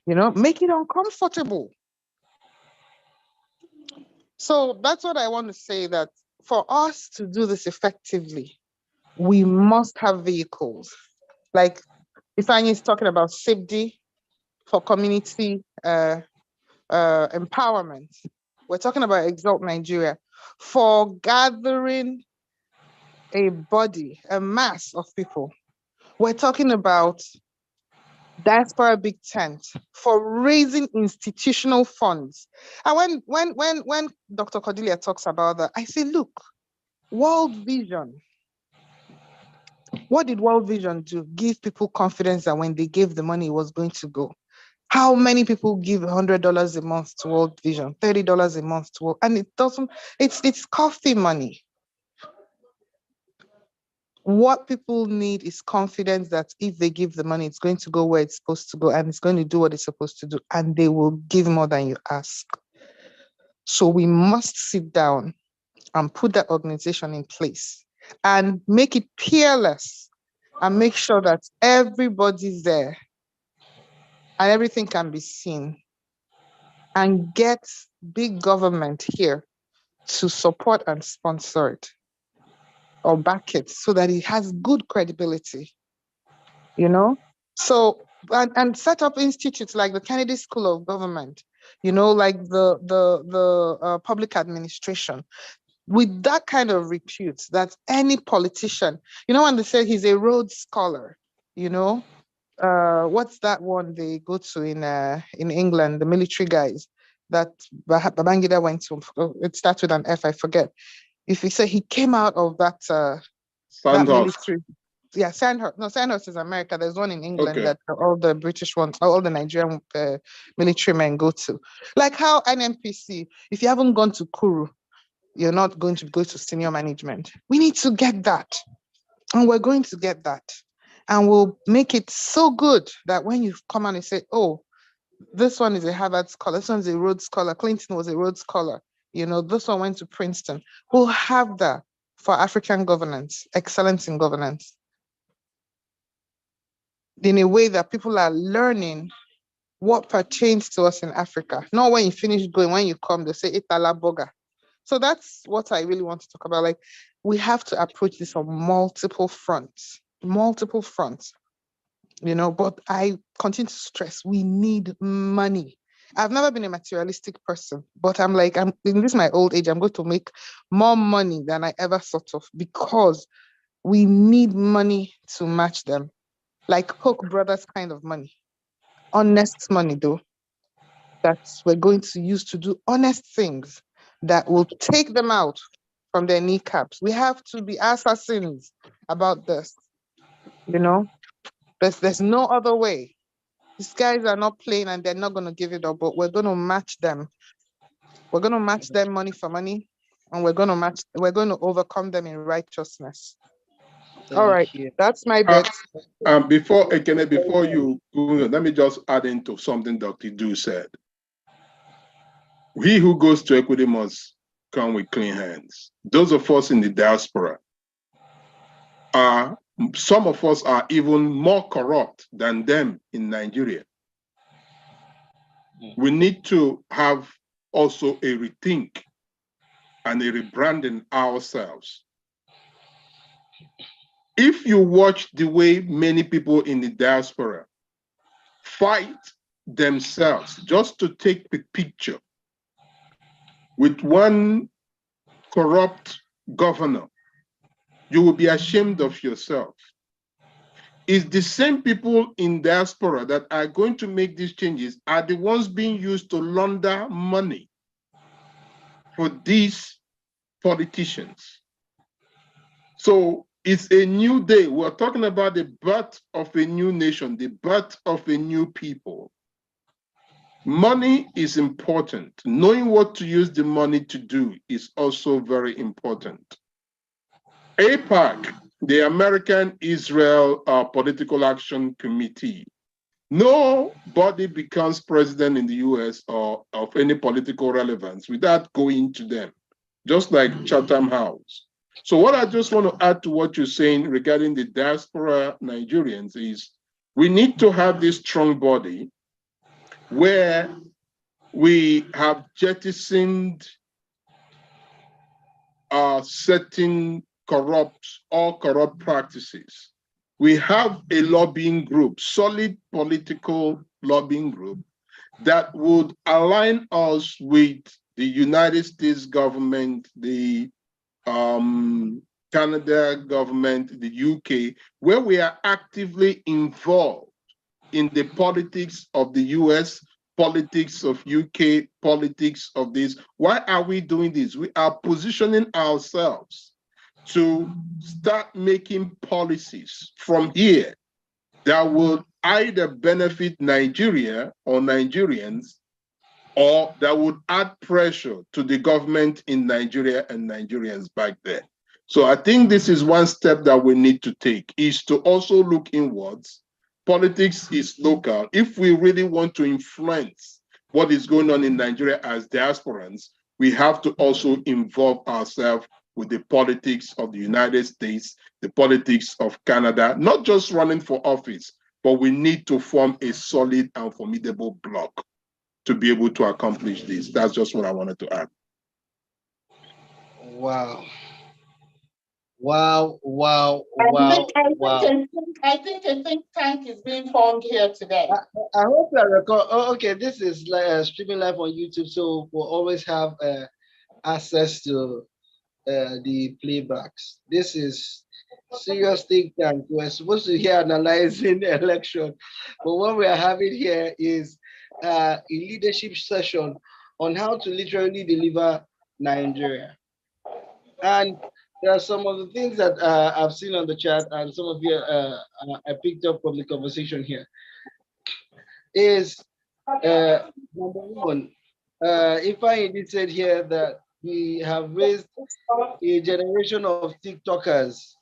Make it uncomfortable. So that's what I want to say, that for us to do this effectively, we must have vehicles. Like Ifeanyi is talking about safety for community empowerment. We're talking about Exalt Nigeria for gathering a body, a mass of people. We're talking about Diaspora Big Tent for raising institutional funds. And when Dr. Cordelia talks about that, I say, look, World Vision. What did World Vision do? Give people confidence that when they gave the money, it was going to go. How many people give $100 a month to World Vision, $30 a month to World, and it doesn't, it's coffee money. What people need is confidence that if they give the money, it's going to go where it's supposed to go and it's going to do what it's supposed to do, and they will give more than you ask. So we must sit down and put that organization in place and make it peerless and make sure that everybody's there and everything can be seen, and get big government here to support and sponsor it or back it so that it has good credibility, So, and set up institutes like the Kennedy School of Government, like the public administration, with that kind of repute that any politician, when they say he's a Rhodes Scholar, what's that one they go to in England, the military guys that Babangida went to? It starts with an F, I forget. If he say he came out of that military, Sandhurst. No, Sandhurst is America. There's one in England that all the British ones, all the Nigerian military men go to. Like how NNPC, if you haven't gone to Kuru, you're not going to go to senior management. We need to get that. And we're going to get that. And we'll make it so good that when you come on and say, oh, this one is a Harvard scholar, this one's a Rhodes Scholar, Clinton was a Rhodes Scholar, this one went to Princeton. We'll have that for African governance, excellence in governance, in a way that people are learning what pertains to us in Africa. Not when you finish going, when you come, they say, Itala Boga. So that's what I really want to talk about. Like, we have to approach this on multiple fronts, but I continue to stress, we need money. I've never been a materialistic person, but I'm in this my old age, I'm going to make more money than I ever thought of, because we need money to match them. Like Koch brothers kind of money. Honest money, though, that we're going to use to do honest things that will take them out from their kneecaps. We have to be assassins about this, There's no other way. These guys are not playing and they're not going to give it up, but we're going to match them. We're going to match them money for money, and we're going to overcome them in righteousness. All right, that's my bit. Before you go, let me just add into something Dr. Du said. He who goes to equity must come with clean hands. Those of us in the diaspora some of us are even more corrupt than them in Nigeria. We need to have also a rethink and a rebranding ourselves. If you watch the way many people in the diaspora fight themselves just to take the picture with one corrupt governor, you will be ashamed of yourself. It's the same people in diaspora that are going to make these changes are the ones being used to launder money for these politicians. So it's a new day. We're talking about the birth of a new nation, the birth of a new people. Money is important. Knowing what to use the money to do is also very important. APAC the American Israel Political Action Committee. Nobody becomes president in the US or of any political relevance without going to them, just like Chatham House. So what I just want to add to what you're saying regarding the diaspora Nigerians is we need to have this strong body where we have jettisoned certain corrupt practices. We have a lobbying group, solid political lobbying group that would align us with the United States government, the Canada government, the UK, where we are actively involved in the politics of the US, politics of UK, politics of this. Why are we doing this? We are positioning ourselves to start making policies from here that will either benefit Nigeria or Nigerians, or that would add pressure to the government in Nigeria and Nigerians back there. So I think this is one step that we need to take, is to also look inwards. Politics is local. If we really want to influence what is going on in Nigeria as diasporans, we have to also involve ourselves with the politics of the United States, the politics of Canada, not just running for office, but we need to form a solid and formidable bloc to be able to accomplish this. That's just what I wanted to add. Wow. Wow, wow, wow, wow. I think a think tank is being formed here today. I hope you record. Oh, okay, this is like streaming live on YouTube, so we'll always have access to the playbacks. This is serious think tank. We're supposed to hear analyzing the election, but what we are having here is a leadership session on how to literally deliver Nigeria. And there are some of the things that I've seen on the chat, and some of you I picked up from the conversation here. Is number one, if I indeed said here that we have raised a generation of TikTokers,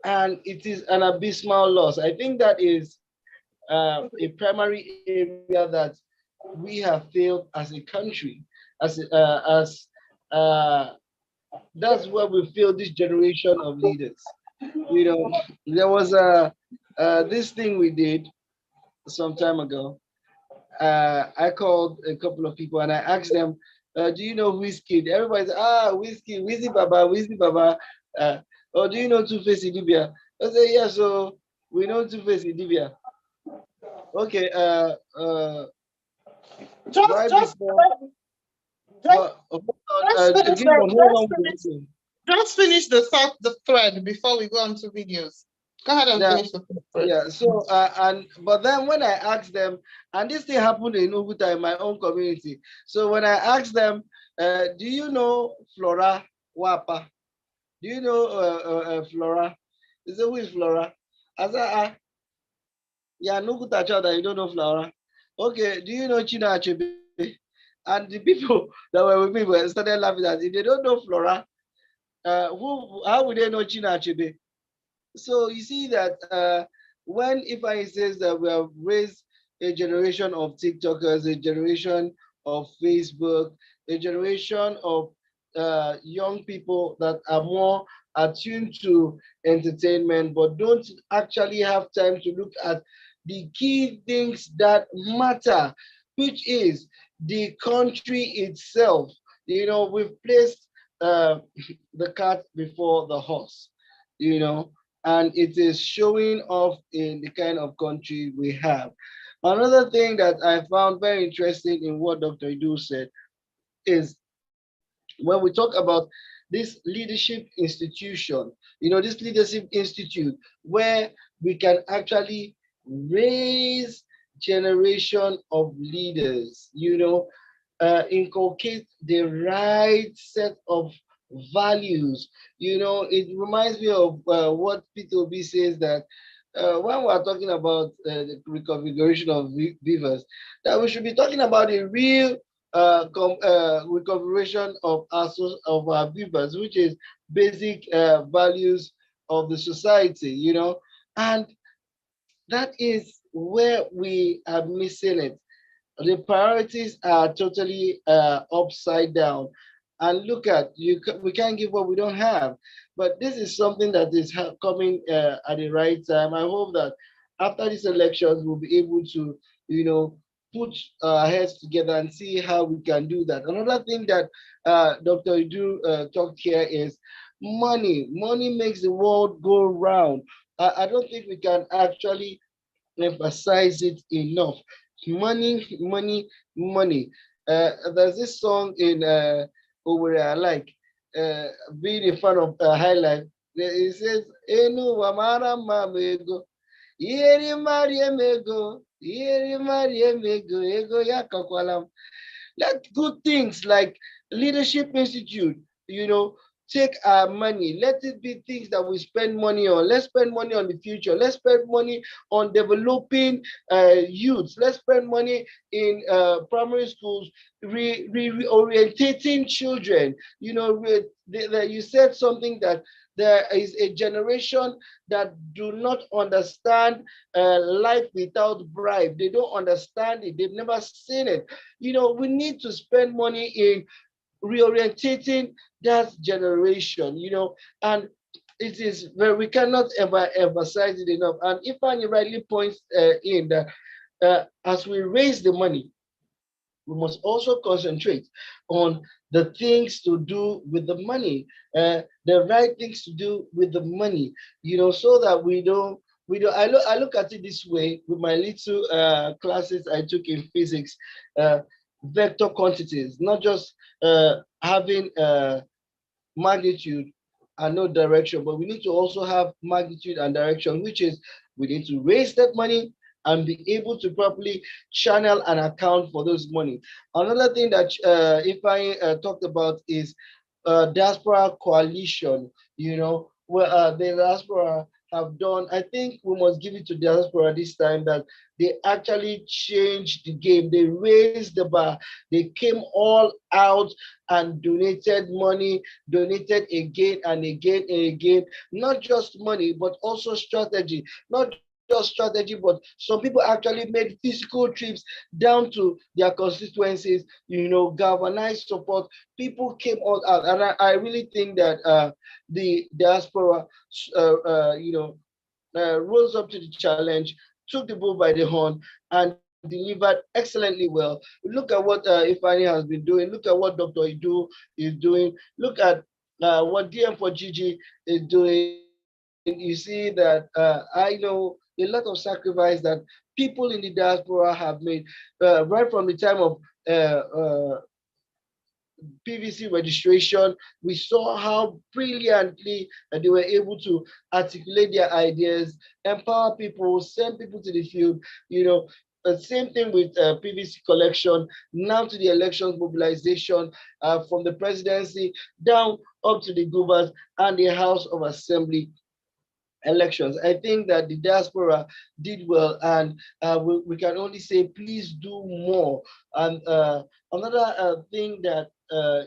and it is an abysmal loss. I think that is a primary area that we have failed as a country, as that's where we failed this generation of leaders. You know, there was this thing we did some time ago. I called a couple of people and I asked them, do you know Whiskey? Everybody said, Whiskey, Wizzy Baba, Wizzy Baba. Or do you know Two-Face Idibia? I said, yeah, so we know Two-Face Idibia. Okay, Just finish the thread before we go on to videos. Go ahead and finish the thread. Yeah, so but then when I asked them, and this thing happened in Uguta in my own community. So when I asked them, do you know Flora Wapa? Do you know Flora? They said, who is Flora? I said, yeah, Nuguta child that you don't know Flora. Okay, do you know China Achebe? And the people that were with me started laughing at, if they don't know Flora, how would they know China Achebe? So you see that when Ifeanyi says that we have raised a generation of TikTokers, a generation of Facebook, a generation of young people that are more attuned to entertainment, but don't actually have time to look at the key things that matter, which is the country itself. You know, we've placed the cart before the horse, you know, and it is showing off in the kind of country we have. Another thing that I found very interesting in what Dr. Idu said is when we talk about this leadership institution, you know, this leadership institute where we can actually raise generation of leaders, you know, inculcate the right set of values. You know, it reminds me of what Peter Obi says that when we're talking about the reconfiguration of Vivas, that we should be talking about a real reconfiguration of our vivas, which is basic values of the society, you know, and that is where we are missing it. The priorities are totally upside down. And look at we can't give what we don't have. But this is something that is coming at the right time. I hope that after these elections, we'll be able to, you know, put our heads together and see how we can do that. Another thing that Dr. Idu talked here is money. Money makes the world go round. I don't think we can actually emphasize it enough. Money, money, money. There's this song in Owerri I like, being a fan of High Life. It says, Enu wamara mamego, Yeri Maria Mego, Yeri Maria Mego, Ego Yakakwalam. Let good things like Leadership Institute, you know, take our money. Let it be things that we spend money on. Let's spend money on the future. Let's spend money on developing youths. Let's spend money in primary schools, reorientating children. You know, you said something that there is a generation that do not understand life without bribe. They don't understand it. They've never seen it. You know, we need to spend money in reorientating that generation, you know, and it is where we cannot ever emphasize it enough. And if Annie rightly points in that as we raise the money, we must also concentrate on the things to do with the money, the right things to do with the money, you know, so that we don't. I look at it this way with my little classes I took in physics, vector quantities, not just having magnitude and no direction, but we need to also have magnitude and direction, which is we need to raise that money and be able to properly channel and account for those money. Another thing that if I talked about is diaspora coalition, you know, where the diaspora have done. I think we must give it to diaspora this time that they actually changed the game. They raised the bar. They came all out and donated money, donated again and again and again. Not just money, but also strategy. Not just strategy, but some people actually made physical trips down to their constituencies, you know, galvanized support. People came all out. And I really think that the diaspora, you know, rose up to the challenge, took the bull by the horn, and delivered excellently well. Look at what Ifani has been doing. Look at what Dr. Idu is doing. Look at what DM for Gigi is doing. You see that I know a lot of sacrifice that people in the diaspora have made right from the time of PVC registration. We saw how brilliantly they were able to articulate their ideas, empower people, send people to the field. You know, the same thing with PVC collection, now to the elections mobilization from the presidency down up to the governors and the House of Assembly elections. I think that the diaspora did well, and we can only say, please do more. And another thing that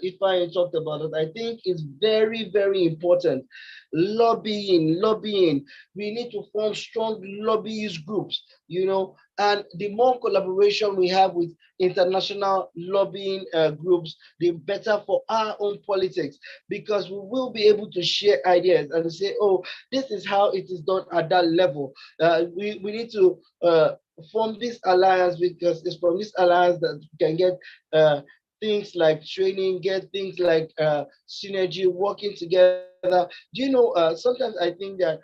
if I talked about it, I think is very, very important. Lobbying. We need to form strong lobbyist groups, you know, and the more collaboration we have with international lobbying groups, the better for our own politics, because we will be able to share ideas and say, oh, this is how it is done at that level. We need to form this alliance, because it's from this alliance that we can get things like training, get things like synergy, working together. Do you know, sometimes I think that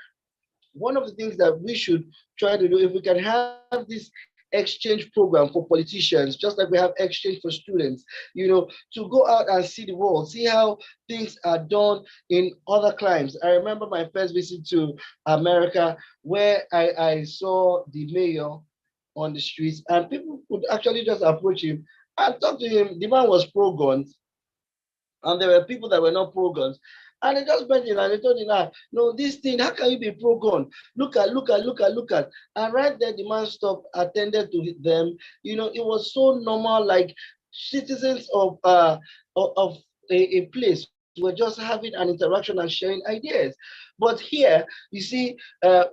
one of the things that we should try to do, if we can have this exchange program for politicians, just like we have exchange for students, you know, to go out and see the world, see how things are done in other climes. I remember my first visit to America, where I saw the mayor on the streets, and people could actually just approach him and talk to him. The man was pro-guns, and there were people that were not pro-guns. And they just went in and they told him, no, this thing, how can you be pro-gun? Look at. And right there, the man stopped, attended to them. You know, it was so normal, like citizens of a place were just having an interaction and sharing ideas. But here, you see,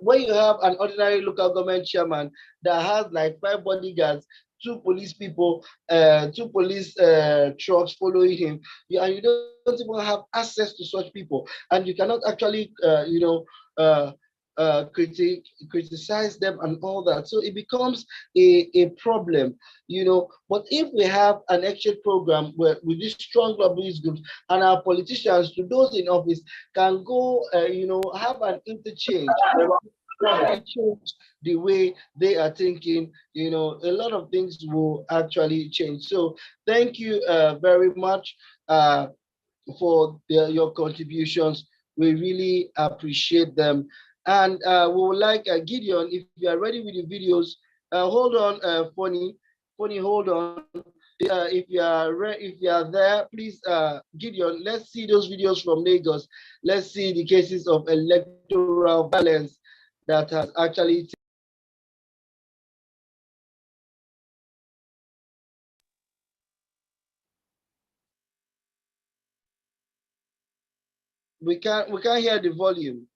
when you have an ordinary local government chairman that has like 5 bodyguards, 2 police people, 2 police trucks following him, and you don't even have access to such people, and you cannot actually, uh, criticize them and all that. So it becomes a problem, But if we have an exchange program where with these strong lobbyist groups and our politicians, to those in office, can go, have an interchange, change the way they are thinking, a lot of things will actually change. So thank you very much for your contributions. We really appreciate them. And we would like Gideon, if you are ready with the videos, hold on, Funny, hold on. If you are there, please, Gideon, let's see those videos from Lagos. Let's see the cases of electoral violence that has actually. We can't hear the volume.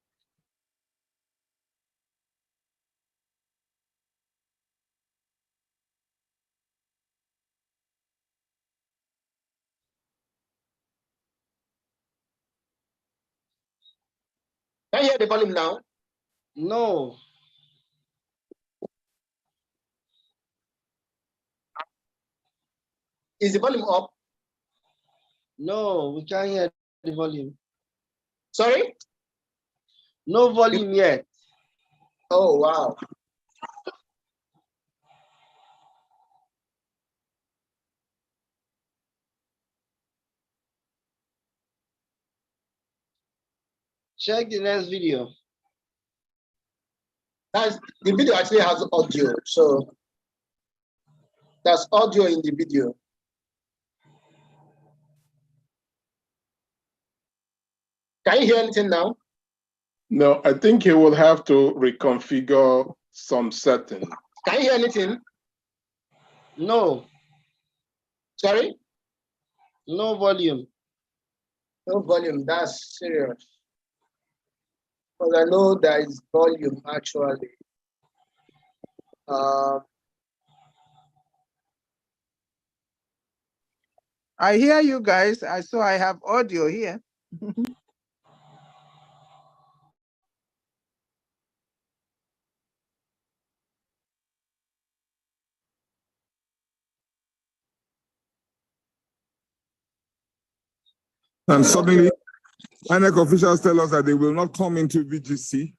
Can you hear the volume now? No. Is the volume up? No, we can't hear the volume. Sorry? No volume yet. Oh, wow. Check the next video. The video actually has audio, so there's audio in the video. Can you hear anything now? No, I think he will have to reconfigure some settings. Can you hear anything? No. Sorry? No volume. No volume, that's serious. Because I know there is volume actually. I hear you guys. So I have audio here. And suddenly, INEC officials tell us that they will not come into VGC,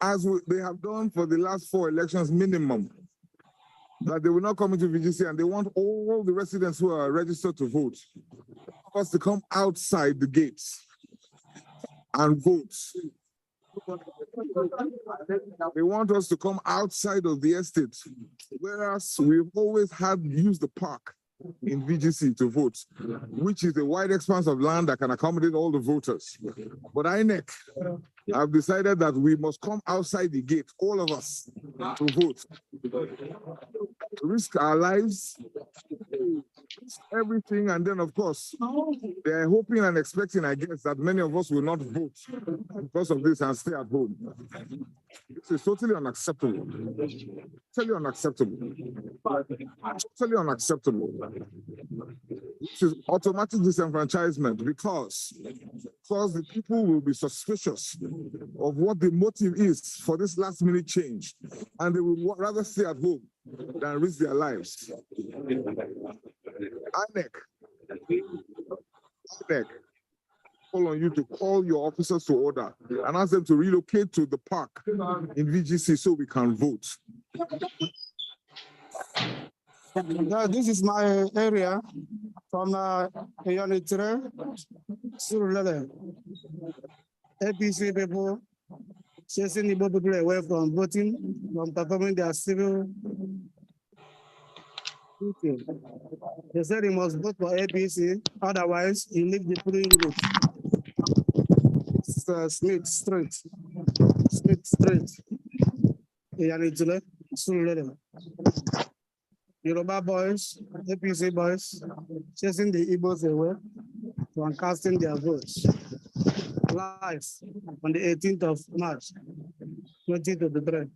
as they have done for the last 4 elections minimum, that they will not come into VGC, and they want all the residents who are registered to vote us to come outside the gates and vote. They want us to come outside of the estate, whereas we've always had used the park in VGC to vote, which is a wide expanse of land that can accommodate all the voters. But INEC have decided that we must come outside the gate, all of us, to vote. Risk our lives, risk everything, and then of course, they're hoping and expecting, I guess, that many of us will not vote because of this and stay at home. This is totally unacceptable. Totally unacceptable. Totally unacceptable. This is automatic disenfranchisement because the people will be suspicious of what the motive is for this last minute change, and they will rather stay at home than risk their lives. INEC, call on you to call your officers to order and ask them to relocate to the park in VGC so we can vote. Yeah, this is my area from Unit 3, Surulere. APC people chasing the people away from voting, from performing their civil duty. They said he must vote for APC, otherwise he leave the polling unit. It's Smith Street. Unit 3, Surulere. Yoruba boys, APC boys, chasing the Igbos away from casting their votes live on the 18th of March, 2023.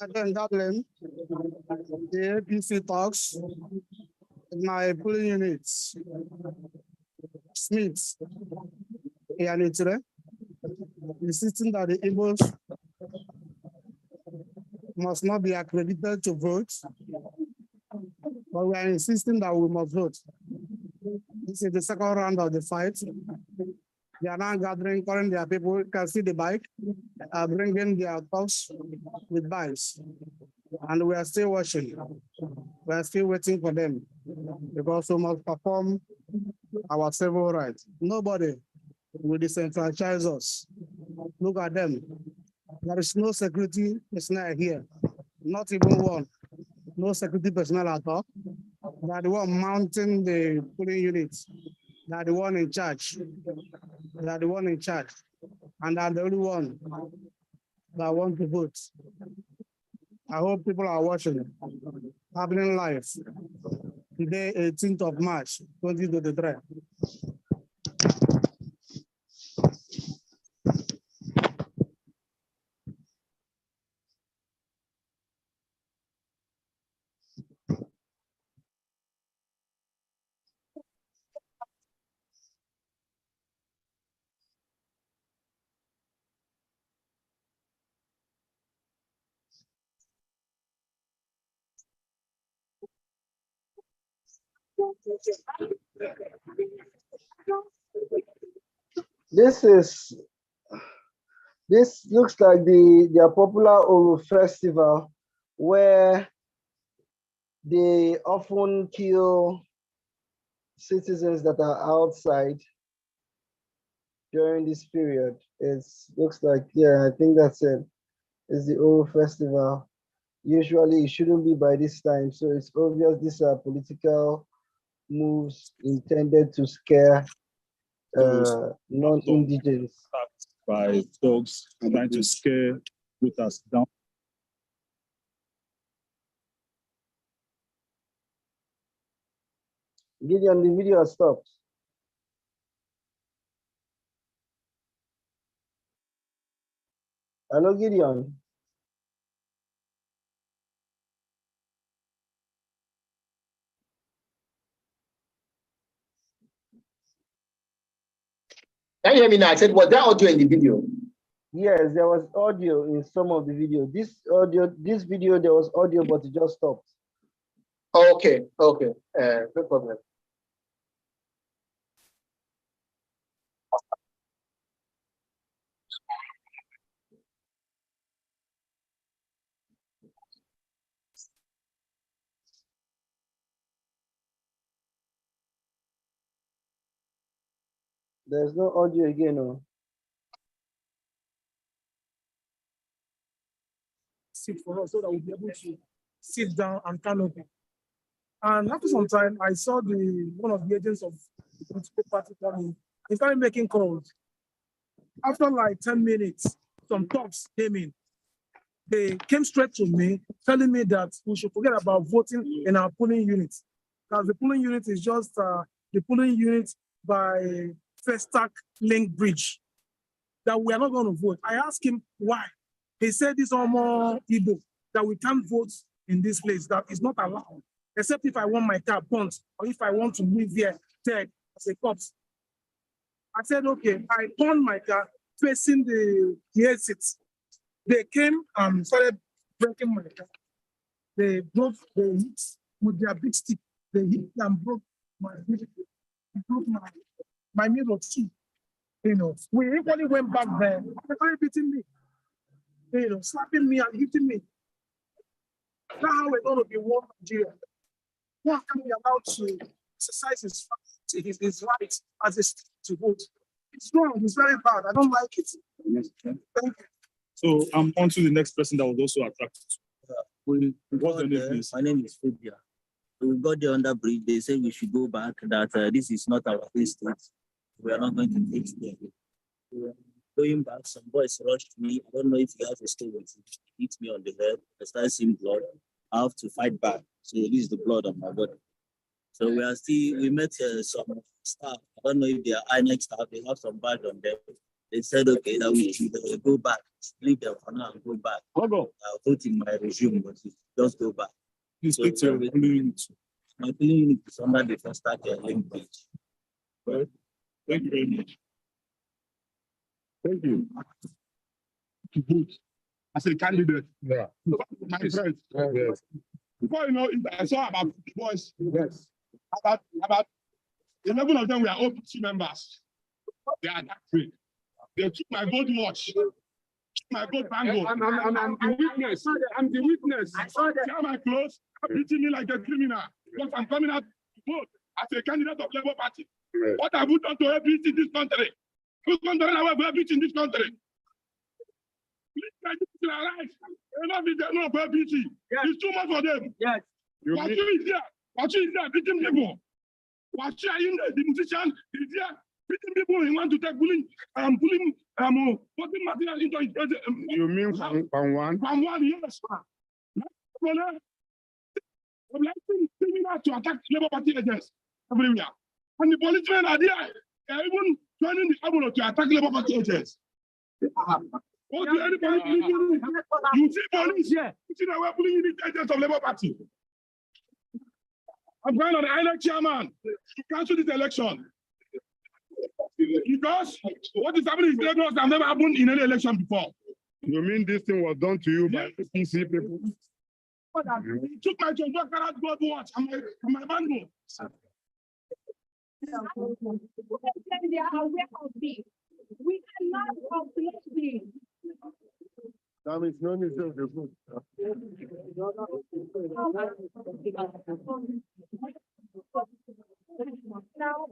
Again, Dublin, the APC talks in my polling units, Smith, Ianitre, insisting that the Igbos must not be accredited to vote, but we are insisting that we must vote. This is the second round of the fight. They are now gathering, calling their people. You can see the bike, bringing their talks with bikes. And we are still watching. We are still waiting for them because we must perform our civil rights. Nobody will disenfranchise us. Look at them. There is no security personnel here, not even one. No security personnel at all. They are the one mounting the polling units. They are the one in charge. They are the one in charge. And they are the only one that want to vote. I hope people are watching, happening live. Today, 18th of March, 2023. This looks like their popular Oro festival where they often kill citizens that are outside during this period. It looks like, yeah, I think that's it. It's the Oro festival. Usually it shouldn't be by this time, so it's obvious these are political moves intended to scare non-indigens. By dogs trying to scare voters down. Gideon, the video has stopped. Hello, Gideon. Can you hear me now? I said, was there audio in the video? Yes, there was audio in some of the video. This video, there was audio, but it just stopped. Okay, okay, no problem. There's no audio again, no. Sit for us so that we'll be able to sit down and canopy. And after some time, I saw one of the agents of the political party coming. He started making calls. After like 10 minutes, some talks came in. They came straight to me, telling me that we should forget about voting in our polling units. Because the polling unit is just the polling unit by Festac Link Bridge. That we are not going to vote. I asked him why. He said this Omo Igbo, that we can't vote in this place, that is not allowed, except if I want my car burnt or if I want to live here dead as a corpse. I said, okay, I turned my car facing the exits. They came and started breaking my car. They broke the hit with their big stick. They hit and broke my vehicle. Broke my mirror too. You know, we equally went back there. They started beating me. You know, slapping me and hitting me. That's how we're going to be one Nigeria. One can be allowed to exercise his right as a state to vote. It's wrong. It's very bad. I don't like it. Thank you. So I'm on to the next person that was also attracted. What's your name, please? My name is Fabia. We got there under bridge. They say we should go back, that this is not our state. We are not going to take it. Going back, some boys rushed me. I don't know if you have a story with it. Hit me on the head. I started seeing blood. I have to fight back. So this is the blood on my body. So we met some staff. I don't know if they are INEC staff. They have some badge on them. They said, okay, that we should go back. Leave them for now and go back. I'll vote in my resume, but just go back. You speak to your polling unit. My polling unit is under the first start link page. Well, thank you very much. Thank you. To vote as a candidate. Yeah. My friends. Yes. Before you know, I saw about boys. Yes. About 11 of them were OPC members. They attacked me. They took my vote watch. My vote bango. I'm the witness. I'm the witness. See how my clothes are beating me like a criminal. Because I'm coming out to vote as a candidate of Labour Party. Right. What have you done to help peace in this country? Who's going to run away for peace in this country? Please try to realize. Enough is enough for peace. It's too much for them. Yes. What is there? What is there beating people? What the musician is there beating people? He want to take putting material into his you mean from one? From one, yes. Criminals to attack Labour Party agents everywhere. And the policemen are there. They are even joining the ambulance to attack Labour Party agents. What do any police do? You see police here. You see that we're pulling in the agents of Labour Party. I'm going on the INEC chairman to cancel this election. Because what is happening in Lagos has never happened in any election before. You mean this thing was done to you by PC people? He took my 24 karat gold watch and my bangle. They are aware of this. We cannot complain. That means no need to do good. Now,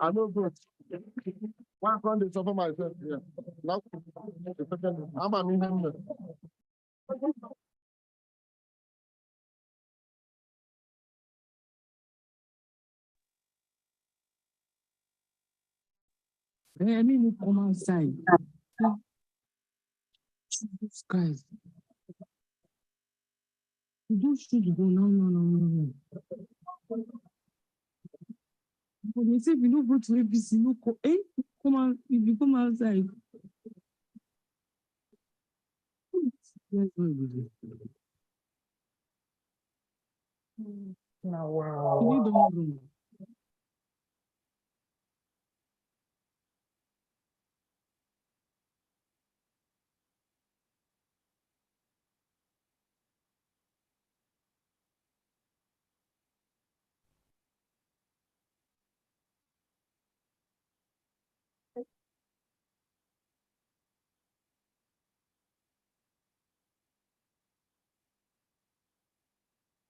I know good. One can they suffer myself here. Now, I'm a minimum. I mean, come outside. Jesus Christ. You don't shoot go. No. But they say if you don't go to APC, no come. Come on, if you come outside. Yes, wow. You need the room.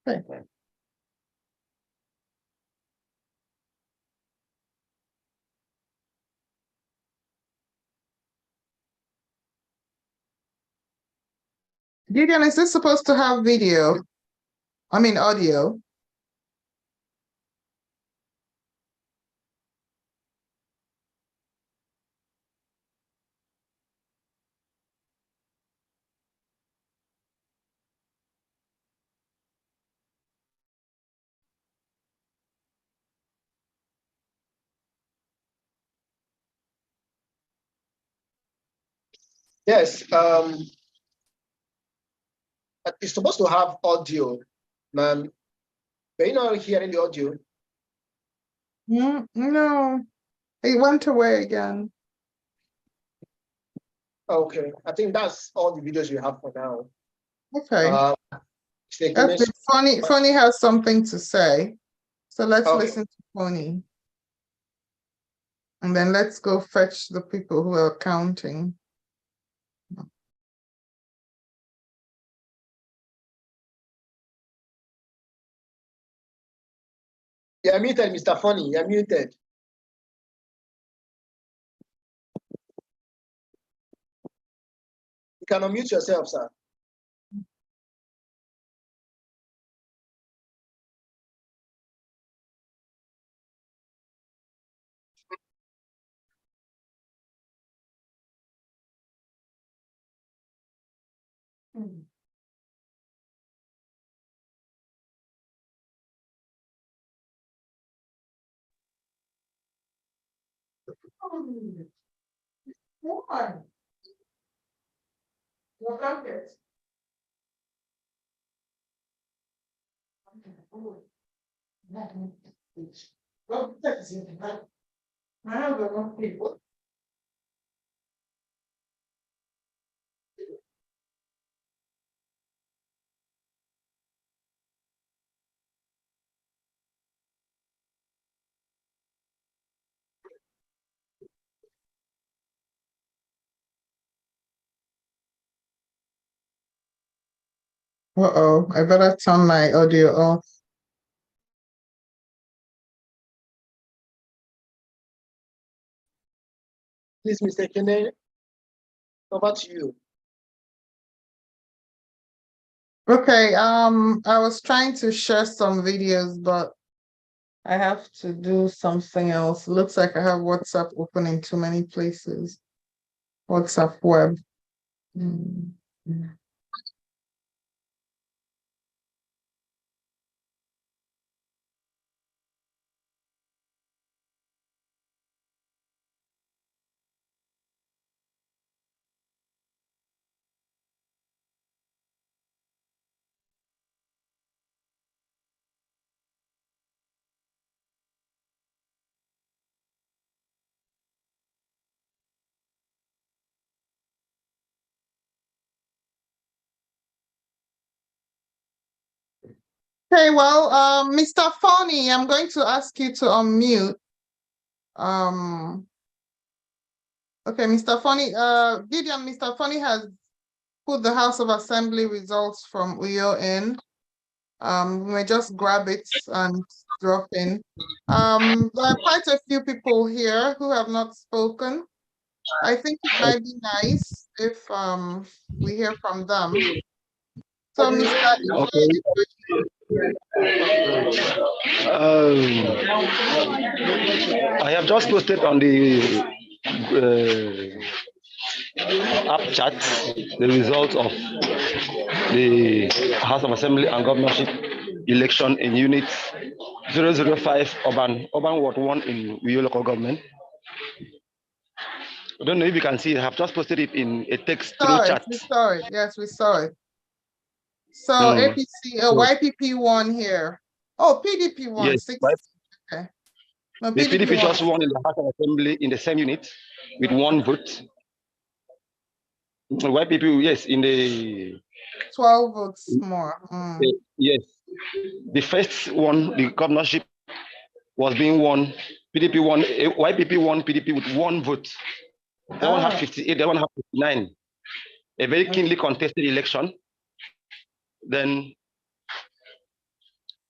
Okay. Gideon, is this supposed to have video? I mean, audio. Yes, it's supposed to have audio, ma'am. Are you not hearing the audio? No, it went away again. Okay, I think that's all the videos you have for now. Okay. Okay. Funny has something to say. So let's listen to Funny. And then let's go fetch the people who are counting. You're muted, Mr. Funny. You're muted. You can unmute yourself, sir. Why? What happened? I have enough people. Uh-oh, I better turn my audio off. Please, Mr. Kene, over to you. Okay, I was trying to share some videos, but I have to do something else. Looks like I have WhatsApp open in too many places. WhatsApp web. Mm. Okay, well, Mr. Fawny, I'm going to ask you to unmute. Okay, Mr. Fawny, Gideon, Mr. Fawny has put the House of Assembly results from Uyo in. We may just grab it and drop in. There are quite a few people here who have not spoken. I think it might be nice if we hear from them. So, Mr. Okay. I have just posted on the app chat the results of the House of Assembly and Governorship election in Unit 005 Urban Ward 1 in Uyo local government. I don't know if you can see it. I have just posted it in a text through chat. We saw it. Yes, we saw it. So APC, YPP won here. Oh, PDP won. Yes, 6. Okay. No, the PDP won. just won in the House of Assembly in the same unit with 1 vote. YPP, yes, in the 12 votes more. Yes, the first one, the governorship was being won. PDP won, YPP won PDP with 1 vote. They one have 58, they one have 59. A very keenly contested election. Then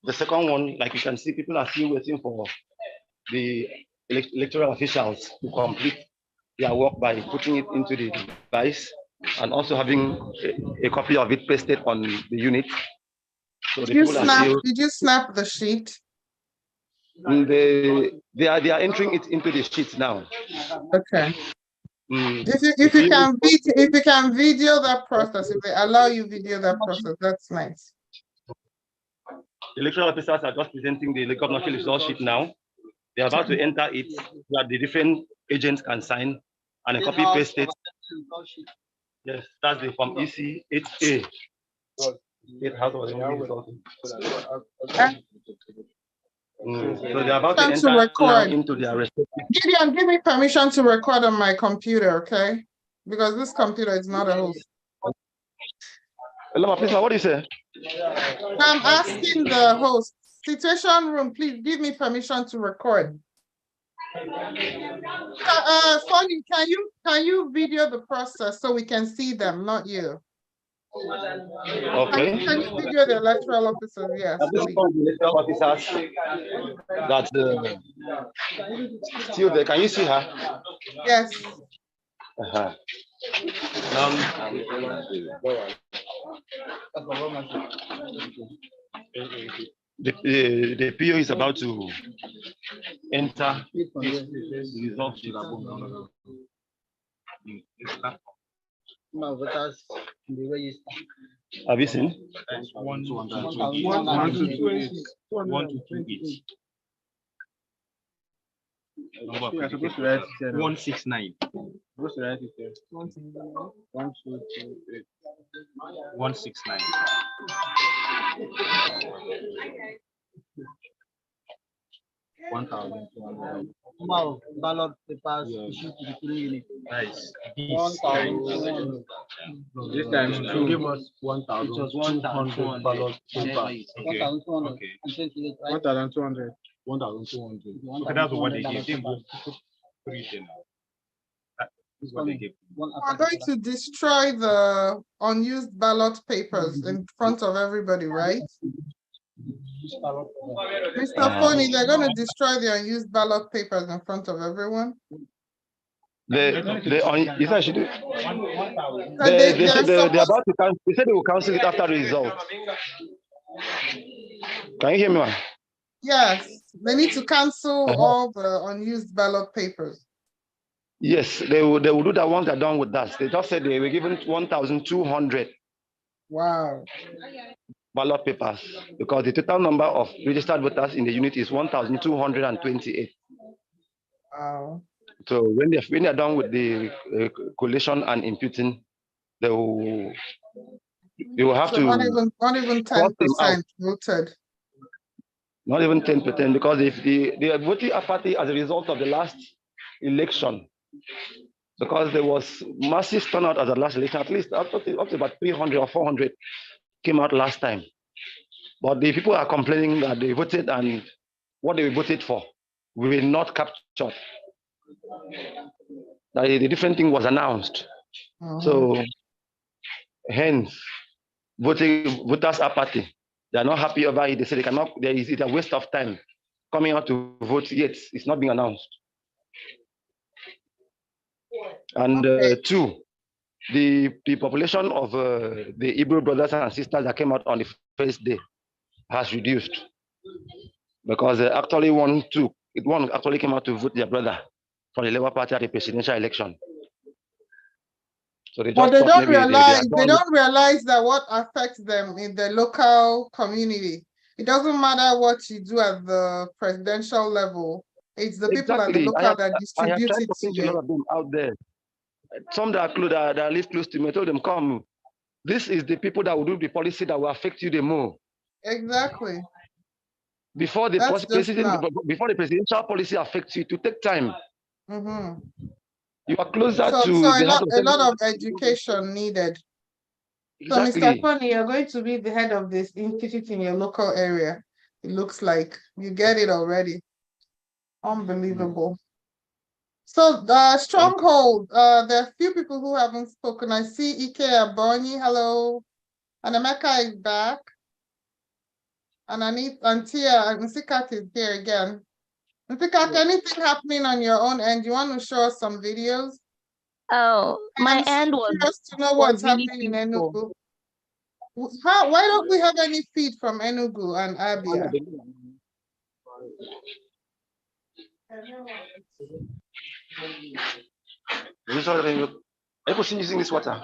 the second one, like you can see, people are still waiting for the electoral officials to complete their work by putting it into the device and also having a copy of it pasted on the unit. So did you snap the sheet? They are entering it into the sheet now. Okay. If you can video that process, if they allow you video that process, that's nice. The electoral officers are just presenting the governorship result sheet now. They are about to enter it so that the different agents can sign and copy paste it. Yes, that's the Form EC 8A. So they are about to enter now into their respective. Gideon, give me permission to record on my computer, okay? Because this computer is not a host. Hello, please, what do you say? I'm asking the host, Situation Room, please give me permission to record. Funny, can you video the process so we can see them, not you? Okay. Can you video the electoral officers? Yes, This is please. one of the electoral officers that still there. Can you see her? Yes. Uh-huh. The PO is about to enter results. Have you seen? 1 to 28. Number of 169. 169. Ballot papers issued to the polling unit. Nice. This times two. Give us 1,200 ballot papers. Okay. 1,200. 1,200. Okay, that's what they gave. They go 3 now. That's what they gave. We're going to destroy the unused ballot papers in front of everybody, right? Mr. Phony, they're going to destroy the unused ballot papers in front of everyone. They said they're about to cancel. They said they will cancel it after the result. Can you hear me, man? Yes, they need to cancel all the unused ballot papers. Yes, they will do that once they're done with that. They just said they were given 1,200 Wow. ballot papers because the total number of registered voters in the unit is 1,228. Wow. So when they're done with the collation and imputing, they will have So to not even 10% voted. Not even 10%, because if the voting apathy as a result of the last election, because there was massive turnout at the last election, at least up to about 300 or 400 came out last time. But the people are complaining that they voted and what they voted for will not capture. That the different thing was announced. So hence, voters apathy. They are not happy over it. They say they cannot, it's a waste of time coming out to vote, yet it's not being announced. And two, the population of the Hebrew brothers and sisters that came out on the first day has reduced, because actually one actually came out to vote their brother from the Labour Party at the presidential election. So they just But they don't realize realize that what affects them in the local community. It doesn't matter what you do at the presidential level. It's the people at the local that distribute it to you. A lot of them out there. Some that live close to me, I told them, come, this is the people that will do the policy that will affect you the more. Exactly. Before the presidential policy affects you, to take time. You are closer to a lot of education needed. Exactly. So, Mr. Pony, you're going to be the head of this institute in your local area. It looks like you get it already. Unbelievable. So, Stronghold, there are a few people who haven't spoken. I see Ike Abonyi, hello. And Emeka is back. And Antia and Nsikat is here again. Nsikat, anything happening on your own end? You want to show us some videos? Oh, my end was curious to know what's happening in Enugu. Why don't we have any feed from Enugu and Abia? Are you using this water?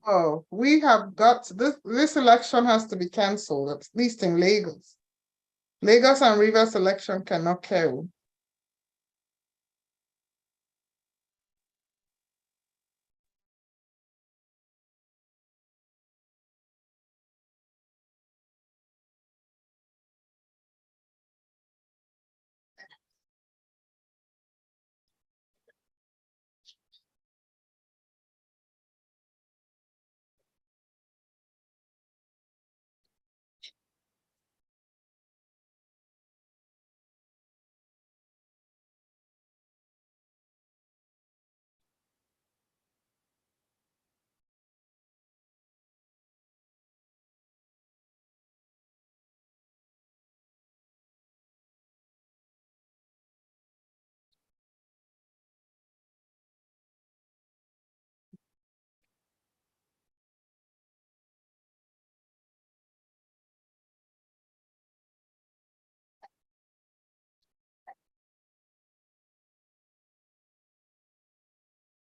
Oh, we have got this election has to be cancelled, at least in Lagos. Lagos and Rivers election cannot carry.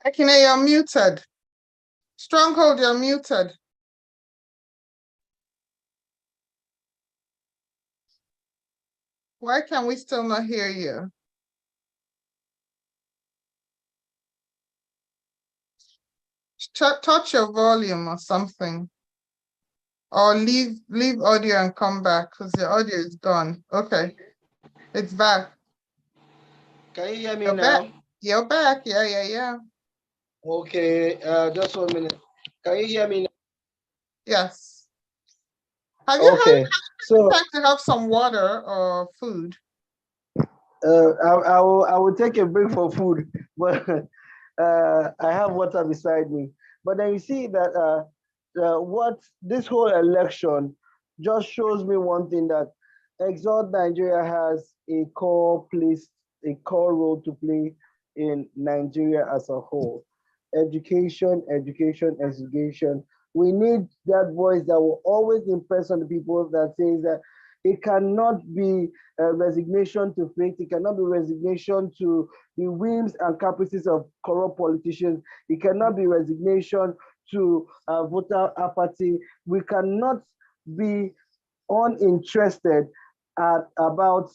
Ekene, you're muted. Stronghold, you're muted. Why can we still not hear you? Touch your volume or something. Or leave audio and come back because the audio is gone. Okay, it's back. Can you hear me You're now? back. You're back. Yeah. Okay, just 1 minute. Can you hear me now? Yes. Have you Okay, so time to have some water or food? I will take a break for food, but I have water beside me. But then you see that what this whole election just shows me one thing, that Exalt Nigeria has a core role to play in Nigeria as a whole. Education, education, education. We need that voice that will always impress on the people, that says that it cannot be resignation to fate. It cannot be resignation to the whims and caprices of corrupt politicians. It cannot be resignation to voter apathy. We cannot be uninterested about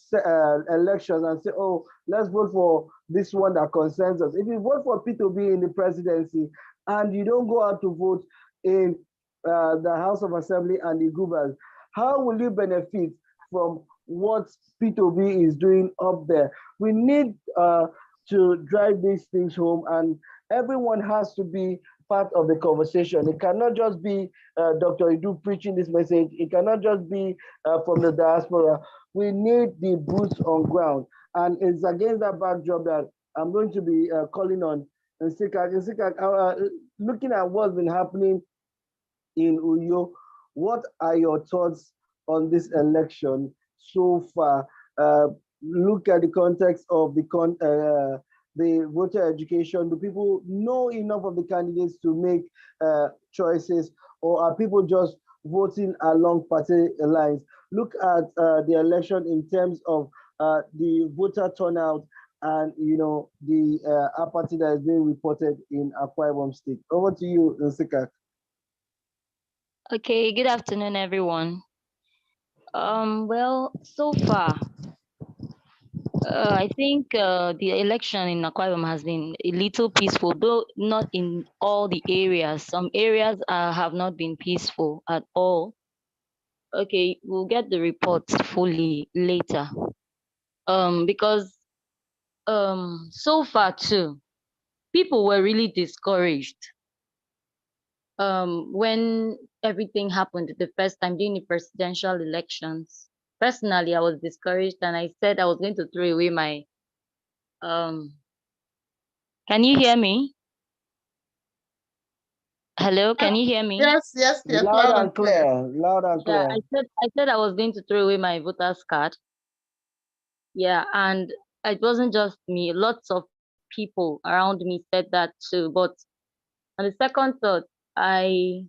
elections and say, oh, let's vote for this one that concerns us. If you vote for P2B in the presidency and you don't go out to vote in the House of Assembly and the Gubas, how will you benefit from what P2B is doing up there? We need to drive these things home, and everyone has to be part of the conversation. It cannot just be Dr. Idu preaching this message. It cannot just be from the diaspora. We need the boots on ground. And it's against that backdrop that I'm going to be calling on Nsika. Looking at what's been happening in Uyo, what are your thoughts on this election so far? Look at the context of the voter education. Do people know enough of the candidates to make choices, or are people just voting along party lines? Look at the election in terms of the voter turnout and the apathy that is being reported in Akwa Ibom State. Over to you, Nsika. Okay, good afternoon, everyone. Well, so far, I think the election in Akwa Ibom has been a little peaceful, though not in all the areas. Some areas have not been peaceful at all. Okay, we'll get the reports fully later. Because so far too, people were really discouraged. When everything happened the first time during the presidential elections, personally, I was discouraged, and I said I was going to throw away my can you hear me? Hello, can you hear me? Yes, Loud and clear. Loud and Yeah, clear. I said I was going to throw away my voter's card. Yeah, and it wasn't just me, lots of people around me said that too. But on the second thought, I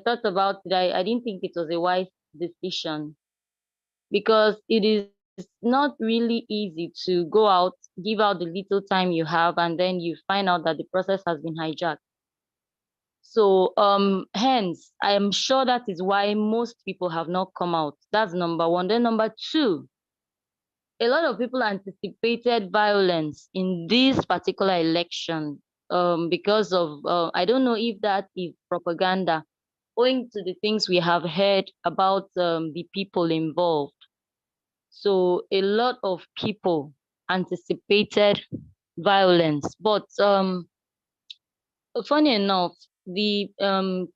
thought about it. I didn't think it was a wise decision, because it is not really easy to go out, give out the little time you have, and then you find out that the process has been hijacked. So hence, I am sure that is why most people have not come out. That's number one. Then number two, a lot of people anticipated violence in this particular election because of, I don't know if that is propaganda, owing to the things we have heard about the people involved. So a lot of people anticipated violence, but funny enough, the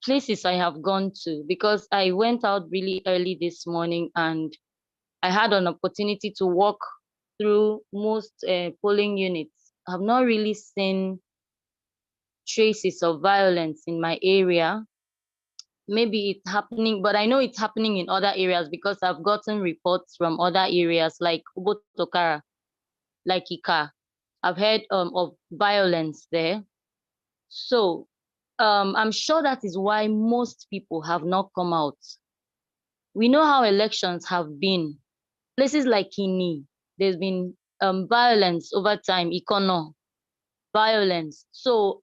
places I have gone to, because I went out really early this morning and I had an opportunity to walk through most polling units, I have not really seen traces of violence in my area. Maybe it's happening, but I know it's happening in other areas because I've gotten reports from other areas like Ubotokara, like Ika. I've heard of violence there. So I'm sure that is why most people have not come out. We know how elections have been. Places like Kini, there's been violence over time, Ikono. violence. So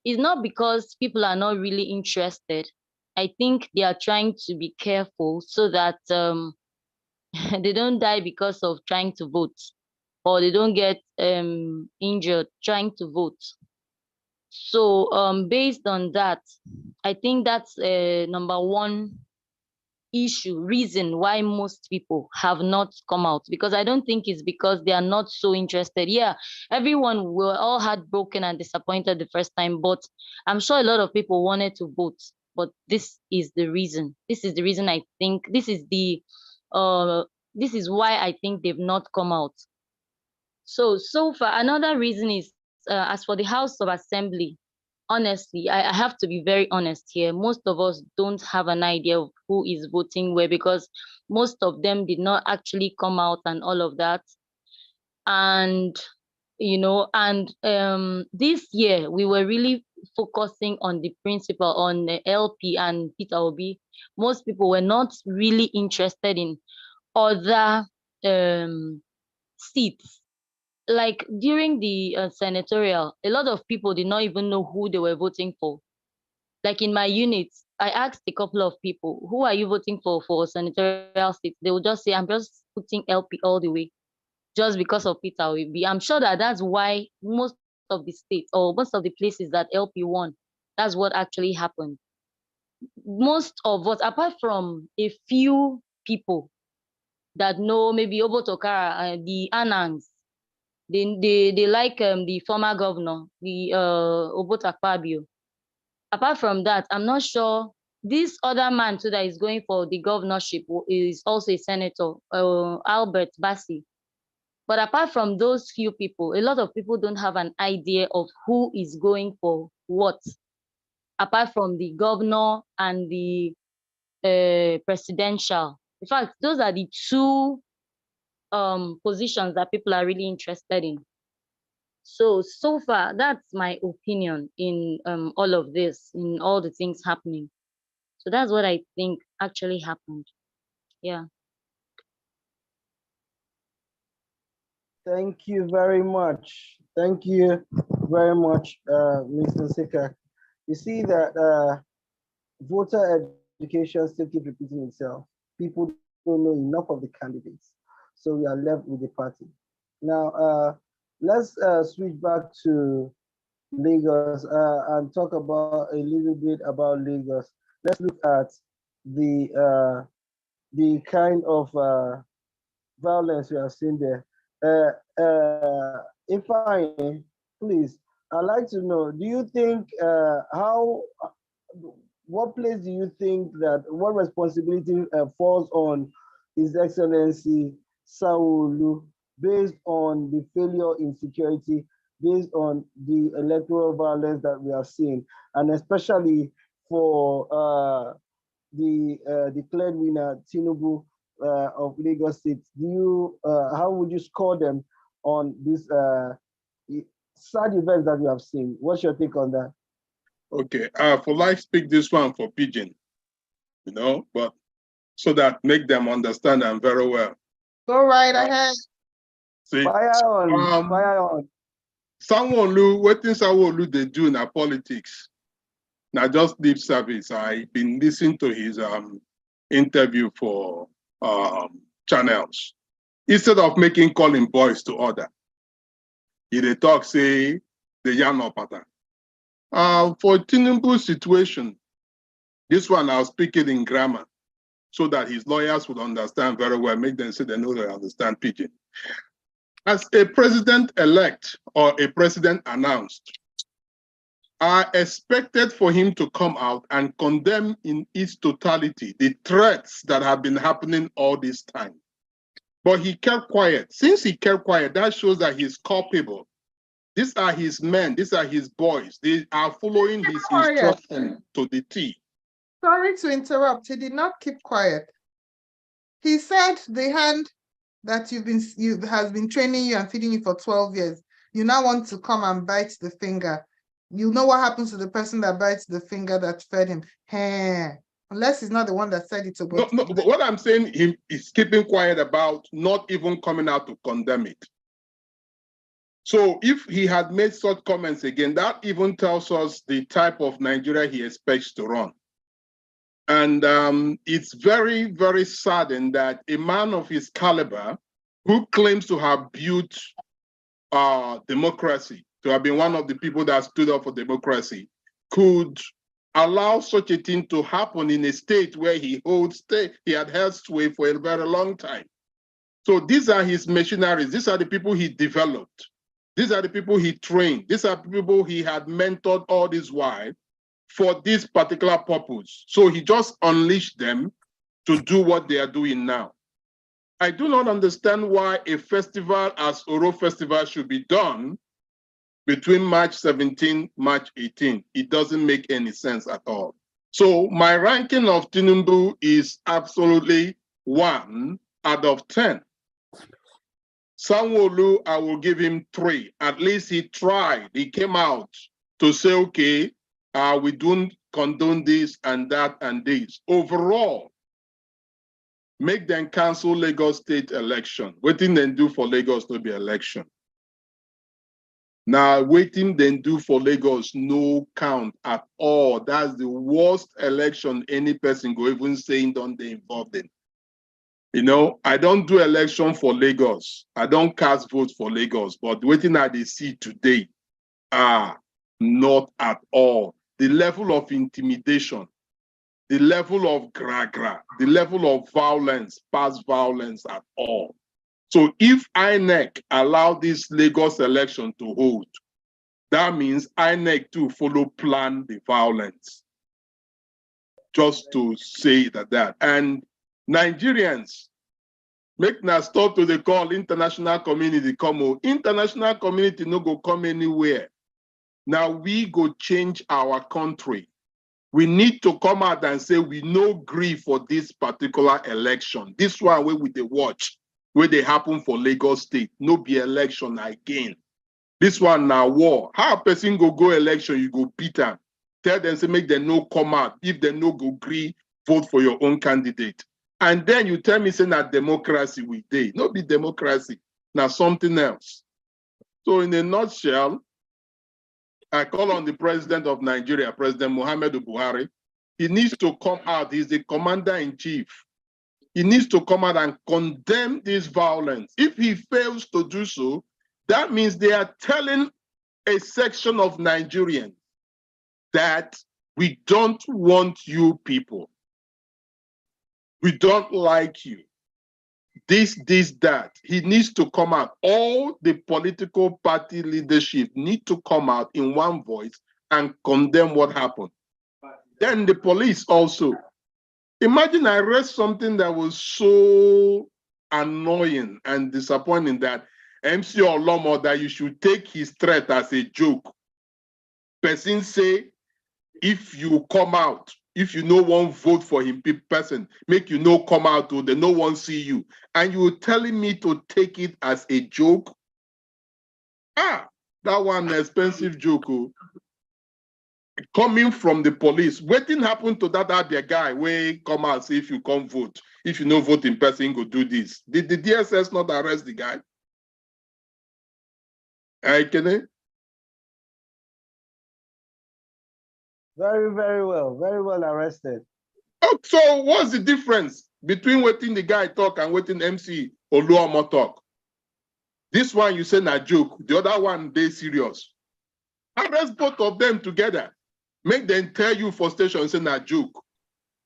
it's not because people are not really interested. I think they are trying to be careful so that they don't die because of trying to vote, or they don't get injured trying to vote. So based on that, I think that's number one reason why most people have not come out, because I don't think it's because they are not so interested. Yeah, everyone were all heartbroken and disappointed the first time, but I'm sure a lot of people wanted to vote. But this is the reason. This is the reason I think this is why I think they've not come out. So far, another reason is as for the House of Assembly. Honestly, I have to be very honest here. Most of us don't have an idea of who is voting where, because most of them did not actually come out and all of that. And this year we were really focusing on the principal, on the LP and Peter Obi. Most people were not really interested in other seats. Like during the senatorial, a lot of people did not even know who they were voting for. Like in my unit, I asked a couple of people, who are you voting for senatorial seats? They would just say, I'm just putting LP all the way, just because of Peter Obi. I'm sure that that's why most of the states, or most of the places that LP won, that's what actually happened. Most of us, apart from a few people that know maybe Obo Tokara, the Anangs, they like the former governor, the Obota Fabio. Apart from that, I'm not sure. This other man too that is going for the governorship is also a senator, Albert Bassi. But apart from those few people, a lot of people don't have an idea of who is going for what, apart from the governor and the presidential. In fact, those are the two positions that people are really interested in. So far, that's my opinion in all of this, in all the things happening. So that's what I think actually happened. Yeah. Thank you very much. Thank you very much, Mr. Sika. You see that voter education still keeps repeating itself. People don't know enough of the candidates. So we are left with the party. Now, let's switch back to Lagos and talk about a little bit about Lagos. Let's look at the kind of violence we are seeing there. If I, please, I'd like to know, do you think what place do you think that, what responsibility falls on His Excellency Sanwo-Olu based on the failure in security, based on the electoral violence that we are seeing, and especially for the declared winner, Tinubu of Lagos State? Do you, how would you score them on this sad events that we have seen? What's your take on that? Okay, for life, speak this one for Pigeon, but so that make them understand them very well. Go right ahead. See, fire on, fire on. Sanwo-Olu, what things Sanwo-Olu they do in our politics? Now just lip service. I've been listening to his interview for channels. Instead of making calling boys to order, he talk say the yarn up pattern. For Tinubu's situation, this one I'll speak it in grammar so that his lawyers would understand very well, make them say they know they understand pidgin. As a president-elect or a president announced, I expected for him to come out and condemn in its totality the threats that have been happening all this time. But he kept quiet. Since he kept quiet, that shows that he's culpable. These are his men, these are his boys. They are following his instruction to the T. Sorry to interrupt. He did not keep quiet. He said the hand that has been training you and feeding you for 12 years, you now want to come and bite the finger. You know what happens to the person that bites the finger that fed him? Unless he's not the one that said it. No, but what I'm saying, he is keeping quiet about not even coming out to condemn it. So if he had made such comments again, that even tells us the type of Nigeria he expects to run. And it's very, very saddening that a man of his caliber, who claims to have built democracy, to have been one of the people that stood up for democracy, could allow such a thing to happen in a state where he had held sway for a very long time. So these are his machineries. These are the people he developed. These are the people he trained. These are people he had mentored all this while for this particular purpose. So he just unleashed them to do what they are doing now. I do not understand why a festival as Oro Festival should be done between March 17, March 18. It doesn't make any sense at all. So my ranking of Tinubu is absolutely 1 out of 10. Sanwo-Olu, I will give him 3. At least he tried. He came out to say, okay, we don't condone this and that and this. Overall, make them cancel Lagos state election. Waiting then do for Lagos to be election. Now, waiting then do for Lagos no count at all. That's the worst election any person go even saying don't they involved in. You know, I don't do election for Lagos. I don't cast votes for Lagos, but waiting at the see today, not at all. The level of intimidation, the level of gra-gra, the level of violence, past violence at all. So if INEC allow this Lagos election to hold, that means INEC too follow plan the violence. Just to say that. And Nigerians, make na stop to the call international community come. International community no go come anywhere. Now we go change our country. We need to come out and say we no agree for this particular election. This one where we they watch, where they happen for Lagos State, no be election again. This one now war. How a person go election, you go beat them. Tell them, say make them no come out. If they no go agree, vote for your own candidate. And then you tell me say that democracy we dey. No be democracy, now something else. So in a nutshell, I call on the president of Nigeria, President Muhammadu Buhari. He needs to come out. He's the commander-in-chief. He needs to come out and condemn this violence. If he fails to do so, that means they are telling a section of Nigerians that we don't want you people. We don't like you. This, that. He needs to come out. All the political party leadership need to come out in one voice and condemn what happened. Then the police also. Imagine I read something that was so annoying and disappointing that MC Olomo that you should take his threat as a joke. Person say, if you come out, if you no one vote for him person, make you no come out or they no one see you. And you telling me to take it as a joke? That one expensive joke. Coming from the police. Wetin happen to that other guy where come out say if you come vote, if you no vote in person, go do this. Did the DSS not arrest the guy? Can they? Very, very well arrested. Oh, so what's the difference between waiting the guy talk and waiting MC Oluomo talk? This one you say na joke, the other one they serious. Arrest both of them together. Make them tell you for station say na joke.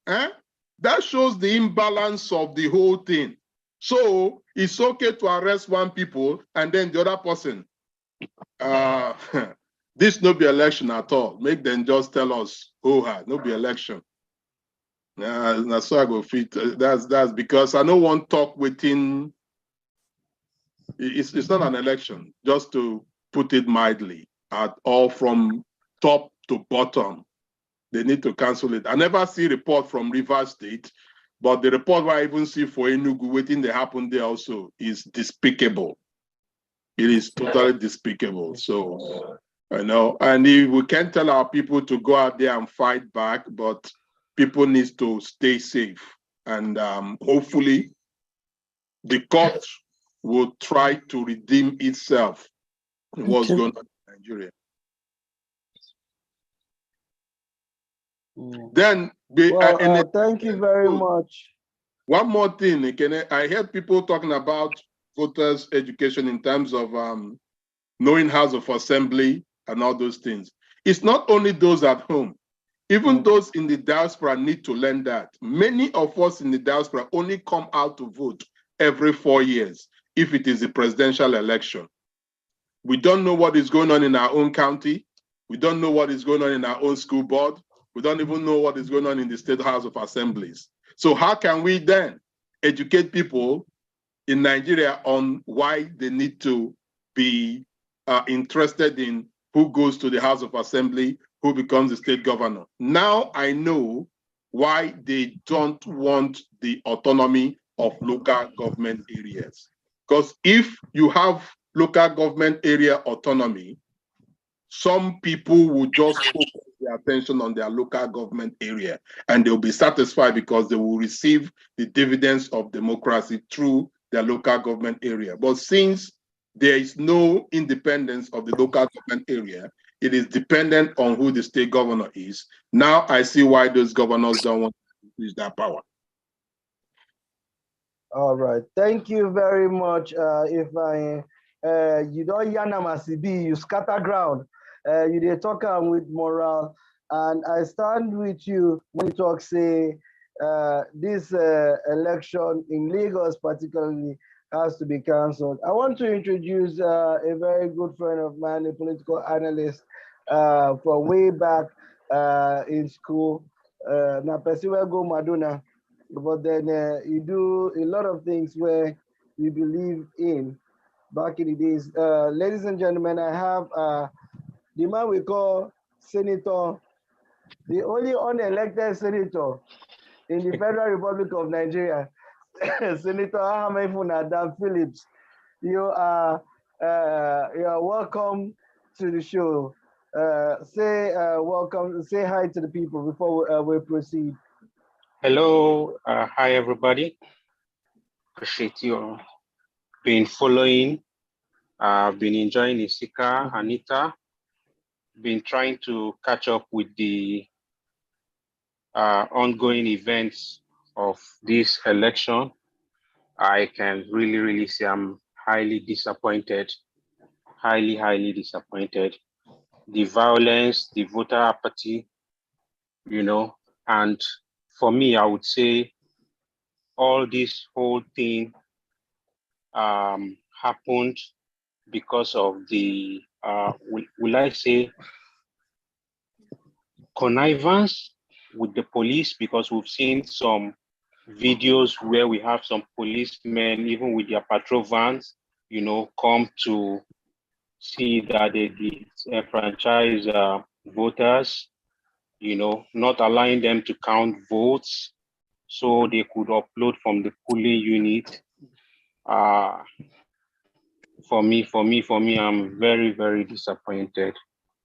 That shows the imbalance of the whole thing. So it's okay to arrest one people and then the other person. This no be election at all. Make them just tell us, no be election. That's so I go fit. That's because I don't want to talk within. It's not an election, just to put it mildly, at all from top to bottom. They need to cancel it. I never see report from Rivers State, but the report I even see for Enugu, waiting they happen there also is despicable. It is totally despicable. So, and if we can't tell our people to go out there and fight back, but people need to stay safe. And hopefully the court will try to redeem itself what's going on in Nigeria. Then, thank you very much. One more thing, I heard people talking about voters' education in terms of knowing House of Assembly and all those things. It's not only those at home. Even those in the diaspora need to learn that. Many of us in the diaspora only come out to vote every 4 years if it is a presidential election. We don't know what is going on in our own county. We don't know what is going on in our own school board. We don't even know what is going on in the State House of Assemblies. So how can we then educate people in Nigeria on why they need to be interested in who goes to the House of Assembly, who becomes the state governor? Now I know why they don't want the autonomy of local government areas. Because if you have local government area autonomy, some people will just focus their attention on their local government area and they'll be satisfied because they will receive the dividends of democracy through their local government area. But since there is no independence of the local government area, it is dependent on who the state governor is. Now I see why those governors don't want to use that power. All right, thank you very much. If you don't yanamasibi, you scatter ground. You did talk with morale, and I stand with you when you talk say this election in Lagos particularly has to be cancelled. I want to introduce a very good friend of mine, a political analyst from way back in school. Now, Percival Go Maduna. But then you do a lot of things where we believe in back in the days. Ladies and gentlemen, I have the man we call Senator, the only unelected senator in the Federal Republic of Nigeria, Senator Ahamefun Adam Phillips. You are welcome to the show. Welcome, say hi to the people before we proceed. Hello, hi everybody. Appreciate you been following. I've been enjoying Isika, Anita. Been trying to catch up with the ongoing events of this election. I can really say I'm highly disappointed. Highly disappointed. The violence, the voter apathy, and for me, I would say all this whole thing happened because of the, will I say, connivance with the police, because we've seen some videos where we have some policemen, even with their patrol vans, come to see that they disenfranchise voters, not allowing them to count votes so they could upload from the polling unit. For me, I'm very disappointed,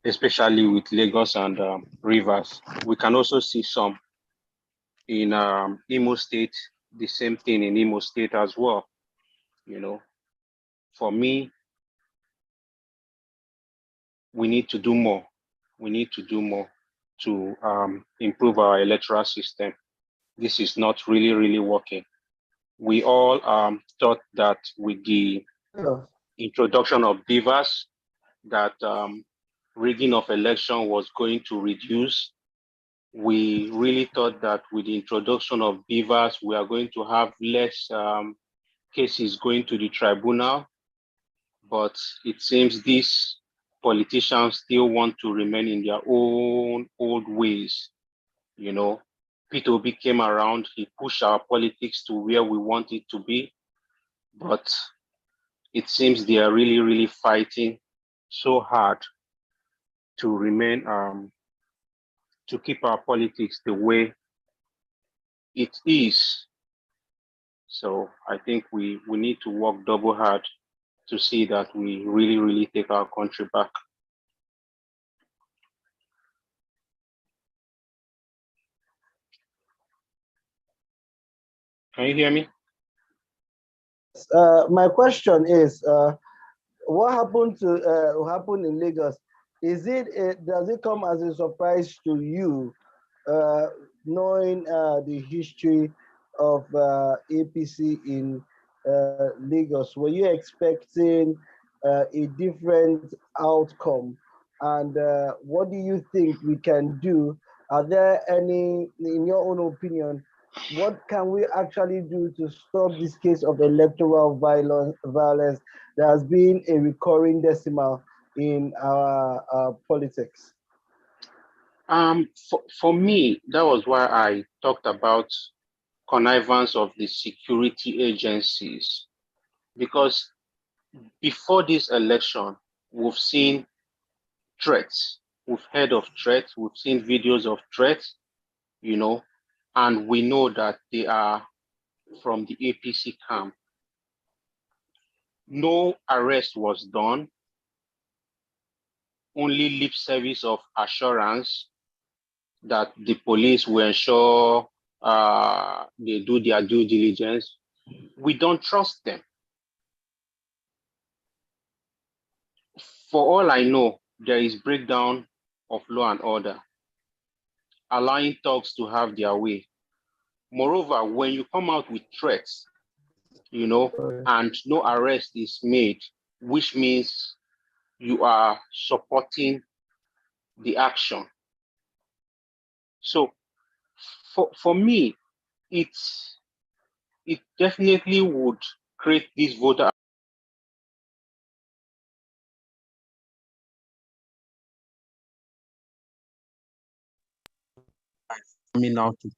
especially with Lagos and Rivers. We can also see some in Imo State, the same thing in Imo State as well. For me, we need to do more. We need to do more to improve our electoral system. This is not really working. We all thought that with the introduction of beavers, that rigging of election was going to reduce. We really thought that with the introduction of beavers, we are going to have less cases going to the tribunal. But it seems these politicians still want to remain in their own old ways. P2B came around, he pushed our politics to where we want it to be, but it seems they are really fighting so hard to remain, to keep our politics the way it is. So I think we need to work double hard to see that we really take our country back. Can you hear me? My question is, what happened in Lagos? Does it come as a surprise to you, knowing the history of APC in Lagos? Were you expecting a different outcome? And what do you think we can do? Are there any, in your own opinion, what can we actually do to stop this case of electoral violence that has been a recurring decimal in our politics? For me, that was why I talked about connivance of the security agencies, because before this election, we've seen threats, we've heard of threats, we've seen videos of threats, you know, and we know that they are from the APC camp. No arrest was done, only lip service of assurance that the police will ensure they do their due diligence. We don't trust them. For all I know, there is breakdown of law and order, allowing thugs to have their way. Moreover, when you come out with threats, you know, and no arrest is made, which means you are supporting the action. So for me, it definitely would create this voter. Coming out to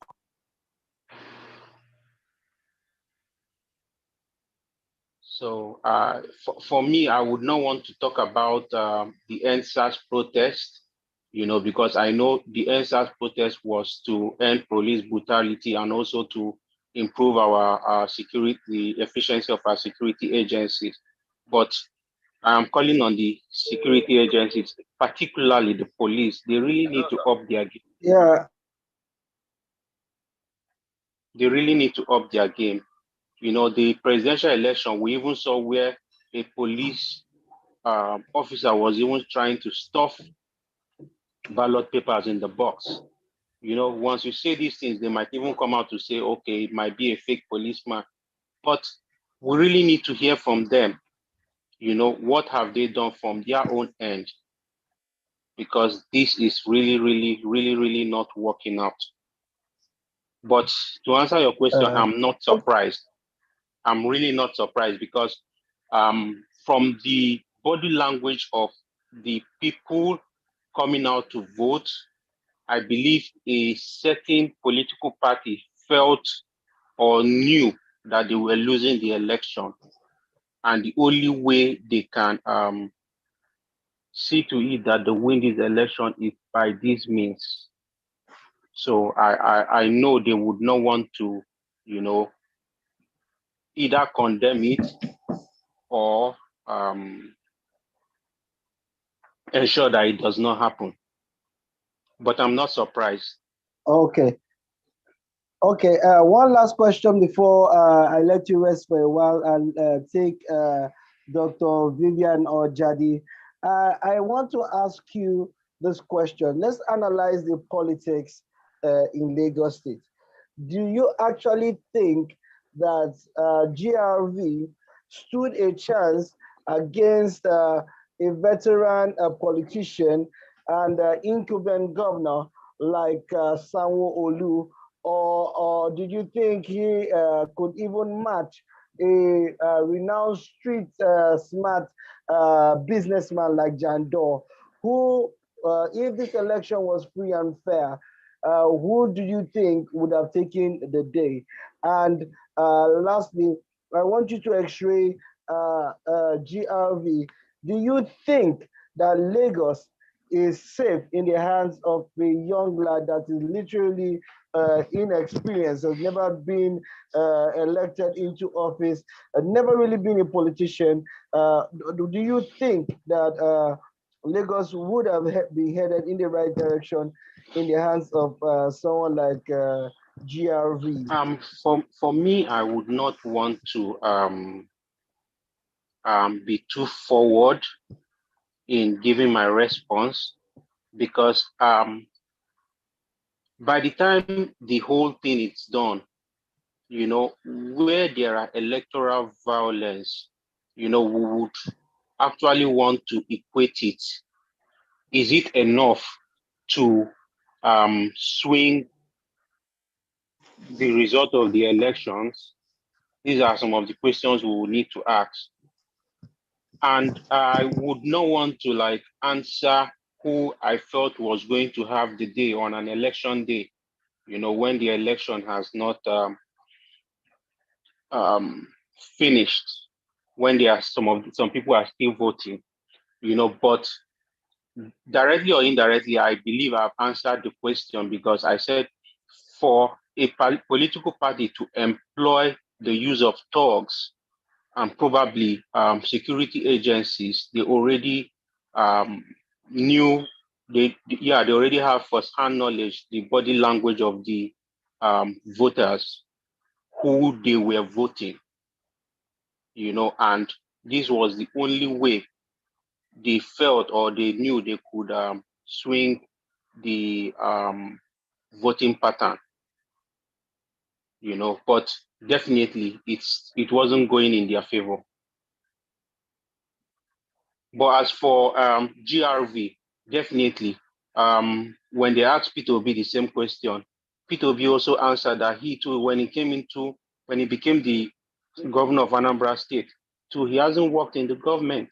So for me, I would not want to talk about the NSAS protest, you know, because I know the NSAS protest was to end police brutality and also to improve our security, the efficiency of our security agencies. But I am calling on the security agencies, particularly the police. They really need to up their game. Yeah. They really need to up their game. You know, the presidential election, we even saw where a police officer was even trying to stuff ballot papers in the box. You know, once you say these things, they might even come out to say, okay, it might be a fake policeman. But we really need to hear from them. You know, what have they done from their own end? Because this is really not working out. But to answer your question, I'm not surprised. I'm really not surprised because from the body language of the people coming out to vote, I believe a certain political party felt or knew that they were losing the election. And the only way they can see to it that they win this election is by these means. So I know they would not want to, you know, either condemn it or ensure that it does not happen. But I'm not surprised. Okay. Okay, one last question before I let you rest for a while and take Dr. Vivian or Jadi. I want to ask you this question. Let's analyze the politics in Lagos State. Do you actually think that GRV stood a chance against a veteran politician and incumbent governor like Sanwo-Olu, or did you think he could even match a renowned street smart businessman like John Doe, who, if this election was free and fair, who do you think would have taken the day? And lastly, I want you to x-ray GRV. Do you think that Lagos is safe in the hands of a young lad that is literally inexperienced, has never been elected into office, never really been a politician? Do you think that Lagos would have been headed in the right direction in the hands of someone like GRV? For me, I would not want to be too forward in giving my response, because by the time the whole thing is done, where there are electoral violence, we would actually want to equate it. Is it enough to swing the result of the elections? These are some of the questions we will need to ask. And I would not want to answer who I felt was going to have the day on an election day, when the election has not finished, when there are some people are still voting, but directly or indirectly, I believe I've answered the question, because I said for a political party to employ the use of thugs and probably security agencies, they already knew, they already have first-hand knowledge, the body language of the voters, who they were voting, and this was the only way they felt or they knew they could swing the voting pattern, but definitely it wasn't going in their favor. But as for GRV, definitely, when they asked Peter Obi the same question, Peter Obi also answered that he too, when he became the governor of Anambra State, too, he hasn't worked in the government.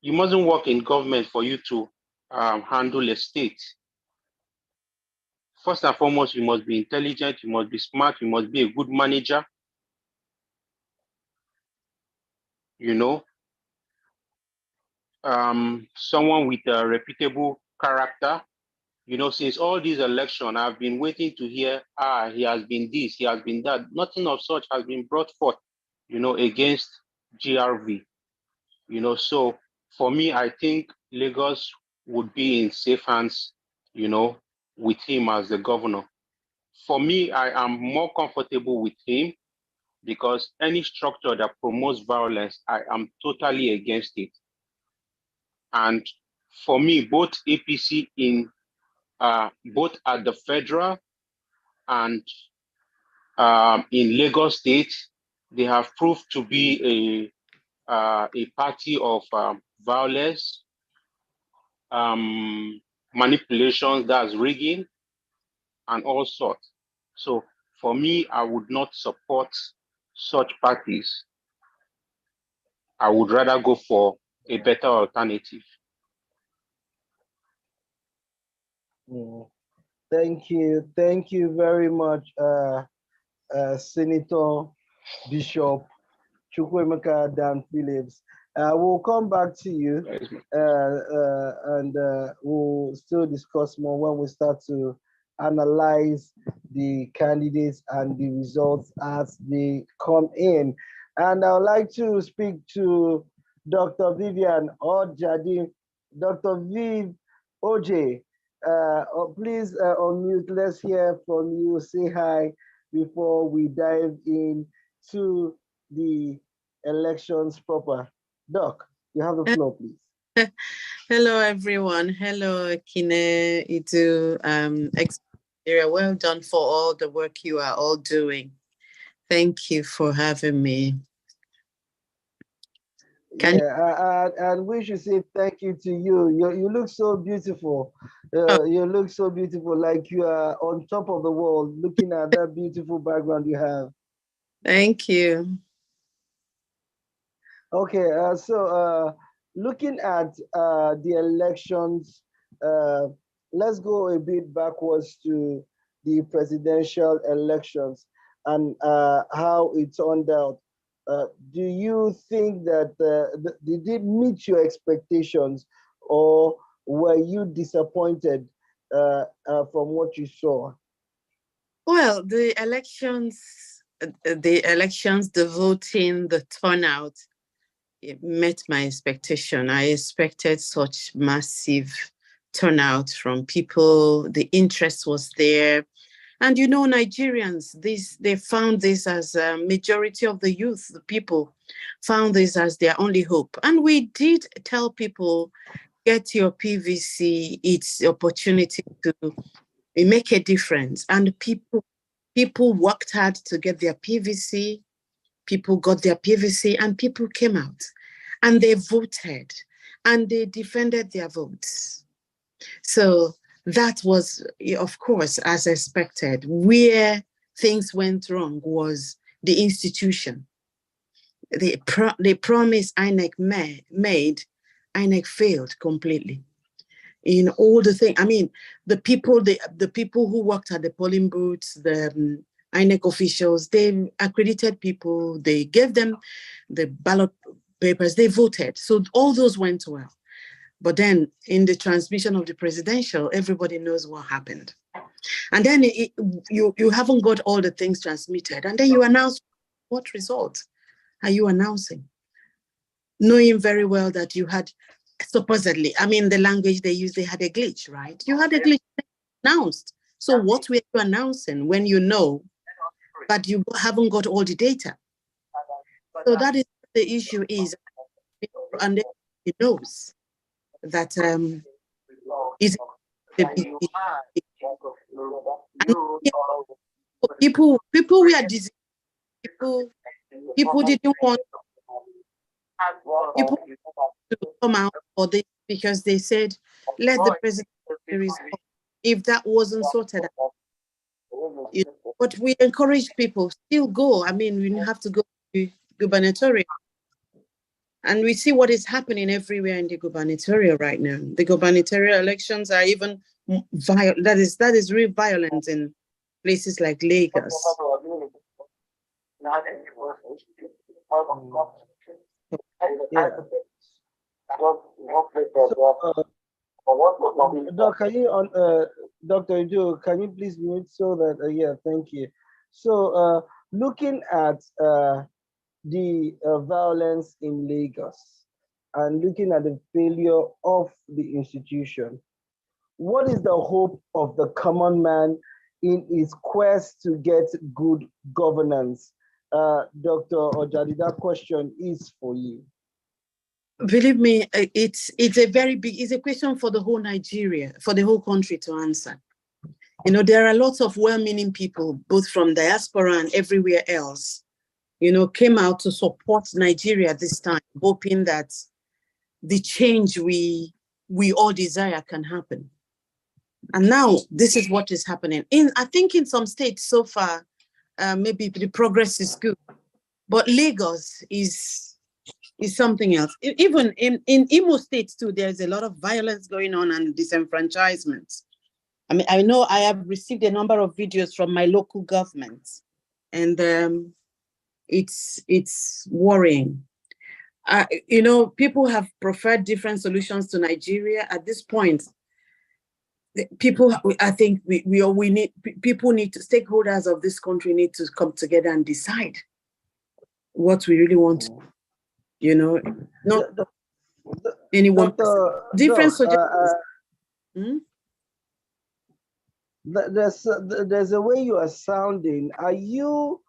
You mustn't work in government for you to handle a state. First and foremost, you must be intelligent, you must be smart, you must be a good manager, someone with a reputable character. Since all these elections, I've been waiting to hear, he has been this, he has been that. Nothing of such has been brought forth, against GRV. So for me, I think Lagos would be in safe hands, with him as the governor. For me, I am more comfortable with him, because any structure that promotes violence, I am totally against it. And for me, both APC both at the federal and in Lagos State, they have proved to be a party of violence, manipulations, that's rigging, and all sorts. So for me, I would not support such parties. I would rather go for a better alternative. Thank you very much, Senator Bishop Chukwemeka Dan Phillips. We'll come back to you, and we'll still discuss more when we start to analyze the candidates and the results as they come in. And I would like to speak to Dr. Vivian Ojadi. Dr. Viv OJ, please unmute. Let's hear from you. Say hi before we dive into the elections proper. Doc, you have the floor, please. Hello, everyone. Hello, Kine, Itu, well done for all the work you are all doing. Thank you for having me. And we should say thank you to you. You look so beautiful. You look so beautiful, like you are on top of the world, looking at that beautiful background you have. Thank you. Okay, so looking at the elections, let's go a bit backwards to the presidential elections and how it turned out. Do you think that did it meet your expectations, or were you disappointed from what you saw? Well, the elections, the voting, the turnout, it met my expectation. I expected such massive turnout from people. The interest was there. And you know, Nigerians, they found this as a majority of the youth, the people found this as their only hope. And we did tell people, get your PVC, it's opportunity to make a difference. And people worked hard to get their PVC, people got their PVC, and people came out and they voted and they defended their votes. So that was, of course, as expected. Where things went wrong was the institution. The promise INEC made, INEC failed completely. In all the things, I mean, the people who worked at the polling booths, the INEC officials, they accredited people, they gave them the ballot papers, they voted. So all those went well. But then in the transmission of the presidential, everybody knows what happened. And then you haven't got all the things transmitted. And then you announce what result are you announcing? Knowing very well that you had supposedly, I mean, the language they used, they had a glitch, right? You had a glitch announced. So what were you announcing when you know that you haven't got all the data? So that is the issue is, and it knows that is people were deceived. People didn't want people to come out for this because they said, let the president resolve. If that wasn't sorted out, but we encourage people still go. I mean, we have to go to gubernatorial. And we see what is happening everywhere in the gubernatorial right now. The gubernatorial elections are even violent. That is real violence in places like Lagos. Yeah. Dr. Joe, can you please mute so that, yeah, thank you. So looking at the violence in Lagos and looking at the failure of the institution, what is the hope of the common man in his quest to get good governance? Dr. Ojadi, that question is for you. Believe me, it's a very big, it's a question for the whole Nigeria, for the whole country to answer. You know, there are lots of well-meaning people, both from diaspora and everywhere else, you know, came out to support Nigeria this time, hoping that the change we all desire can happen. And now this is what is happening. I think in some states so far, maybe the progress is good, but Lagos is something else. Even in Imo State too, there's a lot of violence going on and disenfranchisement. I mean, I know I have received a number of videos from my local government, and it's worrying. You know, people have preferred different solutions to Nigeria. At this point, people, I think we need, people need to, stakeholders of this country need to come together and decide what we really want. You know, not anyone. Different suggestions. There's a way you are sounding. Are you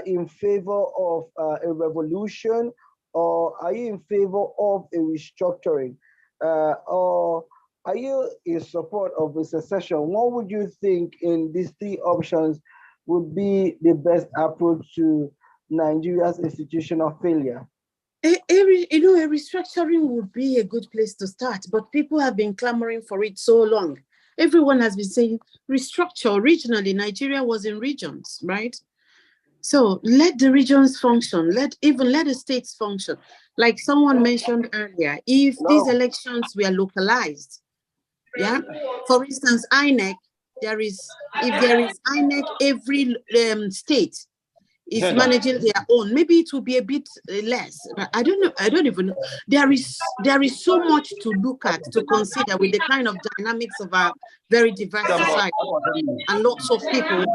in favor of a revolution, or are you in favor of a restructuring, or are you in support of a secession? What would you think in these three options would be the best approach to Nigeria's institutional failure? You know, a restructuring would be a good place to start, but people have been clamoring for it so long. Everyone has been saying restructure. Originally, Nigeria was in regions, right? So let the regions function. Let the states function. Like someone mentioned earlier, if these elections were localized, yeah. For instance, INEC, if there is INEC, every state is managing their own. Maybe it will be a bit less, but I don't know. I don't even know. There is so much to look at, to consider with the kind of dynamics of our very diverse society, and lots of people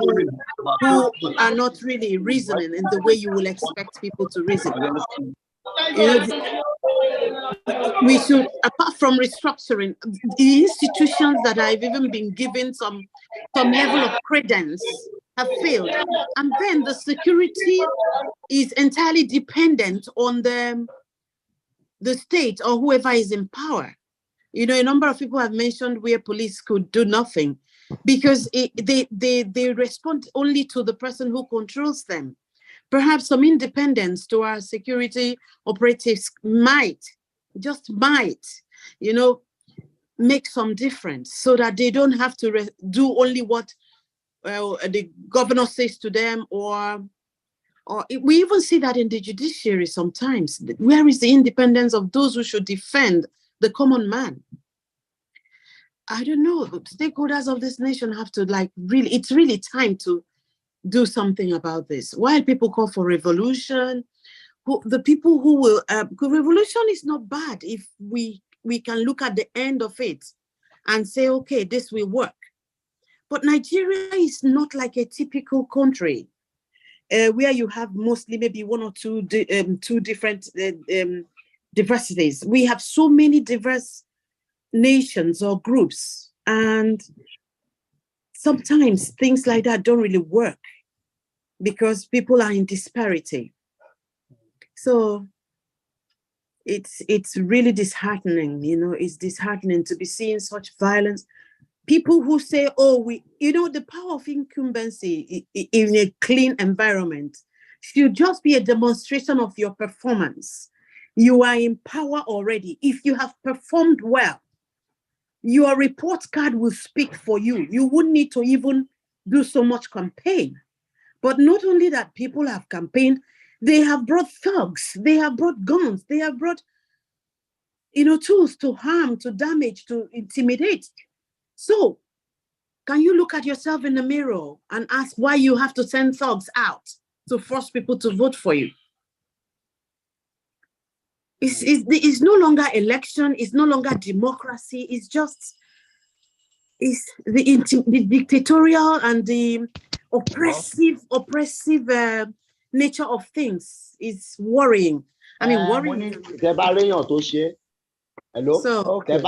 who are not really reasoning in the way you will expect people to reason. You know, we should, apart from restructuring, the institutions that have even been given some level of credence have failed. And then the security is entirely dependent on the state or whoever is in power. You know, a number of people have mentioned where police could do nothing because they respond only to the person who controls them. Perhaps some independence to our security operatives might, you know, make some difference so that they don't have to do only what the governor says to them, or we even see that in the judiciary sometimes. Where is the independence of those who should defend the common man? I don't know. Stakeholders of this nation have to it's really time to do something about this. While people call for revolution, the people who will, revolution is not bad if we can look at the end of it and say, okay, this will work. But Nigeria is not like a typical country where you have mostly maybe one or two different diversities. We have so many diverse nations or groups, and sometimes things like that don't really work because people are in disparity. So it's really disheartening, you know, it's disheartening to be seeing such violence. People who say, oh, the power of incumbency in a clean environment should just be a demonstration of your performance. You are in power already. If you have performed well, your report card will speak for you. You wouldn't need to even do so much campaign. But not only that, people have campaigned, they have brought thugs, they have brought guns, they have brought, tools to harm, to damage, to intimidate. So can you look at yourself in the mirror and ask why you have to send thugs out to force people to vote for you? It's no longer election, it's no longer democracy, it's the dictatorial and the oppressive nature of things is worrying. I mean, worrying. Hello? Okay.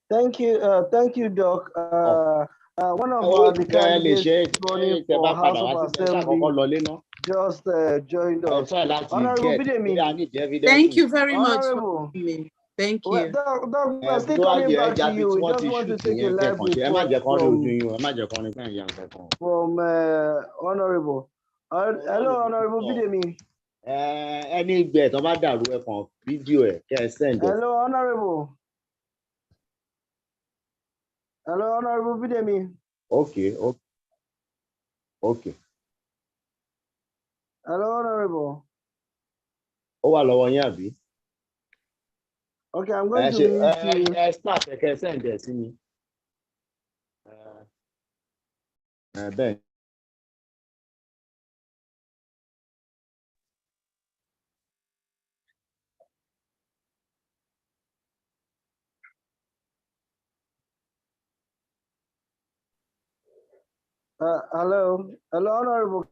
Thank you, Doc. One of the candidates running for House of Assembly just joined us. Honorable Bidemi. Thank you very much. Honorable. Thank you. Well, Doc, we're still coming back to you. We just want to take a live report from Honorable. Hello, Honorable Bidemi. Hello, Honorable. Hello, Honorable Bidemi. Okay. Hello, Honorable. Okay, I'm going to mute you. Start, I can send this in me. Ben. Hello, Honorable.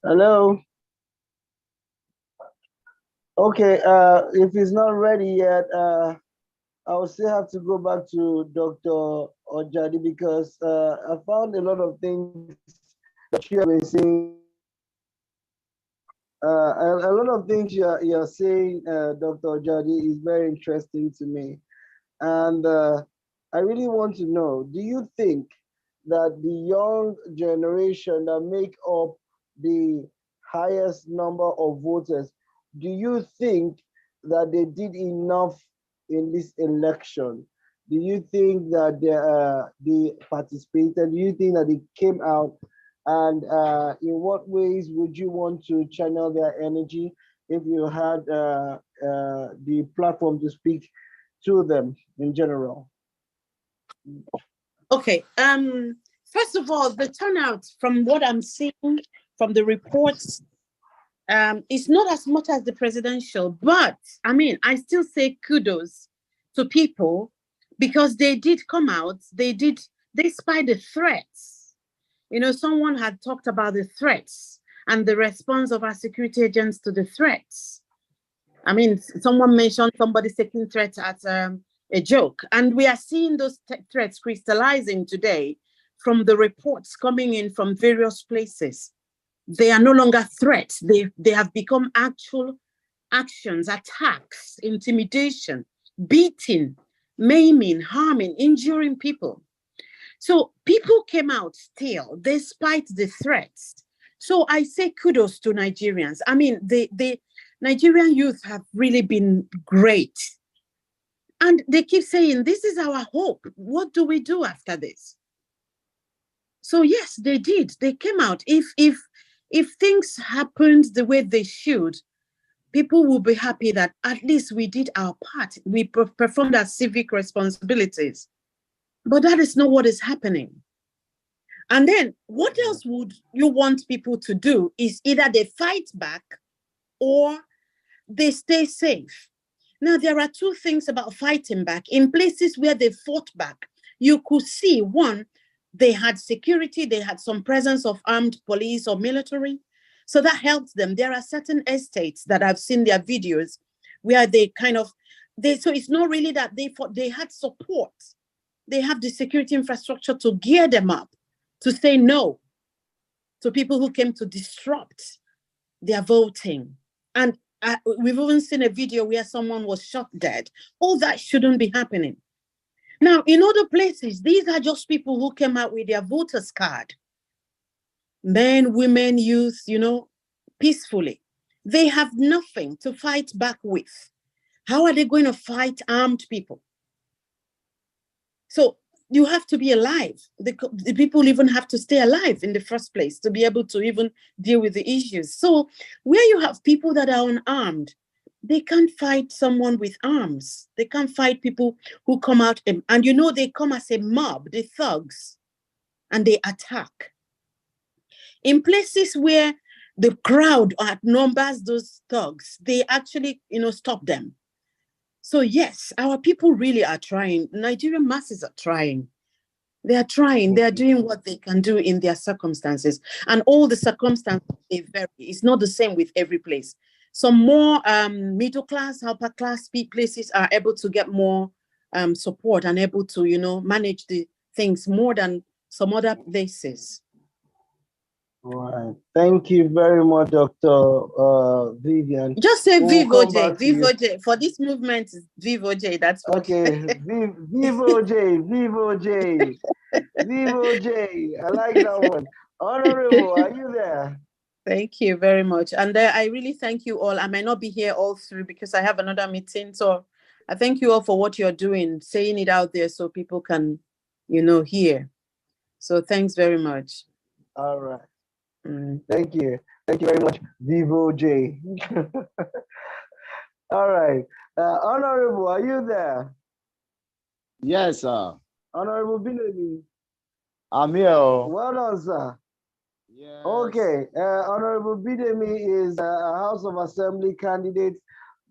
Hello. Okay, if he's not ready yet, I will still have to go back to Dr. Ojadi because I found a lot of things that you have been saying. A lot of things you're saying, Dr. Ojadi, is very interesting to me. And I really want to know, do you think that the young generation that make up the highest number of voters, do you think that they did enough in this election? Do you think that they participated? Do you think that they came out? And in what ways would you want to channel their energy if you had the platform to speak to them in general? Okay. First of all, the turnout from what I'm seeing from the reports, it's not as much as the presidential, but I mean, I still say kudos to people because they did come out, despite the threats. You know, someone had talked about the threats and the response of our security agents to the threats. I mean, someone mentioned somebody taking threats as a joke, and we are seeing those threats crystallizing today from the reports coming in from various places. They are no longer threats. They have become actual actions, attacks, intimidation, beating, maiming, harming, injuring people. So people came out still, despite the threats. So I say kudos to Nigerians. I mean, the Nigerian youth have really been great. And they keep saying, this is our hope. What do we do after this? So yes, they did. They came out. If things happened the way they should, people will be happy that at least we did our part. We performed our civic responsibilities. But that is not what is happening. And then what else would you want people to do is either they fight back or they stay safe. Now, there are two things about fighting back. In places where they fought back, you could see, one, they had security, they had some presence of armed police or military. So that helped them. There are certain estates that I've seen their videos where they kind of, so it's not really that they fought, they had support. They have the security infrastructure to gear them up, to say no to people who came to disrupt their voting. And we've even seen a video where someone was shot dead. All that shouldn't be happening. Now, in other places, these are just people who came out with their voters card. Men, women, youth, you know, peacefully. They have nothing to fight back with. How are they going to fight armed people? So you have to be alive. The people even have to stay alive in the first place to be able to even deal with the issues. So where you have people that are unarmed, they can't fight someone with arms. They can't fight people who come out and you know, they come as a mob, the thugs, and they attack. In places where the crowd outnumbers those thugs, they actually, you know, stop them. So yes, our people really are trying. Nigerian masses are trying. They are trying. They are doing what they can do in their circumstances. And all the circumstances, they vary. It's not the same with every place. Some more middle class, upper class places are able to get more support and able to, you know, manage the things more than some other places. All right. Thank you very much, Dr. Vivian. Just say We'll Vivo come J. back to you. Vivo J. For this movement, Vivo J. That's what. Okay. Vivo J. Vivo J. Vivo J. I like that one. Honorable, are you there? Thank you very much. And I really thank you all. I might not be here all through because I have another meeting. So I thank you all for what you're doing, saying it out there so people can, you know, hear. So thanks very much. All right. Thank you. Thank you very much, Vivo J. All right. Honorable, are you there? Yes, sir. Honorable Binemi. I'm here. Well done, sir. Yes. Okay. Honorable Bidemi is a House of Assembly candidate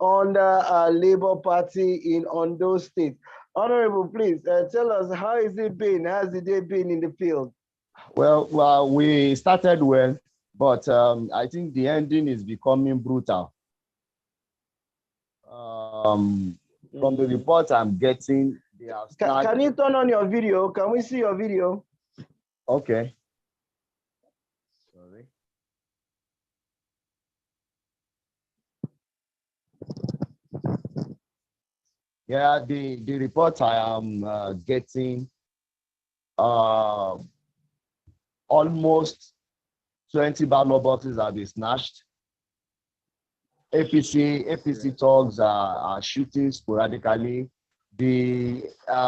under Labour Party in Ondo State. Honorable, please tell us, how has it been? How's the day been in the field? Well, we started well, but I think the ending is becoming brutal. From the reports I'm getting, they have can you turn on your video? Can we see your video? Okay. Sorry. Yeah, the report I am getting, almost 20 ballot boxes have been snatched. APC thugs are shooting sporadically. The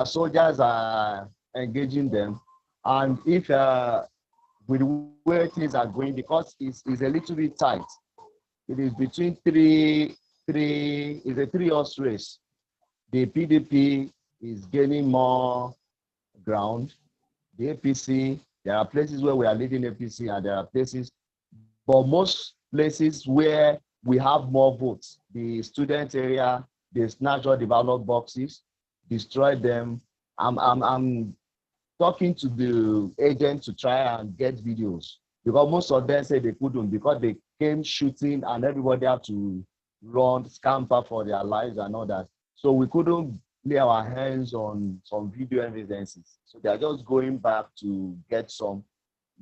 soldiers are engaging them. And if with where things are going, because it's a little bit tight, it is between it's a three-horse race. The PDP is gaining more ground. The APC, there are places where we are leading APC, and there are places For most places where we have more votes, the student area, they snatch all the ballot boxes, destroy them. I'm talking to the agent to try and get videos because most of them say they couldn't because they came shooting and everybody had to run, scamper for their lives and all that. So we couldn't lay our hands on some video evidences. So they are just going back to get some.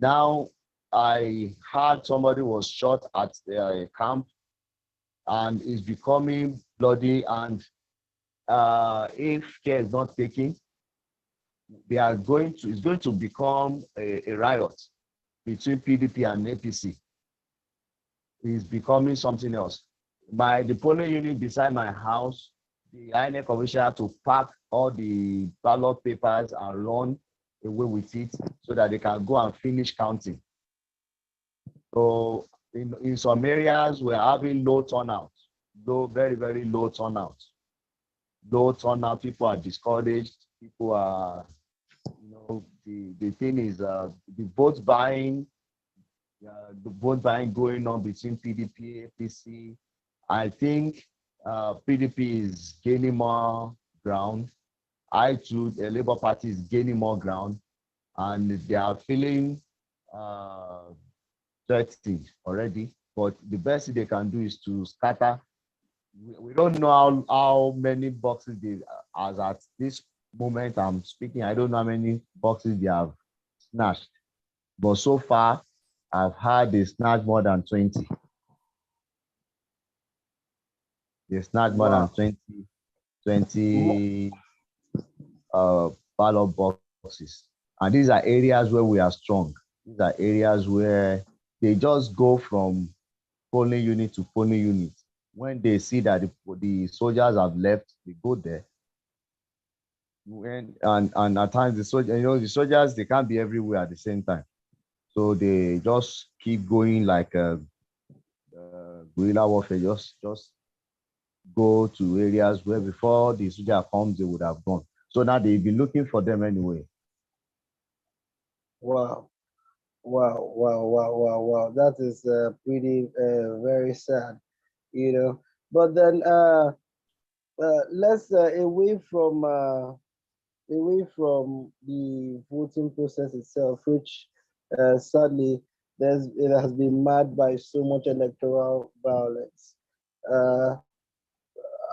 Now, I heard somebody was shot at a camp and is becoming bloody. And if care is not taken, it's going to become a riot between PDP and APC. It's becoming something else. The polling unit beside my house, the INEC official had to pack all the ballot papers and run away with it so that they can go and finish counting. So in some areas, we're having low turnout, very, very low turnout. Low turnout, people are discouraged, people are, the thing is the vote buying going on between PDP, APC. I think PDP is gaining more ground. The Labour Party is gaining more ground, and they are feeling threatened already. But the best thing they can do is to scatter. We don't know how many boxes as at this moment I'm speaking, I don't know how many boxes they have snatched. But so far, I've had they snatched more than 20. They snatched more than 20 ballot boxes. And these are areas where we are strong. These are areas where they just go from polling unit to polling unit. When they see that the soldiers have left, they go there. And at times the soldiers, they can't be everywhere at the same time. So they just keep going like guerrilla warfare, just go to areas where before the soldier comes, they would have gone. So now they've been looking for them anyway. Wow. Wow. That is pretty very sad, But then let's away from the voting process itself, which sadly it has been marred by so much electoral violence.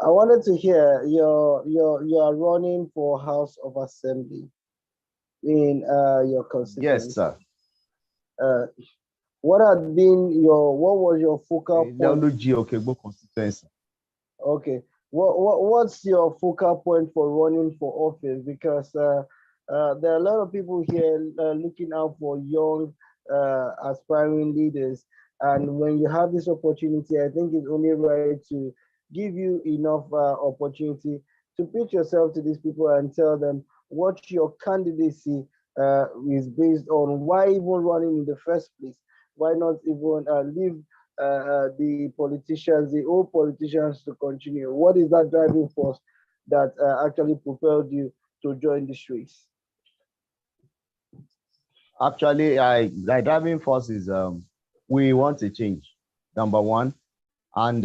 I wanted to hear you are running for House of Assembly in your constituency. Yes, sir. What was your focal point? Constituency. Okay. What's your focal point for running for office? Because there are a lot of people here looking out for young aspiring leaders, and when you have this opportunity, I think it's only right to give you enough opportunity to pitch yourself to these people and tell them what your candidacy is based on. Why even running in the first place? Why not even leave the politicians, the old politicians, to continue? What is that driving force that actually propelled you to join this race? Actually, the driving force is we want a change, number one. And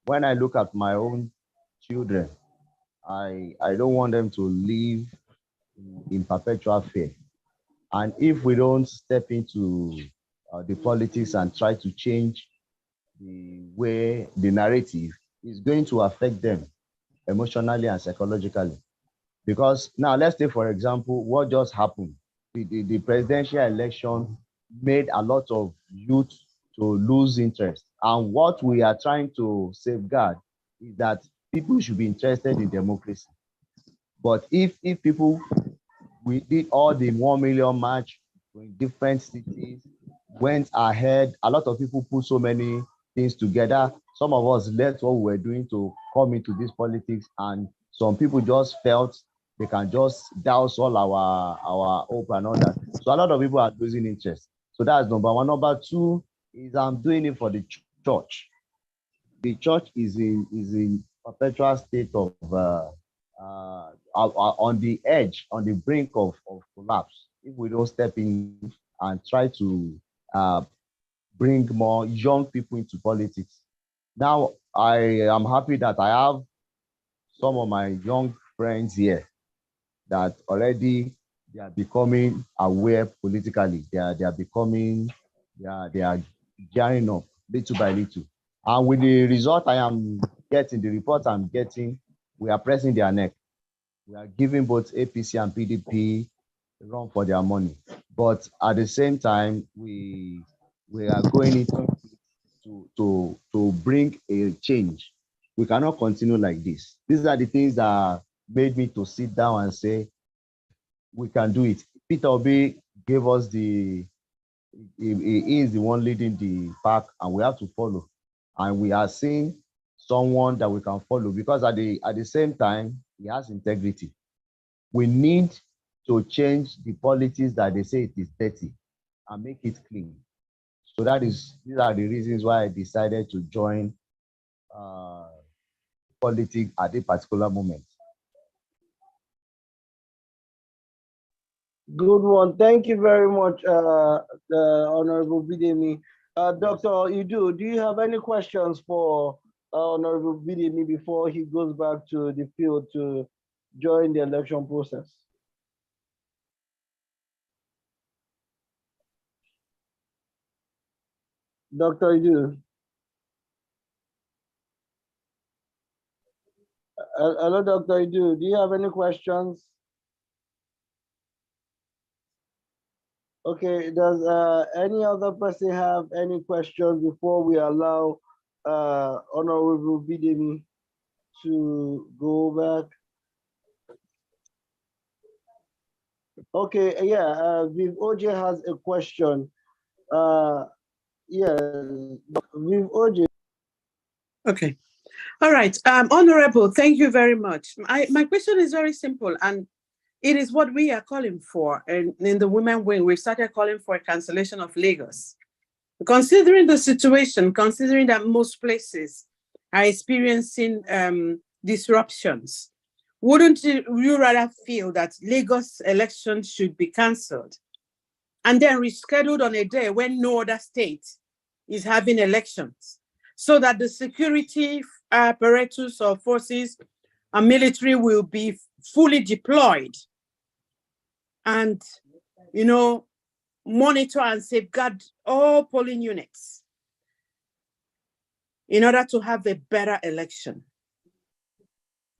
when I look at my own children, I don't want them to live in perpetual fear. And if we don't step into the politics and try to change the narrative, it's going to affect them emotionally and psychologically. Because now let's take, for example, what just happened. The presidential election made a lot of youth to lose interest. And what we are trying to safeguard is that people should be interested in democracy. But if people, we did all the 1 million march in different cities, went ahead, a lot of people put so many things together. Some of us left what we were doing to come into this politics, and some people just felt they can just douse all our hope and all that. So a lot of people are losing interest. So that's number one. Number two is I'm doing it for the church. The church is in perpetual state of on the edge, on the brink of collapse. If we don't step in and try to bring more young people into politics. Now, I am happy that I have some of my young friends here that already they are becoming aware politically. They are becoming, they are gearing up little by little. And with the result I am getting, the report I'm getting, we are pressing their neck. We are giving both APC and PDP a run for their money. But at the same time, we are going into to bring a change. We cannot continue like this. These are the things that made me to sit down and say, we can do it. Peter Obi gave us he is the one leading the pack, and we have to follow. And we are seeing someone that we can follow, because at the same time, he has integrity. We need to change the politics that they say it is dirty and make it clean. So these are the reasons why I decided to join politics at a particular moment. Good one. Thank you very much, Honorable Bidemi. Dr. Idu, do you have any questions for Honorable Bidemi before he goes back to the field to join the election process? Dr. Idu. Hello, Dr. Idu. Do you have any questions? Okay, does any other person have any questions before we allow Honorable Bidemi to go back? Okay, yeah, Viv OJ has a question. Yeah, Viv OJ. Okay. All right. Honorable, thank you very much. My question is very simple, and it is what we are calling for. And in the women wing, we started calling for a cancellation of Lagos. Considering the situation, considering that most places are experiencing disruptions, wouldn't you rather feel that Lagos elections should be cancelled and then rescheduled on a day when no other state is having elections, so that the security apparatus or forces and military will be fully deployed and, monitor and safeguard all polling units in order to have a better election?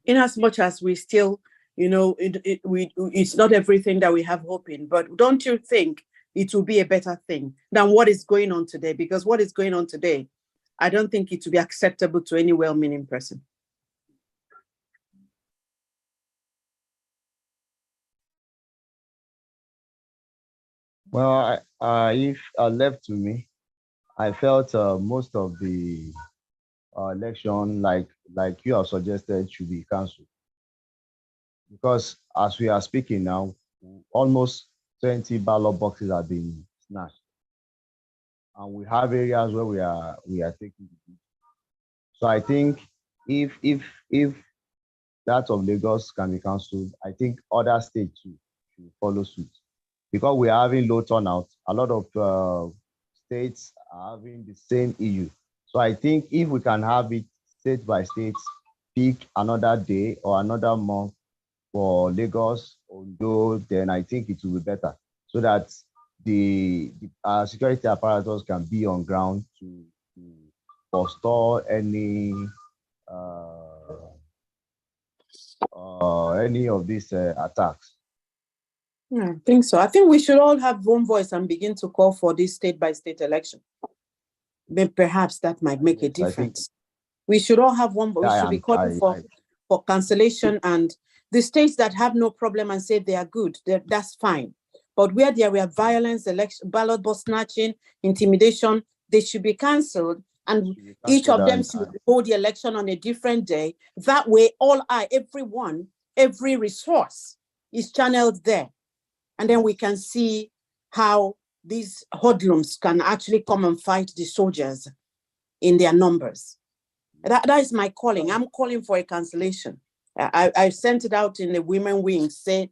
In as much as we still, it's not everything that we have hope in, but don't you think it will be a better thing than what is going on today? Because what is going on today, I don't think it will be acceptable to any well-meaning person. Well, if left to me, I felt most of the election, like you have suggested, should be cancelled. Because as we are speaking now, almost 20 ballot boxes have been snatched, and we have areas where we are taking the lead. So I think if that of Lagos can be cancelled, I think other states too should follow suit, because we are having low turnout. A lot of states are having the same issue. So I think if we can have it state by state, pick another day or another month for Lagos, Ondo, then I think it will be better, so that the security apparatus can be on ground to forestall any of these attacks. I think so. I think we should all have one voice and begin to call for this state-by-state election. Then perhaps that might make a difference. We should all have one voice. We should be calling for cancellation, and the states that have no problem and say they are good, that's fine. But where there were violence, ballot box snatching, intimidation, they should be cancelled, and each of them should hold the election on a different day. That way, every resource is channeled there. And then we can see how these hoodlums can actually come and fight the soldiers in their numbers. That is my calling. I'm calling for a cancellation. I sent it out in the women wing, say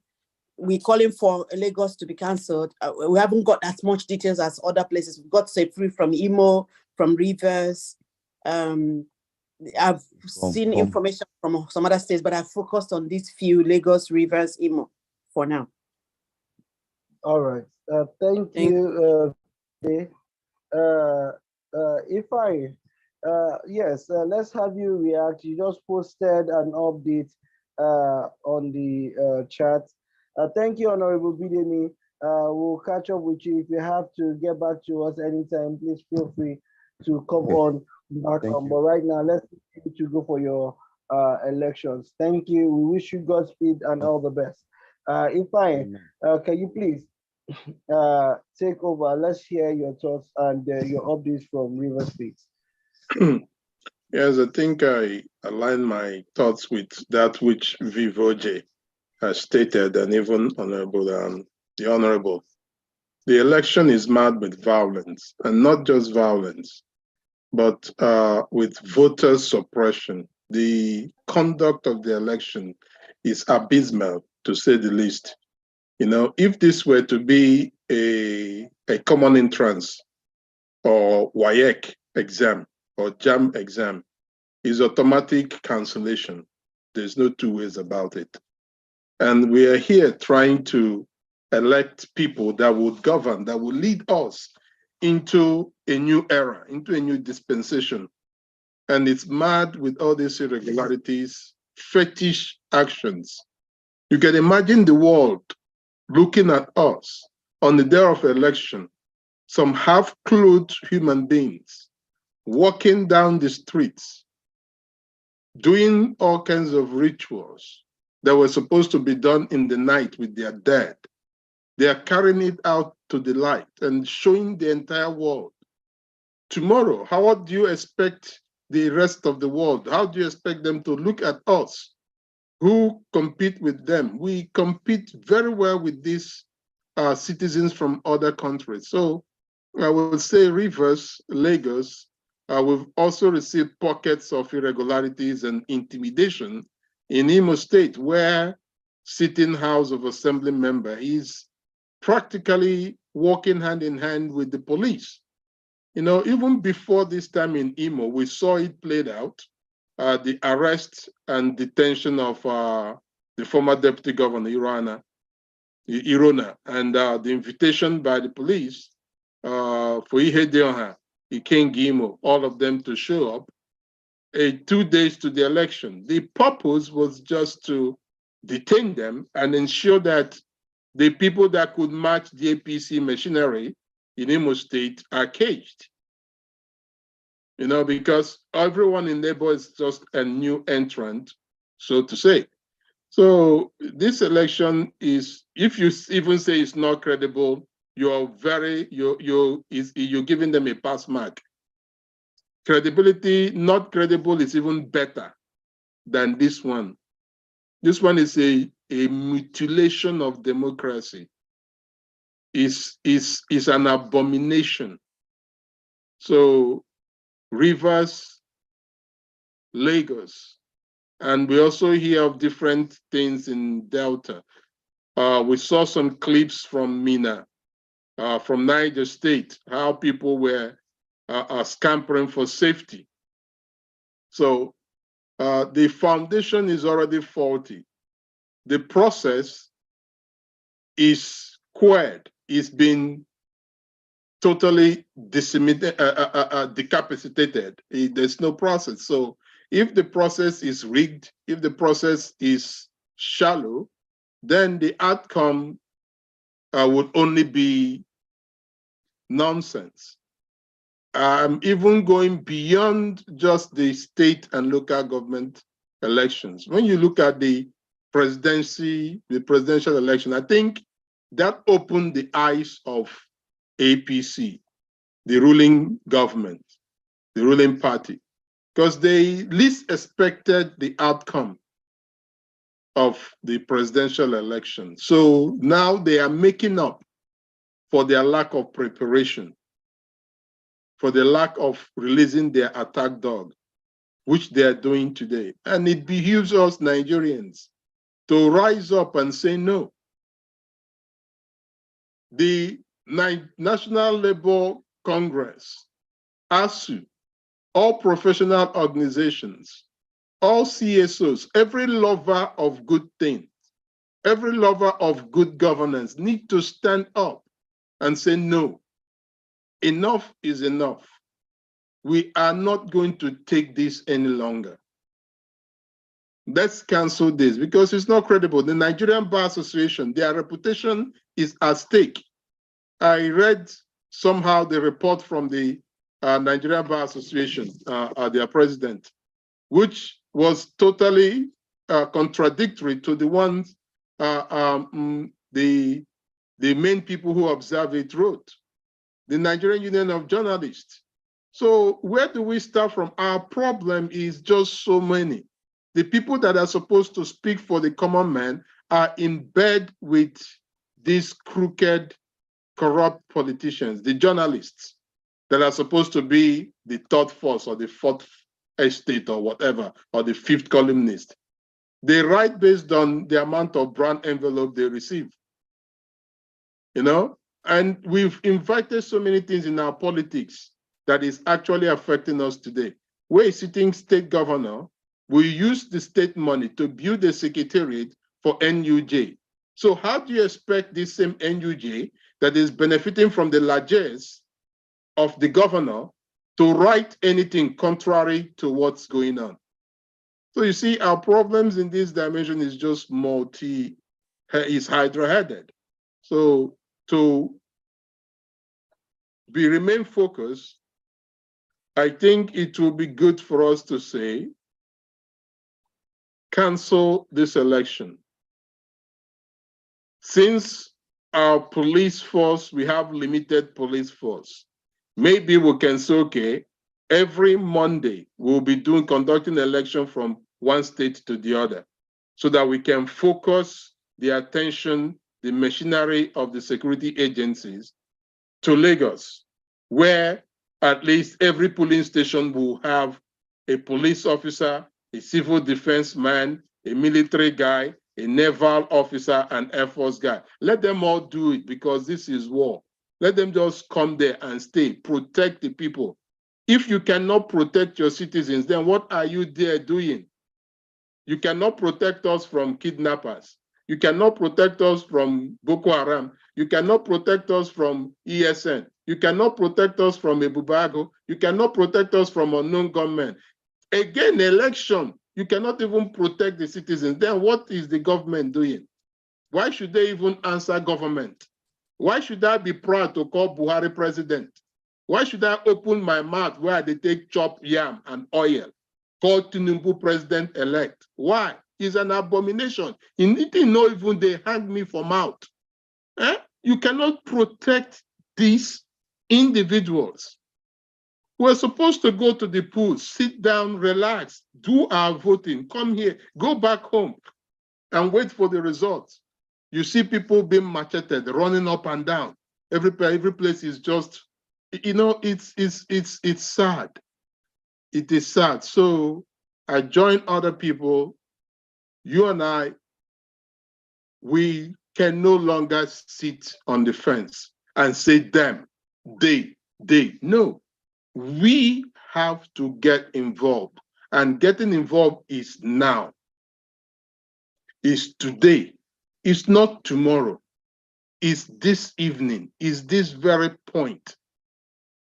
we're calling for Lagos to be cancelled. We haven't got as much details as other places. We've got say free from Imo, from Rivers. I've seen information from some other states, but I've focused on these few: Lagos, Rivers, Imo, for now. All right. Thank you. If I, yes, let's have you react. You just posted an update on the chat. Thank you, Honorable Bidemi. We'll catch up with you. If you have to get back to us anytime, please feel free to come on back on. But right now, let's continue to go for your elections. Thank you. We wish you Godspeed and all the best. If I, can you please take over? Let's hear your thoughts and your updates from River State. Yes, I think I align my thoughts with that which Vivoje has stated, and even the Honorable. The election is marred with violence, and not just violence, but with voter suppression. The conduct of the election is abysmal, to say the least. You know, if this were to be a common entrance or WAEC exam or JAM exam, is automatic cancellation. There's no two ways about it. And we are here trying to elect people that would govern, that will lead us into a new era, into a new dispensation. And it's mad with all these irregularities, fetish actions. You can imagine the world looking at us on the day of election, some half-clothed human beings walking down the streets, doing all kinds of rituals that were supposed to be done in the night with their dead. They are carrying it out to the light and showing the entire world. Tomorrow, how do you expect the rest of the world? How do you expect them to look at us who compete with them? We compete very well with these citizens from other countries. So I will say Rivers, Lagos, we've also received pockets of irregularities and intimidation in Imo State, where sitting House of Assembly member is practically walking hand in hand with the police. You know, even before this time in Imo, we saw it played out, the arrest and detention of the former deputy governor, Irona, and the invitation by the police for Ihe Deoha, Ikengi Imo, all of them to show up 2 days to the election. The purpose was just to detain them and ensure that the people that could match the APC machinery in Imo State are caged. You know, because everyone in Labour is just a new entrant, so to say. So this election is, if you even say it's not credible, you're giving them a pass mark. Credibility, not credible, is even better than this one. This one is a mutilation of democracy. Is an abomination. So Rivers, Lagos, and we also hear of different things in Delta. We saw some clips from Mina, from Niger State, how people were scampering for safety. So the foundation is already faulty. The process is squared, it's been totally decapitated. There's no process. So if the process is rigged, if the process is shallow, then the outcome would only be nonsense. Even going beyond just the state and local government elections. When you look at the presidential election, I think that opened the eyes of APC, the ruling government, the ruling party, because they least expected the outcome of the presidential election. So now they are making up for their lack of preparation, for the lack of releasing their attack dog, which they are doing today. And it behooves us Nigerians to rise up and say no. the National Labour Congress, ASU, all professional organizations, all CSOs, every lover of good things, every lover of good governance need to stand up and say, no, enough is enough. We are not going to take this any longer. Let's cancel this because it's not credible. The Nigerian Bar Association, their reputation is at stake. I read somehow the report from the Nigerian Bar Association, their president, which was totally contradictory to the ones the main people who observe it wrote, the Nigerian Union of Journalists. So where do we start from? Our problem is just so many. The people that are supposed to speak for the common man are in bed with these crooked, corrupt politicians, the journalists that are supposed to be the third force or the fourth estate or whatever, or the fifth columnist. They write based on the amount of brand envelope they receive. You know, and we've invited so many things in our politics that is actually affecting us today. We're a sitting state governor. We use the state money to build a secretariat for NUJ. So how do you expect this same NUJ that is benefiting from the largesse of the governor to write anything contrary to what's going on? So you see, our problems in this dimension is just is hydra-headed. So to remain focused, I think it will be good for us to say, cancel this election. Since our police force, we have limited police force, maybe we can say, okay, every Monday we'll be conducting election from one state to the other so that we can focus the attention, the machinery of the security agencies to Lagos, where at least every polling station will have a police officer, a civil defense man, a military guy, a naval officer, an Air Force guy. Let them all do it because this is war. Let them just come there and stay, protect the people. If you cannot protect your citizens, then what are you there doing? You cannot protect us from kidnappers. You cannot protect us from Boko Haram. You cannot protect us from ESN. You cannot protect us from Ebubago. You cannot protect us from unknown gunmen. Again, election, you cannot even protect the citizens. Then what is the government doing? Why should they even answer government? Why should I be proud to call Buhari president? Why should I open my mouth where they take chop yam and oil? Call Tinubu president-elect. Why? It's an abomination. In it, not even they hang me for mouth. Eh? You cannot protect these individuals. We're supposed to go to the pool, sit down, relax, do our voting, come here, go back home, and wait for the results. You see people being macheted, running up and down. Every place is just, you know, it's sad. It is sad. So I join other people. You and I, we can no longer sit on the fence and say them, they. No, we have to get involved. And getting involved is now. It's today. It's not tomorrow. It's this evening. It's this very point.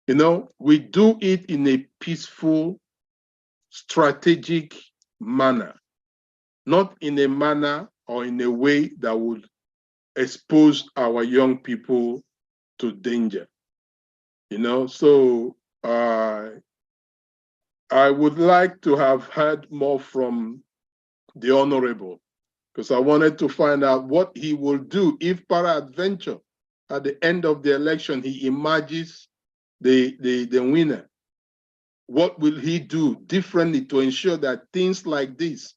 You know, we do it in a peaceful, strategic manner, not in a manner or in a way that would expose our young people to danger. You know, so I would like to have heard more from the Honorable, because I wanted to find out what he will do if peradventure at the end of the election he emerges the winner. What will he do differently to ensure that things like this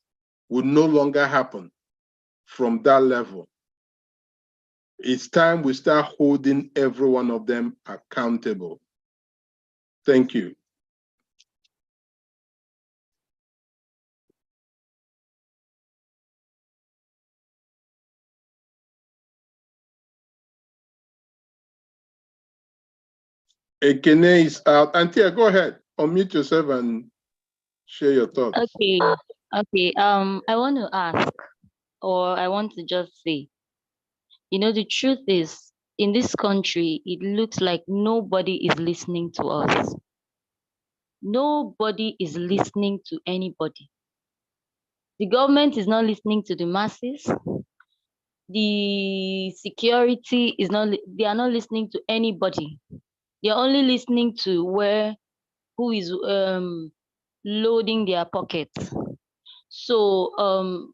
will no longer happen from that level? It's time we start holding every one of them accountable. Thank you. Ekene is out. Antia, go ahead. Unmute yourself and share your thoughts. Okay. Okay. I want to ask, or I want to just say, the truth is, in this country, it looks like nobody is listening to us. Nobody is listening to anybody. The government is not listening to the masses. The security is not, they are not listening to anybody. They are only listening to who is loading their pockets. So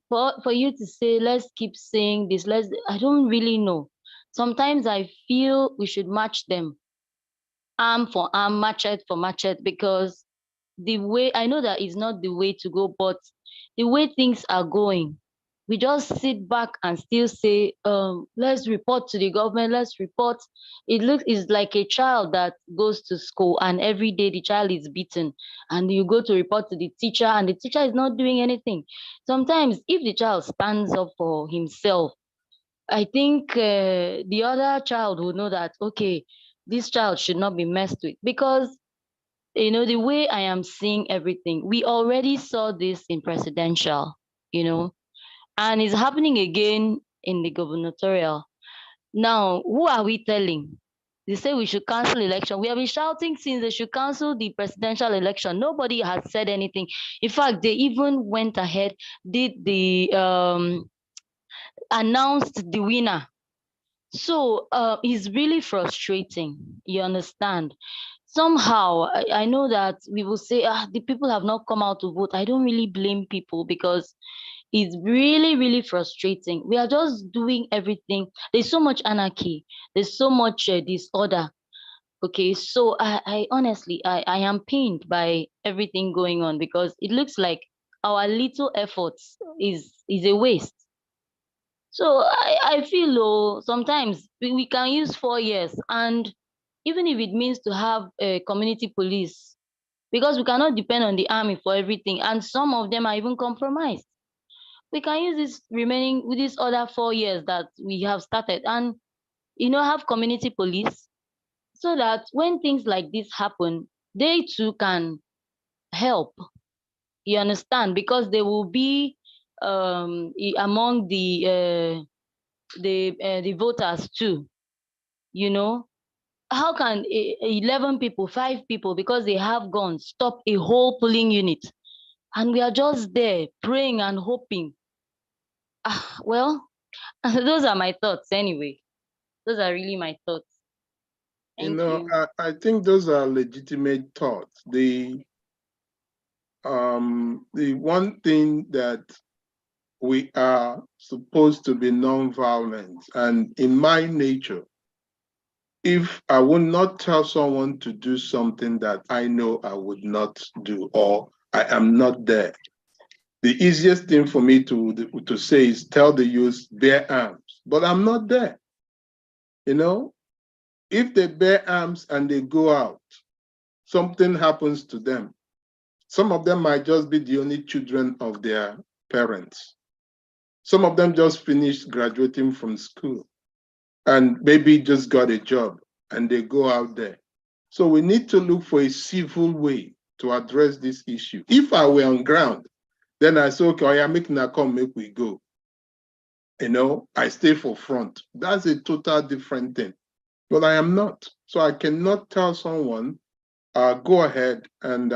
for you to say, let's keep saying this, I don't really know. Sometimes I feel we should match them arm for arm, machete for machete, because the way, I know that is not the way to go, but the way things are going, we just sit back and still say, let's report to the government, let's report. It's like a child that goes to school and every day the child is beaten, and you go to report to the teacher and the teacher is not doing anything. Sometimes if the child stands up for himself, I think the other child will know that, okay, this child should not be messed with, because the way I am seeing everything, we already saw this in presidential, and it's happening again in the gubernatorial. Now, who are we telling? They say we should cancel election. We have been shouting since they should cancel the presidential election. Nobody has said anything. In fact, they even went ahead, did the announced the winner. So it's really frustrating. You understand? Somehow, I know that we will say, the people have not come out to vote. I don't really blame people, because it's really, really frustrating. We are just doing everything. There's so much anarchy. There's so much disorder. Okay, so I honestly, I am pained by everything going on, because it looks like our little efforts is a waste. So I feel sometimes we can use 4 years, and even if it means to have a community police, because we cannot depend on the army for everything, and some of them are even compromised. We can use this remaining with these other 4 years that we have started, and have community police, so that when things like this happen, they too can help. You understand? Because they will be among the voters too. How can 11 people, 5 people, because they have guns, stop a whole polling unit? And we are just there praying and hoping. Well, those are my thoughts anyway. Those are really my thoughts. Thank you. I think those are legitimate thoughts. The one thing that we are supposed to be nonviolent, and in my nature, if I would not tell someone to do something that I know I would not do, or I am not there, the easiest thing for me to say is tell the youth, bear arms, but I'm not there. If they bear arms and they go out, something happens to them. Some of them might just be the only children of their parents. Some of them just finished graduating from school and maybe just got a job, and they go out there. So we need to look for a civil way to address this issue. If I were on ground, then I say, okay, I am making a come, make we go. I stay for front. That's a total different thing. But I am not. So I cannot tell someone, go ahead and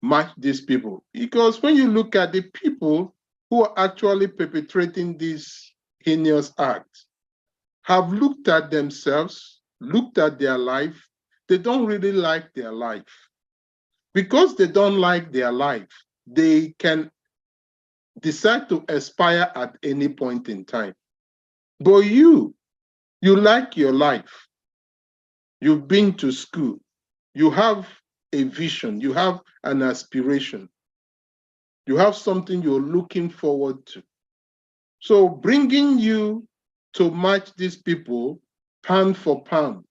match these people. Because when you look at the people who are actually perpetrating these heinous acts, have looked at themselves, looked at their life, they don't really like their life. Because they don't like their life, they can decide to expire at any point in time. But you like your life. You've been to school. You have a vision. You have an aspiration. You have something you're looking forward to. So bringing you to match these people pound for pound,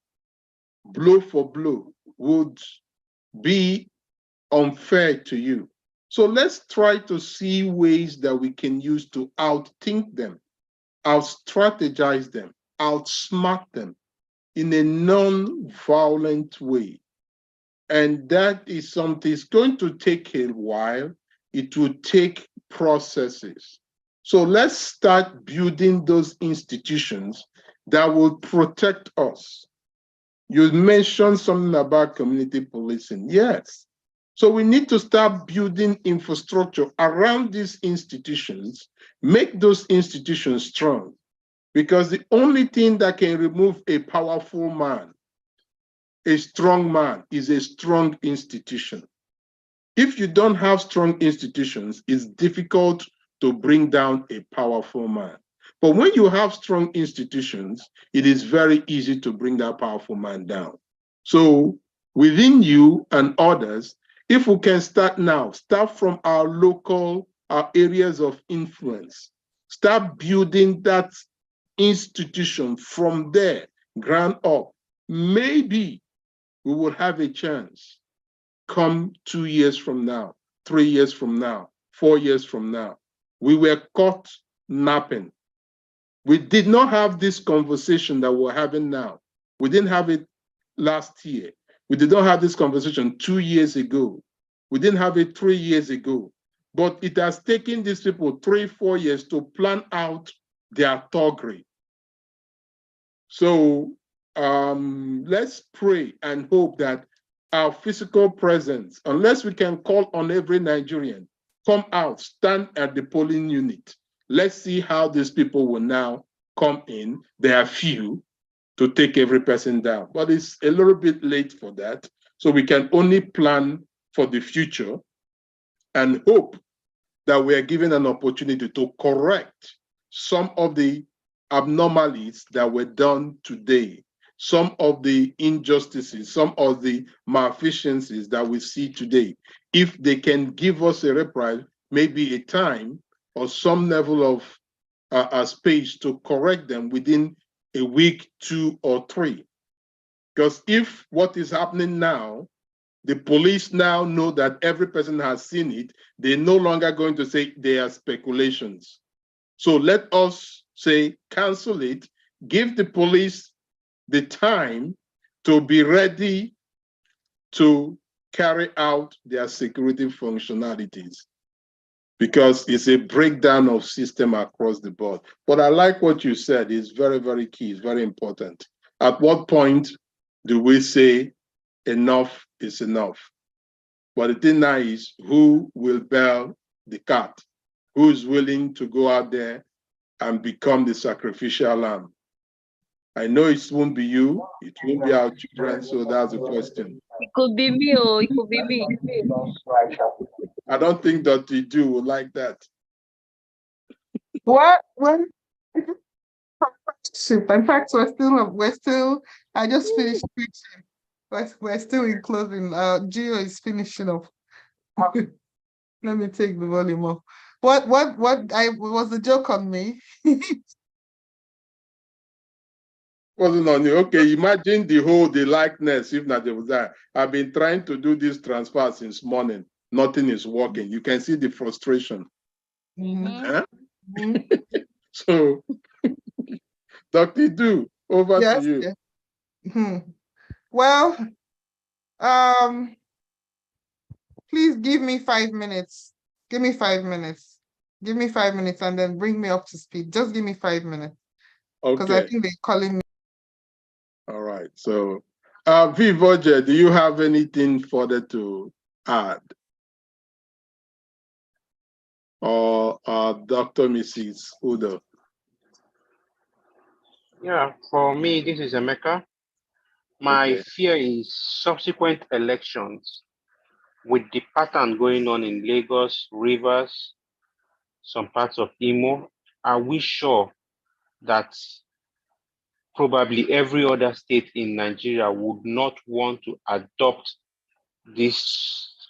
blow for blow, would be unfair to you. So let's try to see ways that we can use to outthink them, out-strategize them, outsmart them, in a non-violent way. And that is something, it's going to take a while. It will take processes. So let's start building those institutions that will protect us. You mentioned something about community policing. Yes. So we need to start building infrastructure around these institutions, make those institutions strong, because the only thing that can remove a powerful man, a strong man, is a strong institution. If you don't have strong institutions, it's difficult to bring down a powerful man. But when you have strong institutions, it is very easy to bring that powerful man down. So within you and others, if we can start now, start from our local, our areas of influence, start building that institution from there, ground up, maybe we will have a chance come 2 years from now, 3 years from now, 4 years from now. We were caught napping. We did not have this conversation that we're having now. We didn't have it last year. We did not have this conversation 2 years ago. We didn't have it 3 years ago. But it has taken these people 3, 4 years to plan out their thuggery. So let's pray and hope that our physical presence, unless we can call on every Nigerian, come out, stand at the polling unit. Let's see how these people will now come in. There are few to take every person down, but it's a little bit late for that. So we can only plan for the future and hope that we are given an opportunity to correct some of the abnormalities that were done today, some of the injustices, some of the malefficiencies that we see today. If they can give us a reprise, maybe a time or some level of a space to correct them within a week, 2 or 3. Because if what is happening now, the police now know that every person has seen it, they're no longer going to say they are speculations. So let us say, cancel it, give the police the time to be ready to carry out their security functionalities, because it's a breakdown of system across the board. But I like what you said. It's very, very key. It's very important. At what point do we say enough is enough? But the thing now is, who will bail the cat? Who is willing to go out there and become the sacrificial lamb? I know it won't be you, it won't be our children, so that's the question. It could be me, oh, it could be me. I don't think that you do will like that. What? When? In fact, I just finished preaching. We're still in closing. Gio is finishing up. Let me take the volume off. What was the joke on me? Wasn't on you. Okay, imagine the likeness, if not there was that. I've been trying to do this transfer since morning. Nothing is working. You can see the frustration. Huh? So, Dr. Du, over to you. Yeah. Well, please give me 5 minutes. Give me 5 minutes. Give me 5 minutes and then bring me up to speed. Just give me 5 minutes. Because I think they're calling me. All right. So, Vivoje, do you have anything further to add? Or Dr. Mrs. Udo? Yeah, for me, this is Emeka. My fear is subsequent elections with the pattern going on in Lagos, Rivers, some parts of Imo. Are we sure that probably every other state in Nigeria would not want to adopt this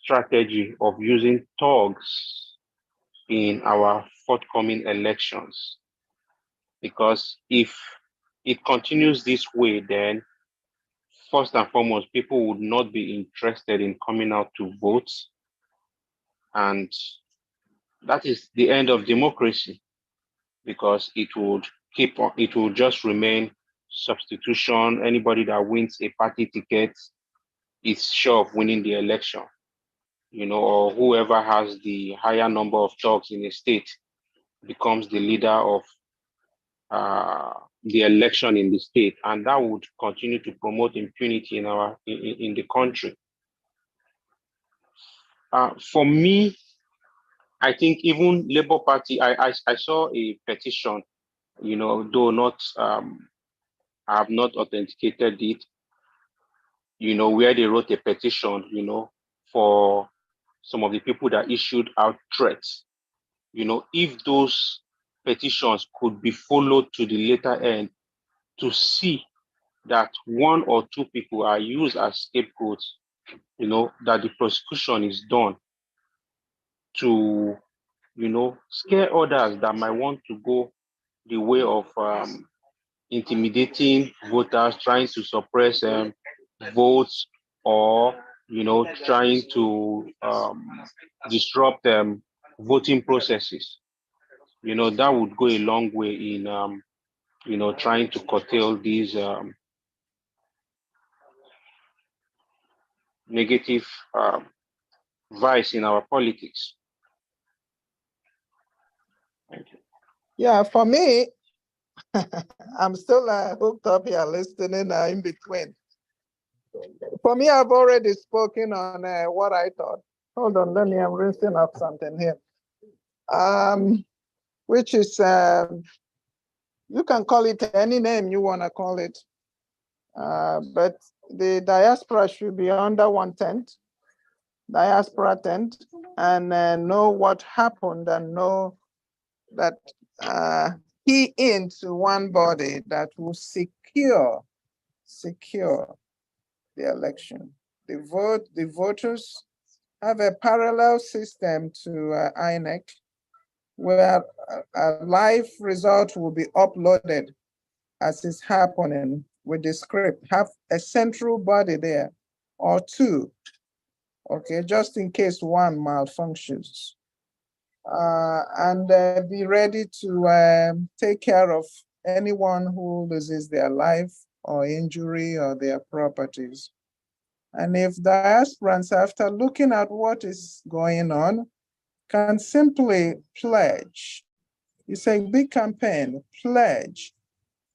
strategy of using thugs in our forthcoming elections? Because if it continues this way, then first and foremost, people would not be interested in coming out to vote. And that is the end of democracy, because it would just remain substitution. Anybody that wins a party ticket is sure of winning the election, you know, or whoever has the higher number of thugs in a state becomes the leader of the election in the state, and that would continue to promote impunity in our in the country. For me, I think even Labour Party, I saw a petition, you know, though not I have not authenticated it, you know, where they wrote a petition, you know, for some of the people that issued out threats. You know, if those petitions could be followed to the later end to see that one or two people are used as scapegoats, you know, that the prosecution is done to, you know, scare others that might want to go the way of intimidating voters, trying to suppress votes, or, you know, trying to disrupt voting processes. You know, that would go a long way in, you know, trying to curtail these negative vice in our politics. Thank you. Yeah, for me, I'm still hooked up here listening in between. For me, I've already spoken on what I thought. Hold on, let me, I'm rinsing up something here. Which is, you can call it any name you want to call it. But the diaspora should be under 1/10, diaspora tent, and know what happened and know that key into one body that will secure the election. The voters have a parallel system to INEC, where a live result will be uploaded as is happening with the script. Have a central body there or two, okay, just in case one malfunctions. And be ready to take care of anyone who loses their life or injury or their properties. And if diasporans, after looking at what is going on, can simply pledge. It's a big campaign, pledge.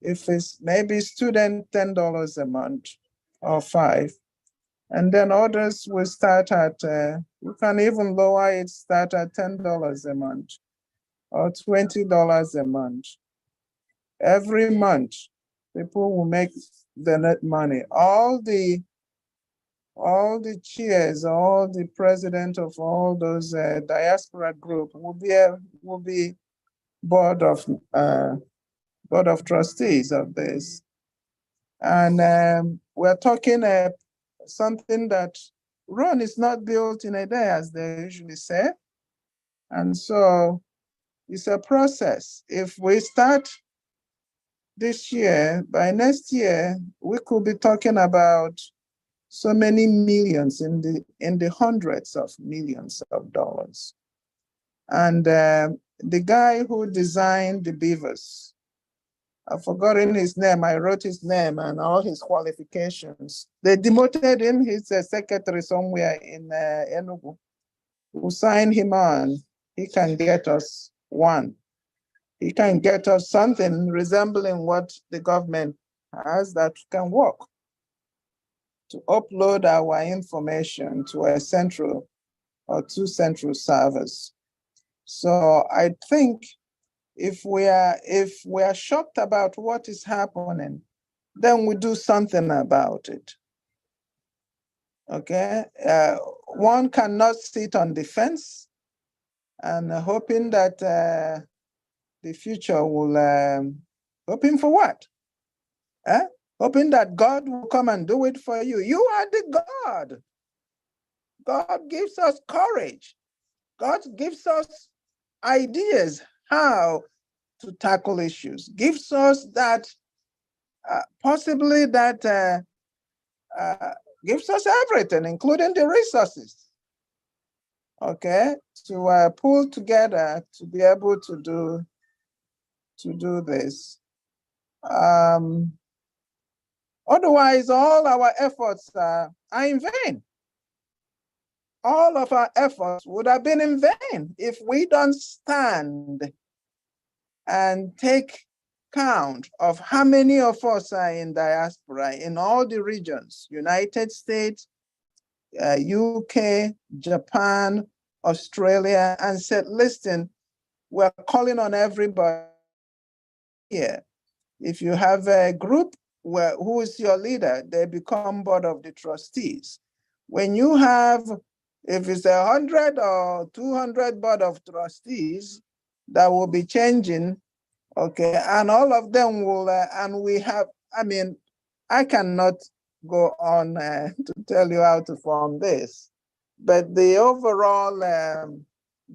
If it's maybe student $10 a month or $5, and then others will start at, you can even lower it, start at $10 a month or $20 a month. Every month, people will make the net money. All the chairs, all the president of all those diaspora group will be board of trustees of this. And we're talking something that Rome is not built in a day, as they usually say. And so it's a process. If we start this year, by next year, we could be talking about so many millions, in the hundreds of millions of dollars. And the guy who designed the beavers, I've forgotten his name. I wrote his name and all his qualifications. They demoted him. He's a secretary somewhere in Enugu. Who signed him on? He can get us one. He can get us something resembling what the government has that can work, to upload our information to a central or two central servers. So I think if we are shocked about what is happening, then we do something about it. Okay, one cannot sit on the fence and hoping that the future will, hoping for what? Hoping that God will come and do it for you. You are the God. God gives us courage. God gives us ideas how to tackle issues. Gives us that, possibly that, gives us everything, including the resources, okay, to pull together to be able to do this. Otherwise, all our efforts are in vain. All of our efforts would have been in vain if we don't stand and take count of how many of us are in diaspora in all the regions, United States, UK, Japan, Australia, and said, listen, we're calling on everybody here. If you have a group who is your leader, they become board of the trustees. When you have, if it's 100 or 200 board of trustees, that will be changing, okay, and all of them will, and we have, I mean, I cannot go on to tell you how to form this, but the overall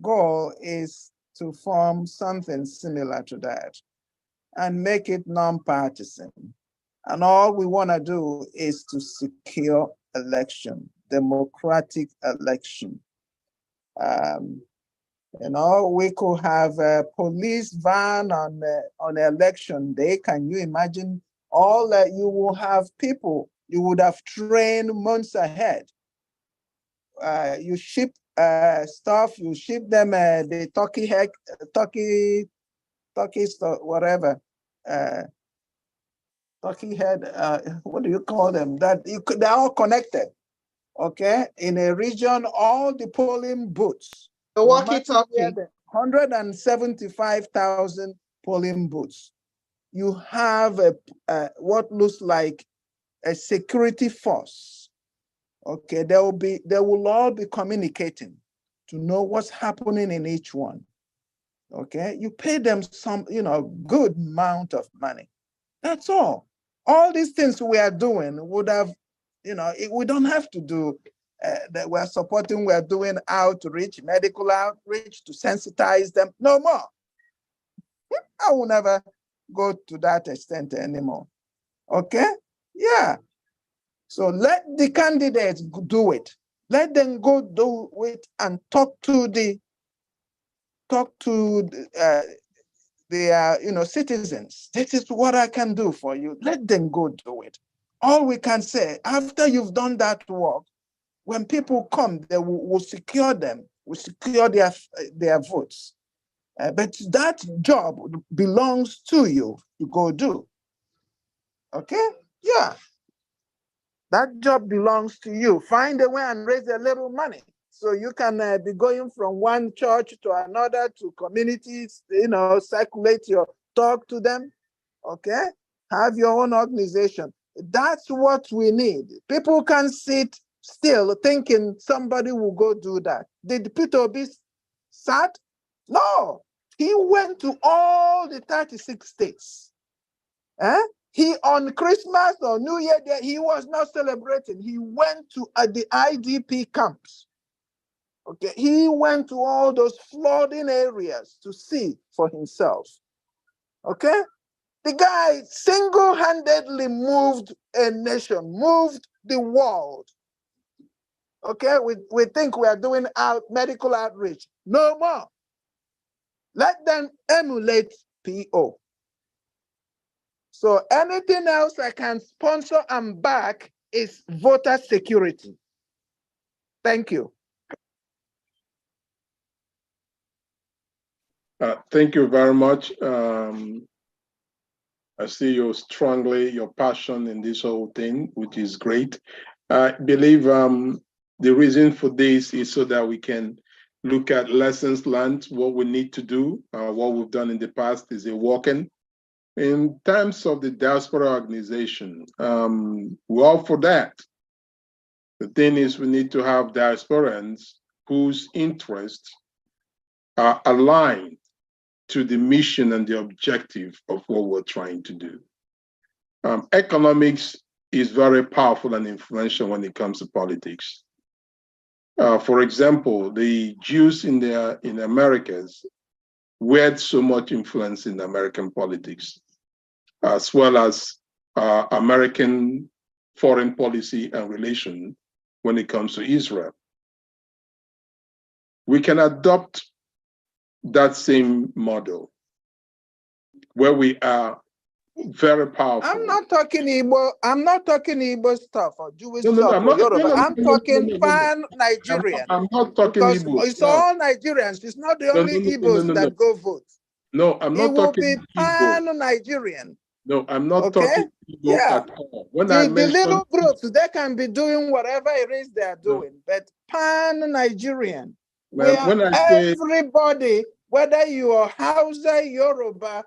goal is to form something similar to that and make it non-partisan. And all we want to do is to secure election, democratic election. You know, we could have a police van on election day. Can you imagine all that you will have people you would have trained months ahead? You ship stuff, you ship them the turkey head, turkey stuff, whatever. Turkey head, what do you call them? They're all connected, okay? In a region, all the polling booths. The walkie-talkie. 175,000 polling booths. You have what looks like a security force. Okay, they will all be communicating to know what's happening in each one. Okay, you pay them some, good amount of money. That's all. All these things we are doing would have, we don't have to do that. We're doing outreach, medical outreach to sensitize them. No more. I will never go to that extent anymore. Okay? Yeah. So let the candidates do it. Let them go do it and talk to their citizens. This is what I can do for you. Let them go do it. All we can say, after you've done that work, when people come, they will secure them, will secure their votes. But that job belongs to you to go do. Okay? Yeah. That job belongs to you. Find a way and raise a little money so you can be going from one church to another, to communities, circulate talk to them, okay? Have your own organization. That's what we need. People can sit still thinking somebody will go do that. Did Peter Obi sat? No, he went to all the 36 states. He on Christmas or New Year Day, he was not celebrating. He went to the IDP camps. Okay, he went to all those flooding areas to see for himself. Okay, the guy single-handedly moved a nation, moved the world. Okay, we think we are doing medical outreach. No more. Let them emulate PO. So anything else I can sponsor and back is voter security. Thank you. Thank you very much. I see your passion in this whole thing, which is great. I believe the reason for this is so that we can look at lessons learned, what we need to do. What we've done in the past is working. In terms of the diaspora organization, we're all for that. The thing is, we need to have diasporans whose interests are aligned to the mission and the objective of what we're trying to do. Economics is very powerful and influential when it comes to politics. For example, the Jews in the Americas had so much influence in American politics, as well as American foreign policy and relation when it comes to Israel. We can adopt that same model where we are Very powerful. I'm not talking Igbo. I'm not talking Igbo stuff or Jewish No, stuff or Yoruba. I'm talking no. pan-Nigerian. I'm not talking Because Igbo. it's No. all Nigerians. It's not the only Igbos that go vote. No, I'm It not will talking be Igbo. pan-Nigerian. No, I'm not Okay? talking Igbo Yeah. at all. When I The mention little groups, they can be doing whatever it is they are doing, but pan-Nigerian, where when I say everybody, whether you are Hausa, Yoruba,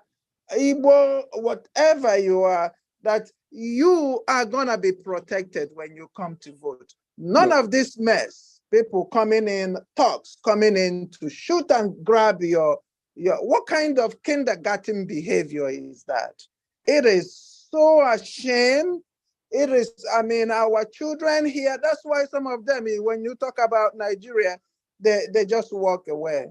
Igbo, whatever you are, that you are gonna be protected when you come to vote. None of this mess, people coming in, thugs coming in to shoot and grab your, what kind of kindergarten behavior is that? It is so ashamed. It is, I mean, our children here, that's why some of them, when you talk about Nigeria, they just walk away.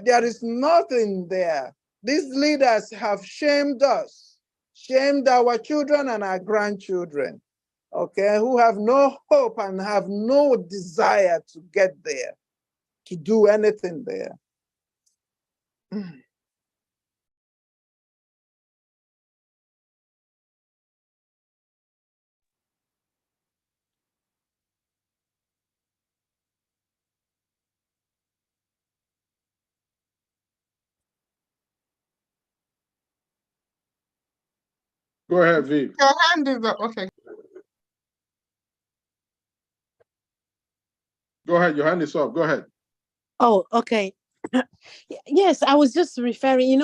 There is nothing there. These leaders have shamed us, shamed our children and our grandchildren, okay, who have no hope and have no desire to get there, to do anything there. Go ahead, Viv. Your hand is up. Okay. Go ahead. Your hand is up. Go ahead. Oh, okay. Yes, I was just referring,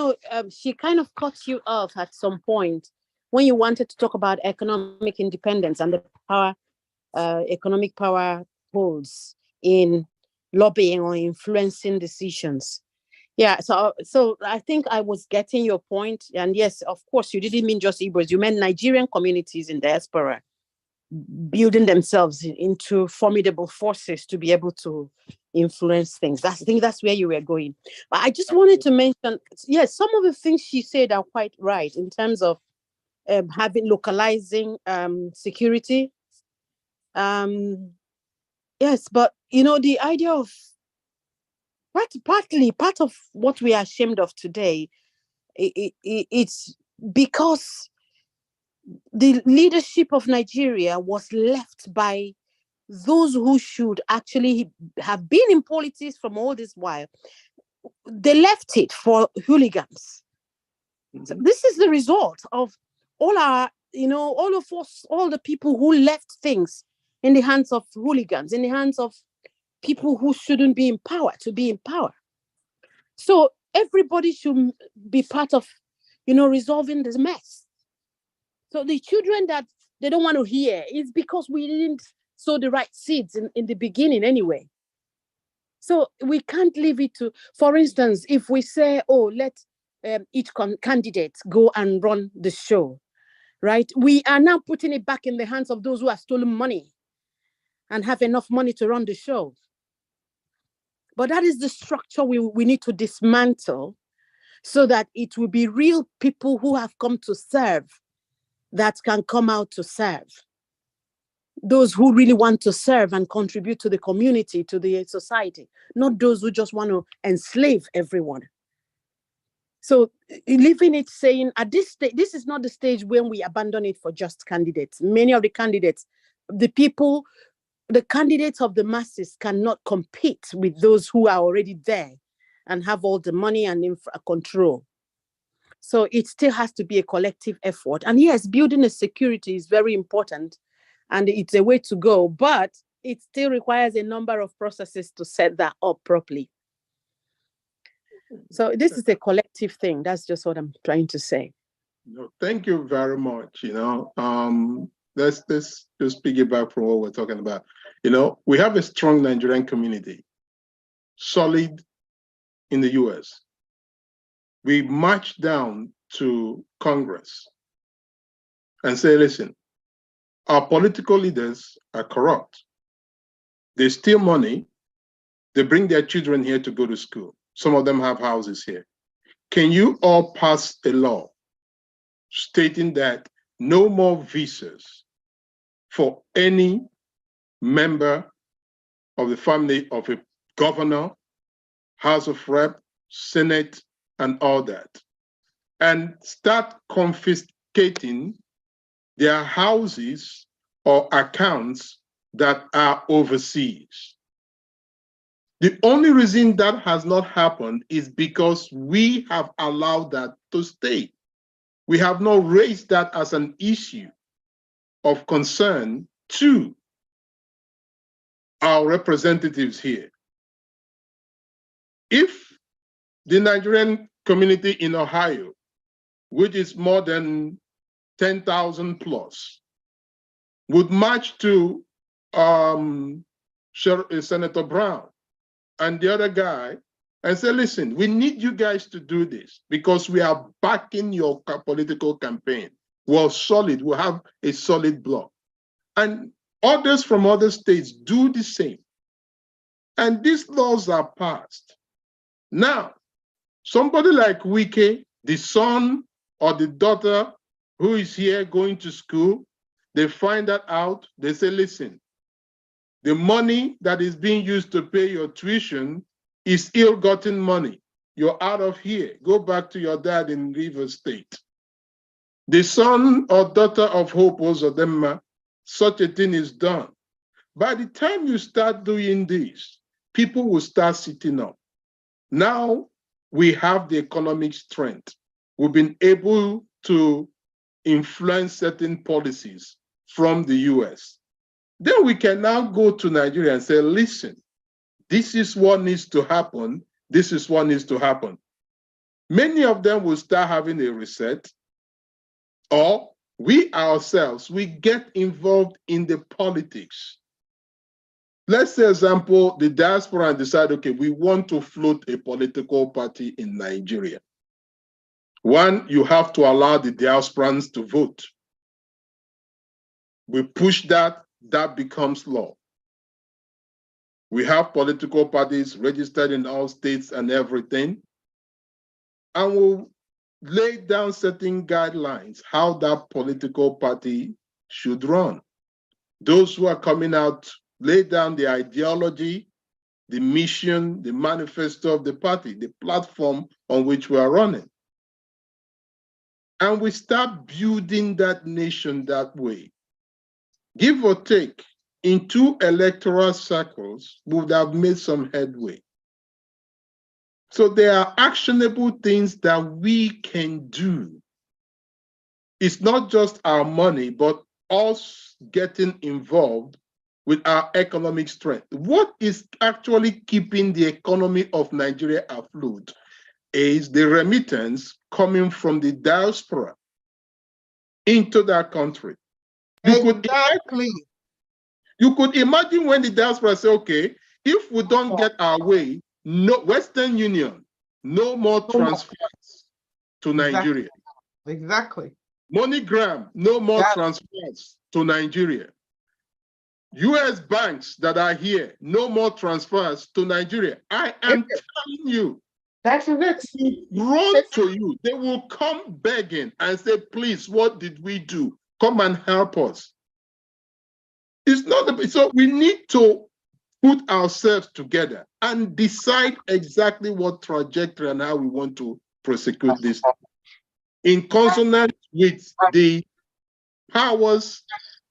she kind of cut you off at some point when you wanted to talk about economic independence and the power, economic power holds in lobbying or influencing decisions. Yeah, so I think I was getting your point. And yes, of course, you didn't mean just Igbos, you meant Nigerian communities in diaspora building themselves into formidable forces to be able to influence things. I think that's where you were going. But I just wanted to mention, yes, some of the things she said are quite right in terms of localizing security. Yes, but the idea of part of what we are ashamed of today, it's because the leadership of Nigeria was left by those who should actually have been in politics from all this while. They left it for hooligans. So this is the result of all our, all of us, all the people who left things in the hands of hooligans, in the hands of people who shouldn't be in power to be in power. So everybody should be part of, resolving this mess. So the children that they don't want to hear is because we didn't sow the right seeds in the beginning anyway. So we can't leave it to, for instance, if we say, oh, let each candidate go and run the show, right? We are now putting it back in the hands of those who have stolen money and have enough money to run the show. But that is the structure we need to dismantle so that it will be real people who have come to serve that can come out to serve. Those who really want to serve and contribute to the community, to the society, not those who just want to enslave everyone. So leaving it saying at this stage, this is not the stage when we abandon it for just candidates. Many of the candidates, the candidates of the masses cannot compete with those who are already there and have all the money and control. So it still has to be a collective effort. And yes, building a security is very important and it's a way to go, but it still requires a number of processes to set that up properly. So this is a collective thing. That's just what I'm trying to say. No, thank you very much. Let's just piggyback from what we're talking about. We have a strong Nigerian community, solid in the US. We march down to Congress and say, listen, our political leaders are corrupt. They steal money. They bring their children here to go to school. Some of them have houses here. Can you all pass a law stating that no more visas for any member of the family of a governor, House of Rep, Senate, and all that, and start confiscating confiscating their houses or accounts that are overseas. The only reason that has not happened is because we have allowed that to stay. We have not raised that as an issue of concern to our representatives here. If the Nigerian community in Ohio, which is more than 10,000 plus, would march to Senator Brown and the other guy and say, listen, we need you guys to do this because we are backing your political campaign. We're solid, we have a solid bloc. And others from other states do the same. And these laws are passed. Now, somebody like Wike, the son or the daughter who is here going to school, they find that out, they say, listen, the money that is being used to pay your tuition is ill-gotten money. You're out of here. Go back to your dad in Rivers State. The son or daughter of Hope Uzodinma, such a thing is done. By the time you start doing this, people will start sitting up. Now we have the economic strength. We've been able to influence certain policies from the US. Then we can now go to Nigeria and say, listen, this is what needs to happen. This is what needs to happen. Many of them will start having a reset, or we ourselves, we get involved in the politics. Let's say, example, the diaspora and decide, okay, we want to float a political party in Nigeria. One, you have to allow the diasporans to vote. We push that, that becomes law. We have political parties registered in all states and everything, and we'll lay down certain guidelines how that political party should run. Those who are coming out lay down the ideology, the mission, the manifesto of the party, the platform on which we are running. And we start building that nation that way. Give or take, in 2 electoral cycles, we would have made some headway. So there are actionable things that we can do. It's not just our money, but us getting involved with our economic strength. What is actually keeping the economy of Nigeria afloat is the remittance coming from the diaspora into that country. You could imagine when the diaspora say, okay, if we don't get our way, no Western Union, no more transfers to Nigeria. Exactly. MoneyGram, no more transfers to Nigeria. US banks that are here, no more transfers to Nigeria. I am telling you, that's it. Run to you. They will come begging and say, please, what did we do? Come and help us. It's not so we need to put ourselves together and decide exactly what trajectory and how we want to prosecute this in consonance with the powers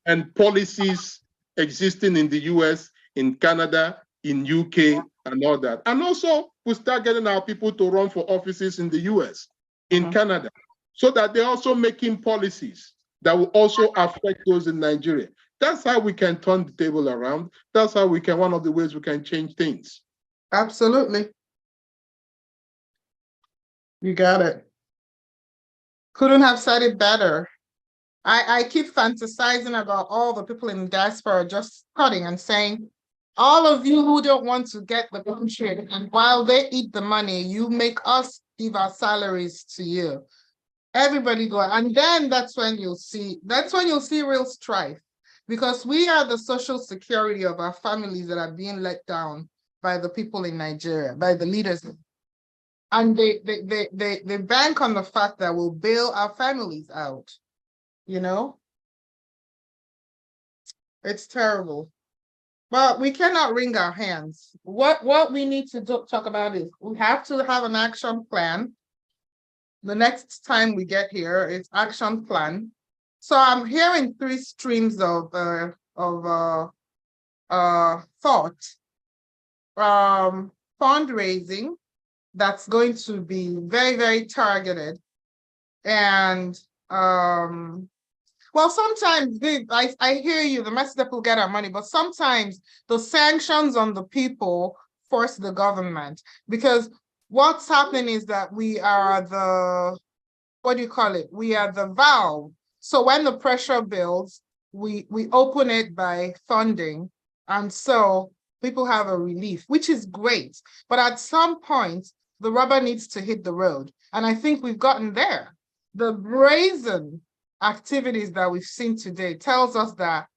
and policies existing in the US, in Canada, in UK, and all that. And also, we start getting our people to run for offices in the US, in Canada, so that they're also making policies that will also affect those in Nigeria. That's how we can turn the table around. That's how we can, one of the ways we can change things. Absolutely. You got it. Couldn't have said it better. I keep fantasizing about all the people in the diaspora just cutting and saying, all of you who don't want to get the country, and while they eat the money, you make us give our salaries to you. Everybody go, and then that's when you'll see real strife, because we are the social security of our families that are being let down by the people in Nigeria, by the leaders. And they bank on the fact that we'll bail our families out. You know, it's terrible, but we cannot wring our hands. What we need to talk about is we have to have an action plan. the next time we get here is action plan. So I'm hearing three streams of thought. Fundraising that's going to be very, very targeted. And well, sometimes I hear you, the message that people get our money, but sometimes the sanctions on the people force the government, because what's happening is that we are the, what do you call it? We are the valve. So when the pressure builds, we open it by funding. And so people have a relief, which is great. But at some point, the rubber needs to hit the road. And I think we've gotten there. The brazen activities that we've seen today tells us that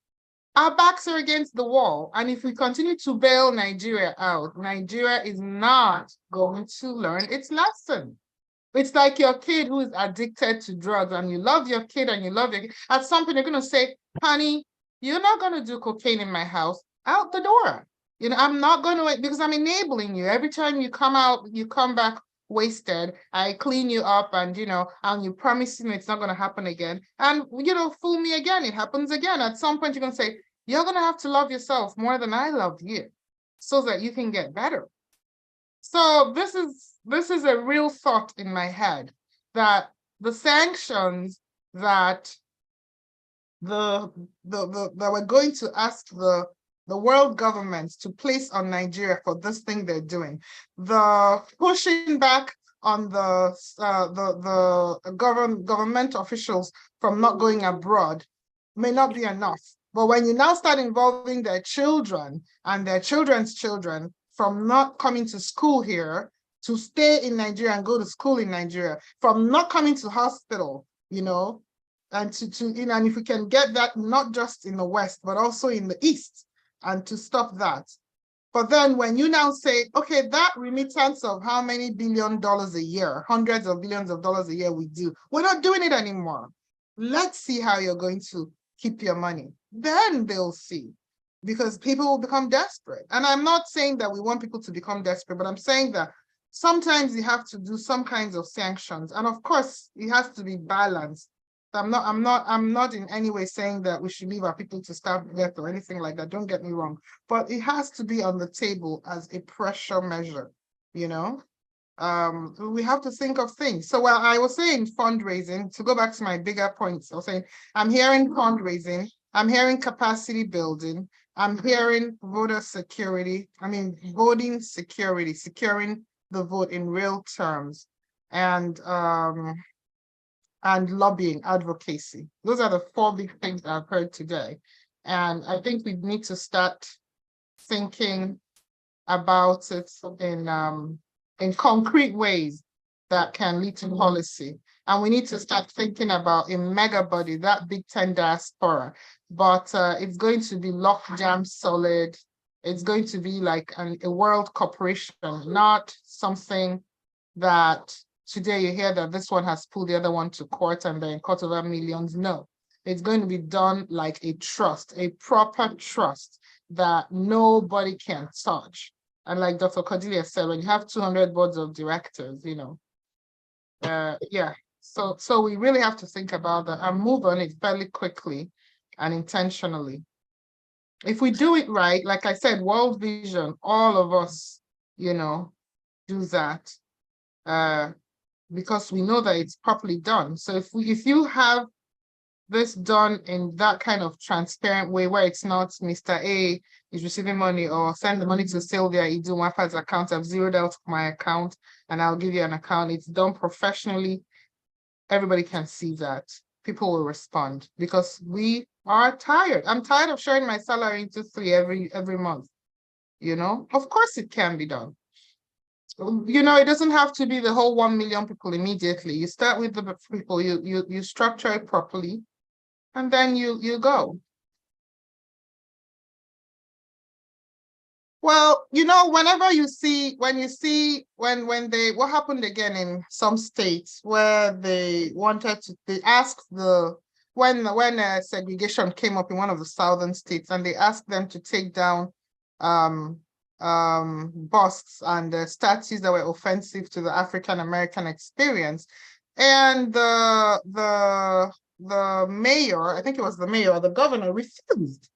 our backs are against the wall. And if we continue to bail Nigeria out, Nigeria is not going to learn its lesson. It's like your kid who is addicted to drugs, and you love your kid and you love your kid. At some point, you're going to say, honey, you're not going to do cocaine in my house. Out the door. You know, I'm not going to, because I'm enabling you. Every time you come out, you come back wasted. I clean you up, and, you know, and you promise me it's not going to happen again. And, you know, fool me again. It happens again. At some point, you're going to say, you're going to have to love yourself more than I love you so that you can get better. So this is a real thought in my head, that the sanctions that that we're going to ask the world governments to place on Nigeria for this thing they're doing, the pushing back on the government officials from not going abroad may not be enough. But when you now start involving their children and their children's children from not coming to school here, to stay in Nigeria and go to school in Nigeria, from not coming to hospital, you know, and you know, and if we can get that not just in the West, but also in the East, and to stop that. But then when you now say, okay, that remittance of how many $1 billion a year, hundreds of billions of dollars a year we do, we're not doing it anymore. Let's see how you're going to keep your money. Then they'll see, because people will become desperate. And I'm not saying that we want people to become desperate, but I'm saying that sometimes you have to do some kinds of sanctions. And of course, it has to be balanced. I'm not in any way saying that we should leave our people to starve to death or anything like that. Don't get me wrong. But it has to be on the table as a pressure measure, you know? We have to think of things. So while I was saying fundraising, to go back to my bigger points, I was saying, I'm hearing fundraising, I'm hearing capacity building, I'm hearing voter security, voting security, securing the vote in real terms, and lobbying, advocacy. Those are the 4 big things I've heard today. And I think we need to start thinking about it in concrete ways that can lead to policy. And we need to start thinking about a mega body, that Big 10 diaspora, but it's going to be lockjam solid. It's going to be like a world corporation, not something that today you hear that this one has pulled the other one to court and they're in court over millions. No, it's going to be done like a trust, a proper trust that nobody can touch. And like Dr. Cordelia said, when you have 200 boards of directors, you know, yeah. So we really have to think about that and move on it fairly quickly and intentionally. If we do it right, like I said, world vision, all of us, you know, do that. Because we know that it's properly done. So if you have this done in that kind of transparent way, where it's not Mr. A is receiving money, or send the money to Sylvia Idumafa's account, I've zeroed out my account and I'll give you an account. It's done professionally. Everybody can see that. People will respond, because we are tired. I'm tired of sharing my salary into 3 every month. You know, of course it can be done. You know, it doesn't have to be the whole 1 million people immediately. You start with the people, you structure it properly, and then you go. Well, you know, whenever you see, what happened again in some states where they asked when segregation came up in one of the southern states, and they asked them to take down busts and statues that were offensive to the African American experience. And the mayor, I think it was the mayor or the governor, refused.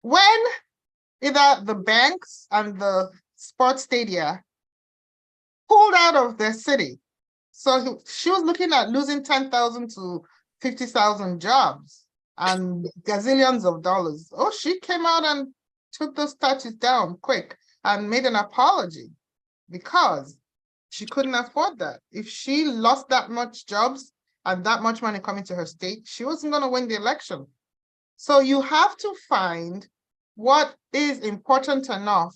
When either the banks and the sports stadia pulled out of their city. So she was looking at losing 10,000 to 50,000 jobs and gazillions of dollars. Oh, she came out and took those statues down quick and made an apology because she couldn't afford that. If she lost that much jobs and that much money coming to her state, she wasn't going to win the election. So you have to find what is important enough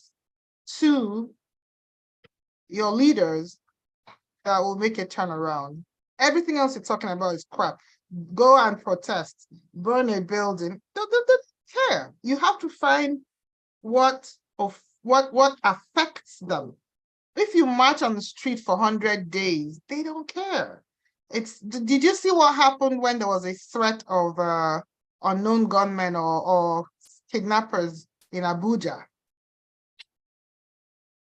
to your leaders that will make a turnaround. Everything else you're talking about is crap. Go and protest, burn a building. Don't care. You have to find what affects them. If you march on the street for 100 days, they don't care. Did you see what happened when there was a threat of unknown gunmen or kidnappers in Abuja?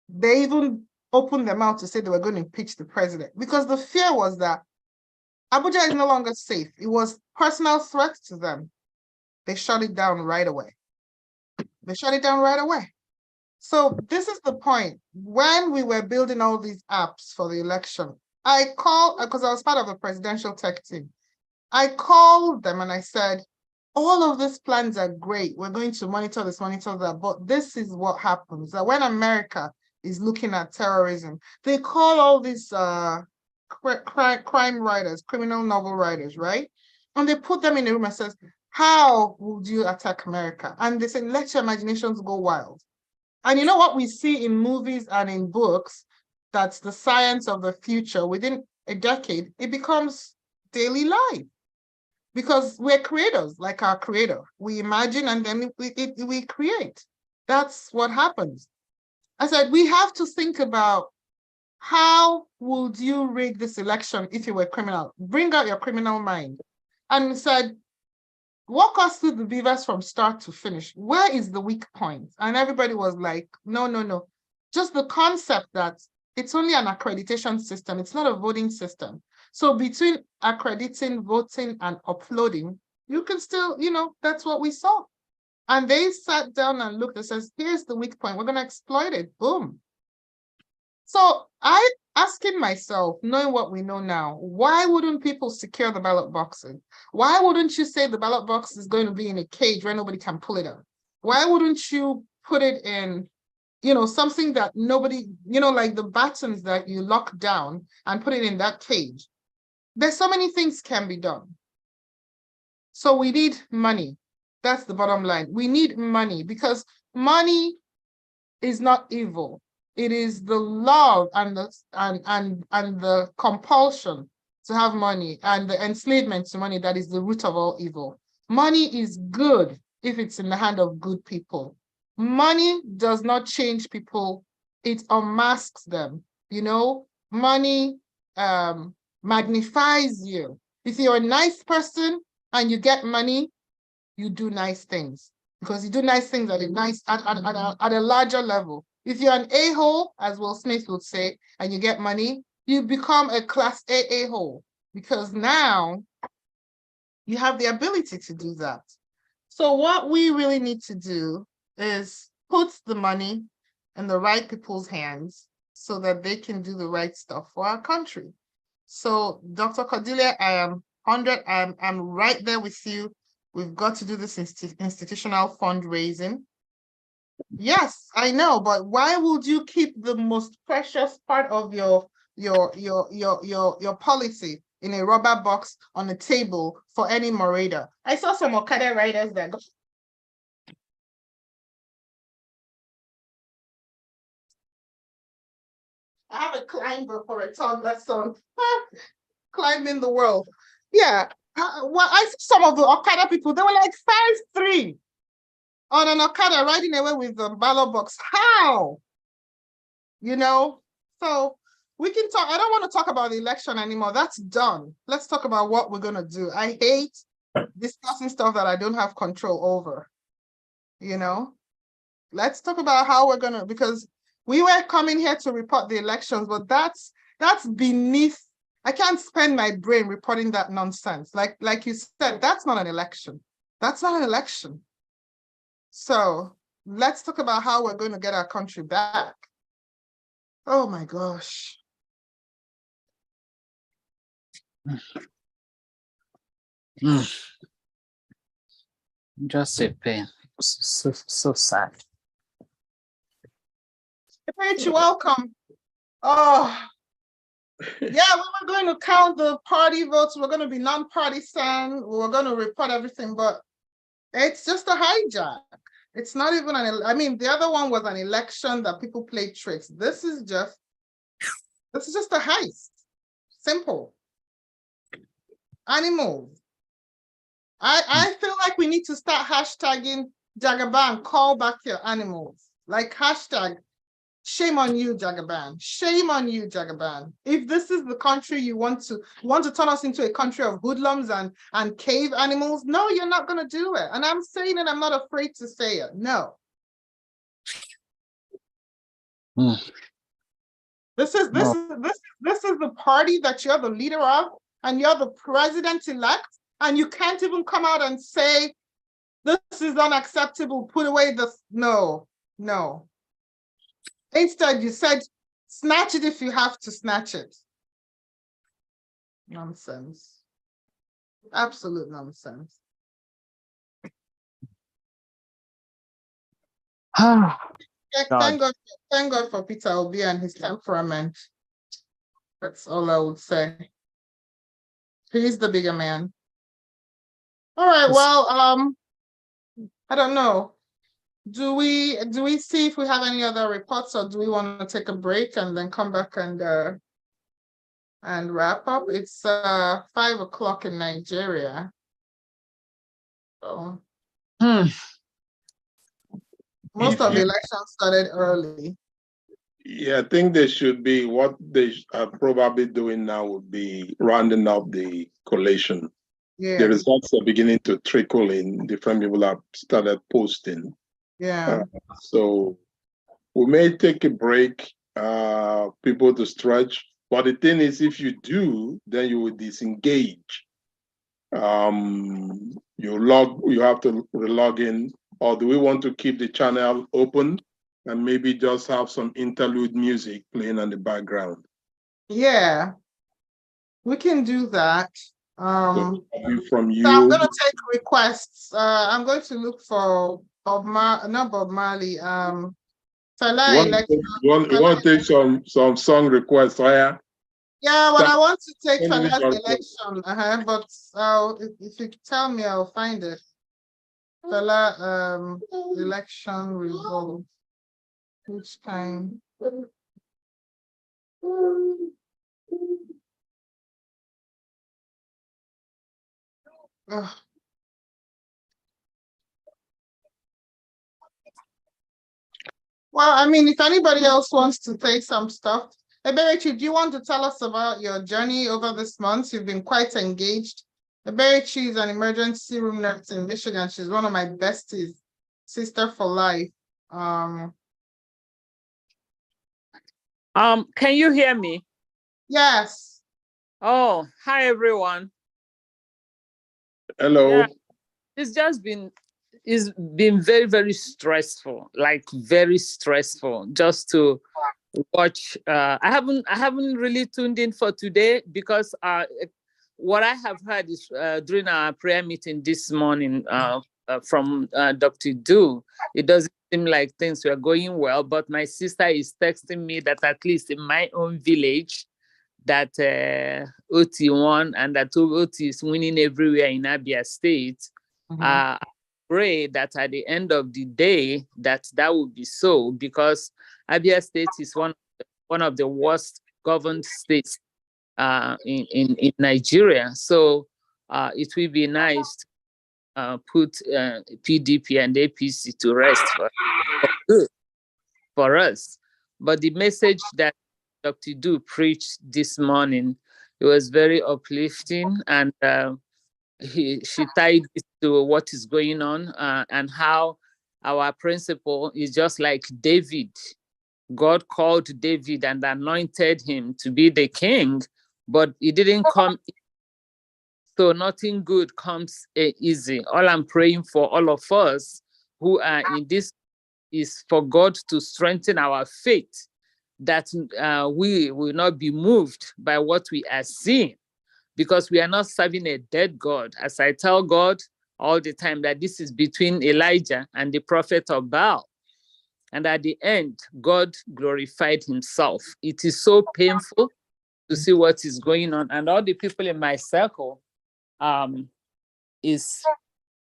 They even opened their mouth to say they were going to impeach the president because the fear was that Abuja is no longer safe. It was personal threat to them. They shut it down right away. They shut it down right away. So this is the point. When we were building all these apps for the election, I called, because I was part of the presidential tech team, I called them and I said, all of these plans are great. We're going to monitor this, monitor that, but this is what happens. That when America is looking at terrorism, they call all these crime writers, criminal novel writers, right? And they put them in a room and says, how would you attack America? And they say, let your imaginations go wild. And you know what we see in movies and in books, that's the science of the future. Within a decade, it becomes daily life. Because we're creators, like our creator. We imagine and then we create. That's what happens. I said, we have to think about how would you rig this election if you were criminal? Bring out your criminal mind. And said, walk us through the beavers from start to finish. Where is the weak point? And everybody was like, no, no, no. Just the concept that it's only an accreditation system. It's not a voting system. So between accrediting, voting, and uploading, you can still, that's what we saw. And they sat down and looked and says, here's the weak point. We're going to exploit it. Boom. So I asking myself, knowing what we know now, why wouldn't people secure the ballot boxes? Why wouldn't you say the ballot box is going to be in a cage where nobody can pull it out? Why wouldn't you put it in, something that nobody, like the buttons that you lock down and put it in that cage? There's so many things can be done. So we need money. That's the bottom line. We need money because money is not evil. It is the love and the compulsion to have money and the enslavement to money that is the root of all evil. Money is good if it's in the hand of good people. Money does not change people. It unmasks them. Money magnifies you. If you're a nice person and you get money, you do nice things because you do nice things at a larger level. If you're an a-hole, as Will Smith would say, and you get money, you become a class a-hole because now you have the ability to do that. So what we really need to do is put the money in the right people's hands so that they can do the right stuff for our country. So Dr. Cordelia, I am 100, I'm right there with you. We've got to do this institutional fundraising. Yes, I know, but why would you keep the most precious part of your policy in a rubber box on a table for any moderator? I saw some Okada riders that go. I have a climber for a toddler son. Climbing the world. Yeah. Well, I see some of the Okada people, they were like 5'3" on an Okada riding away with the ballot box. How? So we can talk. I don't want to talk about the election anymore. That's done. Let's talk about what we're going to do. I hate discussing stuff that I don't have control over. Let's talk about how we're going to, because we were coming here to report the elections, but that's beneath I can't spend my brain reporting that nonsense. Like you said, that's not an election. That's not an election. So let's talk about how we're going to get our country back. Oh my gosh. Just a pain. So sad. You're welcome. Oh, yeah, we were going to count the party votes. We're going to be non-partisan. We're going to report everything, but it's just a hijack. It's not even I mean, the other one was an election that people played tricks. This is just a heist. Simple. Animals. I feel like we need to start hashtagging Jagaban, call back your animals. Like hashtag, shame on you, Jagaban. Shame on you, Jagaban. If this is the country you want to turn us into a country of hoodlums and cave animals, no, you're not gonna do it. And I'm saying it, I'm not afraid to say it. No. This is the party that you're the leader of, and you're the president-elect, and you can't even come out and say, this is unacceptable, put away this. No. Instead, you said, snatch it if you have to snatch it. Nonsense. Absolute nonsense. Thank God for Peter Obi and his temperament. That's all I would say. He's the bigger man. All right, well, I don't know. Do we see if we have any other reports, or do we want to take a break and then come back and wrap up? It's 5 o'clock in Nigeria. So most of the elections started early. Yeah, I think they should be, what they are probably doing now would be rounding up the collation. Yeah. The results are beginning to trickle in. Different people have started posting. Yeah. So we may take a break, people to stretch. But the thing is, if you do, then you will disengage. You have to log in, or do we want to keep the channel open and maybe just have some interlude music playing in the background? Yeah, we can do that. So from you. So I'm going to take requests. I'm going to look for not Bob Marley. You want to take some song requests, yeah? Yeah, well, I want to take Fela's election, but if you tell me, I'll find it. Fela election result. Which time? Ugh. Well, I mean, if anybody else wants to say some stuff, Eberechi, do you want to tell us about your journey over this month? You've been quite engaged. Eberechi is an emergency room nurse in Michigan. She's one of my besties, sister for life. Can you hear me? Yes. Oh, hi everyone. Hello. Yeah, it's been very, very stressful, like very stressful just to watch. I haven't really tuned in for today because what I have heard is during our prayer meeting this morning from Dr. Du, it doesn't seem like things were going well, but my sister is texting me that at least in my own village that OT won and that OT is winning everywhere in Abia State. I pray that at the end of the day that will be so, because Abia State is one of the worst governed states in Nigeria. So it will be nice to put PDP and APC to rest for us. But the message that Dr. Du preached this morning, it was very uplifting, and she tied it to what is going on and how our principle is just like David. God called David and anointed him to be the king, but it didn't come. So nothing good comes easy. All I'm praying for all of us who are in this is for God to strengthen our faith, that we will not be moved by what we are seeing, because we are not serving a dead God. As I tell God all the time, that this is between Elijah and the prophet of Baal. And at the end, God glorified himself. It is so painful to see what is going on. And all the people in my circle, all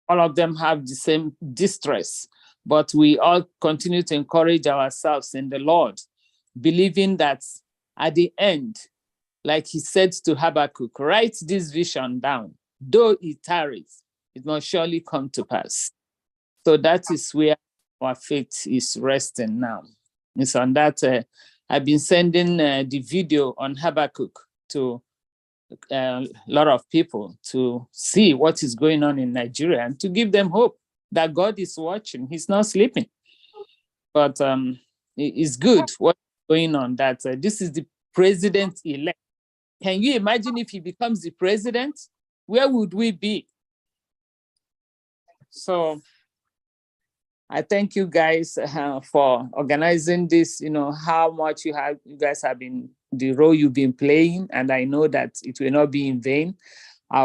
of them have the same distress, but we all continue to encourage ourselves in the Lord, believing that at the end, like he said to Habakkuk, write this vision down. Though it tarries, it must surely come to pass. So that is where our faith is resting now. It's on that. I've been sending the video on Habakkuk to a lot of people to see what is going on in Nigeria and to give them hope that God is watching. He's not sleeping. But it's good what's going on, that this is the president-elect. Can you imagine if he becomes the president? Where would we be? So I thank you guys for organizing this, how much you guys have been, the role you've been playing, and I know that it will not be in vain.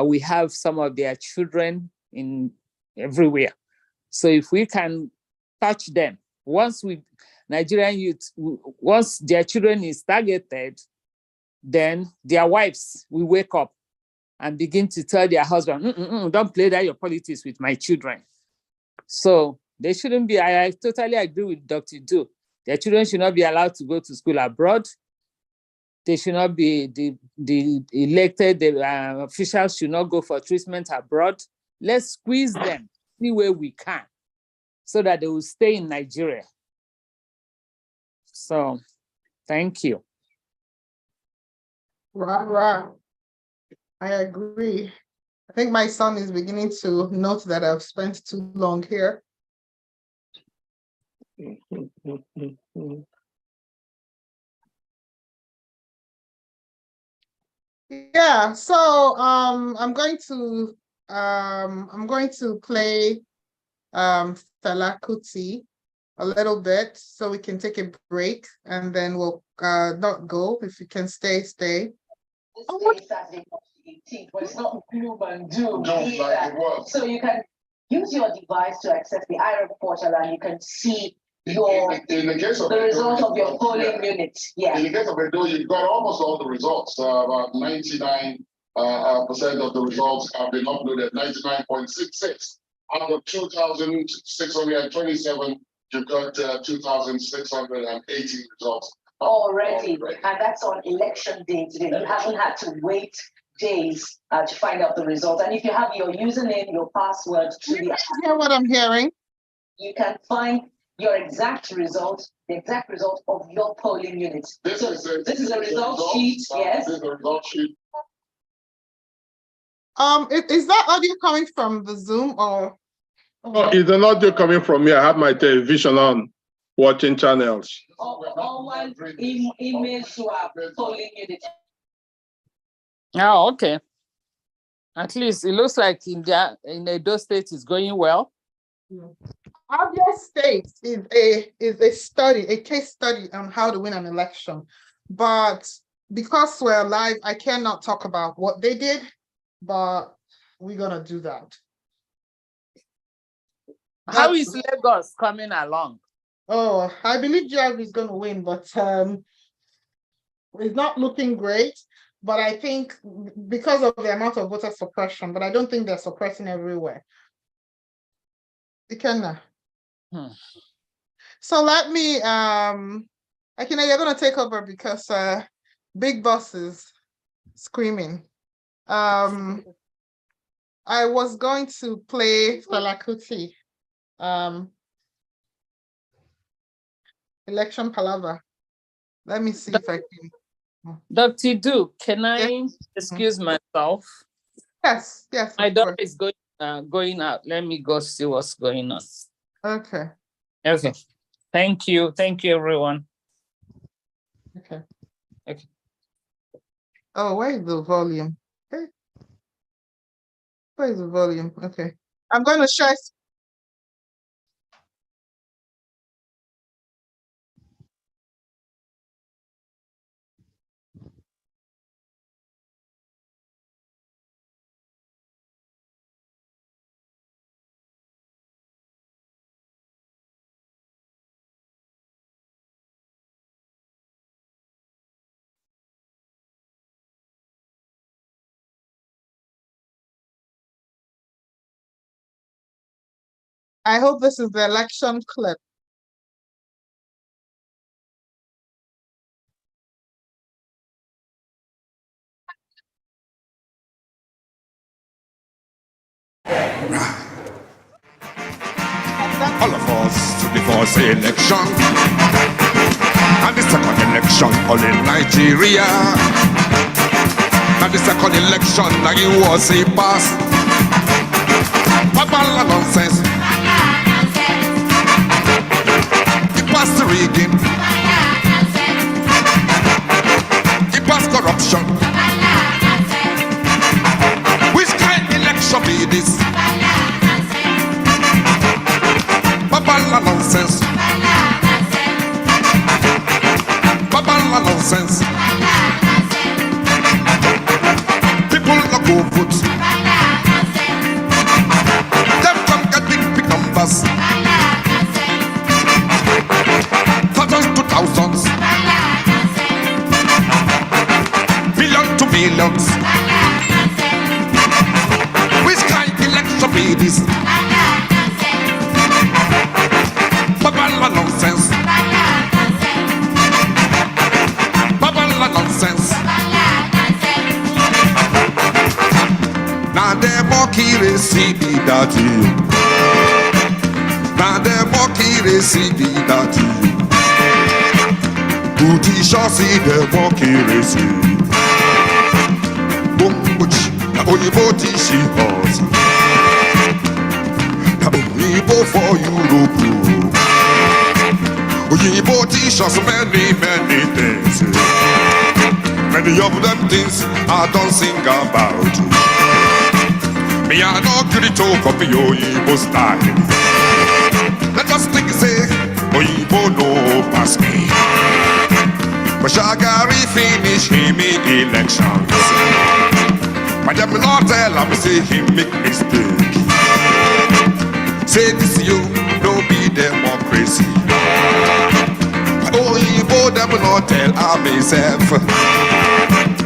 We have some of their children in everywhere. So if we can touch them, once Nigerian youth, once their children is targeted, then their wives will wake up and begin to tell their husband, don't play that your politics with my children. So they shouldn't be. I totally agree with Dr. Du. Their children should not be allowed to go to school abroad. They should not be, the elected officials should not go for treatment abroad. Let's squeeze them any way we can so that they will stay in Nigeria. So thank you. Right. I agree. I think my son is beginning to note that I've spent too long here. Yeah, so I'm going to play Fela Kuti a little bit so we can take a break, and then we'll not go. If you can stay. But it's not gloom and doom. So you can use your device to access the IREP portal, and you can see the result of your polling unit. Yeah. In the case of Edo, you've got almost all the results. About 99% of the results have been uploaded. 99.66 out of 2,627. You've got 2,680 results. Already, and that's on election day today. You haven't had to wait days to find out the results. And if you have your username, your password to the hear what I'm hearing, you can find your exact result, the exact result of your polling unit. This is a result sheet. Yes. This is a result sheet. Is that audio coming from the Zoom or? Oh, it's an audio coming from me. I have my television on, watching channels. Image to our polling unit. Oh, okay. At least it looks like in Edo State is going well. Abia State is a study, a case study on how to win an election. But because we're live, I cannot talk about what they did, but we're gonna do that. How is Lagos coming along? Oh, I believe GRV is gonna win, but it's not looking great. But I think because of the amount of voter suppression, but I don't think they're suppressing everywhere. Ikenna. So let me Akina, you're gonna take over because Big Boss is screaming. I was going to play Fela Kuti, Election Palaver. Let me see if I can. Dr. Du, can I excuse myself? Yes. My daughter is going out. Let me go see what's going on. Okay. Okay. Thank you. Thank you, everyone. Okay. Okay. Oh, where is the volume? Okay. Where is the volume? Okay. I'm going to share. I hope this is the election clip. All of us before the election and the second election all in Nigeria. And the second election like it was a pass. Babala nonsense. It passed the rigging. It passed corruption. Which kind of election be this? Babala nonsense. Babala nonsense. People no go vote. Them come get big numbers. Thousands to thousands. Millions to millions. Which kind of election be this? Babala nonsense. Babala nonsense. Now them monkey see the daddy. Now them monkey see the daddy. Booty shall see the monkey see. Boom butch. Now only booty she has. Now only for Europe. Oyinbo teaches many things. Many of them things I don't sing about. Me I no gree to copy Oyinbo style. Let us think say Oyinbo no pass me. But Shagari finish him in elections. But them not tell him say he make mistake. Say this you no be democracy. Oyinbo them not tell myself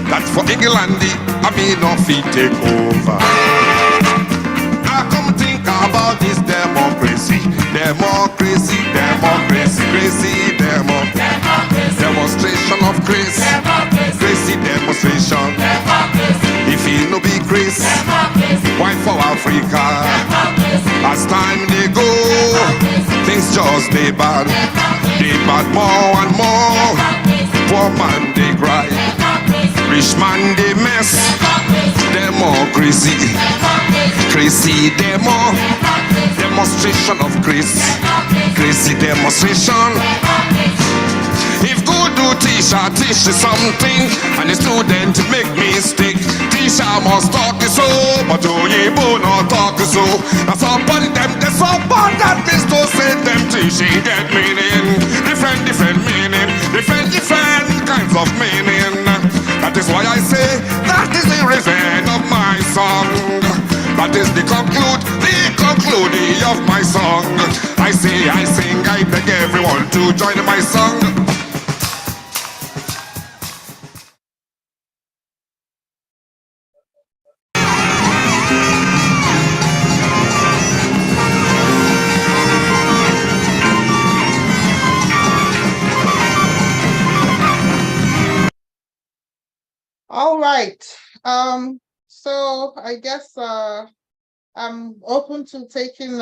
that for England I may not fit take over. I come think about this democracy, democracy, democracy, crazy demonstration of grace, crazy demonstration. If he no be grace, why for Africa? As time they go, things just they bad more and more. Poor man they cry, rich man they mess. Democracy, crazy demonstration of grace, crazy demonstration. If good do teacher teach you something and the student make mistake, teacher must talk so, but Oyinbo not talk so. Now somebody them they support that means to say them teaching get meaning, different meaning, different kinds of meaning. That is why I say that is the reason of my song. That is the concluding of my song. I say, I sing, I beg everyone to join my song. All right. So I guess I'm open to taking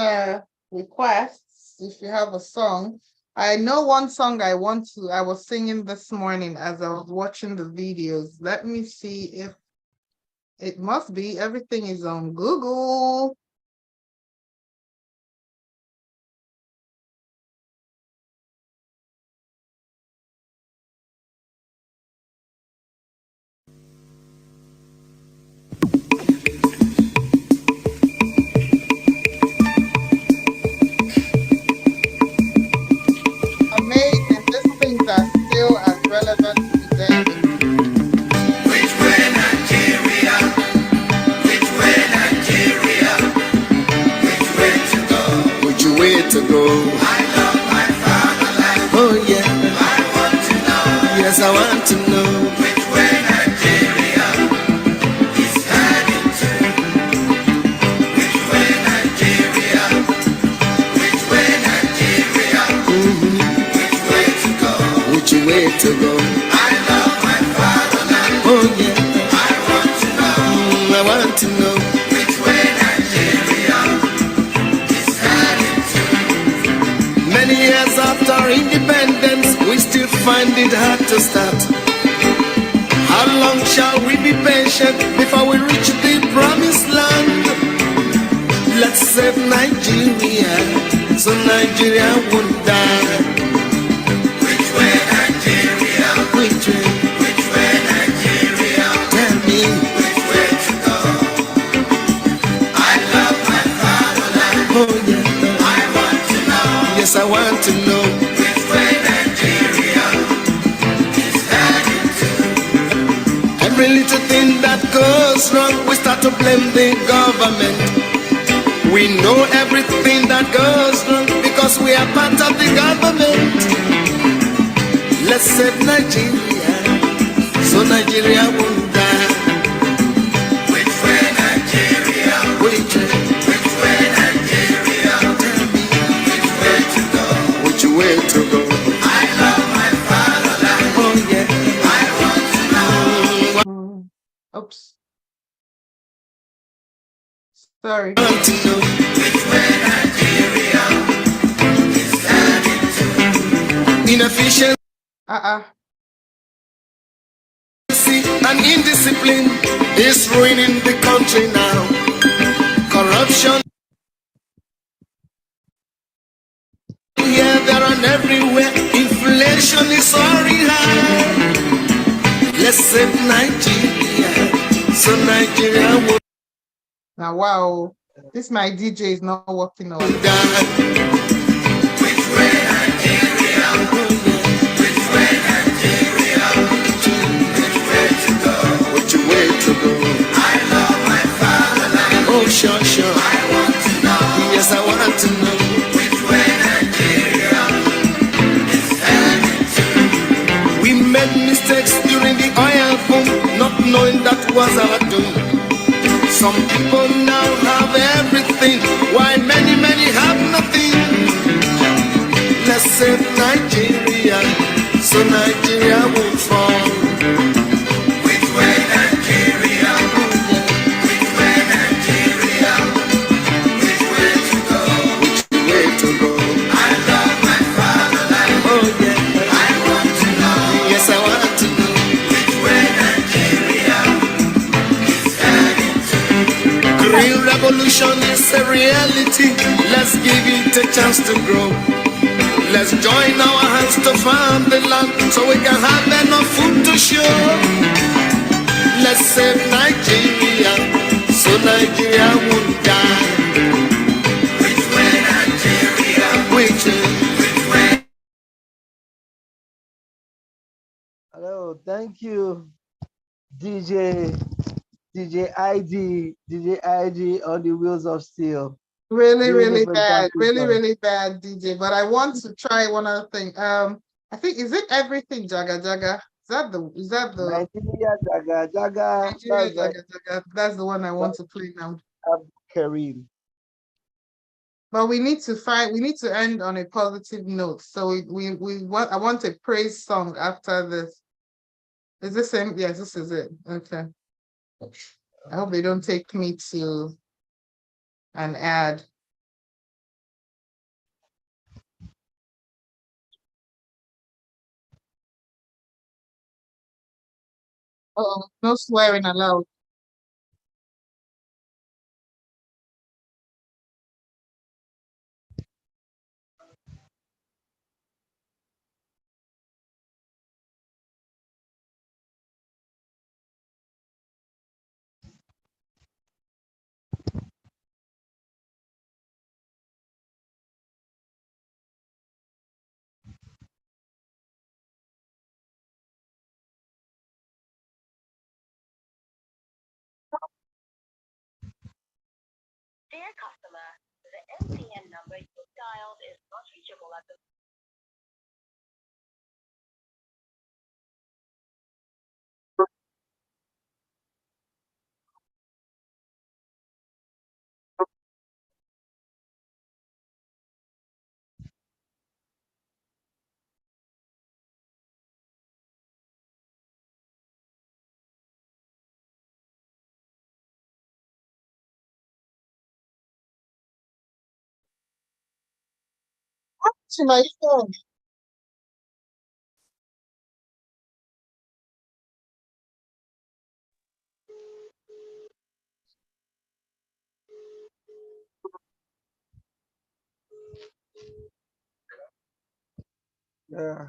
requests if you have a song. I know one song I was singing this morning as I was watching the videos. Let me see if it must be. Everything is on Google. Yes, I want to know which way Nigeria is heading to. Which way Nigeria? Which way Nigeria? Which way to go? Which way to go? I love my fatherland. Oh yeah. I want to know. I want to know which way Nigeria is heading to. Many years after independence, we still find it hard to start. How long shall we be patient before we reach the promised land? Let's save Nigeria, so Nigeria won't die. Which way Nigeria? Which way? Which way Nigeria? Tell me which way to go. I love my fatherland. Oh yeah. I want to know. Yes, I want to know which way Nigeria is heading to. Every little thing that goes wrong, we start to blame the government. We know everything that goes wrong because we are part of the government. Let's save Nigeria, so Nigeria won't die. Which way Nigeria? Which way? Which way Nigeria? Tell me which way to go? Which way to go? I love my fatherland. Oh yeah. I want to know. Oops. Sorry. I want to know which way Nigeria is heading to. Inefficient. And indiscipline is ruining the country now. Corruption here, there, and everywhere. Inflation is soaring high. Let's save Nigeria, so Nigeria will Now, wow, this my DJ is not working on. die. Which way Nigeria? Which way Nigeria? Which way to go? Which way to go? I love my fatherland. Oh, sure, sure. I want to know. Yes, I want to know. Which way Nigeria is heading to. We made mistakes during the oil boom, not knowing that was our doom. Some people now have everything, while many, many have nothing. Let's save Nigeria, so Nigeria won't fall. Which way Nigeria? Which way Nigeria? Which way to go? Which way to go? I love my fatherland. Oh yeah. I want to know. Yes, I want to know. Which way Nigeria is heading to. Green revolution is a reality. Let's give it a chance to grow. Let's join our hands to farm the land so we can have enough food to show. Let's save Nigeria, so Nigeria won't die. Which way Nigeria? Which way? Hello, thank you, DJ IG on the wheels of steel. Really, Doing it really from bad. Really, Capricorn. really bad, DJ. But I want to try one other thing. I think, is it everything Jaga Jaga? Is that the Nigeria Jaga Jaga. Nigeria That's Jaga Jaga? That's the one I want to play now. Kareem. But we need to end on a positive note. So I want a praise song after this. Is this same? Yes, this is it. Okay. I hope they don't take me to an ad. Oh, no swearing allowed. Dear customer, the MTN number you dialed is not reachable at the to my phone. Yeah.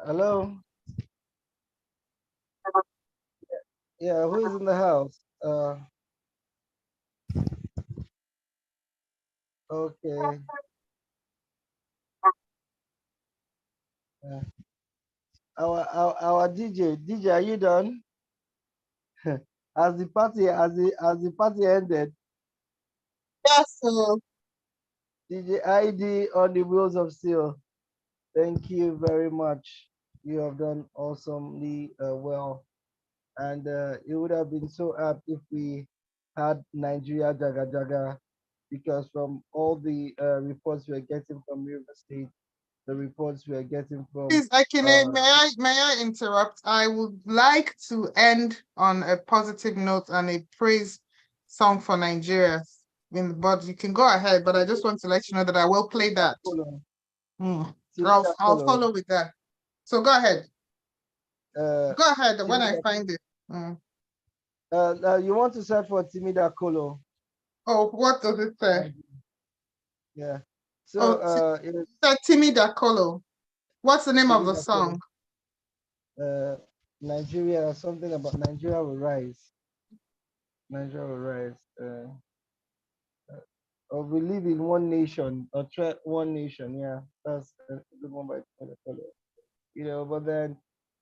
Hello. Yeah, who is in the house? Okay. Uh, our DJ, are you done? As the party ended, Yes, sir. DJ ID on the wheels of steel. Thank you very much. You have done awesomely well, and it would have been so apt if we had Nigeria Jaga Jaga, because from all the reports we are getting from River State, the reports we are getting from Please, Akine, may I interrupt? I would like to end on a positive note and a praise song for Nigeria. But you can go ahead, but I just want to let you know that I will play that. I'll follow with that. So go ahead. Go ahead when I find it. You want to search for Timida Kolo? Oh, what does it say? Yeah. So it's Timida Kolo. What's the name of the song? Nigeria, something about Nigeria will rise. Nigeria will rise. Or we live in one nation, or one nation. Yeah, that's a good one by Kolo. But then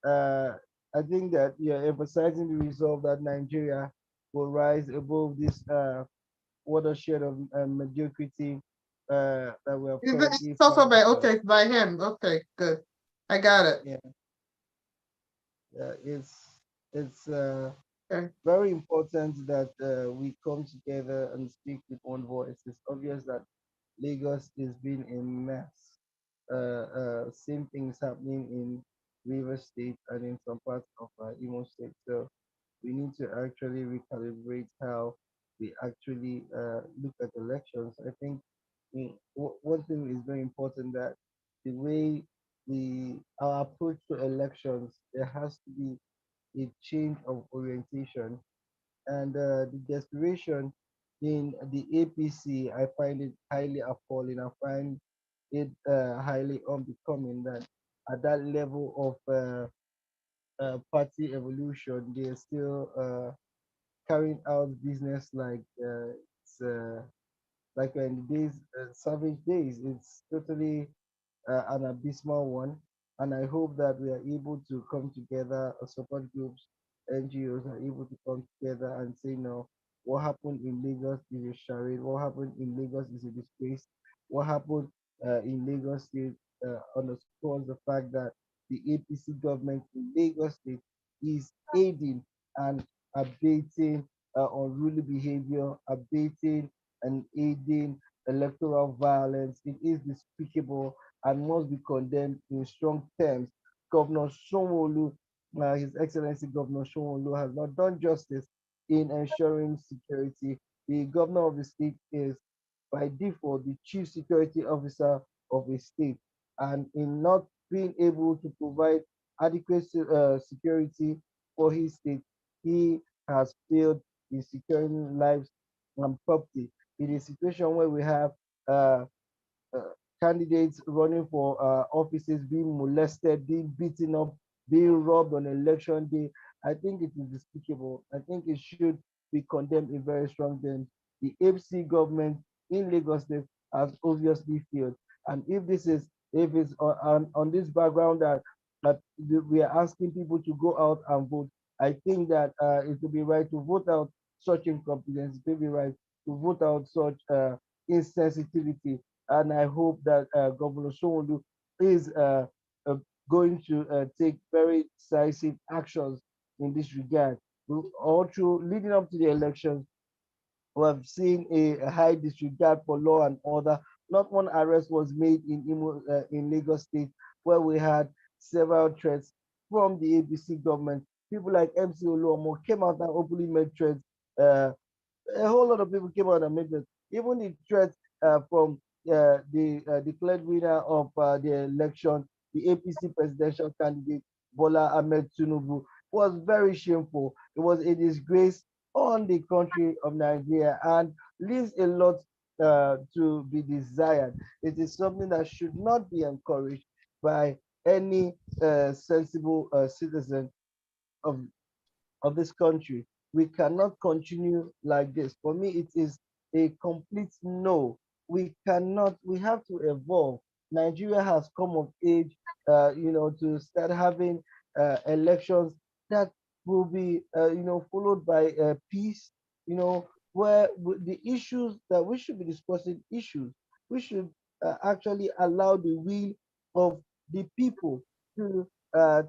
I think that you're emphasizing the resolve that Nigeria will rise above this watershed of mediocrity that we are currently. It's also by by him. Okay, good. I got it. Yeah. Yeah, it's very important that we come together and speak with one voice. It's obvious that Lagos is being a mess. Same things happening in River State and in some parts of Imo State. So we need to actually recalibrate how we actually look at elections. I think one thing is very important, that the way our approach to elections, there has to be a change of orientation, and the desperation in the APC, I find it highly appalling. I find it highly unbecoming that at that level of party evolution, they're still carrying out business it's like in the days, savage days. It's totally an abysmal one. And I hope that we are able to come together, support groups, NGOs are able to come together and say, no, what happened in Lagos is a charade. What happened in Lagos is a disgrace. What happened in Lagos State underscores the fact that the APC government in Lagos State is aiding and abating unruly behavior, abating and aiding electoral violence. It is despicable and must be condemned in strong terms. Governor Shomolu, His Excellency Governor Shomolu, has not done justice in ensuring security. The governor of the state is, by default, the chief security officer of a state, and in not being able to provide adequate security for his state, he has failed in securing lives and property. In a situation where we have uh, uh, candidates running for offices being molested, being beaten up, being robbed on election day, I think it is despicable. I think it should be condemned in very strong terms. The APC government in Lagos State has obviously failed. And if it's on this background that we are asking people to go out and vote, I think that it would be right to vote out such incompetence. It would be right to vote out such insensitivity. And I hope that Governor Sonwolu is going to take very decisive actions in this regard. All through leading up to the elections, we have seen a high disregard for law and order. Not one arrest was made in Lagos State, where we had several threats from the ABC government. People like MC Oluomo came out and openly made threats. A whole lot of people came out and made threats. Even the threats from the declared winner of the election, the APC presidential candidate Bola Ahmed Tinubu, was very shameful. It was a disgrace on the country of Nigeria and leaves a lot to be desired. It is something that should not be encouraged by any sensible citizen of this country. We cannot continue like this. For me, it is a complete no. We cannot, we have to evolve. Nigeria has come of age, to start having elections that will be, followed by peace, where the issues that we should be discussing issues, we should actually allow the will of the people to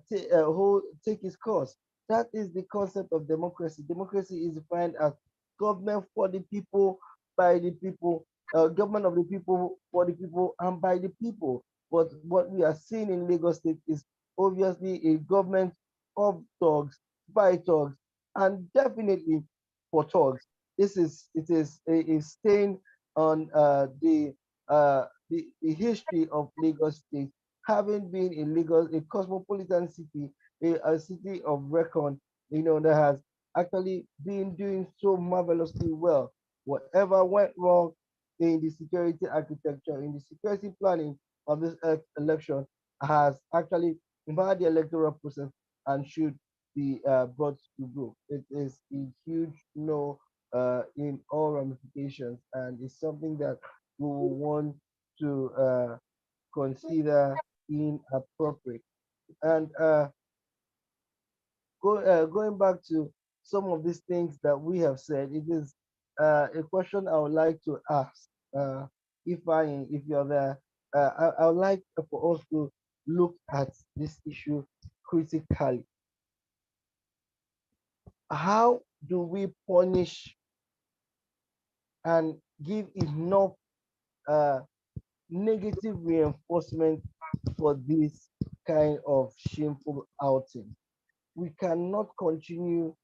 take its course. That is the concept of democracy. Democracy is defined as government for the people, by the people, government of the people, for the people, and by the people. But what we are seeing in Lagos State is obviously a government of thugs, by thugs, and definitely for thugs. It is a stain on the history of Lagos State, having been in Lagos, a cosmopolitan city, a city of record, that has actually been doing so marvelously well. Whatever went wrong in the security architecture, in the security planning of this election, has actually empowered the electoral process and should be brought to book. It is a huge no in all ramifications, and it's something that we will want to consider inappropriate. And going back to some of these things that we have said, it is a question I would like to ask. If you're there, I would like for us to look at this issue critically. How do we punish and give enough negative reinforcement for this kind of shameful outing? We cannot continue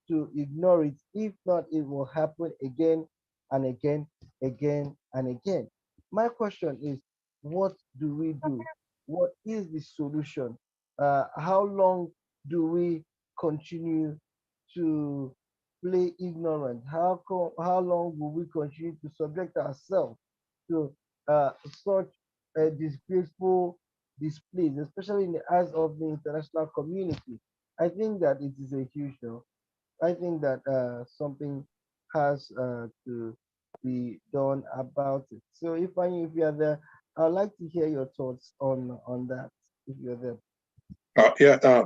to ignore it. If not, it will happen again and again, again and again. My question is, what do we do? What is the solution? How long do we continue to play ignorant? How long will we continue to subject ourselves to such disgraceful displays, especially in the eyes of the international community? I think that it is a huge no. I think that something has to be done about it. So if you're there, I'd like to hear your thoughts on that. If you're there.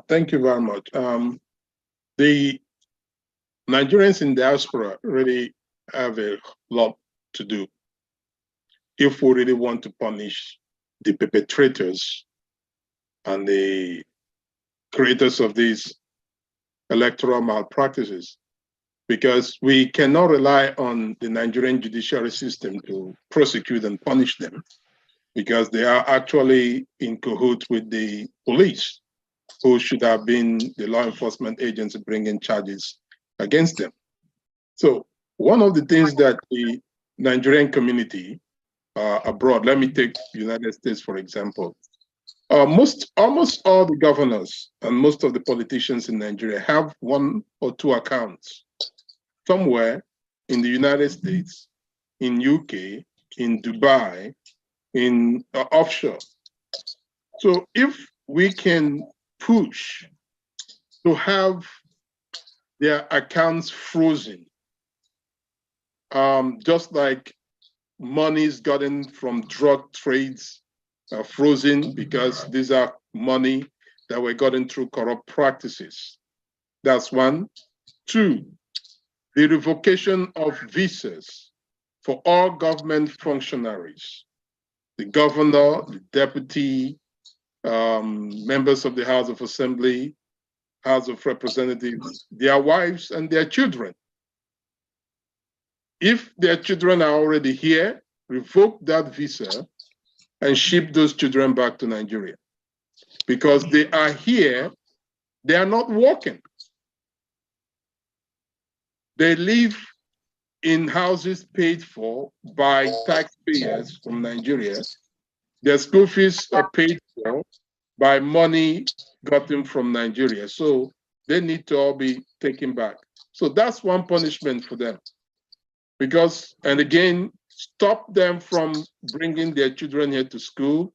Thank you very much. The Nigerians in diaspora really have a lot to do if we really want to punish the perpetrators and the creators of these electoral malpractices, because we cannot rely on the Nigerian judiciary system to prosecute and punish them, because they are actually in cahoots with the police, who should have been the law enforcement agents bringing charges against them. So one of the things that the Nigerian community abroad, let me take the United States, for example, almost all the governors and most of the politicians in Nigeria have one or two accounts somewhere in the United States, in UK, in Dubai, in offshore. So if we can push to have their accounts frozen, just like monies gotten from drug trades frozen, because these are money that were gotten through corrupt practices. That's one. Two, the revocation of visas for all government functionaries, the governor, the deputy, members of the House of Assembly, House of Representatives, their wives and their children. If their children are already here, revoke that visa and ship those children back to Nigeria. Because they are here, they are not working. They live in houses paid for by taxpayers from Nigeria. Their school fees are paid for by money gotten from Nigeria. So they need to all be taken back. So that's one punishment for them. Because, and again, stop them from bringing their children here to school,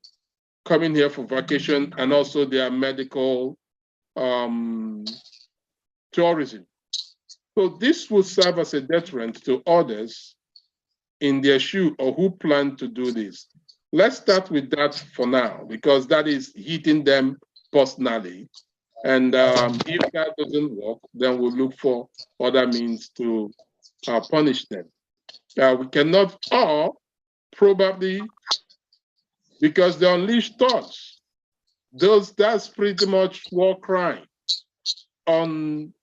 coming here for vacation, and also their medical tourism. So this will serve as a deterrent to others in their shoe or who plan to do this. Let's start with that for now, because that is hitting them personally. And if that doesn't work, then we'll look for other means to punish them. We cannot all probably, because they unleash thoughts. That's pretty much war crime on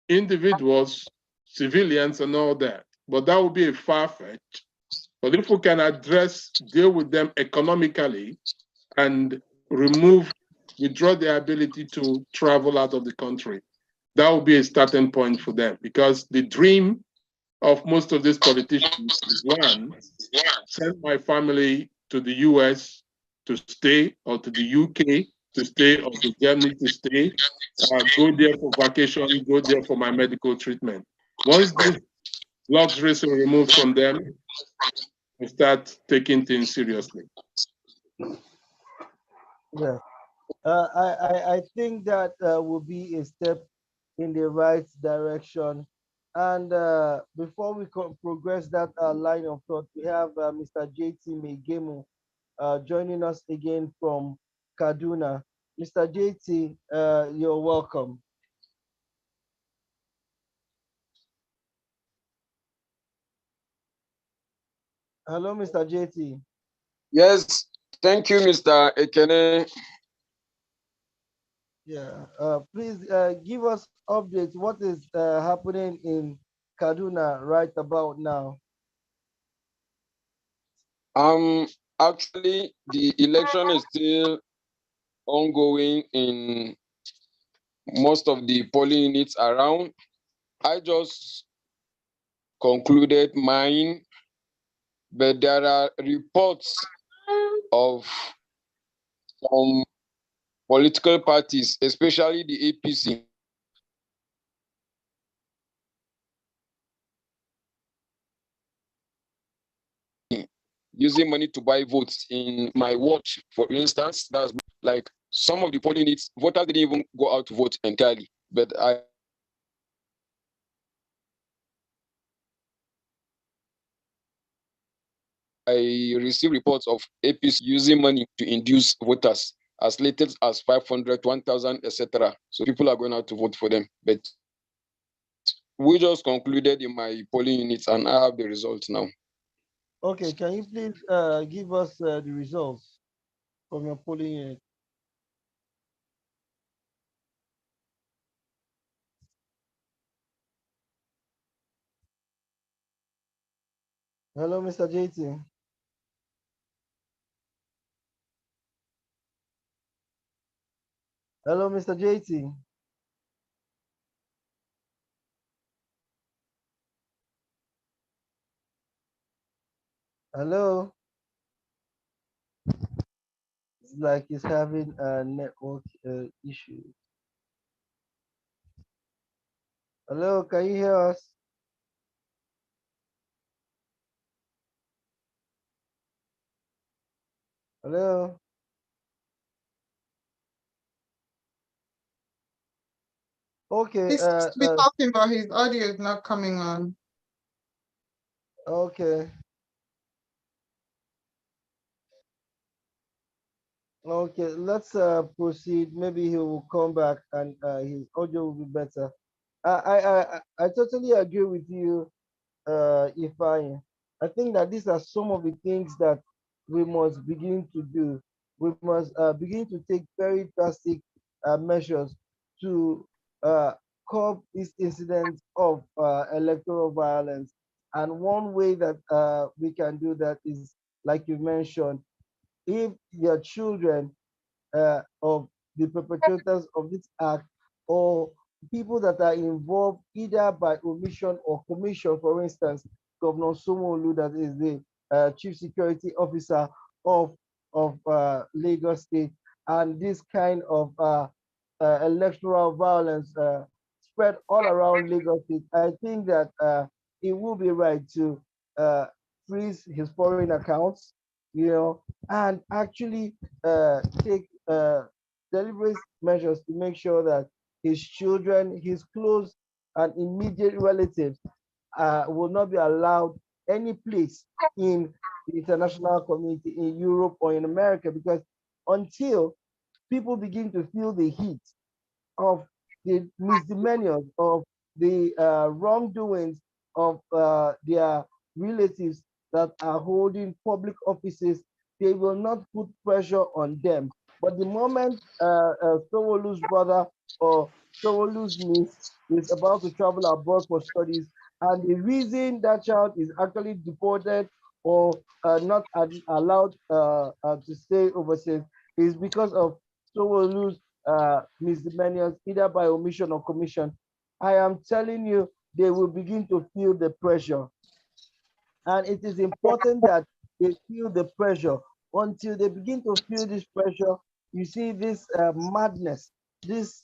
individuals, civilians, and all that. But that would be a far-fetched. But if we can deal with them economically and withdraw their ability to travel out of the country, that would be a starting point for them. Because the dream of most of these politicians is one, send my family to the US to stay, or to the UK to stay, or to Germany to stay, go there for vacation, go there for my medical treatment. Once these luxuries are removed from them, we start taking things seriously. Yeah. I think that will be a step in the right direction. And before we progress that line of thought, we have Mr. JT Megemu joining us again from Kaduna. Mr. JT, you're welcome. Hello, Mr. JT. Yes, thank you, Mr. Ekene. Yeah, please give us updates. What is happening in Kaduna right about now? Actually, the election is still ongoing in most of the polling units around. I just concluded mine, but there are reports of some political parties, especially the APC, using money to buy votes in my watch, for instance. That's like some of the polling units, voters didn't even go out to vote entirely. But I received reports of APC using money to induce voters as little as 500, 1,000, etc. So people are going out to vote for them. But we just concluded in my polling units, and I have the results now. Okay, can you please give us the results from your polling unit? Hello, Mr. JT. Hello, Mr. JT. Hello. It's like he's having a network issue. Hello, can you hear us? Hello. Okay. He's supposed to be talking, but his audio is not coming on. Okay. Okay, let's proceed. Maybe he will come back and his audio will be better. I totally agree with you if I think that these are some of the things that we must begin to do. We must begin to take very drastic measures to uh, curb these incidents of electoral violence. And one way that we can do that is, like you mentioned, if your children of the perpetrators of this act or people that are involved either by omission or commission. For instance, Governor Somolu, that is the chief security officer of Lagos State, and this kind of electoral violence spread all around Lagos State. I think that it will be right to uh, freeze his foreign accounts, and actually take deliberate measures to make sure that his children, his close and immediate relatives will not be allowed any place in the international community in Europe or in America, because until people begin to feel the heat of the misdemeanors, of the wrongdoings of their relatives that are holding public offices, they will not put pressure on them. But the moment Sowolu's brother or Sowolu's niece is about to travel abroad for studies, and the reason that child is actually deported or not allowed to stay overseas is because of Sowolu's misdemeanors, either by omission or commission, I am telling you, they will begin to feel the pressure. And it is important that they feel the pressure. Until they begin to feel this pressure, you see this madness, this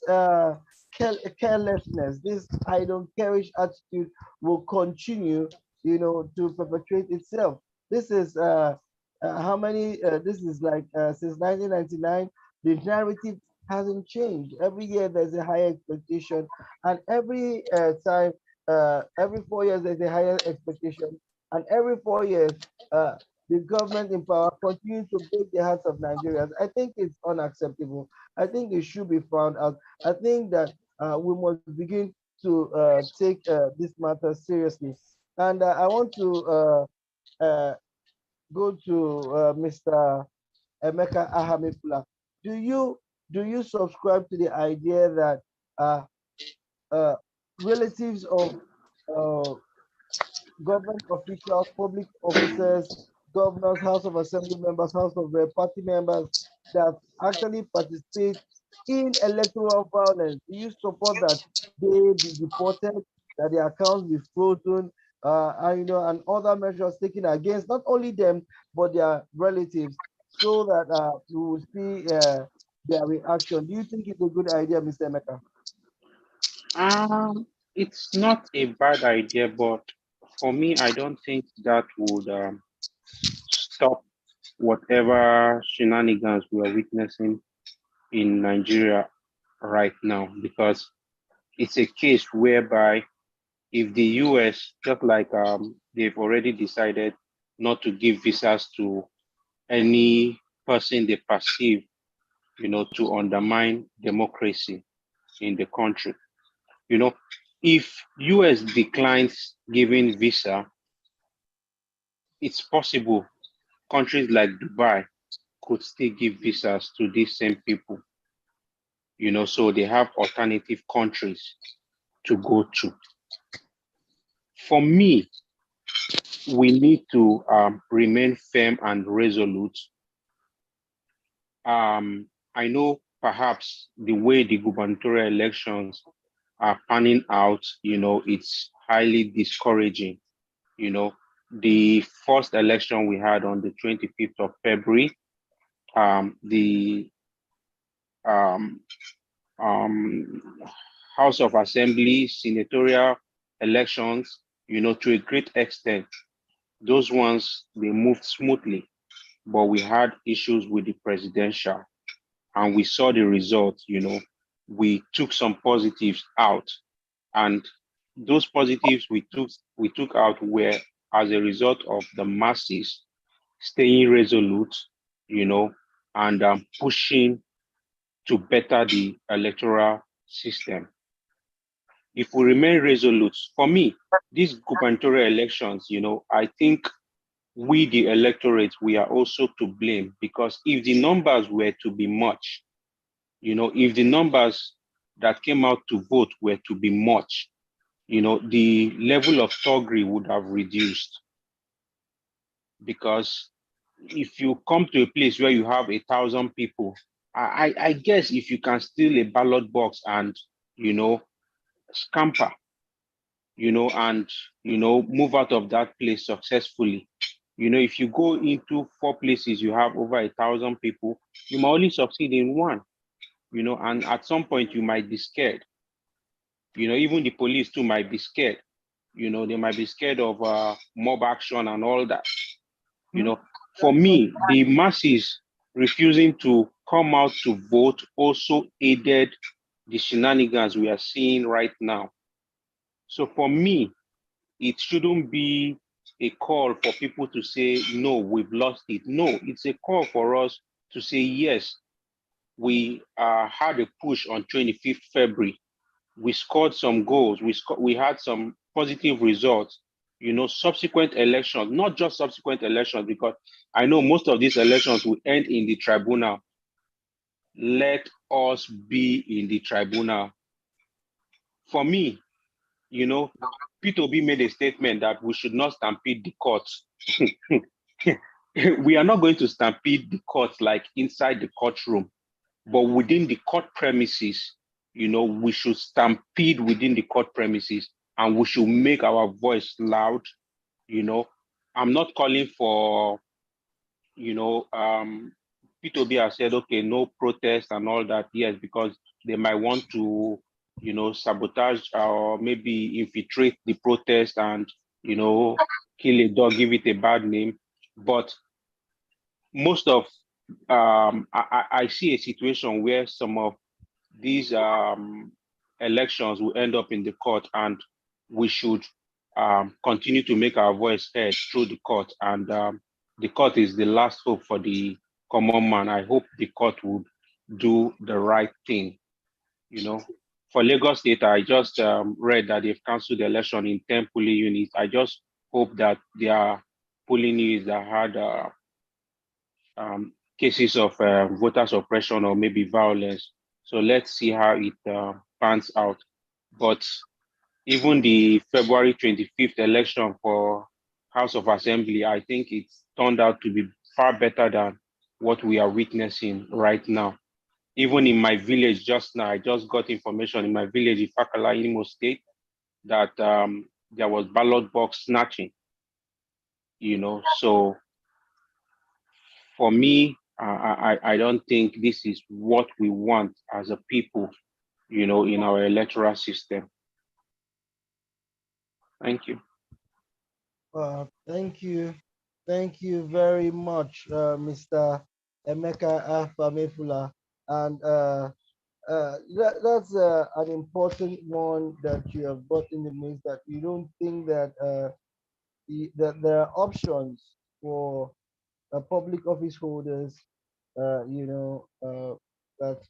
carelessness, this I don't careish attitude will continue, to perpetrate itself. This is how many, this is like since 1999, the narrative hasn't changed. Every year there's a higher expectation, and every time, every 4 years there's a higher expectation, and every 4 years, the government in power continue to break the hearts of Nigerians. I think it's unacceptable. I think it should be found out. I think that we must begin to take this matter seriously. And I want to go to Mr. Emeka Ahamipula. Do you subscribe to the idea that uh, relatives of uh, government officials, public officers, governors, House of Assembly members, House of Party members that actually participate in electoral violence? Do you support that they be deported, that their accounts be frozen, and other measures taken against not only them but their relatives, so that we will see their reaction? Do you think it's a good idea, Mr. Emeka? It's not a bad idea, but for me, I don't think that would stop whatever shenanigans we are witnessing in Nigeria right now, because it's a case whereby if the US, just like they've already decided not to give visas to any person they perceive, to undermine democracy in the country. If US declines giving visa, it's possible countries like Dubai could still give visas to these same people. So they have alternative countries to go to. For me, we need to remain firm and resolute. I know perhaps the way the gubernatorial elections are panning out, it's highly discouraging. The first election we had on the 25th of February, the House of Assembly, senatorial elections, to a great extent, those ones, they moved smoothly, but we had issues with the presidential, and we saw the results. We took some positives out, and those positives we took out were as a result of the masses staying resolute, and pushing to better the electoral system. if we remain resolute, for me, these gubernatorial elections, you know, I think we, the electorate, we are also to blame, because if the numbers were to be much, you know, if the numbers that came out to vote were to be much, you know, the level of thuggery would have reduced. Because if you come to a place where you have 1,000 people, I guess if you can steal a ballot box and, you know, scamper, you know, and, you know, move out of that place successfully. You know, if you go into 4 places, you have over 1,000 people, you might only succeed in 1, you know, and at some point you might be scared. You know, even the police too might be scared. You know, they might be scared of mob action and all that. You know, for me, the masses refusing to come out to vote also aided the shenanigans we are seeing right now. So for me, it shouldn't be a call for people to say, no, we've lost it. No, it's a call for us to say, yes, we had a push on 25th February. We scored some goals. We had some positive results. You know, subsequent elections, not just subsequent elections, because I know most of these elections will end in the tribunal. Let us be in the tribunal. For me, you know, P2B made a statement that we should not stampede the courts. We are not going to stampede the courts like inside the courtroom, but within the court premises, you know, we should stampede within the court premises, and we should make our voice loud. You know, I'm not calling for, you know, P2B has said, okay, no protest and all that. Yes, because they might want to, you know, sabotage or maybe infiltrate the protest and, you know, kill a dog, give it a bad name. But most of, I see a situation where some of these elections will end up in the court, and we should continue to make our voice heard through the court. And the court is the last hope for the common man. I hope the court would do the right thing. You know, for Lagos State, I just read that they've canceled the election in 10 polling units. I just hope that their polling units that had cases of voter suppression or maybe violence. So let's see how it pans out. But even the February 25th election for House of Assembly, I think it turned out to be far better than what we are witnessing right now. Even in my village just now, I just got information in my village in Fakala, Imo State, that there was ballot box snatching. You know, so for me, I don't think this is what we want as a people, you know, in our electoral system. Thank you. Thank you. Thank you very much, Mr. Emeka Afamefula. And that's an important one that you have brought in the midst, that you don't think that that there are options for public office holders, you know, that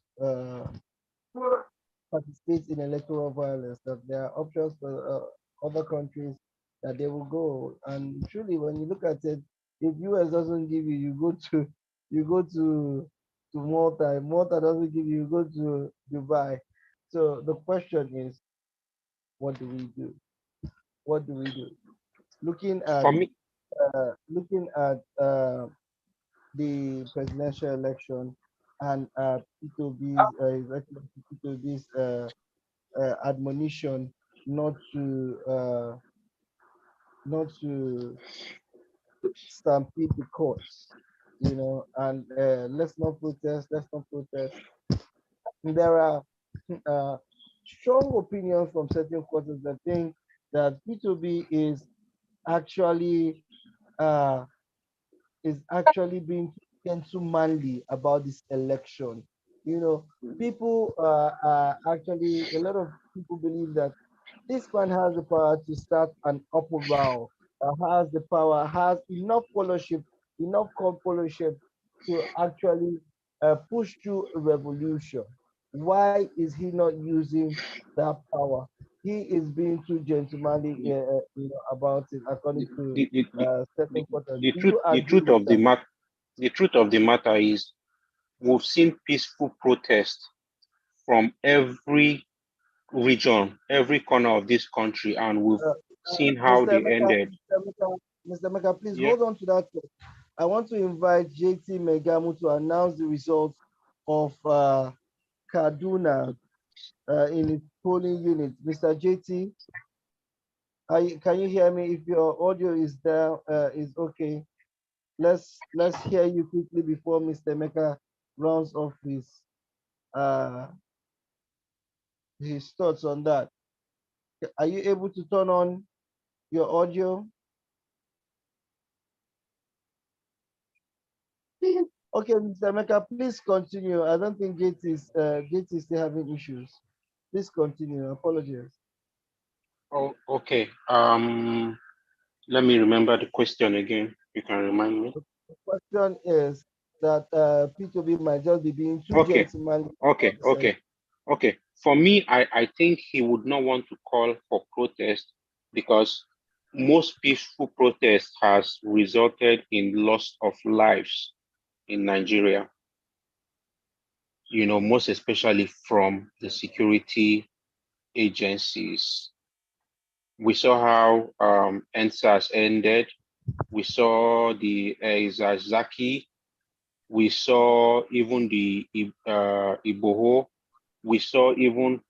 participate in electoral violence, that there are options for other countries that they will go. And truly, when you look at it, if US doesn't give you, you go to Malta. If Malta doesn't give you, you go to Dubai. So the question is, what do we do? What do we do? Looking at For me, the presidential election and P2B's His Excellency P2B's admonition not to stampede the courts, you know, and let's not protest. Let's not protest. There are strong opinions from certain quarters that think that P2B actually uh, is actually being taken too manly about this election. You know, people actually, a lot of people believe that this man has the power to start an uproar, has the power, has enough core followership to actually push through a revolution. Why is he not using that power he is being too gentlemanly about it, according to certain quarters. Do you The agree truth with of the that? matter, the truth of the matter is, we've seen peaceful protests from every region, every corner of this country, and we've seen how Mr. they Emeka, ended. Mr. Emeka, please Yeah. hold on to that. I want to invite JT Megamu to announce the results of Kaduna in its polling unit. Mr. JT, can you hear me? If your audio is there, is okay. Let's hear you quickly before Mr. Emeka rounds off his thoughts on that. Are you able to turn on your audio? Okay, Mr. Emeka, please continue. I don't think Gate is still having issues. Please continue. Apologies. Oh, okay. Let me remember the question again. You can remind me. The question is that P2B might just be being too Okay. gentlemanly. Okay. For me, I think he would not want to call for protest because most peaceful protest has resulted in loss of lives in Nigeria. You know, most especially from the security agencies. We saw how NSAS ended. We saw the Izazaki. We saw even the Iboho. We saw even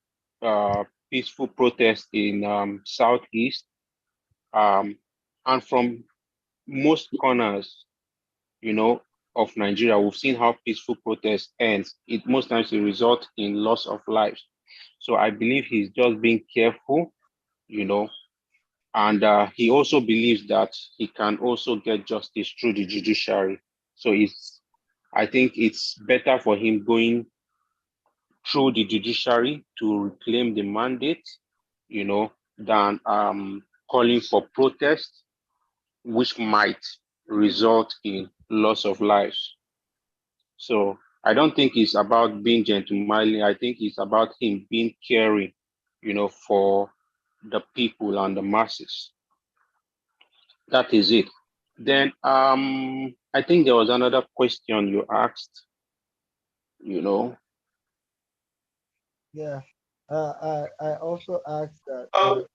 peaceful protests in Southeast. And from most corners, you know, of Nigeria, we've seen how peaceful protest ends. It most times it results in loss of lives. So I believe he's just being careful, you know, and he also believes that he can also get justice through the judiciary. So I think it's better for him going through the judiciary to reclaim the mandate, you know, than calling for protest, which might result in loss of lives. So I don't think it's about being gentlemanly. I think it's about him being caring, you know, for the people and the masses. That is it. Then I think there was another question you asked, you know. Yeah. I also asked that.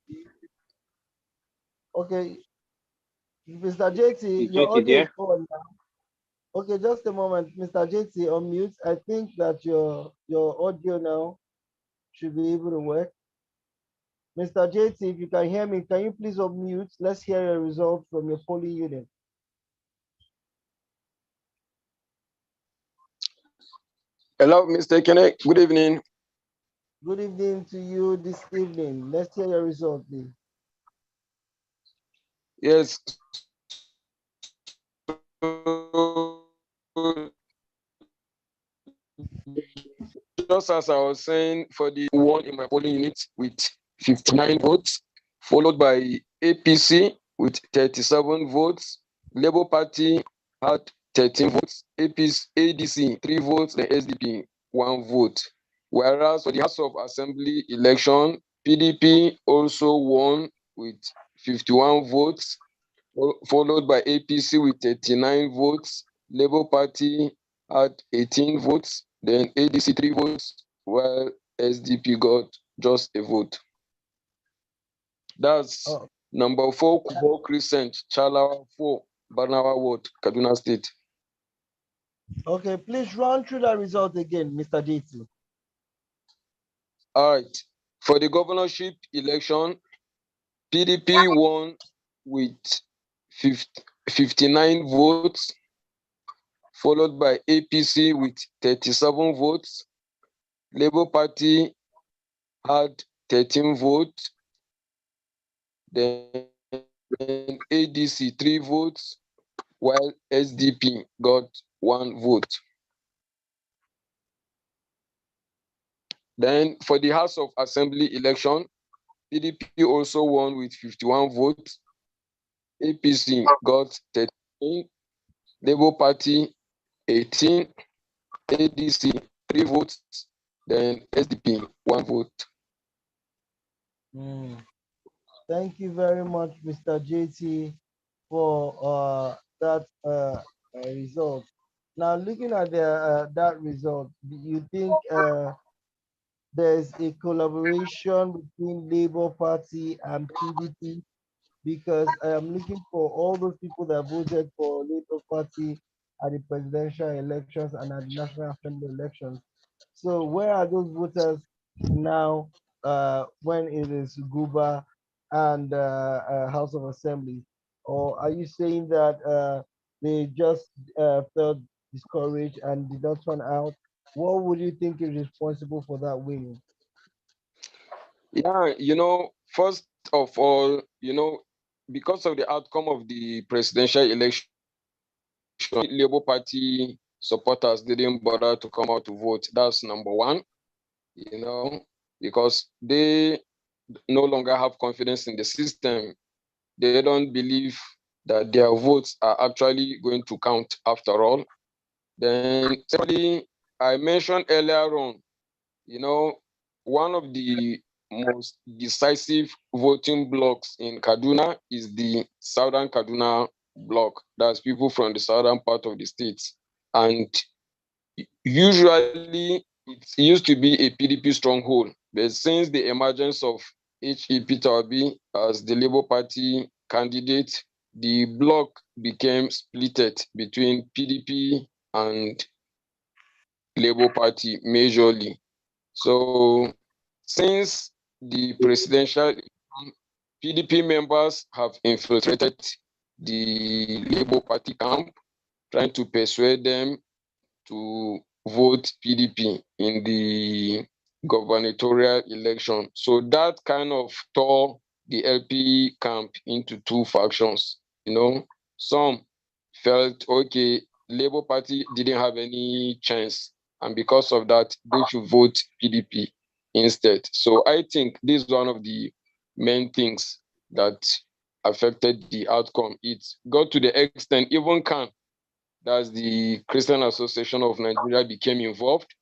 Okay, Mr. JT, your JT audio is there? on now. Okay, just a moment, Mr. JT, on mute. I think that your audio now should be able to work. Mr. JT, if you can hear me, can you please unmute? Let's hear a result from your polling unit. Hello, Mr. Kenneth. Good evening. Good evening to you this evening. Let's hear your result, please. Yes. Just as I was saying, for the one in my polling unit with 59 votes, followed by APC with 37 votes, Labour Party had 13 votes, ADC 3 votes, and SDP 1 vote. Whereas for the House of Assembly election, PDP also won with 51 votes, followed by APC with 39 votes, Labour Party had 18 votes, then ADC 3 votes, while SDP got just a vote. That's number 4, Kubo Crescent, Chalawa 4, Barnawa Ward, Kaduna State. Okay, please run through that result again, Mr. JT. All right. For the governorship election, PDP won with 59 votes, followed by APC with 37 votes. Labour Party had 13 votes. Then ADC 3 votes, while SDP got 1 vote. Then for the House of Assembly election, PDP also won with 51 votes. APC got 13, Labour Party 18, ADC 3 votes, then SDP 1 vote. Mm. Thank you very much, Mr. JT, for that result. Now, looking at that result, do you think there's a collaboration between Labour Party and PDP? Because I am looking for all those people that voted for Labour Party at the presidential elections and at the National Assembly elections. So where are those voters now when it is Guba and House of Assembly? Or are you saying that they just felt discouraged and did not turn out? What would you think is responsible for that winning? Yeah, first of all, because of the outcome of the presidential election, Labour Party supporters didn't bother to come out to vote. That's number one, because they no longer have confidence in the system. They don't believe that their votes are actually going to count after all. Then, secondly, I mentioned earlier on, one of the most decisive voting blocks in Kaduna is the Southern Kaduna block. That's people from the southern part of the state. And usually it used to be a PDP stronghold, but since the emergence of HE Peter Obi as the Labour Party candidate, the bloc became splitted between PDP and Labour Party majorly. So since the presidential election, PDP members have infiltrated the Labour Party camp, trying to persuade them to vote PDP in the gubernatorial election. So that kind of tore the LP camp into two factions. Some felt okay, Labour Party didn't have any chance, and because of that, they should vote PDP instead. So I think this is one of the main things that affected the outcome. It got to the extent even that's the Christian Association of Nigeria, became involved.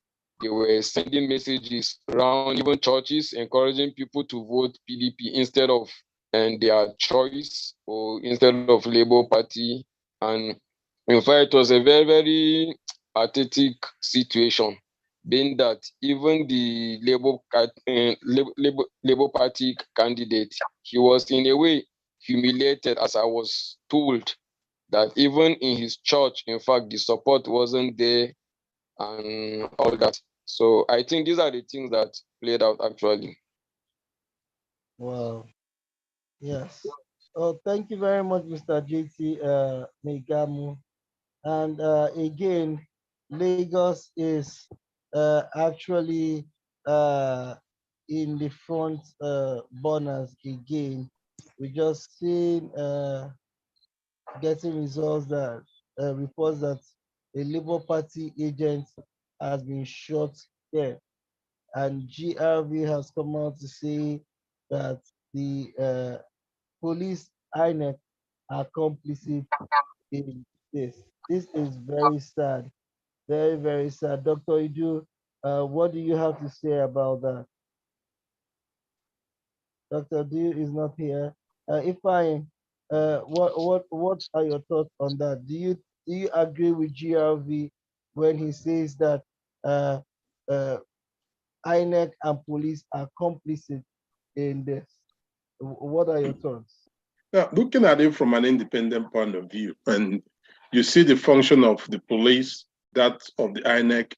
They were sending messages around even churches, encouraging people to vote PDP instead of their choice or instead of Labour Party. And in fact, it was a very, very pathetic situation, being that even the Labour Party candidate, he was in a way humiliated, as I was told, that even in his church, in fact, the support wasn't there and all that. So I think these are the things that played out actually. Wow. Yes. Oh, thank you very much, Mr. JT Megamu. And again, Lagos is actually in the front burners again. We just seen getting results that reports that a Labour Party agent has been shot there, and GRV has come out to say that the police INEC are complicit in this. This is very sad, very, very sad. Dr. Idu, what do you have to say about that? Dr. D is not here. If I, what are your thoughts on that? Do you agree with GRV when he says that uh, uh, INEC and police are complicit in this? What are your thoughts? Now, looking at it from an independent point of view, and you see the function of the police, that of the INEC,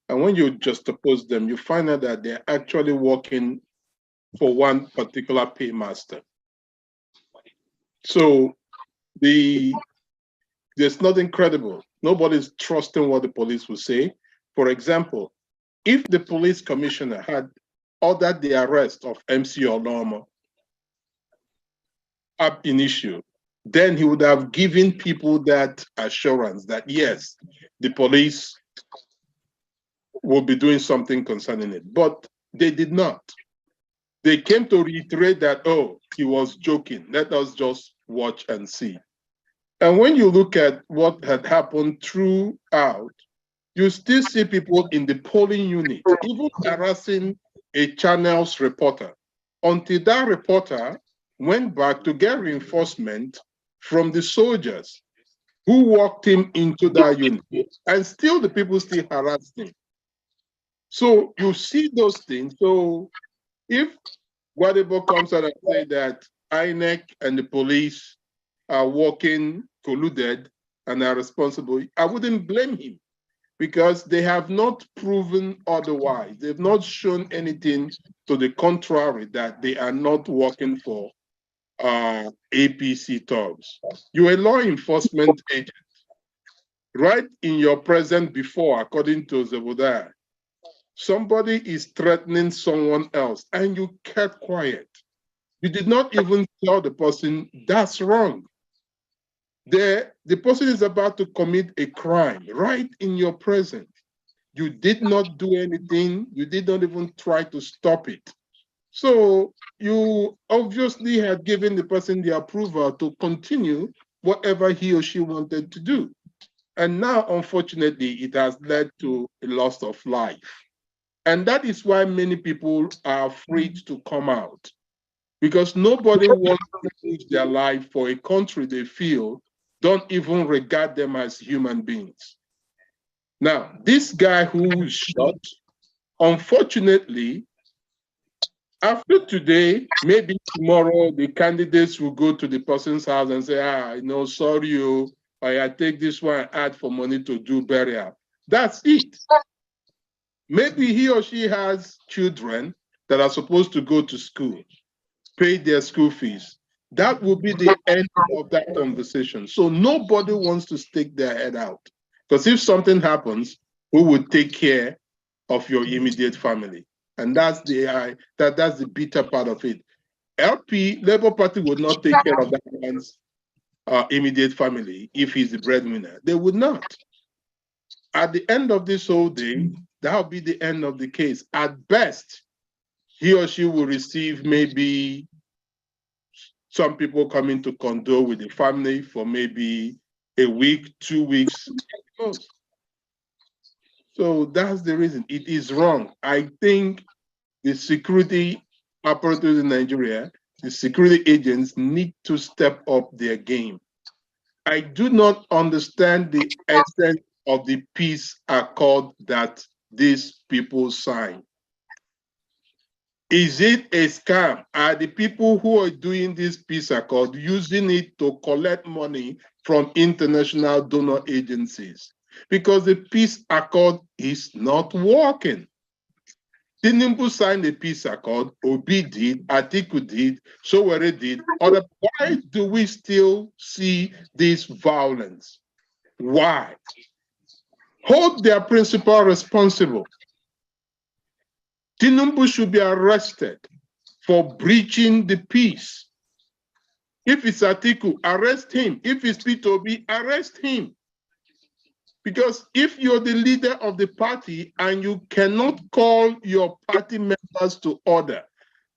and when you juxtapose them, you find out that they're actually working for one particular paymaster. So there's nothing credible. Nobody's trusting what the police will say. For example, if the police commissioner had ordered the arrest of MC Oloma ab initio, then he would have given people that assurance that yes, the police will be doing something concerning it. But they did not. They came to reiterate that, oh, he was joking. Let us just watch and see. And when you look at what had happened throughout, you still see people in the polling unit, even harassing a channel's reporter. until that reporter went back to get reinforcement from the soldiers who walked him into that unit. And still the people still harassed him. So you see those things. So if Guadebo comes out and say that INEC and the police are working colluded and are responsible, I wouldn't blame him because they have not proven otherwise. They've not shown anything to the contrary that they are not working for APC thugs. You're a law enforcement agent. Right in your present before, according to Zebudaya, somebody is threatening someone else and you kept quiet. You did not even tell the person that's wrong. The person is about to commit a crime right in your presence. You did not do anything. You did not even try to stop it. So you obviously had given the person the approval to continue whatever he or she wanted to do. And now, unfortunately, it has led to a loss of life. And that is why many people are afraid to come out because nobody wants to lose their life for a country they feel don't even regard them as human beings. Now, this guy who shot, unfortunately, after today, maybe tomorrow, the candidates will go to the person's house and say, sorry, or I take this one add for money to do burial. That's it. Maybe he or she has children that are supposed to go to school, pay their school fees. That will be the end of that conversation. So nobody wants to stick their head out. Because if something happens, who will take care of your immediate family? And that's that's the bitter part of it. LP, Labour Party would not take care of that man's immediate family if he's the breadwinner. They would not. At the end of this whole day, that'll be the end of the case. At best, he or she will receive maybe some people coming to condole with the family for maybe a week, 2 weeks. So that's the reason. It is wrong. I think the security apparatus in Nigeria, the security agents need to step up their game. I do not understand the essence of the peace accord that these people sign. Is it a scam? Are the people who are doing this peace accord using it to collect money from international donor agencies? Because the peace accord is not working. Tinubu signed a peace accord, Obi did, Atiku did, Sowore did. Why do we still see this violence? Why? Hold their principal responsible. Tinubu should be arrested for breaching the peace. If it's Atiku, arrest him. If it's Peter Obi, arrest him. Because if you're the leader of the party and you cannot call your party members to order,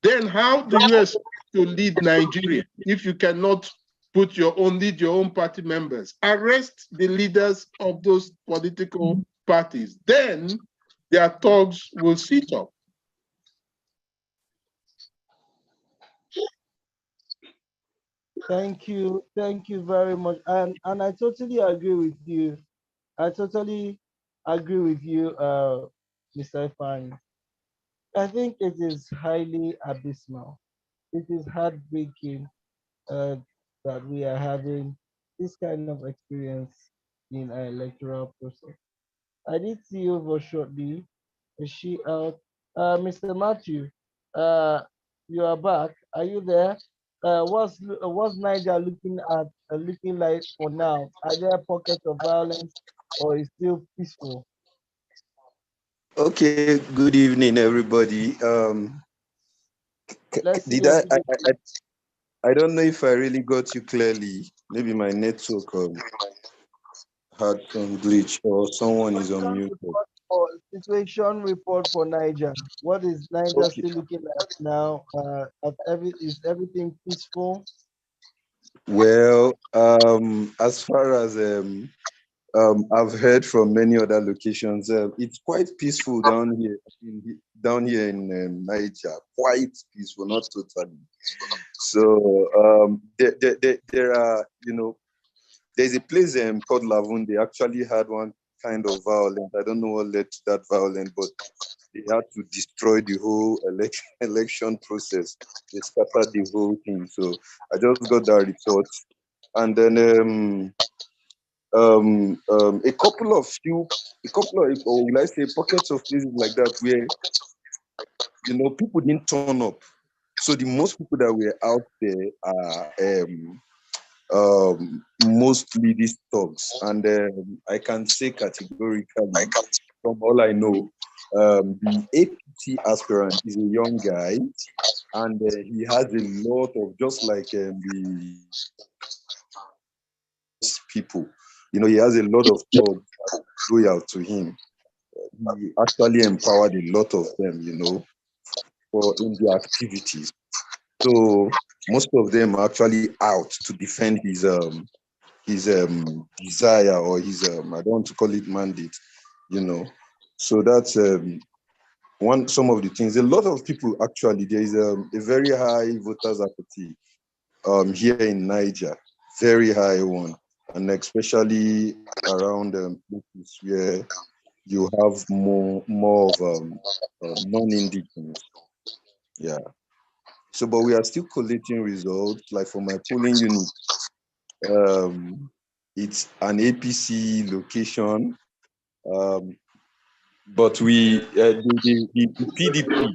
then how do you expect to lead Nigeria if you cannot lead your own party members? Arrest the leaders of those political parties. Then their thugs will sit up. Thank you very much. And I totally agree with you. Mr. Ifan. I think it is highly abysmal. It is heartbreaking that we are having this kind of experience in our electoral process. I did see you over shortly. Is she out? Mr. Matthew, uh, you are back. Are you there? What's Niger looking like for now? Are there pockets of violence, or is still peaceful? Okay, good evening, everybody. Did I don't know if I really got you clearly. Maybe my network had some glitch or someone is on mute. Situation report for Niger. What is Niger still looking like now? Is everything peaceful? Well, as far as I've heard from many other locations. It's quite peaceful down here in Niger. Quite peaceful, not totally. So there are, there's a place called Lavun. They actually had one kind of violence. I don't know what led to that violence, but they had to destroy the whole election process. They scattered the whole thing. So I just got that report, and then a couple of, or will I say, pockets of places like that where people didn't turn up. So the most people that were out there are mostly these thugs, and I can say categorically, from all I know, the APC aspirant is a young guy, and he has a lot of, just like the people, he has a lot of thugs loyal to him. He actually empowered a lot of them, for in their activities. So most of them are actually out to defend his desire, or his I don't want to call it mandate, So that's some of the things. A lot of people, actually, there is a very high voters apathy here in Niger, very high one, and especially around places where you have more of non-indigenous. Yeah. So, but we are still collating results. Like for my polling unit, it's an APC location, but the PDP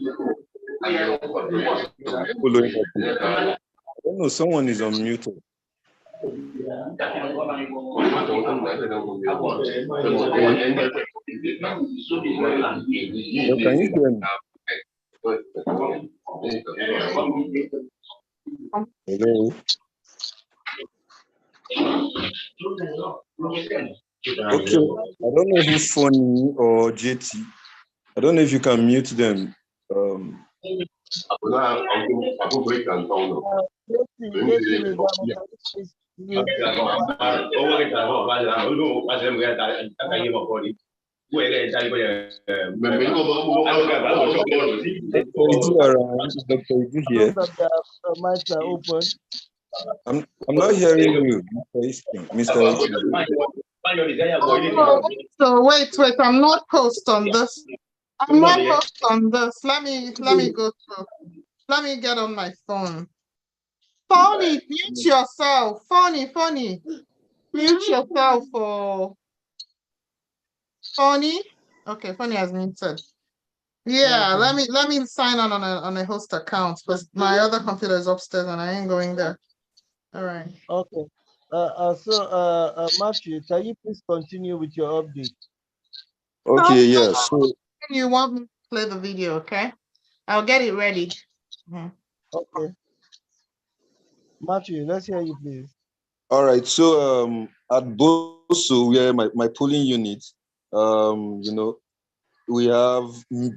following up. I don't know. Someone is unmuted. Yo, can you hear me? Hello. Okay, I don't know who's Funny or JT. I don't know if you can mute them. Dr. Idu here. Mics are open. I'm not hearing you, Mr. So wait, I'm not post on this. I'm not post on this. Let me go to. Let me get on my phone. Phony, mute yourself. Phony. Mute yourself for Phony. Okay, Phony has muted. Yeah, Okay. let me sign on a host account, because my other computer is upstairs and I ain't going there. All right. Okay. Matthew, can you please continue with your update? Okay, yeah. So you want me to play the video, okay? I'll get it ready. Okay. Matthew, let's hear you, please. all right. So at Boso, where my polling unit, we have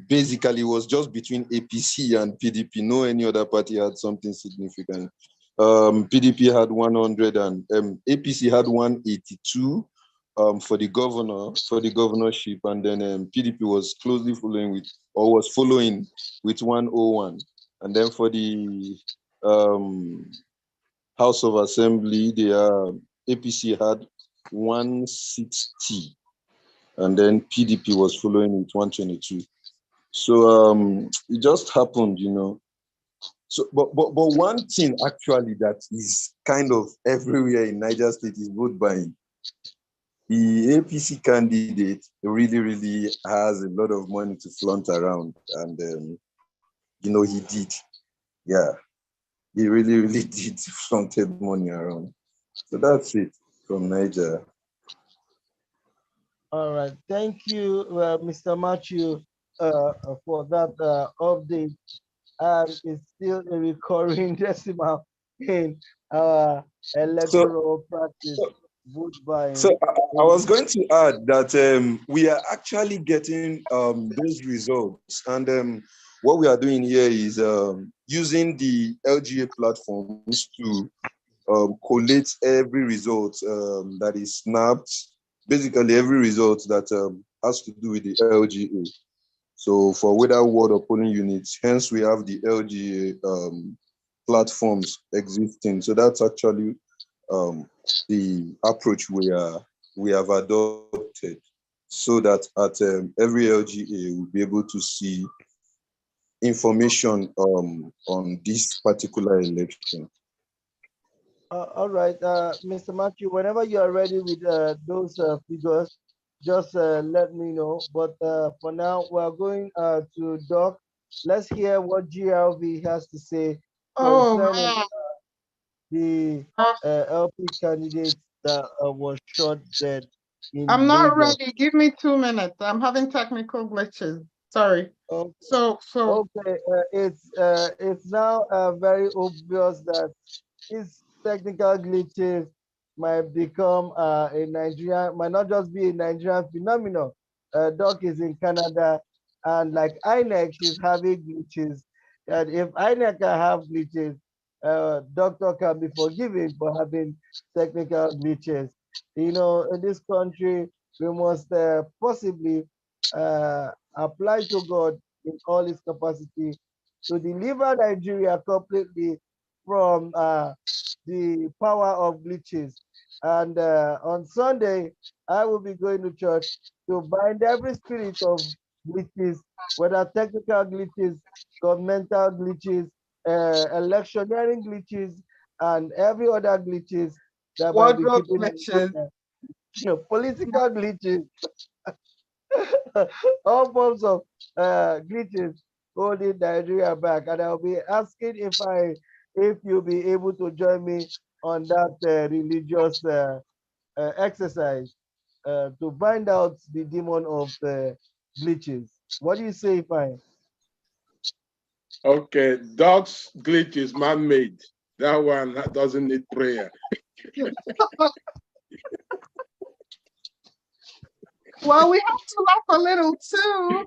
basically was just between APC and PDP. No any other party had something significant. PDP had 100 and APC had 182 for the governorship, and then PDP was closely following with 101, and then for the House of Assembly, the APC had 160. And then PDP was following with 122. So it just happened, So, but one thing actually that is kind of everywhere in Niger State is vote buying. The APC candidate really has a lot of money to flaunt around, and he did. Yeah, he really did flaunted money around. So that's it from Niger. All right, thank you, Mr. Matthew, for that update. And it's still a recurring decimal in our electoral practice, vote buying. So I was going to add that we are actually getting those results, and what we are doing here is using the LGA platforms to collate every result that is snapped basically every result that has to do with the LGA. So for whether ward or polling units, hence we have the LGA platforms existing. So that's actually the approach we have adopted, so that at every LGA we'll be able to see information on this particular election. All right, Mr. Matthew, whenever you are ready with those figures, just let me know. But for now, we are going to Doc. Let's hear what GLV has to say Oh concerning man. the LP candidate that was shot dead in I'm not Lagos. ready. Give me 2 minutes. I'm having technical glitches. Sorry. Okay. So Okay, it's now very obvious that these technical glitches might become a Nigerian, might not just be a Nigerian phenomenon. Doc is in Canada, and like INEC, she's having glitches. And if INEC can have glitches, Doctor can be forgiven for having technical glitches. You know, in this country, we must possibly apply to God in all his capacity to deliver Nigeria completely from the power of glitches. And on Sunday, I will be going to church to bind every spirit of glitches, whether technical glitches, governmental glitches, electioneering glitches, and every other glitches that might be wardrobe keeping glitches. political glitches, all forms of glitches holding Nigeria back. And I'll be asking if you'll be able to join me on that religious exercise to find out the demon of glitches. What do you say, Fine? Okay, Doc's glitch is man-made. That one doesn't need prayer. Well, we have to laugh a little too.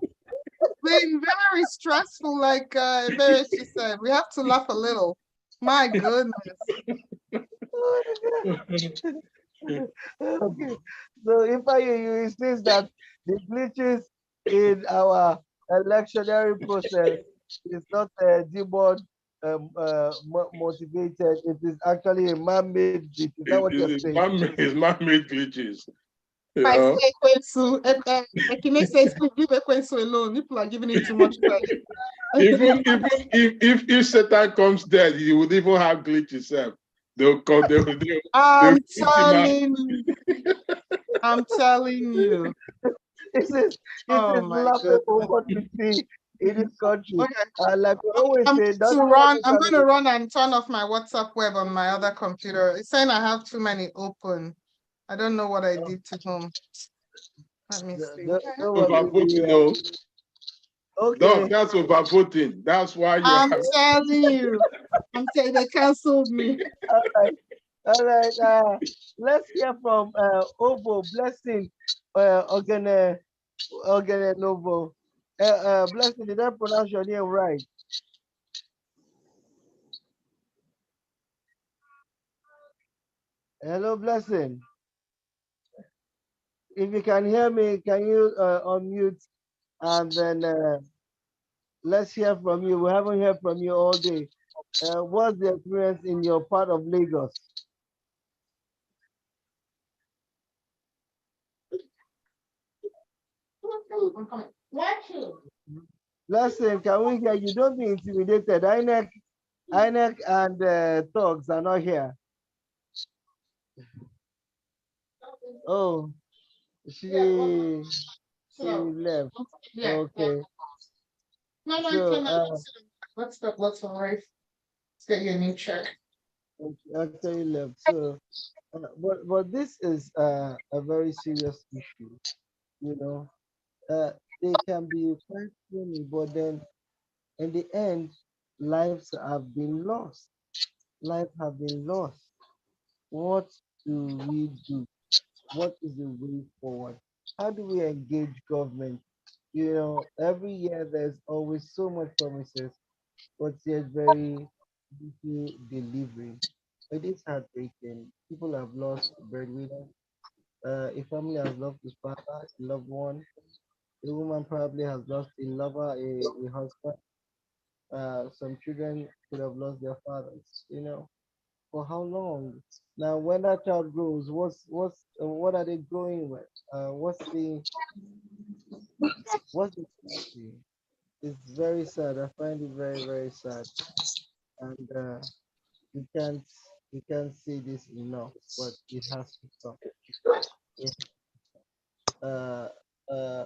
Been very stressful, like Eberechi said. We have to laugh a little. My goodness. Okay, so if I hear you insist that the glitches in our electionary process is not demon motivated, it is actually a man-made glitch. Is that what you're It's saying? man-made glitches. You I know? say Ekwensu. Ekine says, please leave Ekwensu alone. People are giving him too much credit. Even if Satan comes dead, he would even have glitch himself. They'll I'm put him out. telling you. I'm telling you. It is Oh my laughable goodness. what we see in this country. Okay. Like we always I'm say, going to nothing run. I'm can going to run and turn off my WhatsApp web on my other computer. It's saying I have too many open. I don't know what I did to them. Let me see. don't Overvoting, no. Okay. That's overvoting. That's why you I'm have. telling you. I'm telling you, they canceled me. All right. All right. Let's hear from Obo Blessing Ogene Novo. Blessing, did I pronounce your name right? Hello, Blessing. If you can hear me, can you unmute and then let's hear from you. We haven't heard from you all day. What's the experience in your part of Lagos? Blessing, can we hear you? Don't be intimidated. INEC and Thugs are not here. Oh, she left. Okay. No, So, let's alright. Let's get you a new check. actually left. So, but this is a very serious issue. You know, they can be quite funny, but then in the end, lives have been lost. Lives have been lost. What do we do? What is the way forward? How do we engage government? You know, every year there's always so much promises, but there's very little delivery. It is heartbreaking. People have lost breadwinners. A family has lost its father, a loved one. A woman probably has lost a lover, a husband. Some children could have lost their fathers. For how long? Now, when that child grows, what are they growing with? What's the history? It's very sad. I find it very, very sad, and we can't we can't say this enough, but it has to stop. It, uh, uh,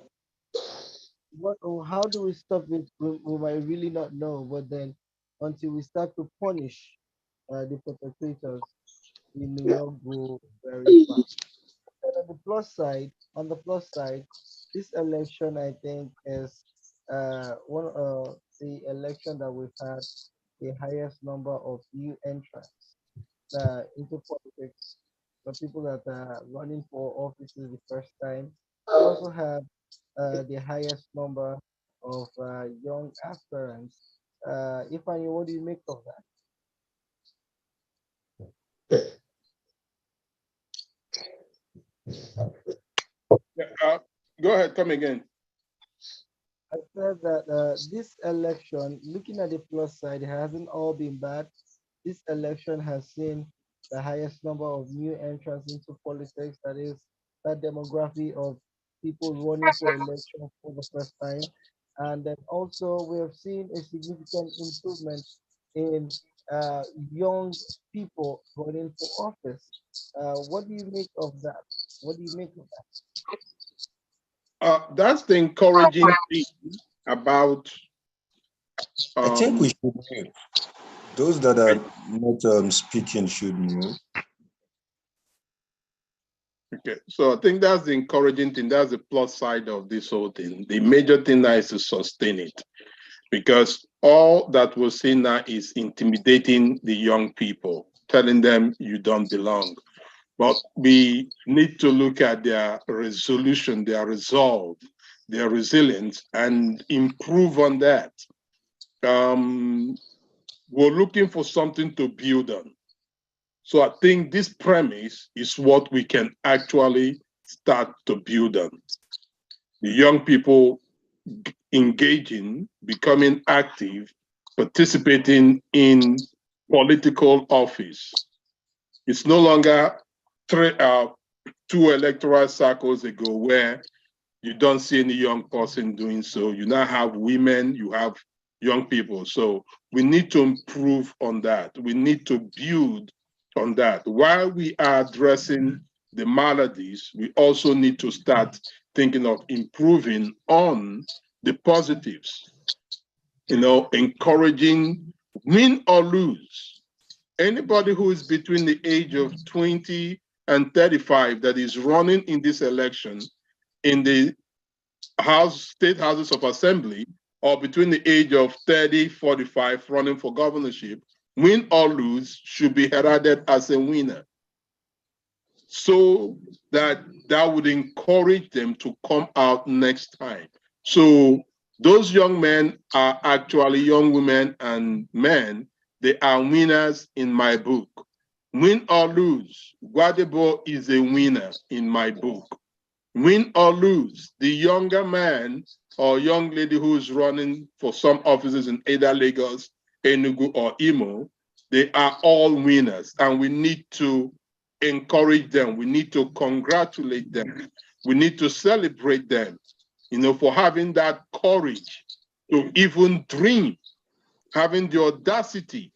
how do we stop it? We might really not know, but then until we start to punish the perpetrators, we may not go very far. And on the plus side, this election I think is one the election that we've had the highest number of new entrants into politics, the people that are running for offices the first time. We also have the highest number of young aspirants. Ifani, what do you make of that? Go ahead, come again. I said that this election, looking at the plus side, it hasn't all been bad. This election has seen the highest number of new entrants into politics. That is, that demography of people running for election for the first time. And then also, we have seen a significant improvement in young people running for office. What do you make of that? What do you make of that? That's the encouraging thing about. I think we should mute. Those that are not speaking should mute. Okay, so I think that's the encouraging thing. That's the plus side of this whole thing. The major thing now is to sustain it, because all that we're seeing now is intimidating the young people, telling them you don't belong. But we need to look at their resolution, their resolve, their resilience, and improve on that. We're looking for something to build on. So I think this premise is what we can actually start to build on. The young people engaging, becoming active, participating in political office. It's no longer 2 electoral cycles ago where you don't see any young person doing so. You now have women, you have young people. So we need to improve on that. We need to build on that. While we are addressing the maladies, we also need to start thinking of improving on the positives. Encouraging, win or lose. Anybody who is between the age of 20 and 35 that is running in this election in the state houses of assembly, or between the age of 30, 45 running for governorship, win or lose, should be heralded as a winner. So that would encourage them to come out next time. So those young men are actually young women and men. They are winners in my book. Win or lose, Guadebo is a winner in my book. Win or lose, the younger man or young lady who is running for some offices in either Lagos, Enugu, or Imo, they are all winners, and we need to encourage them. We need to congratulate them. We need to celebrate them, for having that courage to even dream, having the audacity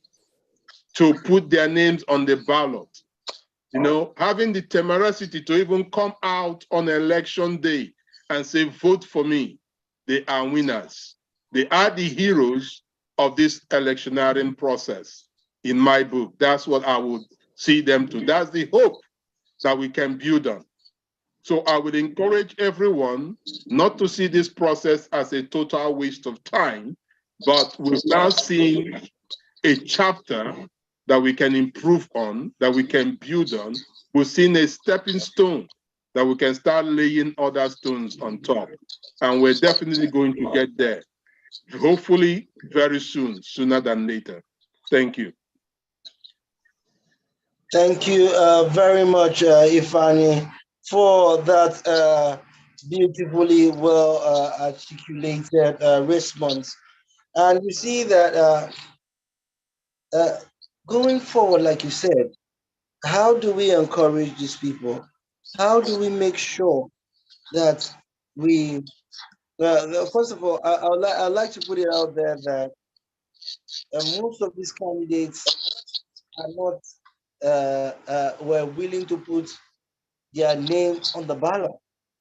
to put their names on the ballot. Having the temerity to even come out on election day and say, vote for me. They are winners. They are the heroes of this electioneering process. In my book, that's what I would see them to. That's the hope that we can build on. So I would encourage everyone not to see this process as a total waste of time, but we're now seeing a chapter that we can improve on, that we can build on. We've seen a stepping stone that we can start laying other stones on top. And we're definitely going to get there. Hopefully very soon, sooner than later. Thank you. Thank you very much, Ifani, for that beautifully well articulated response. And you see that going forward, like you said, how do we encourage these people? How do we make sure that we, first of all, I'd like to put it out there that most of these candidates are not, were willing to put their name on the ballot.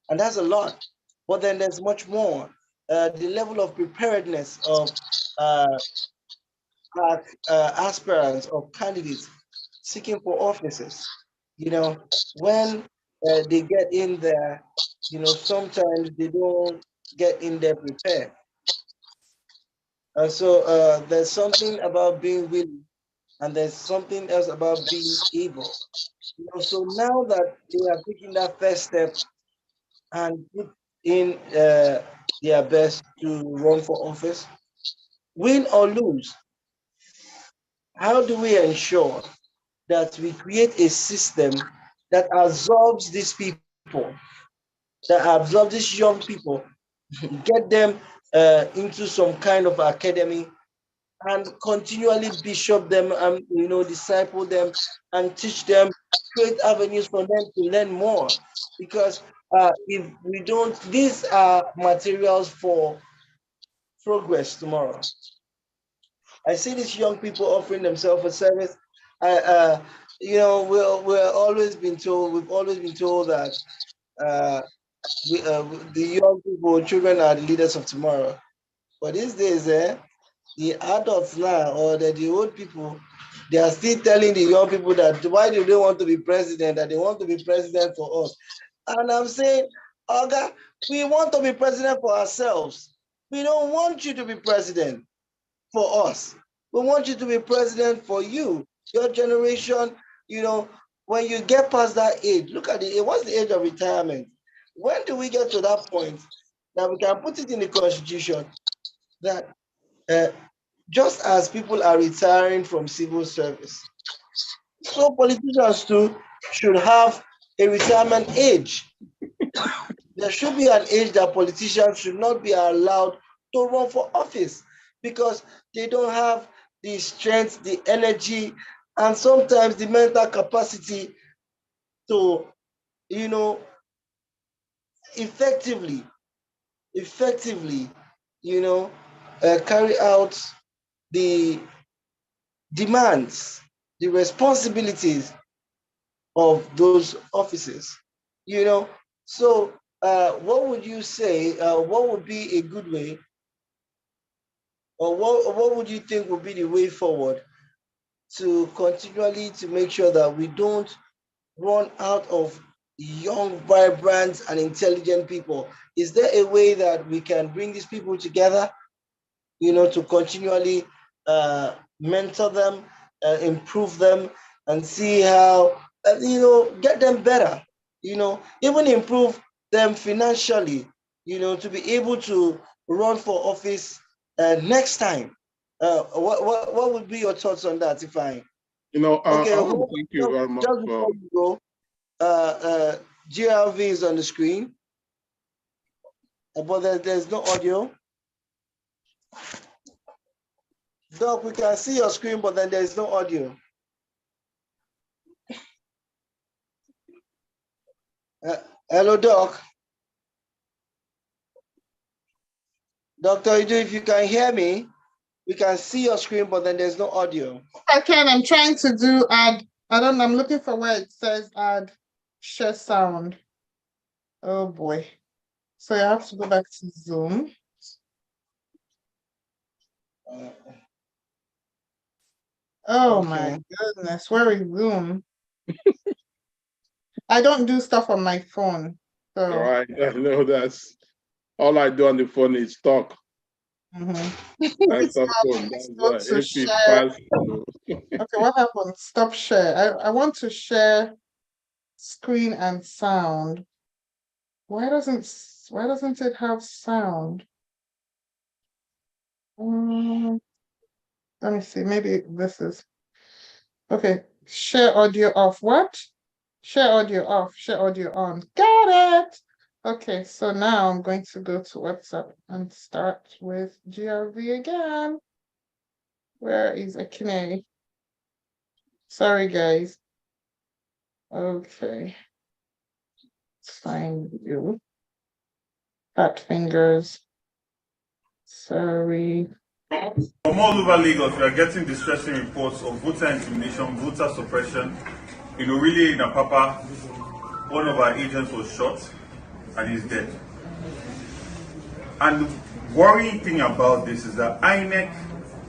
And that's a lot. But then there's much more. The level of preparedness of uh, aspirants or candidates seeking for offices. You know, when they get in there, sometimes they don't get in there prepared. So there's something about being willing, and there's something else about being able. So now that they are taking that first step and put in their best to run for office, win or lose, how do we ensure that we create a system that absorbs these people, that absorbs these young people, get them into some kind of academy and continually bishop them and disciple them and teach them, create avenues for them to learn more. Because if we don't, these are materials for progress tomorrow. I see these young people offering themselves for service. I, we're always been told, we've always been told that uh, the young people, children are the leaders of tomorrow. But these days, the adults now or the old people, they are still telling the young people that why do they want to be president, that they want to be president for us. And I'm saying, Oga, we want to be president for ourselves. We don't want you to be president for us. We want you to be president for you, your generation. When you get past that age, look at the what's the age of retirement? When do we get to that point that we can put it in the constitution that uh, just as people are retiring from civil service, so politicians too should have a retirement age. There should be an age that politicians should not be allowed to run for office because they don't have the strength, the energy, and sometimes the mental capacity to, you know, effectively, effectively, you know, carry out the demands, the responsibilities of those offices. You know, so what would you say? What would be a good way, or what would you think would be the way forward to continually to make sure that we don't run out of young, vibrant, and intelligent people? Is there a way that we can bring these people together, to continually mentor them, improve them, and see how, get them better, even improve them financially, to be able to run for office next time? What would be your thoughts on that, if I? Okay, I want to thank you very much just for. before you go, GLV is on the screen, but there's no audio. Doc, we can see your screen, but then there's no audio. Hello, Doc. Dr. Idu, if you can hear me, we can see your screen, but then there's no audio. I can. I'm trying to do add. I'm looking for where it says add share sound. Oh boy. So I have to go back to Zoom. Oh my goodness, where is Zoom? I don't do stuff on my phone. So All right, I know that's all I do on the phone is talk. That's the phone. That's why if it's fast. Okay, what happened? Stop share. I want to share screen and sound. Why doesn't it have sound? Let me see. Maybe this is okay. Share audio of what? Share audio off, share audio on. Got it. Okay, so now I'm going to go to WhatsApp and start with GRV again. Where is Akine? Sorry, guys. Okay. Let's find you. Fat fingers. Sorry. From all over Lagos, we are getting distressing reports of voter intimidation, voter suppression. Really in Apapa, one of our agents was shot and is dead. And the worrying thing about this is that INEC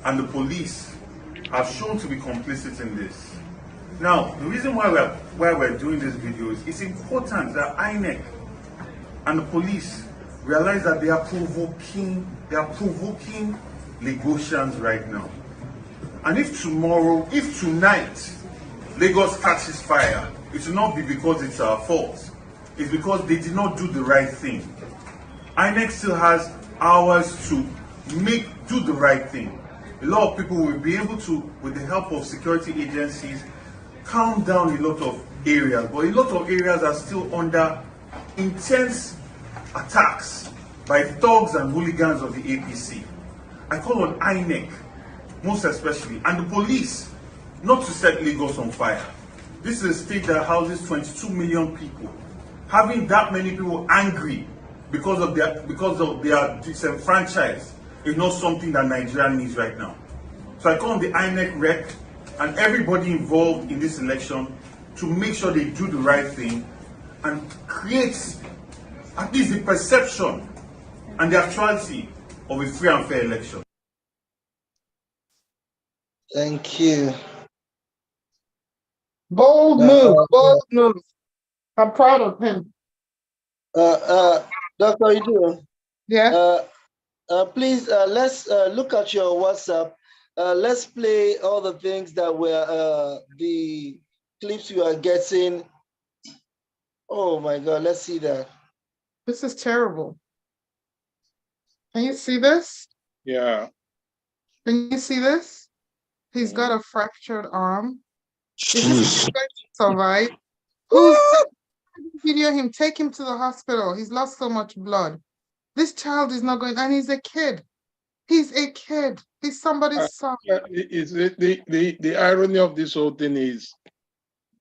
and the police are shown to be complicit in this. Now, the reason why we're doing this video is it's important that INEC and the police realize that they are provoking Lagosians right now. And if tonight, Lagos catches fire, it will not be because it's our fault. It's because they did not do the right thing. INEC still has hours to do the right thing. A lot of people will be able to, with the help of security agencies, calm down a lot of areas. But a lot of areas are still under intense attacks by thugs and hooligans of the APC. I call on INEC, most especially, and the police, not to set Lagos on fire. This is a state that houses 22 million people. Having that many people angry because of their disenfranchised is not something that Nigeria needs right now. So I call on the INEC rep and everybody involved in this election to make sure they do the right thing and create at least the perception and the actuality of a free and fair election. Thank you. Bold move, bold move. I'm proud of him. Dr. Idu, yeah. Please let's look at your WhatsApp. Let's play all the things that were the clips you are getting. Oh my God, let's see that. This is terrible. Can you see this? Yeah. Can you see this? He's got a fractured arm. Is this going to survive? Who's video him? Take him to the hospital. He's lost so much blood. This child is not going, and he's a kid. He's a kid. He's somebody's son. The irony of this whole thing is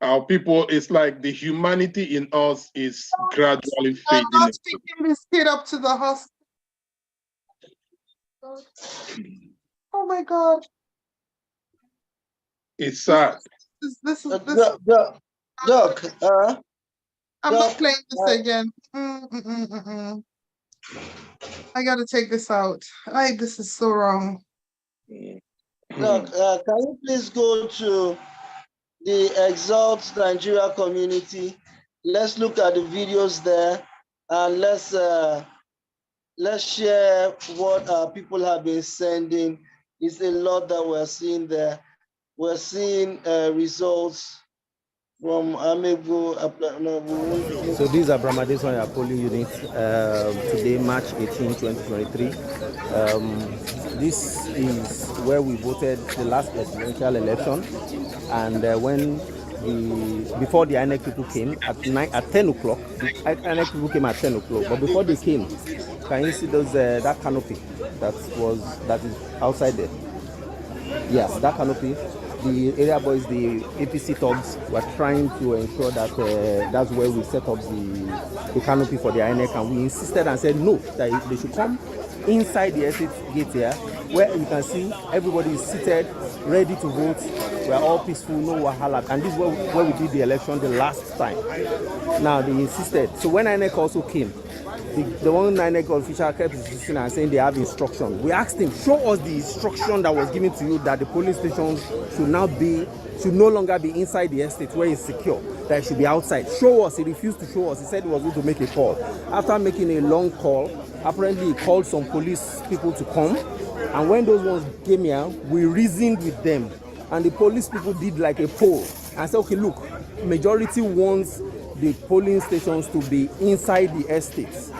our people, it's like the humanity in us is gradually fading. I'm not taking this kid up to the hospital. Oh my God. It's sad. This is Doc, I'm not playing this again. I gotta take this out. This is so wrong. Doc, can you please go to the Exalt Nigeria community? Let's look at the videos there and let's share what people have been sending. It's a lot that we're seeing there. We're seeing results from Amego. So these are Brahmadesan polling units today, March 18, 2023. This is where we voted the last presidential election, and before the INEC people came at 10 o'clock, the INEC people came at 10 o'clock, but before they came, can you see that canopy that is outside there? Yes, that canopy. The area boys, the APC thugs, were trying to ensure that that's where we set up the canopy for the INEC, and we insisted and said no, that they should come inside the exit gate here, where you can see everybody is seated, ready to vote. We are all peaceful, no wahala, and this is where we did the election the last time. Now they insisted. So when INEC also came, the one INEC official kept insisting and saying they have instruction. We asked him, show us the instruction that was given to you that the police stations should no longer be inside the estate where it's secure, that it should be outside. Show us. He refused to show us. He said he was going to make a call. After making a long call, apparently he called some police people to come, and when those ones came here, we reasoned with them, and the police people did like a poll and said, okay, look, majority wants the polling stations to be inside the estates.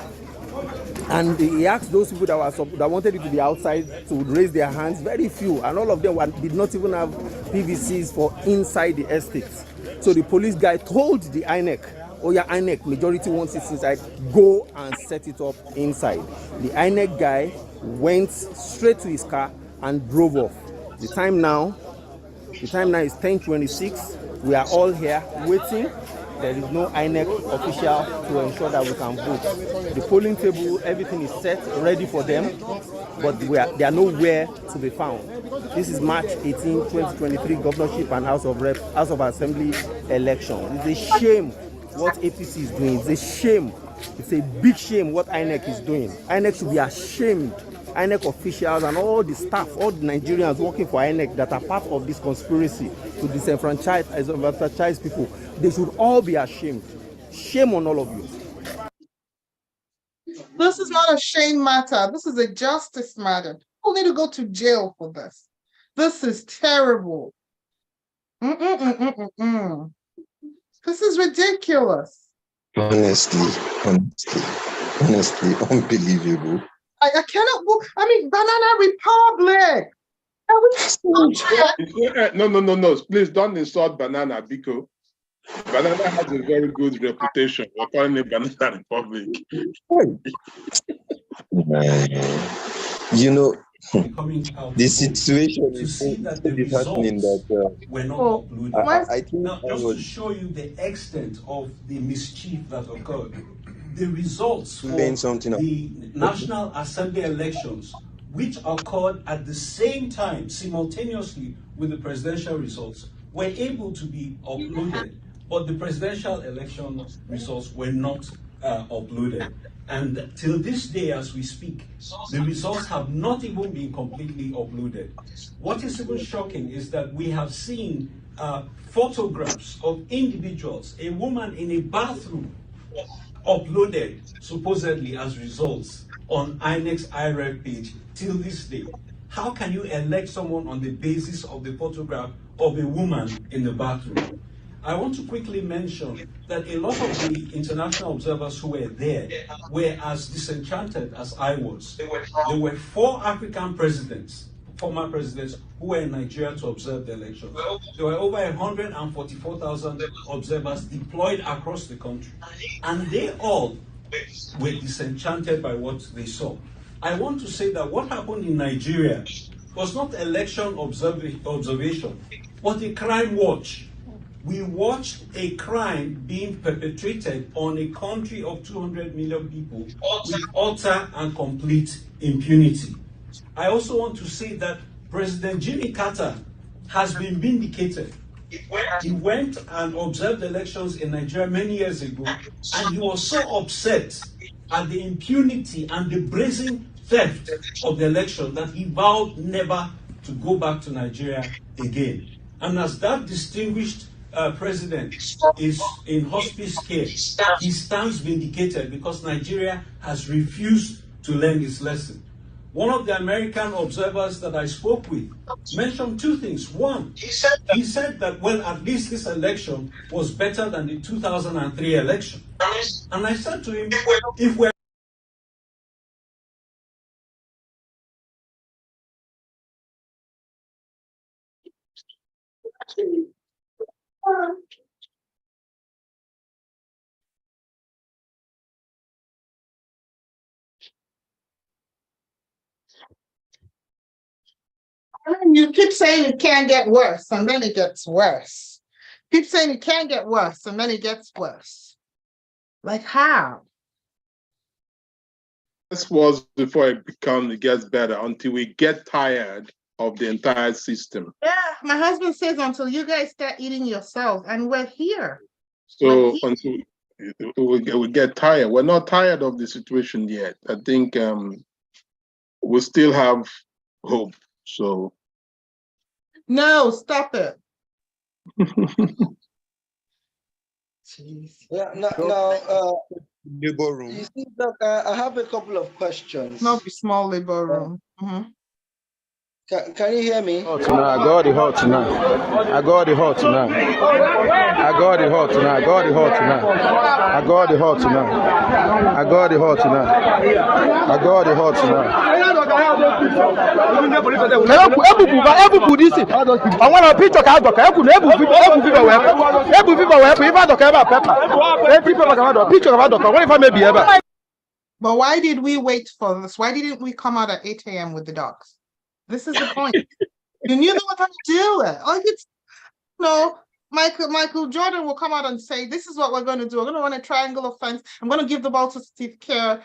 And he asked those people that wanted it to be outside to raise their hands, very few, and all of them did not even have PVCs for inside the estates. So the police guy told the INEC, oh yeah, INEC, majority wants it inside, go and set it up inside. The INEC guy went straight to his car and drove off. The time now is 10:26. We are all here waiting. There is no INEC official to ensure that we can vote. The polling table, everything is set, ready for them, but they are nowhere to be found. This is March 18, 2023 governorship and House of Assembly election. It's a shame what APC is doing. It's a shame. It's a big shame what INEC is doing. INEC should be ashamed. INEC officials and all the staff, all the Nigerians working for INEC that are part of this conspiracy to disenfranchise people, they should all be ashamed. Shame on all of you. This is not a shame matter. This is a justice matter. People need to go to jail for this. This is terrible. This is ridiculous. Honestly, unbelievable. I cannot book. I mean, Banana Republic. No. Please don't insult Banana because Banana has a very good reputation. We're calling it Banana Republic. You know, the situation is so disheartening that were not uploaded. I think now, just to show you the extent of the mischief that occurred, the results for the National Assembly elections, which occurred at the same time, simultaneously with the presidential results, were able to be uploaded, but the presidential election results were not uploaded. And till this day, as we speak, the results have not even been completely uploaded. What is even shocking is that we have seen photographs of individuals, a woman in a bathroom, uploaded supposedly as results on INEC's IREF page till this day. How can you elect someone on the basis of the photograph of a woman in the bathroom? I want to quickly mention that a lot of the international observers who were there were as disenchanted as I was. There were 4 African presidents, former presidents, who were in Nigeria to observe the elections. There were over 144,000 observers deployed across the country, and they all were disenchanted by what they saw. I want to say that what happened in Nigeria was not election observation, but a crime watch. We watched a crime being perpetrated on a country of 200 million people with utter and complete impunity. I also want to say that President Jimmy Carter has been vindicated. He went and observed elections in Nigeria many years ago, and he was so upset at the impunity and the brazen theft of the election that he vowed never to go back to Nigeria again. And as that distinguished president is in hospice care, he stands vindicated because Nigeria has refused to learn its lesson. One of the American observers that I spoke with mentioned 2 things. One, he said that, well, at least this election was better than the 2003 election. And I said to him, if we're You keep saying it can't get worse, and then it gets worse. Keep saying it can't get worse, and then it gets worse. Like how? This was before it gets better until we get tired of the entire system. Yeah, my husband says until you guys start eating yourself, and we're here. So until we get tired, we're not tired of the situation yet. I think we still have hope. So no, stop it. Yeah, labor room. You see, Doc, I have a couple of questions. Not be small labor room. Can you hear me? Hot tonight. I got the hot tonight. I got the hot tonight. I got the hot tonight. I got the hot tonight. I got the hot tonight. I got the hot tonight. I got the hot tonight. I want a picture. But why did we wait for this? Why didn't we come out at 8 a.m. with the dogs? This is the point. You knew they were going to do it. Like it's Michael Jordan will come out and say, "This is what we're going to do. We're going to run a triangle offense. I'm going to give the ball to Steve Kerr.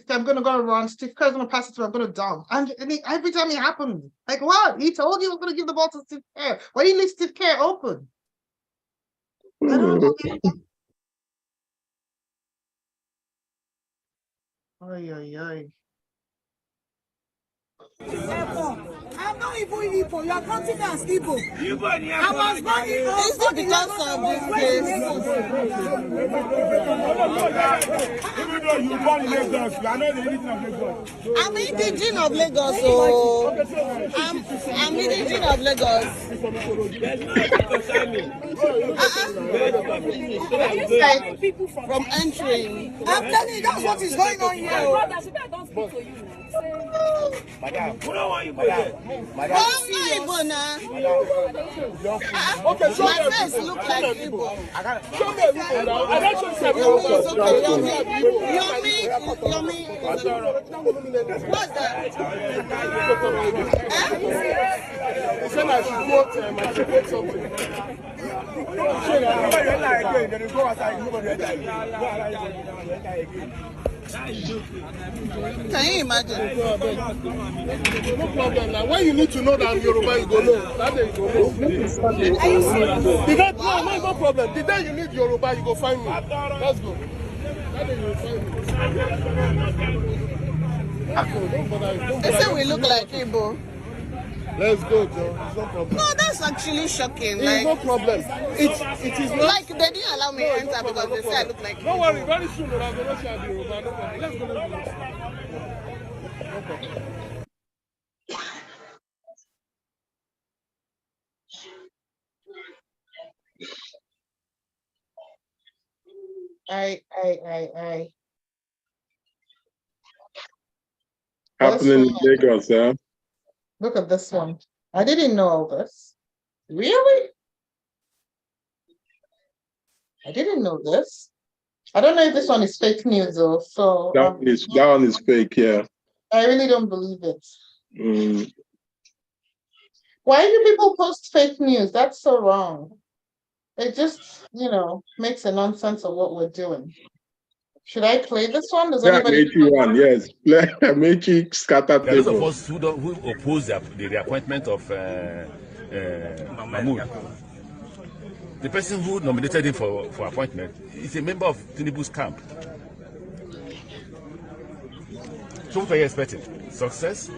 I'm going to go run. Steve Kerr's going to pass it to me. I'm going to dunk." And every time it happened, like what? He told you he was going to give the ball to Steve Kerr. Why did you leave Steve Kerr open? I don't know. Oy, oy, oy. I'm not even Igbo. You are counting as Igbo. I was born in Igbo. Is it because of this place? Even though you born in Lagos, you are not the origin of Lagos. I'm indigenous of Lagos, so I'm indigenous of Lagos. From entering. I'm telling you, that's what is going on here. Madam, who don't want you to Madam, Igbo now. Okay, my face look like Igbo. Show me Igbo now. I don't show you Yomi. What's that? He said I should quote something. Can you imagine? No problem now. When you need to know that I'm Yoruba, you go know. That day you go know. No problem. The day you need Yoruba, you go find me. Let's go. That day you will find me. They say we look like Igbo. Let's go, Joe. It's no problem. No, that's actually shocking. It's no problem. It is not. Like they didn't allow me enter because they say I look like. Don't worry, very soon I'm going to share the Yoruba. No problem. Let's go. No problem. Happening in Lagos, huh? Look at this one. I didn't know all this. Really? I didn't know this. I don't know if this one is fake news though. So that one is fake, yeah. I really don't believe it. Mm. Why do people post fake news? That's so wrong. It just, makes a nonsense of what we're doing. Should I play this one? Does anybody? One, yes. Play Mechi scatter table. Those of us who oppose the reappointment of Mahmoud. The person who nominated him for appointment is a member of Tinubu's camp. So what are you expecting? Success?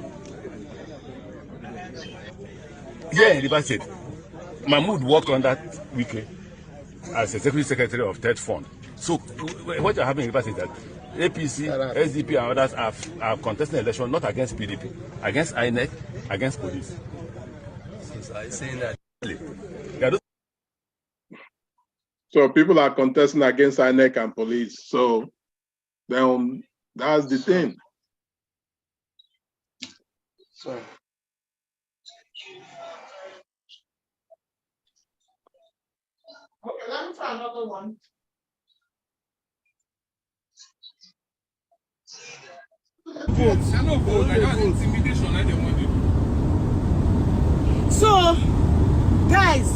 Yeah, in River State, Mahmoud worked on that weekend as executive secretary of Third Fund. So what you're having in River State is that APC, SDP, and others are contesting election not against PDP, against INEC, against police. So I'm saying that. So people are contesting against INEC and police. So then that's the thing. Sorry. Okay, let me try another one. So, guys,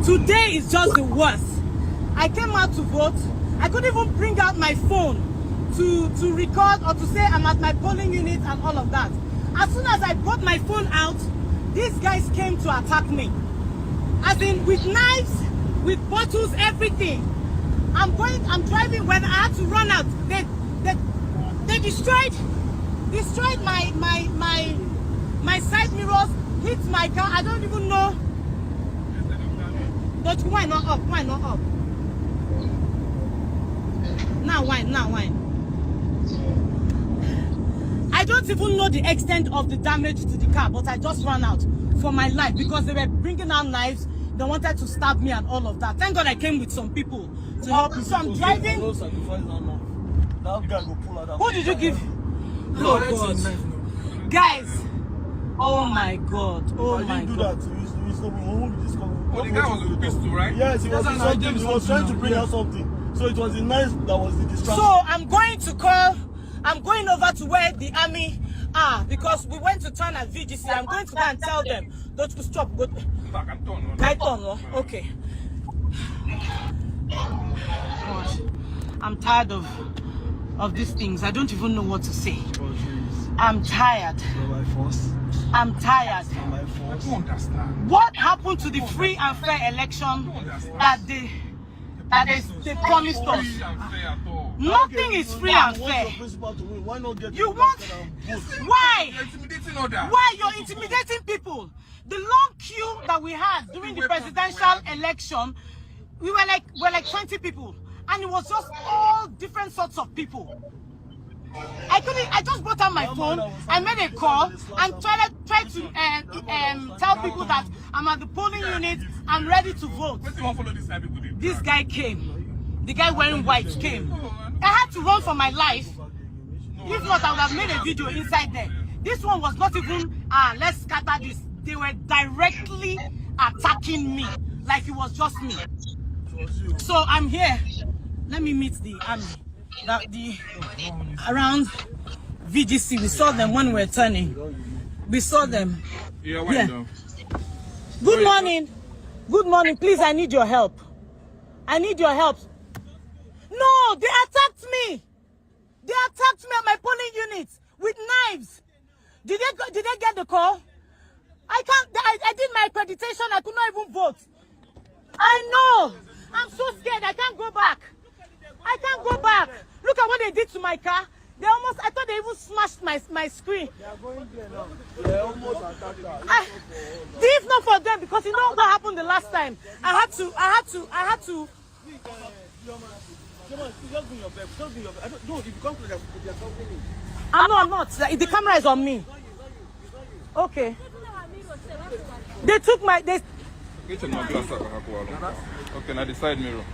today is just the worst. I came out to vote. I couldn't even bring out my phone to record or to say I'm at my polling unit and all of that. As soon as I brought my phone out, these guys came to attack me. As in with knives, with bottles, everything. I'm driving when I had to run out. They destroyed my side mirrors, hit my car. I don't even know. But why not up? Why not up? Now why? I don't even know the extent of the damage to the car, but I just ran out for my life because they were bringing out knives. They wanted to stab me and all of that. Thank God I came with some people to help me. So I'm driving. Who did you give? Oh God. Guys. Oh my God. Oh my God. Oh, the guy was with a pistol, right? Yes, he was trying to bring out something. So it was the knife that was the distraction. So I'm going over to where the army are because we went to turn at VGC. I'm going to go and tell them not to stop. Go. Okay. Gosh, I'm tired of these things. I don't even know what to say. I'm tired. I'm tired. I don't understand. What happened to the free and fair election that they promised us? Nothing is free and fair. You want? Why? Why you're intimidating people? The long queue that we had during the presidential election, we were like 20 people, and it was just all different sorts of people. I just brought out my phone, I made a call and tried to tell people that I'm at the polling unit, I'm ready to vote. This guy came. The guy wearing white came. I had to run for my life. If not, I would have made a video inside there. This one was not even, let's scatter this. They were directly attacking me like it was just me. So I'm here. Let me meet the army. Around VGC, we saw them when we were turning. We saw them. Yeah. Good morning. Good morning. Please, I need your help. I need your help. No, they attacked me. They attacked me at my polling unit with knives. Did they get the call? I did my accreditation. I could not even vote. I know. I'm so scared. I can't go back. I can't go back. Look at what they did to my car. I thought they even smashed my screen. They are going there now. They almost attacked us. If not for them, because you know what happened the last time. I had to. I'm not. The camera is on me. Okay. They took my. Okay, now the side mirror.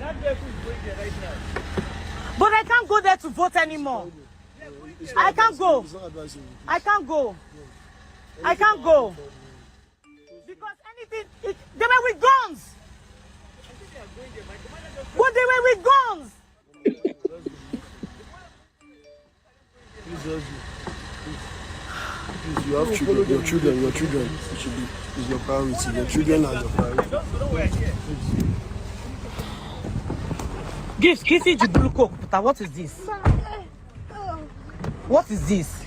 But I can't go there to vote anymore. I can't go. I can't go. I can't go. Because anything, they were with guns. But they were with guns. Please, you have children. Your children should be is your priority. Your children are your priority. Give Kissy the blue coke. What is this? What is this?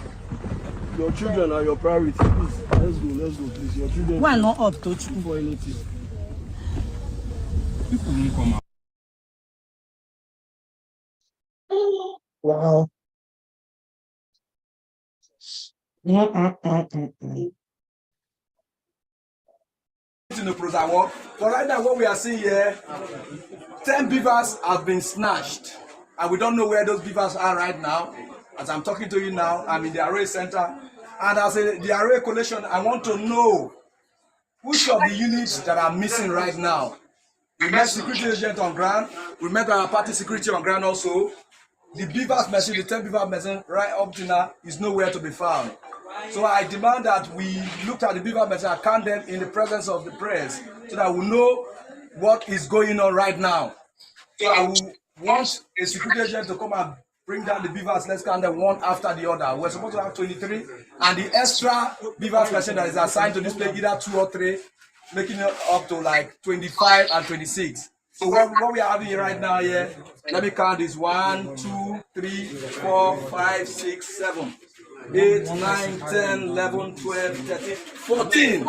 Your children are your priority. Please, let's go, please. Your children. Why not up touch for anything? People won't come out. Wow. But right now, what we are seeing here, 10 beavers have been snatched, and we don't know where those beavers are right now. As I'm talking to you now, I'm in the array center, and as the array collation, I want to know which of the units that are missing right now. We met security agent on ground. We met our party security on ground also. The beavers machine, the 10 beaver machine, right up to now, is nowhere to be found. So I demand that we look at the beaver machine and count them in the presence of the press, so that we know what is going on right now. So I will want a security agent to come and bring down the beavers. Let's count them one after the other. We're supposed to have 23, and the extra beavers machine that is assigned to this place, either 2 or 3, making it up to like 25 and 26. So what we are having here right now here, let me count this: 1, 2, 3, 4, 5, 6, 7, 8, 9, 10, 11, 12, 13, 14.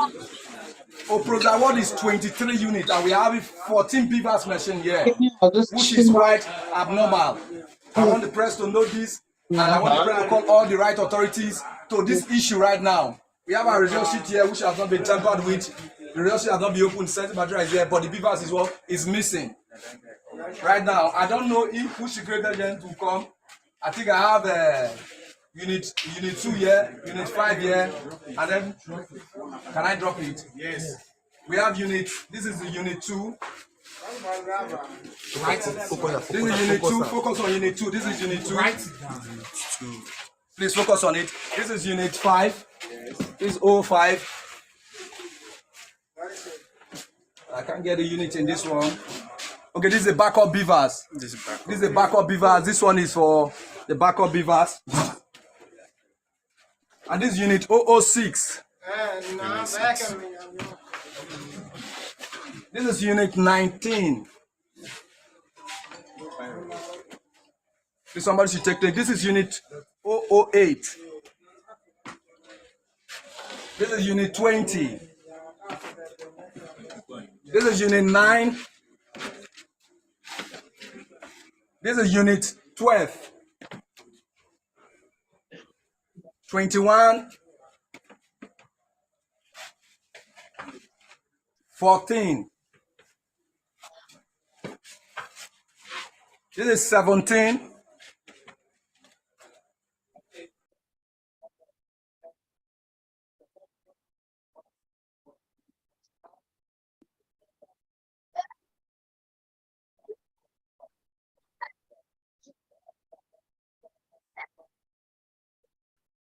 Oprozaward is 23 units, and we are having 14 beavers machine here, which is quite abnormal. I want the press to know this, and I want the press to call all the right authorities to this issue right now. We have a result sheet here which has not been tampered with. The result sheet has not been opened. The material is here, but the beavers is missing. Right now, I don't know if push security agent will come. I think I have unit 2 here, unit 5 here, and then can I drop it? Yes. We have unit. This is the unit 2. Right. This is unit 2. Focus on unit 2. This is unit 2. Right. Please focus on it. This is unit 5. This is 05. I can't get the unit in this one. Okay, this is the backup beavers. This is the backup beavers. This one is for the backup beavers. And this is unit 006. This is unit 19. Somebody should take it. This is unit 008. This is unit 20. This is unit 9. This is unit 12. 21. 14. This is 17.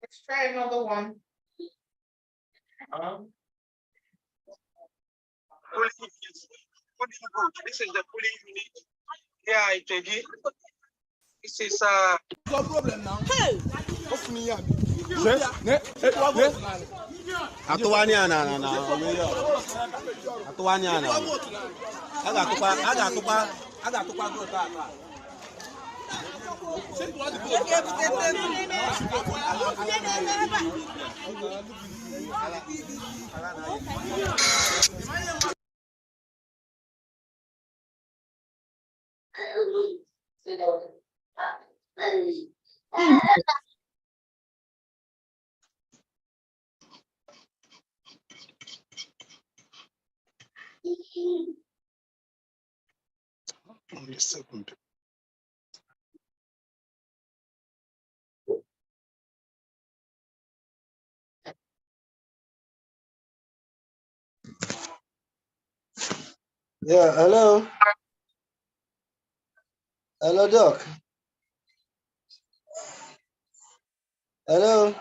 Let's try another one. This is the pulling unit. Yeah, it this is no problem now. Hey, what's me here? only a second. Yeah, hello. Hello, Doc. Hello.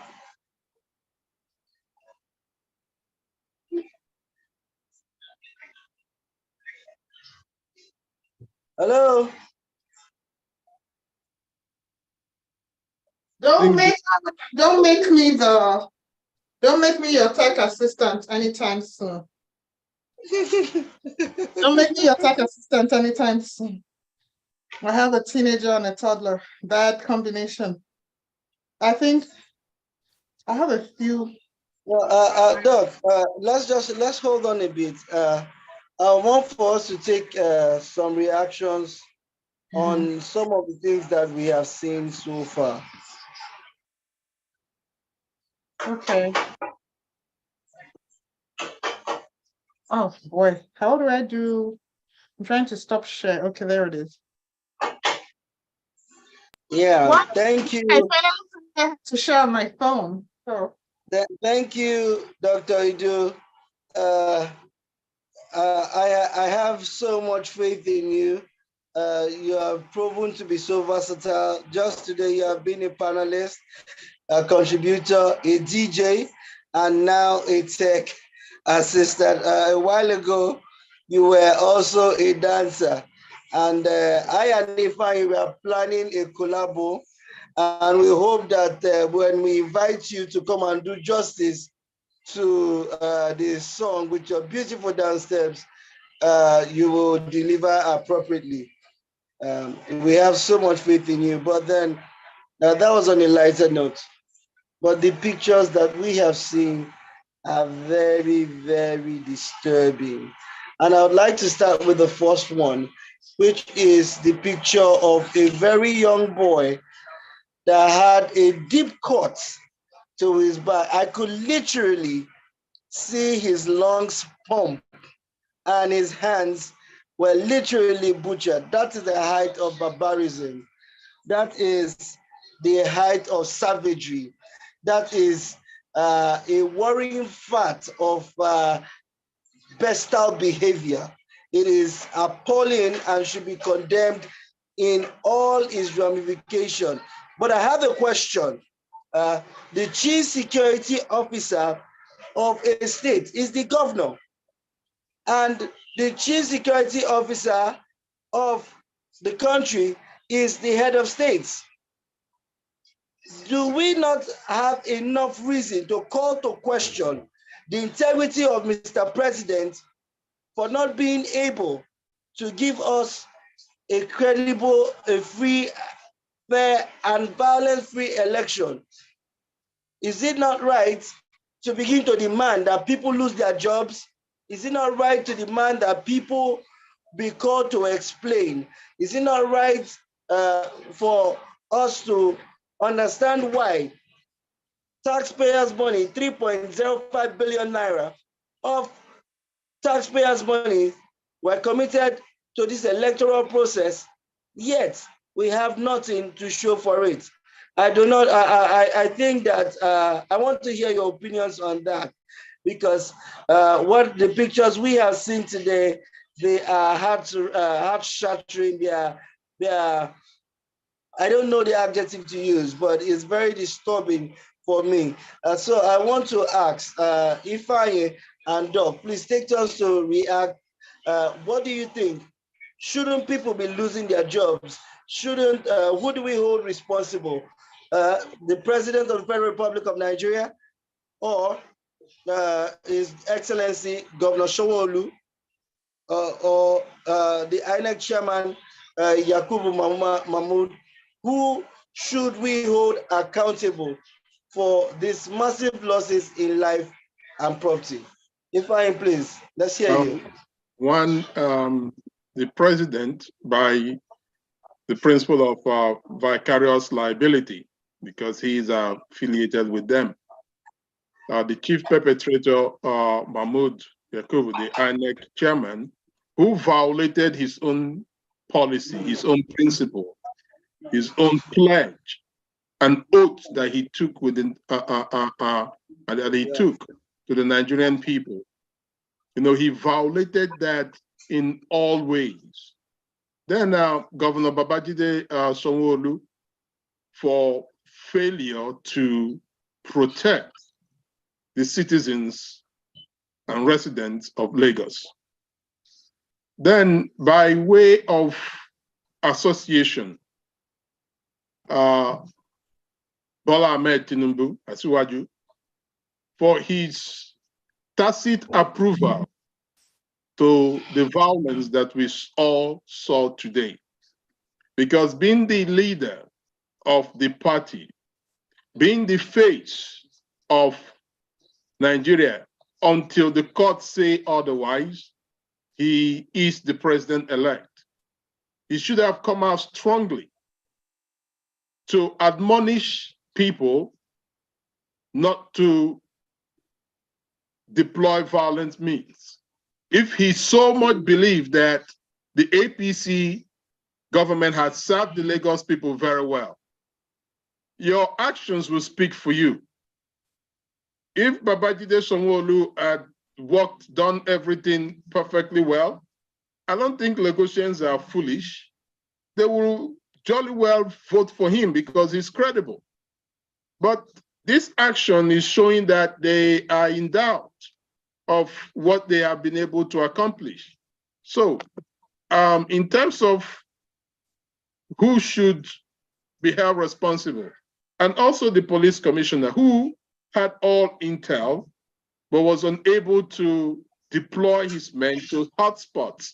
Hello. Don't make me your tech assistant anytime soon. Don't make me your tech assistant anytime soon. I have a teenager and a toddler. Bad combination. I think I have a few. Well, Doc, let's hold on a bit. I want for us to take some reactions on some of the things that we have seen so far. Okay. Oh boy, how do I do? I'm trying to stop share. Okay, there it is. Yeah, What? Thank you. I finally to share on my phone. So Thank you, Dr. Idu. I have so much faith in you. You have proven to be so versatile. Just today, you have been a panelist, a contributor, a DJ, and now a tech assistant. A while ago, you were also a dancer. And I and Ifeanyi were planning a collabo, and we hope that when we invite you to come and do justice to the song with your beautiful dance steps, you will deliver appropriately. We have so much faith in you, but then that was on a lighter note. But the pictures that we have seen are very, very disturbing. And I would like to start with the first one, which is the picture of a very young boy that had a deep cut to his back. I could literally see his lungs pump and his hands were literally butchered. That is the height of barbarism. That is the height of savagery. That is a worrying fact of bestial behavior. It is appalling and should be condemned in all its ramifications. But I have a question. The chief security officer of a state is the governor, and the chief security officer of the country is the head of states. Do we not have enough reason to call to question the integrity of Mr. President for not being able to give us a credible, a free, fair, and violence-free election? Is it not right to begin to demand that people lose their jobs? Is it not right to demand that people be called to explain? Is it not right for us to understand why taxpayers' money, 3.05 billion naira of taxpayers' money were committed to this electoral process, yet we have nothing to show for it? I think that I want to hear your opinions on that, because what the pictures we have seen today, they are heart-shattering. They are, I don't know the adjective to use, but it's very disturbing for me. So I want to ask Ifeanyi and Doc, please take turns to react. What do you think? Shouldn't people be losing their jobs? Shouldn't, who do we hold responsible? The President of the Federal Republic of Nigeria, or His Excellency Governor Sanwo-Olu, or the INEC Chairman Yakubu Mahmoud? Who should we hold accountable for these massive losses in life and property? Ifeanyi, please, let's hear you. One, the president, by the principle of vicarious liability, because he is affiliated with them. The chief perpetrator, Mahmoud Yakubu, the INEC chairman, who violated his own policy, his own principle, his own pledge, an oath that he took within that he took to the Nigerian people. You know, he violated that in all ways. Then Governor Babajide Sanwo-Olu, for failure to protect the citizens and residents of Lagos. Then, by way of association, Bola Ahmed Tinubu, Asiwaju, for his tacit approval to the violence that we all saw today. Because being the leader of the party, being the face of Nigeria, until the courts say otherwise, he is the president-elect. He should have come out strongly to admonish people not to deploy violent means. If he so much believed that the APC government had served the Lagos people very well, your actions will speak for you. If Babajide Sanwo-Olu had done everything perfectly well, I don't think Lagosians are foolish. They will jolly well vote for him because he's credible. But this action is showing that they are in doubt of what they have been able to accomplish. So in terms of who should be held responsible, and also the police commissioner, who had all intel, but was unable to deploy his men to hotspots.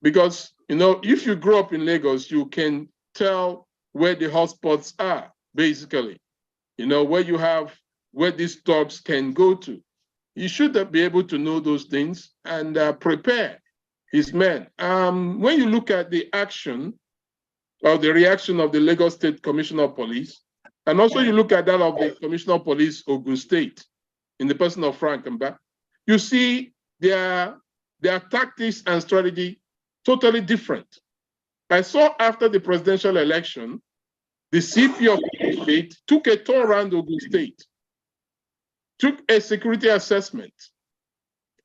Because, you know, if you grow up in Lagos, you can tell where the hotspots are, basically. You know, where these thugs can go to. You should be able to know those things and prepare his men. When you look at the action or the reaction of the Lagos State Commissioner of Police, and also you look at that of the Commissioner of Police Ogun State, in the person of Frank Mba, you see their tactics and strategy totally different. I saw after the presidential election, the CP of State took a tour around Ogun State, took a security assessment,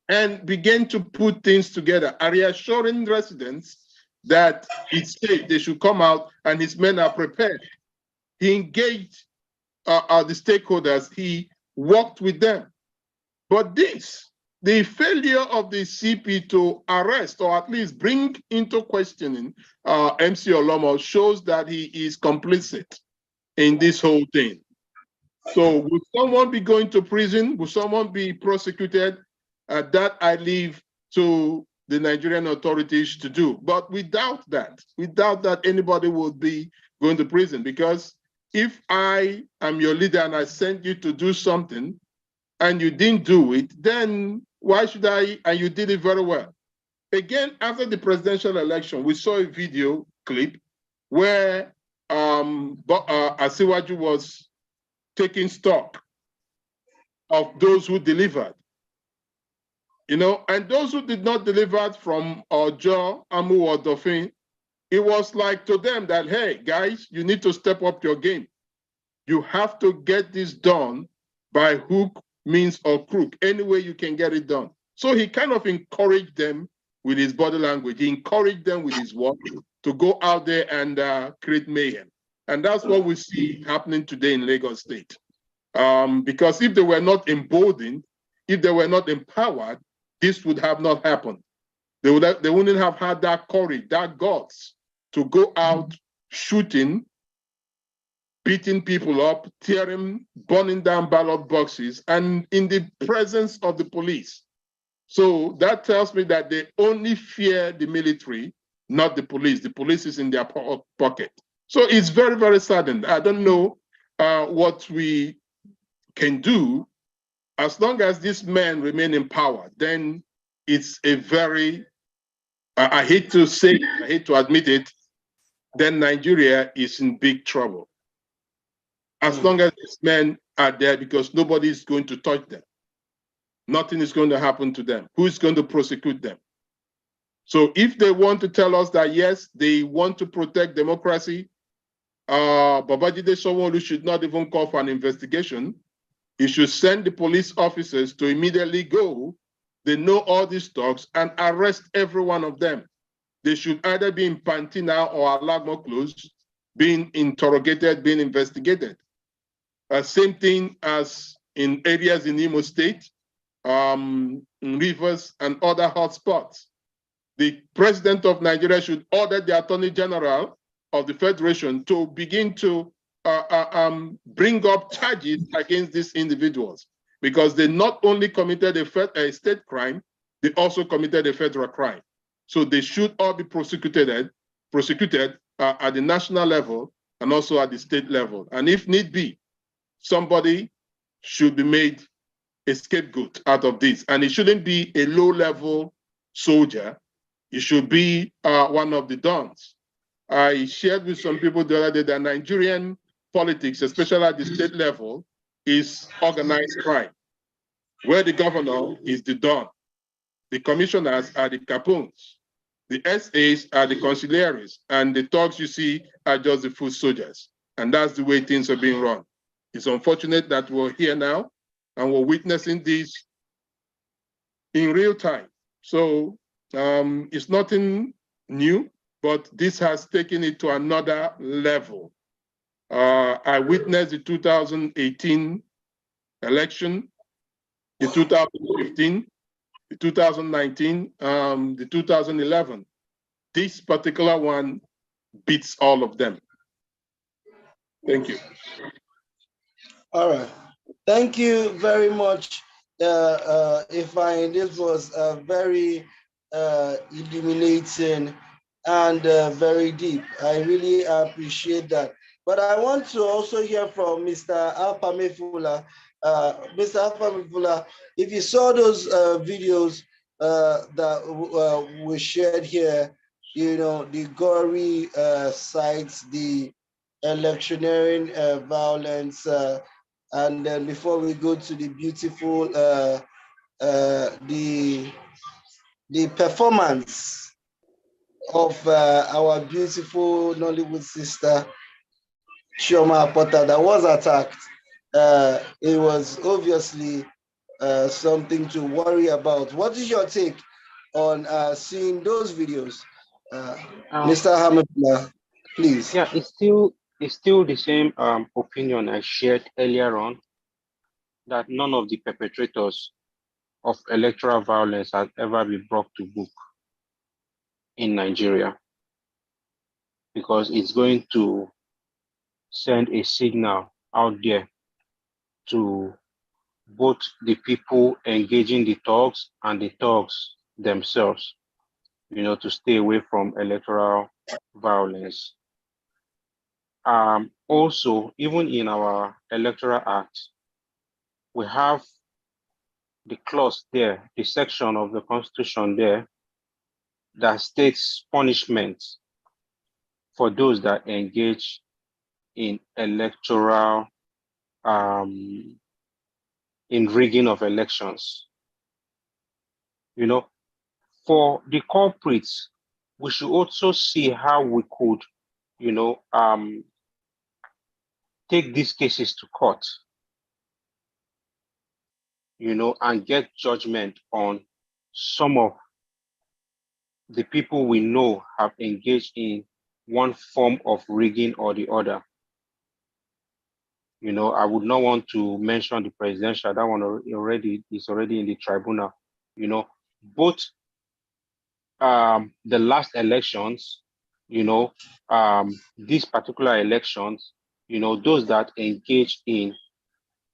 and began to put things together, reassuring residents that it's safe, they should come out, and his men are prepared. He engaged the stakeholders, he worked with them. But the failure of the CP to arrest or at least bring into questioning MC Olomo shows that he is complicit in this whole thing. So would someone be going to prison? Would someone be prosecuted? That I leave to the Nigerian authorities to do. But without that anybody would be going to prison, because if I am your leader and I sent you to do something and you didn't do it, then why should I? And you did it very well. Again, after the presidential election, we saw a video clip where Asiwaju was taking stock of those who delivered. And those who did not deliver from Ojo, Amu, or Dauphin, it was like to them that, hey, guys, you need to step up your game. You have to get this done by hook, means, or crook, any way you can get it done. So he kind of encouraged them with his body language. He encouraged them with his work to go out there and create mayhem. And that's what we see happening today in Lagos State. Because if they were not emboldened, if they were not empowered, this would have not happened. They wouldn't have had that courage, that guts to go out shooting, beating people up, tearing, burning down ballot boxes, and in the presence of the police. So that tells me that they only fear the military, not the police. The police is in their pocket. So it's very, very saddened. I don't know what we can do. As long as these men remain in power, then it's a very, I hate to say it, I hate to admit it, then Nigeria is in big trouble. As long as these men are there, because nobody is going to touch them. Nothing is going to happen to them. Who is going to prosecute them? So if they want to tell us that, yes, they want to protect democracy, Babajide Sanwo-Olu should not even call for an investigation. He should send the police officers to immediately go. They know all these talks and arrest every one of them. They should either be in Pantina or Alagmo Close, being interrogated, being investigated. Same thing as in areas in Imo State, in rivers and other hotspots. The president of Nigeria should order the Attorney General of the Federation to begin to bring up charges against these individuals, because they not only committed a state crime, they also committed a federal crime. So they should all be prosecuted at the national level and also at the state level. And if need be, somebody should be made a scapegoat out of this. And it shouldn't be a low-level soldier. It should be one of the dons. I shared with some people the other day that Nigerian politics, especially at the state level, is organized crime, where the governor is the don. The commissioners are the capones. The SAs are the consigliaries, and the thugs you see are just the foot soldiers. And that's the way things are being run. It's unfortunate that we're here now and we're witnessing this in real time. So it's nothing new, but this has taken it to another level. I witnessed the 2018 election, the 2015, the 2019, the 2011. This particular one beats all of them. Thank you. All right. Thank you very much, Ifeanyi. This was very illuminating and very deep. I really appreciate that. But I want to also hear from Mr. Alpamefula. Mr. Alpamefula, if you saw those videos that we shared here, the gory sites, the electioneering violence, and then before we go to the beautiful, the performance of our beautiful Nollywood sister, Shoma Potter that was attacked. It was obviously something to worry about. What is your take on seeing those videos? Mr. Hamidullah, please. Yeah, it's still the same opinion I shared earlier on, that none of the perpetrators of electoral violence has ever been brought to book in Nigeria, because it's going to send a signal out there to both the people engaging the thugs and the thugs themselves, to stay away from electoral violence. Also, even in our Electoral Act, we have the clause there, the section of the Constitution there, that states punishment for those that engage in electoral, in rigging of elections. For the culprits, we should also see how we could, take these cases to court, and get judgment on some of the people we know have engaged in one form of rigging or the other. I would not want to mention the presidential, that one is already in the tribunal. Both the last elections, these particular elections, those that engage in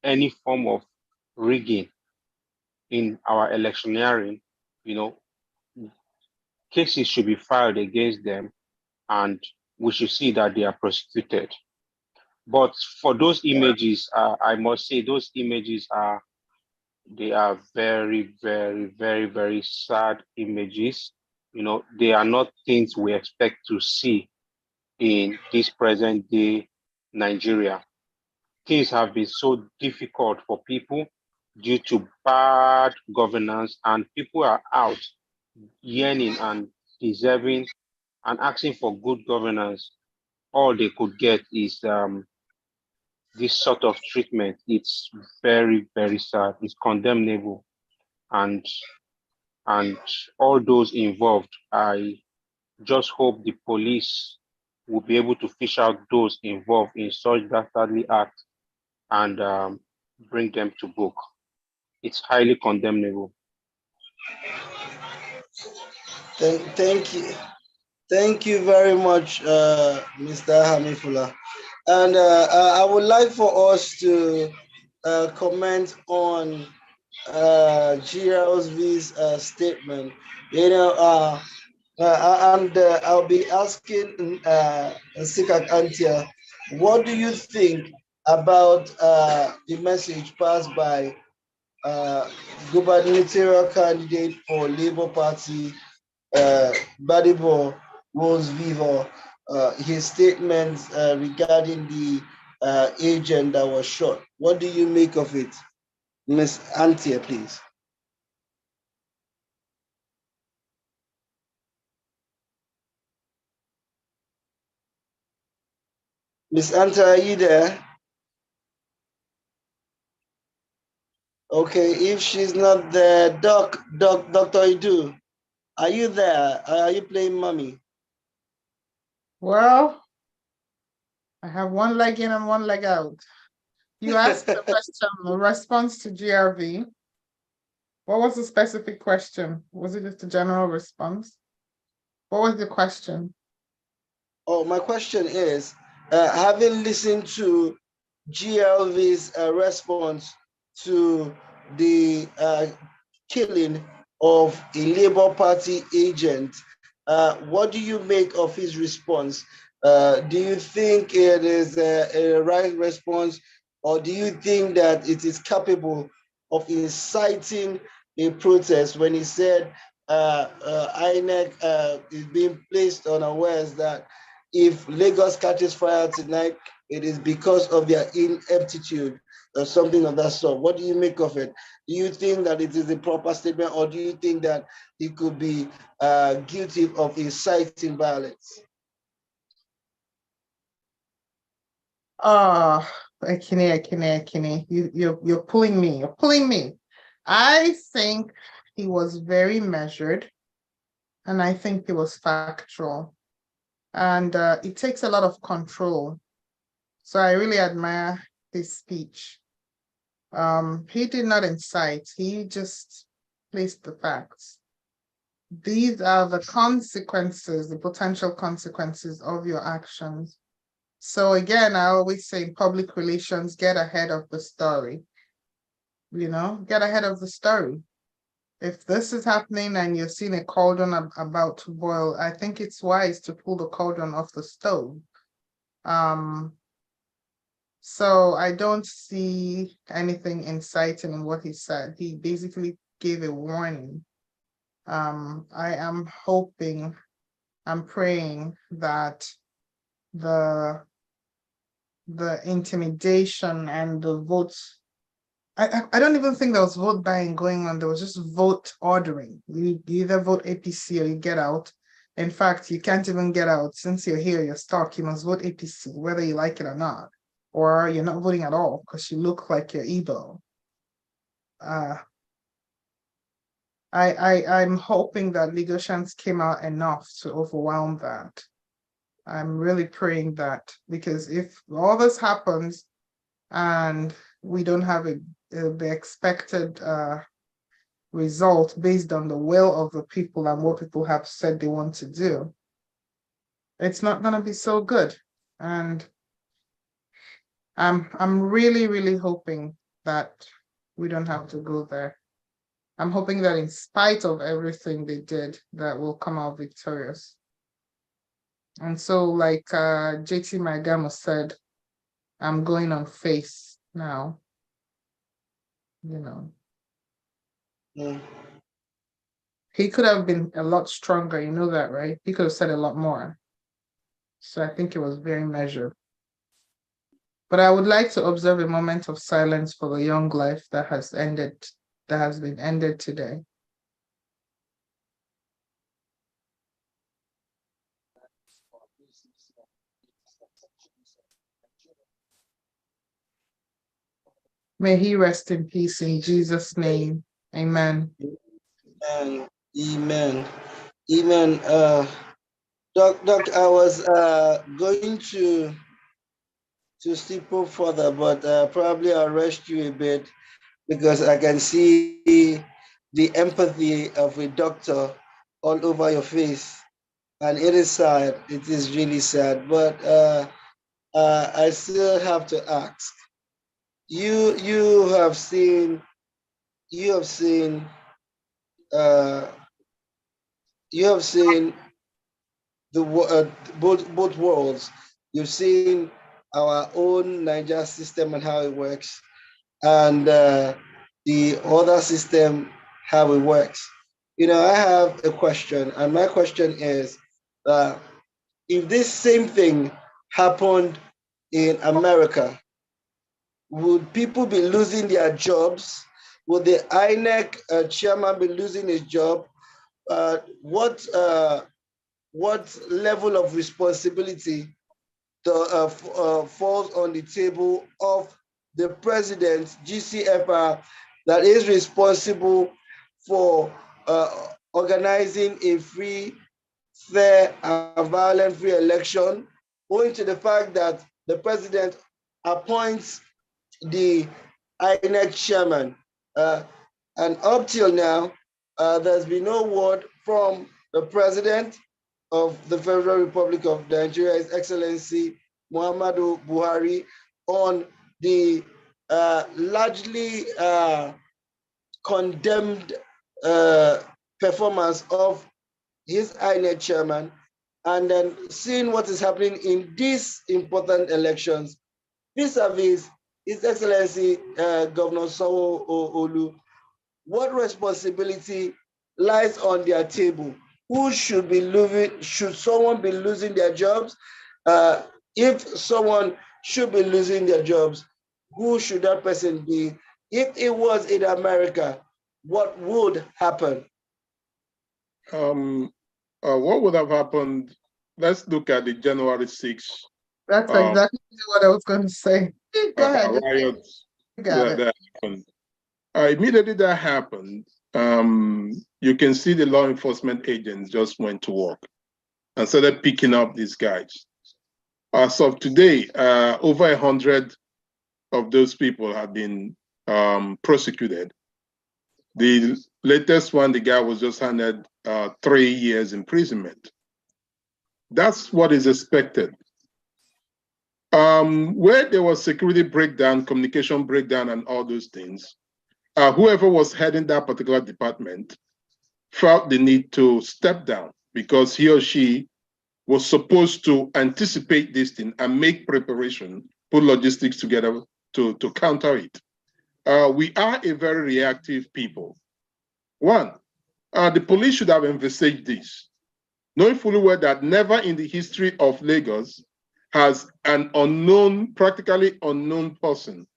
any form of rigging in our electioneering, cases should be filed against them, and we should see that they are prosecuted. But for those images, I must say those images are very, very, very, very sad images. They are not things we expect to see in this present day Nigeria. Things have been so difficult for people due to bad governance, and people are out yearning and deserving and asking for good governance. All they could get is this sort of treatment. It's very, very sad. It's condemnable, and all those involved, I just hope the police will be able to fish out those involved in such dastardly acts and bring them to book. It's highly condemnable. Thank you very much, Mr. Hamifula. And I would like for us to comment on GLV's statement. And I'll be asking Sikak Antia, what do you think about the message passed by gubernatorial candidate for Labour Party, Badibo Rose Vivo, his statements regarding the agent that was shot? What do you make of it? Ms. Antia, please. Ms. Antia, are you there? Okay, if she's not there, Dr. Idu, are you there? Are you playing mommy? Well, I have one leg in and one leg out. You asked the question, a response to GRV. What was the specific question? Was it just a general response? What was the question? Oh, my question is, having listened to GLV's response to the killing of a Labour Party agent, what do you make of his response? Do you think it is a right response, or do you think that it is capable of inciting a protest when he said INEC is being placed unawares that if Lagos catches fire tonight, it is because of their ineptitude or something of that sort? What do you make of it? Do you think that it is a proper statement, or do you think that he could be guilty of inciting violence? Ekene, you're pulling me. You're pulling me. I think he was very measured, and I think he was factual, and it takes a lot of control. So I really admire his speech. He did not incite. He just placed the facts. These are the consequences, the potential consequences of your actions. So again, I always say in public relations, get ahead of the story. Get ahead of the story. If this is happening and you're seeing a cauldron about to boil, I think it's wise to pull the cauldron off the stove. So I don't see anything inciting in what he said. He basically gave a warning. I am hoping, I'm praying that the intimidation and the votes, I don't even think there was vote buying going on. There was just vote ordering. You either vote APC or you get out. In fact, you can't even get out. Since you're here, you're stuck. You must vote APC, whether you like it or not. Or you're not voting at all because you look like you're Igbo. I'm hoping that legal chance came out enough to overwhelm that. I'm really praying that, because if all this happens and we don't have the expected result based on the will of the people and what people have said they want to do, it's not going to be so good. And I'm really, really hoping that we don't have to go there. I'm hoping that in spite of everything they did, that we'll come out victorious. And so, like JT Magamo said, I'm going on face now. He could have been a lot stronger, you know that, right? He could have said a lot more. So I think it was very measured. But I would like to observe a moment of silence for the young life that has been ended today. May he rest in peace in Jesus' name. Amen. Amen. Amen. Amen. Doc, I was going to sleep further, but probably I'll rest you a bit because I can see the empathy of a doctor all over your face. And it is sad. It is really sad. But I still have to ask. You have seen the both worlds. You've seen our own Niger system and how it works, and the other system how it works. I have a question, and my question is, if this same thing happened in America, would people be losing their jobs? Would the INEC chairman be losing his job? What level of responsibility falls on the table of the president, GCFR, that is responsible for organizing a free, fair, and violent-free election, owing to the fact that the president appoints the INEC chairman. And up till now, there's been no word from the president of the Federal Republic of Nigeria, His Excellency Muhammadu Buhari, on the largely condemned performance of his INEC chairman, and then seeing what is happening in these important elections, vis-a-vis His Excellency Governor Sanwo-Olu, what responsibility lies on their table? Who should be losing? Should someone be losing their jobs? If someone should be losing their jobs, who should that person be? If it was in America, what would happen? What would have happened? Let's look at the January 6th That's exactly what I was going to say. Go ahead. Riots You got it. that happened. Immediately that happened, you can see the law enforcement agents just went to work and started picking up these guys. As of today, over 100 of those people have been prosecuted. The latest one, the guy was just handed 3 years imprisonment. That's what is expected. Where there was security breakdown, communication breakdown, and all those things, whoever was heading that particular department felt the need to step down because he or she was supposed to anticipate this thing and make preparation, put logistics together to counter it. We are a very reactive people. One, the police should have envisaged this, knowing fully well that never in the history of Lagos has an unknown, practically unknown person.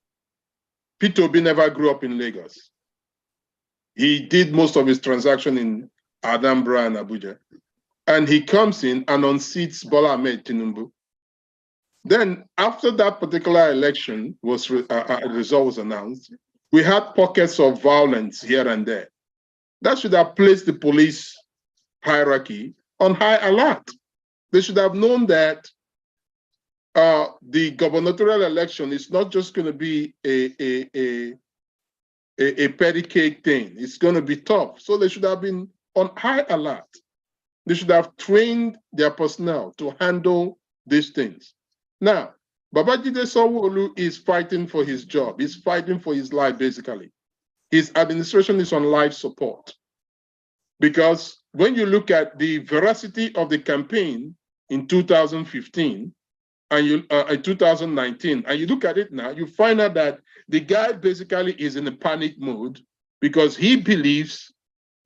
P2B never grew up in Lagos. He did most of his transaction in Anambra and Abuja. And he comes in and unseats Bola Ahmed Tinubu. Then after that particular election was result was announced, we had pockets of violence here and there. That should have placed the police hierarchy on high alert. They should have known that the gubernatorial election is not just going to be a petty cake thing. It's going to be tough. So they should have been on high alert. They should have trained their personnel to handle these things. Now, Babajide Sanwo-Olu is fighting for his job. He's fighting for his life, basically. His administration is on life support. Because when you look at the veracity of the campaign in 2015 and in 2019, and you look at it now, you find out that the guy basically is in a panic mode because he believes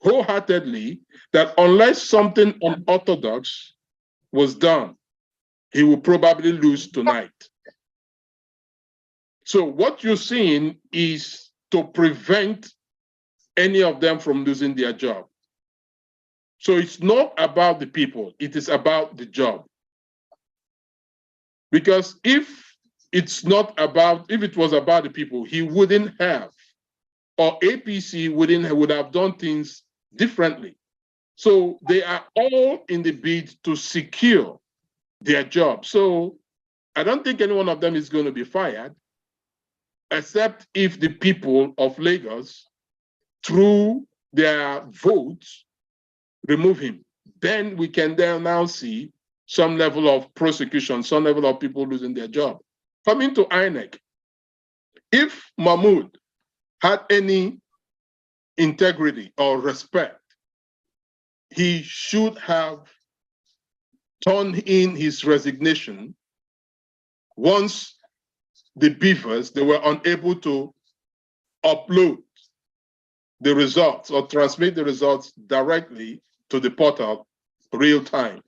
wholeheartedly that unless something unorthodox was done, he will probably lose tonight. So what you're seeing is to prevent any of them from losing their job. So it's not about the people, it is about the job. Because if it was about the people, he wouldn't have, or APC would have done things differently. So they are all in the bid to secure their job. So I don't think any one of them is going to be fired, except if the people of Lagos, through their votes, remove him. Then we can now see some level of prosecution, some level of people losing their job. Coming to INEC, if Mahmoud had any integrity or respect, he should have turned in his resignation once the beavers, they were unable to upload the results or transmit the results directly to the portal real time.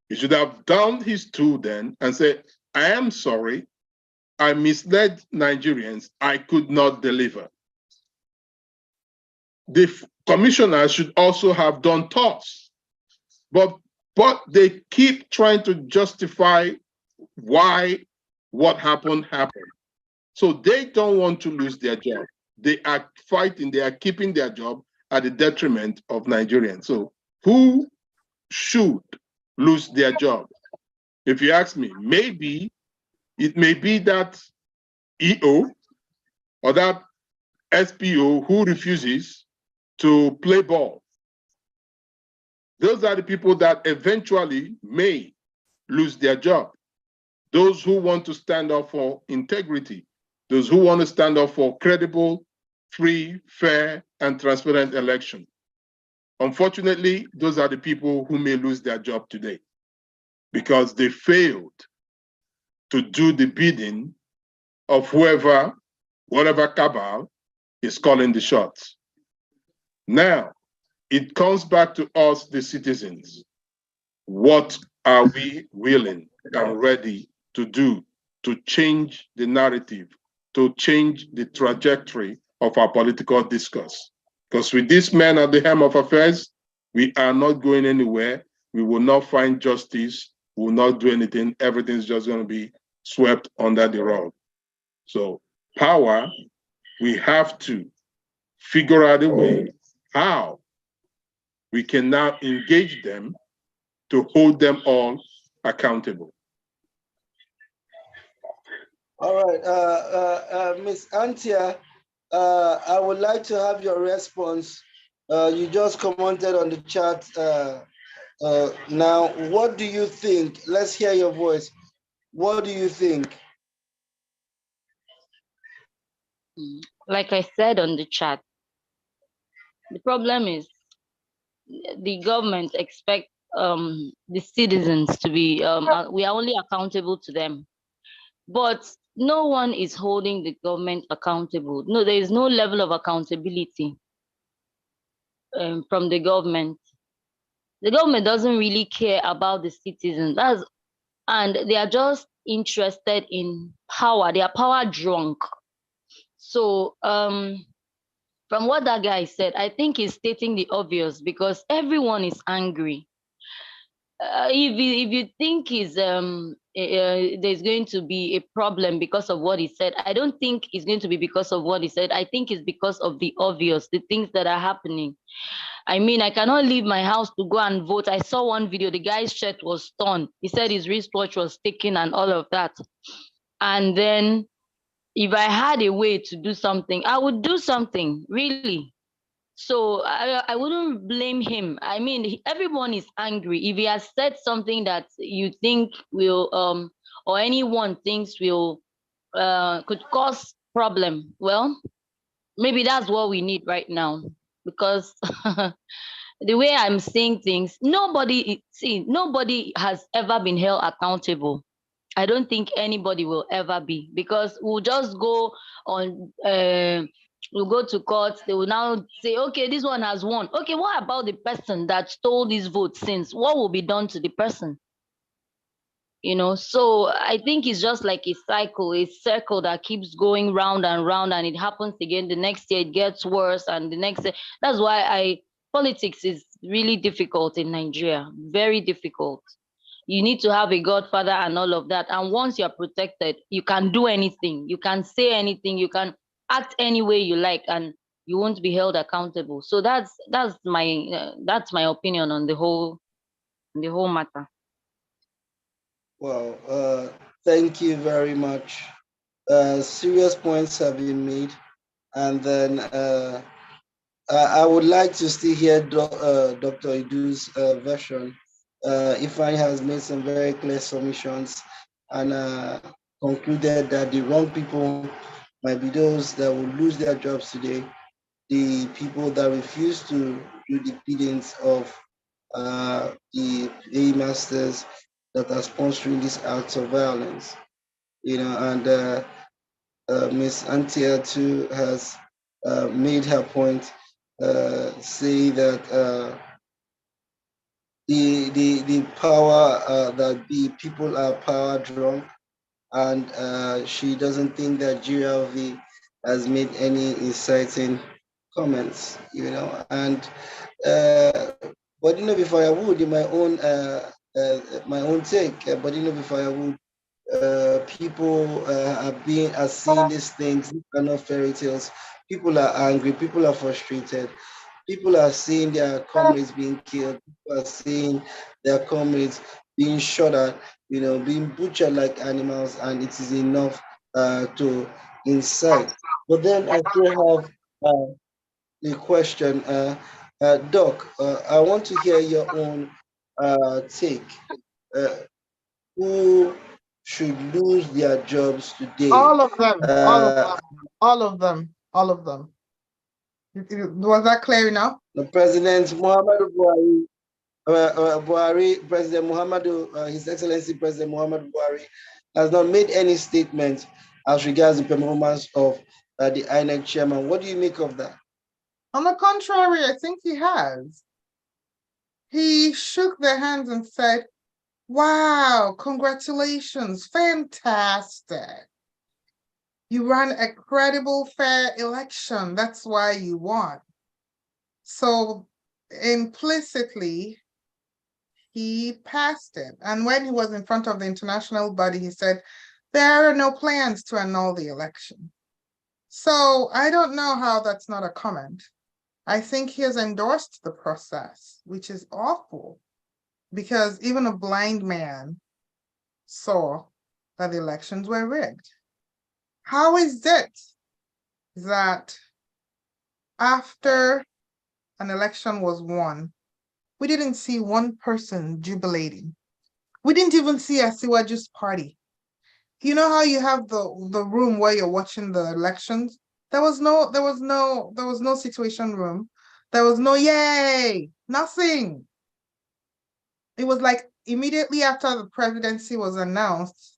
He should have done his tool then and said, I am sorry, I misled Nigerians, I could not deliver. The commissioner should also have done thoughts, but they keep trying to justify why what happened. So they don't want to lose their job. They are fighting, they are keeping their job at the detriment of Nigerians. So who should lose their job? If you ask me, maybe it may be that EO or that SPO who refuses to play ball. Those are the people that eventually may lose their job. Those who want to stand up for integrity, those who want to stand up for credible, free, fair, and transparent election. Unfortunately, those are the people who may lose their job today because they failed to do the bidding of whatever cabal is calling the shots. Now, it comes back to us, the citizens. What are we willing and ready to do to change the narrative, to change the trajectory of our political discourse? Because with this man at the helm of affairs, we are not going anywhere. We will not find justice. will not do anything. Everything's just going to be swept under the rug. So power, we have to figure out a way how we can now engage them to hold them all accountable. All right, Miss Antia, I would like to have your response. You just commented on the chat. Now, what do you think? Let's hear your voice. What do you think? Like I said on the chat, the problem is the government expect the citizens to be, we are only accountable to them. But no one is holding the government accountable. No, there is no level of accountability from the government. The government doesn't really care about the citizens. And they are just interested in power. They are power drunk. So from what that guy said, I think he's stating the obvious because everyone is angry. If you think there's going to be a problem because of what he said, I don't think it's going to be because of what he said. I think it's because of the obvious, the things that are happening. I mean, I cannot leave my house to go and vote. I saw one video, the guy's shirt was torn. He said his wristwatch was taken and all of that. And then if I had a way to do something, I would do something, really. So I wouldn't blame him. I mean, everyone is angry. If he has said something that you think will, or anyone thinks will, could cause problem, well, maybe that's what we need right now. Because the way I'm seeing things, nobody has ever been held accountable. I don't think anybody will ever be, because we'll just go on, we'll go to court. They will now say, okay, this one has won. Okay, what about the person that stole this vote since? What will be done to the person? You know, so I think it's just like a circle that keeps going round and round, and it happens again. The next year it gets worse, and the next year. That's why politics is really difficult in Nigeria, very difficult. You need to have a godfather and all of that. And once you're protected, you can do anything. You can say anything. You can act any way you like, and you won't be held accountable. So that's my opinion on the whole matter. Well, thank you very much. Serious points have been made. And then I would like to still hear Dr. Idu's version. Ifeanyi has made some very clear submissions and concluded that the wrong people might be those that will lose their jobs today, the people that refuse to do the biddings of the masters that are sponsoring these acts of violence. You know, and Ms. Antia too has made her point, say that the power that the people are power drunk, and she doesn't think that GLV has made any inciting comments, you know. And but you know, before I would, in my own take, but you know, before I would, people are seeing these things. These are not fairy tales. People are angry. People are frustrated. People are seeing their comrades being killed. People are seeing their comrades being shot at, you know, being butchered like animals, and it is enough to incite. But then I still have a question, Doc. I want to hear your own take. Who should lose their jobs today? All of them. All of them. All of them. All of them. Was that clear enough? The President Muhammadu Buhari, President Muhammadu, His Excellency President Muhammadu Buhari, has not made any statement as regards the performance of the INEC chairman. What do you make of that? On the contrary, I think he has. He shook their hands and said, wow, congratulations, fantastic. You ran a credible, fair election. That's why you won. So implicitly, he passed it. And when he was in front of the international body, he said, there are no plans to annul the election. So I don't know how that's not a comment. I think he has endorsed the process, which is awful, because even a blind man saw that the elections were rigged. How is it that after an election was won, we didn't see one person jubilating? We didn't even see Asiwaju's party. You know how you have the room where you're watching the elections? There was no situation room. There was no yay, nothing. It was like immediately after the presidency was announced,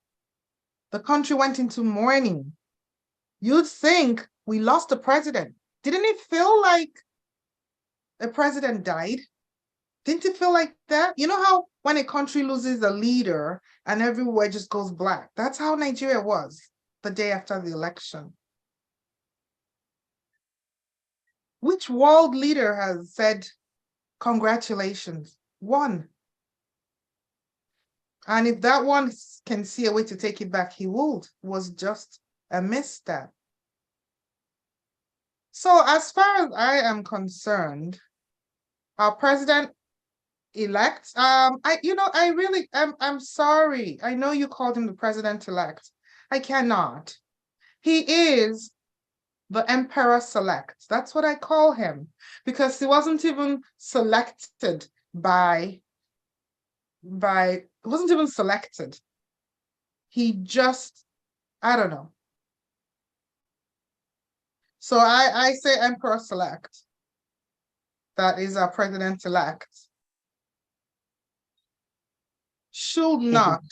the country went into mourning. You'd think we lost a president. Didn't it feel like the president died? Didn't it feel like that? You know how when a country loses a leader and everywhere just goes black? That's how Nigeria was the day after the election. Which world leader has said, congratulations? One. And if that one can see a way to take it back, he would. It was just a misstep. So as far as I am concerned, our president-elect, I'm sorry. I know you called him the president-elect. I cannot. He is the emperor-select. That's what I call him, because he wasn't even selected wasn't even selected. He just, I don't know. So I say emperor-select. That is our president-elect. Should not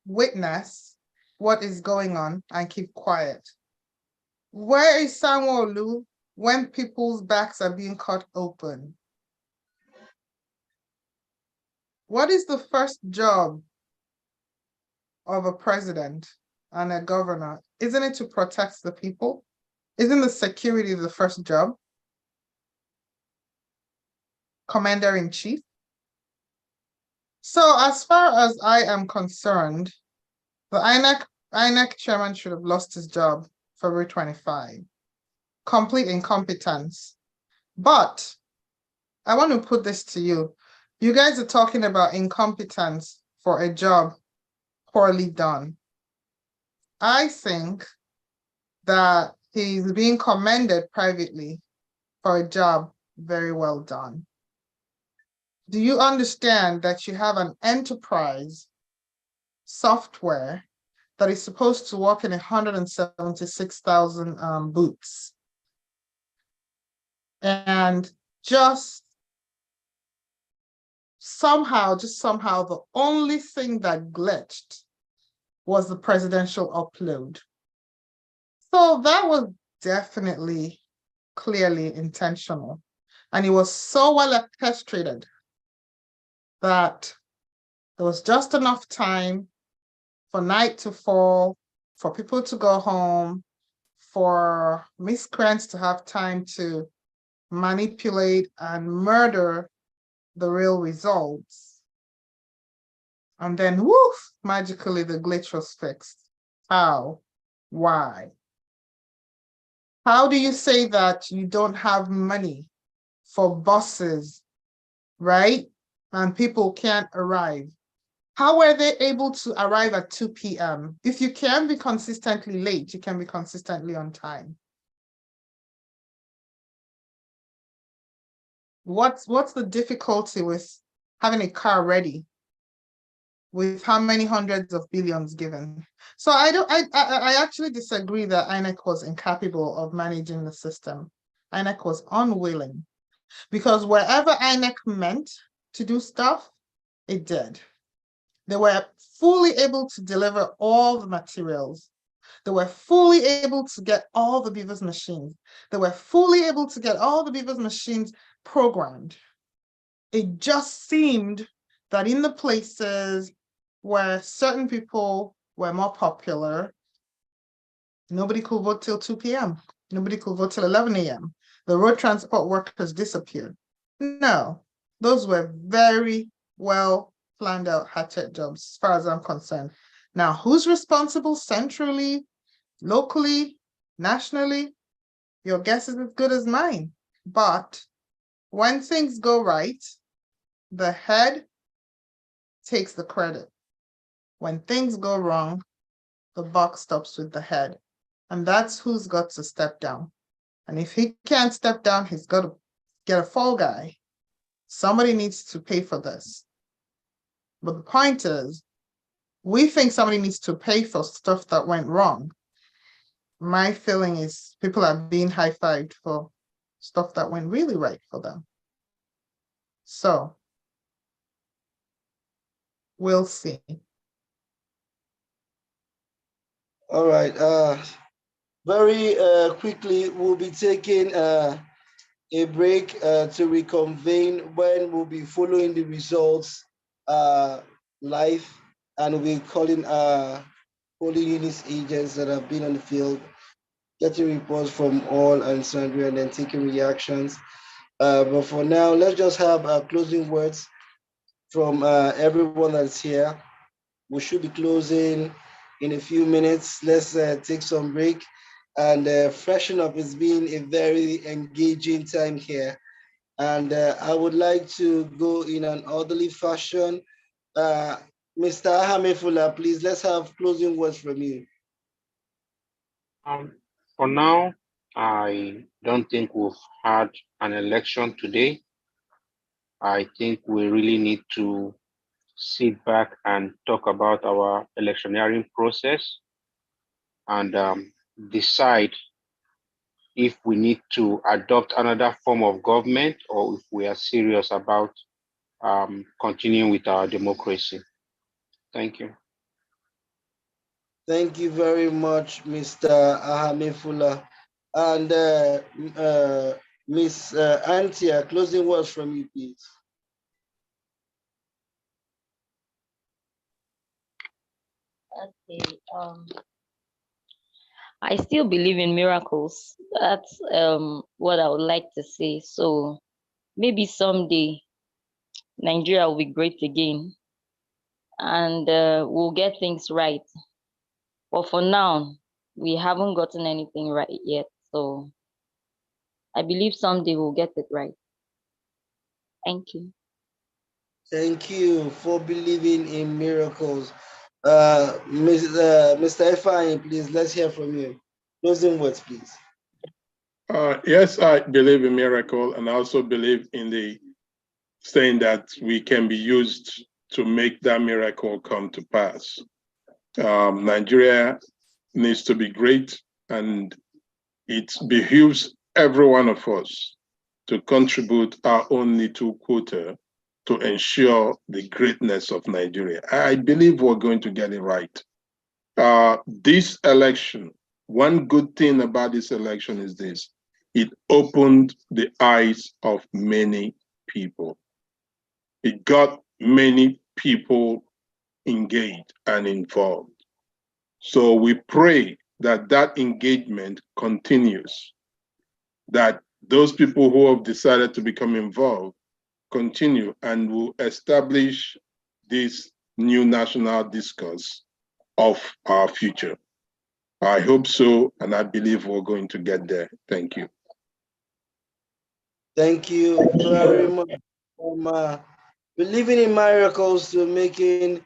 witness what is going on and keep quiet. Where is Sanwo-Olu when people's backs are being cut open? What is the first job of a president and a governor? Isn't it to protect the people? Isn't the security the first job? Commander-in-chief? So as far as I am concerned, the INEC chairman should have lost his job February 25. Complete incompetence. But I want to put this to you. You guys are talking about incompetence for a job poorly done. I think that he's being commended privately for a job very well done. Do you understand that you have an enterprise software that is supposed to work in 176,000 booths? And just somehow, the only thing that glitched was the presidential upload. So that was definitely, clearly intentional. And it was so well orchestrated that there was just enough time for night to fall, for people to go home, for miscreants to have time to manipulate and murder the real results. And then, woof, magically the glitch was fixed. How? Why? How do you say that you don't have money for buses, right? And people can't arrive? How were they able to arrive at 2 p.m.? If you can be consistently late, you can be consistently on time. What's the difficulty with having a car ready with how many hundreds of billions given? So I actually disagree that INEC was incapable of managing the system. INEC was unwilling, because wherever INEC meant to do stuff, it did. They were fully able to deliver all the materials. They were fully able to get all the Beavers machines. They were fully able to get all the Beavers machines programmed. It just seemed that in the places where certain people were more popular, nobody could vote till 2 p.m. Nobody could vote till 11 a.m. The road transport workers disappeared. No, those were very well planned out hatchet jobs, as far as I'm concerned. Now, who's responsible centrally, locally, nationally? Your guess is as good as mine. But when things go right, the head takes the credit. When things go wrong, the buck stops with the head. And that's who's got to step down. And if he can't step down, he's got to get a fall guy. Somebody needs to pay for this. But the point is, we think somebody needs to pay for stuff that went wrong. My feeling is people are being high-fived for stuff that went really right for them. So we'll see. All right. Very quickly, we'll be taking a break to reconvene when we'll be following the results live, and we'll be calling polling units agents that have been on the field, getting reports from all and sundry, and then taking reactions. But for now, let's just have closing words from everyone that's here. We should be closing in a few minutes. Let's take some break and freshen up. It's been a very engaging time here. And I would like to go in an orderly fashion. Mr. Ahamefula, please, let's have closing words from you. For now, I don't think we've had an election today. I think we really need to sit back and talk about our electioneering process and decide if we need to adopt another form of government or if we are serious about continuing with our democracy. Thank you. Thank you very much, Mr. Ahamefula. And Ms. Antia, closing words from you, please. Okay. I still believe in miracles. That's what I would like to say. So maybe someday Nigeria will be great again, and we'll get things right. But for now, we haven't gotten anything right yet. So I believe someday we'll get it right. Thank you. Thank you for believing in miracles. Mr. Efine, please, let's hear from you. Closing words, please. Yes, I believe in miracle, and I also believe in the saying that we can be used to make that miracle come to pass. Nigeria needs to be great, and it behooves every one of us to contribute our own little quota to ensure the greatness of Nigeria. I believe we're going to get it right. This election, one good thing about this election is this: it opened the eyes of many people. It got many people engaged and involved. So we pray that that engagement continues, that those people who have decided to become involved continue and will establish this new national discourse of our future. I hope so, and I believe we're going to get there. Thank you. Thank you very much. From believing in miracles to making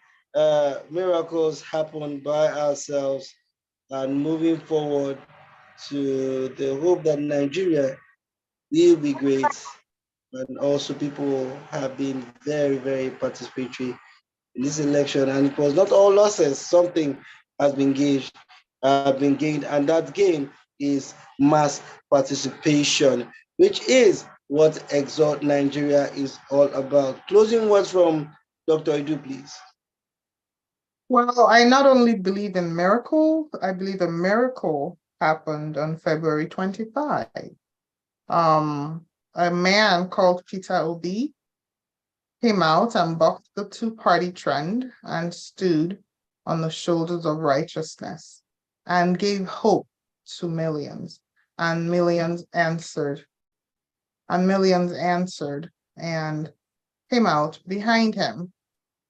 miracles happen by ourselves and moving forward to the hope that Nigeria will be great. And also people have been very, very participatory in this election. And it was not all losses. Something has been gained, and that gain is mass participation, which is what Exalt Nigeria is all about. Closing words from Dr. Edu, please. Well, I not only believe in miracle, I believe a miracle happened on February 25. A man called Peter Obi came out and bucked the two-party trend and stood on the shoulders of righteousness and gave hope to millions, and millions answered, and came out behind him.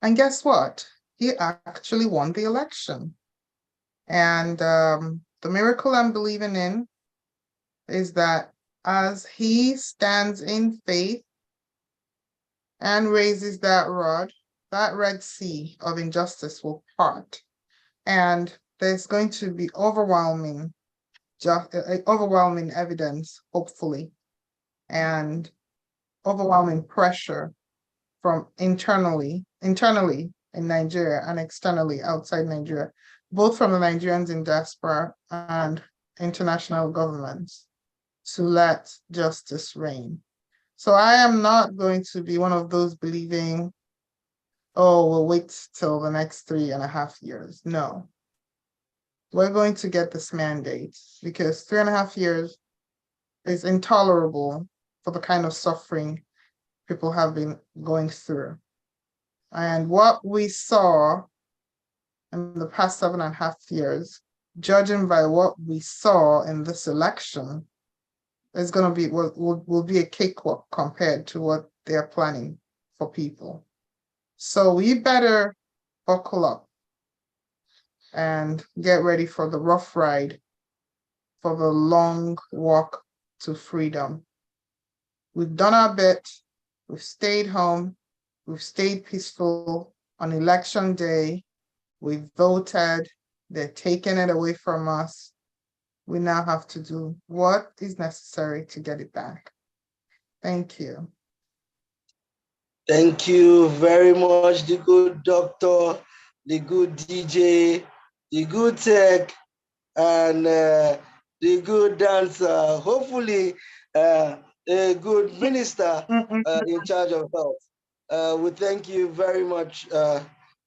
And guess what? He actually won the election. And the miracle I'm believing in is that as he stands in faith and raises that rod, that Red Sea of injustice will part. And there's going to be overwhelming evidence, hopefully, and overwhelming pressure from internally in Nigeria and externally outside Nigeria, both from the Nigerians in diaspora and international governments, to let justice reign. So I am not going to be one of those believing, oh, we'll wait till the next 3.5 years. No. We're going to get this mandate because 3.5 years is intolerable for the kind of suffering people have been going through. And what we saw in the past 7.5 years, judging by what we saw in this election, is going to be will be a cakewalk compared to what they're planning for people. So we better buckle up and get ready for the rough ride, for the long walk to freedom. We've done our bit. We've stayed home. We've stayed peaceful on election day. We've voted. They're taking it away from us. We now have to do what is necessary to get it back. Thank you. Thank you very much, the good doctor, the good DJ, the good tech, and the good dancer. Hopefully, a good minister in charge of health. We thank you very much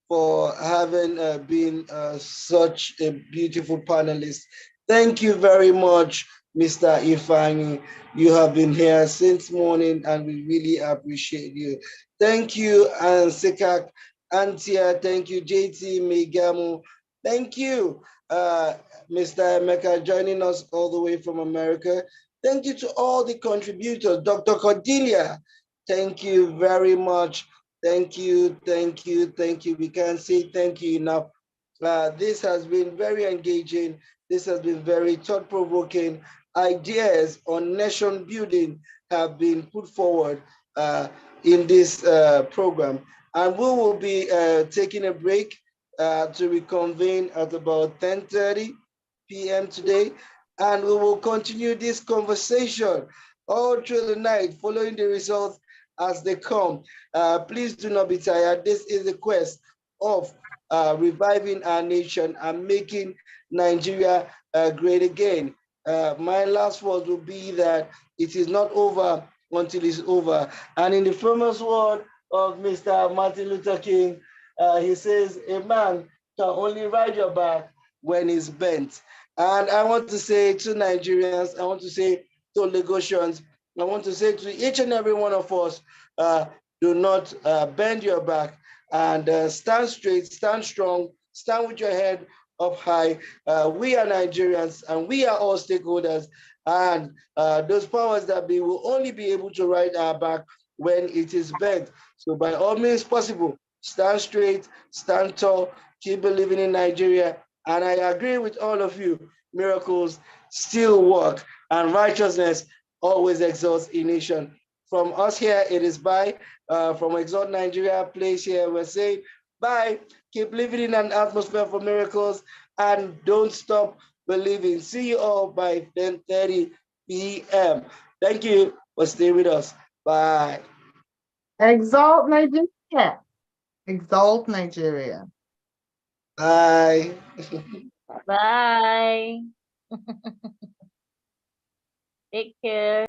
for having been such a beautiful panelist. Thank you very much, Mr. Ifani. You have been here since morning and we really appreciate you. Thank you, and Sekak, Antia. Thank you, JT Megamu. Thank you, Mr. Emeka, joining us all the way from America. Thank you to all the contributors. Dr. Cordelia, thank you very much. Thank you, thank you, thank you. We can't say thank you enough. This has been very engaging. This has been very thought-provoking. Ideas on nation building have been put forward in this program. And we will be taking a break to reconvene at about 10:30 p.m. today. And we will continue this conversation all through the night, following the results as they come. Please do not be tired. This is the quest of reviving our nation and making Nigeria great again. My last words will be that it is not over until it's over. And in the famous word of Mr. Martin Luther King, he says, a man can only ride your back when he's bent. And I want to say to Nigerians, I want to say to Lagosians, I want to say to each and every one of us, do not bend your back and stand straight, stand strong, stand with your head up high. We are Nigerians and we are all stakeholders, and those powers that be will only be able to ride our back when it is bent. So by all means possible, stand straight, stand tall, keep believing in Nigeria. And I agree with all of you, miracles still work and righteousness always exalts a nation. From us here, it is bye. From Exalt Nigeria place here, we're saying bye. Keep living in an atmosphere for miracles and don't stop believing. See you all by 10:30 p.m. Thank you for staying with us. Bye. Exalt Nigeria. Exalt Nigeria. Bye. Bye. Take care.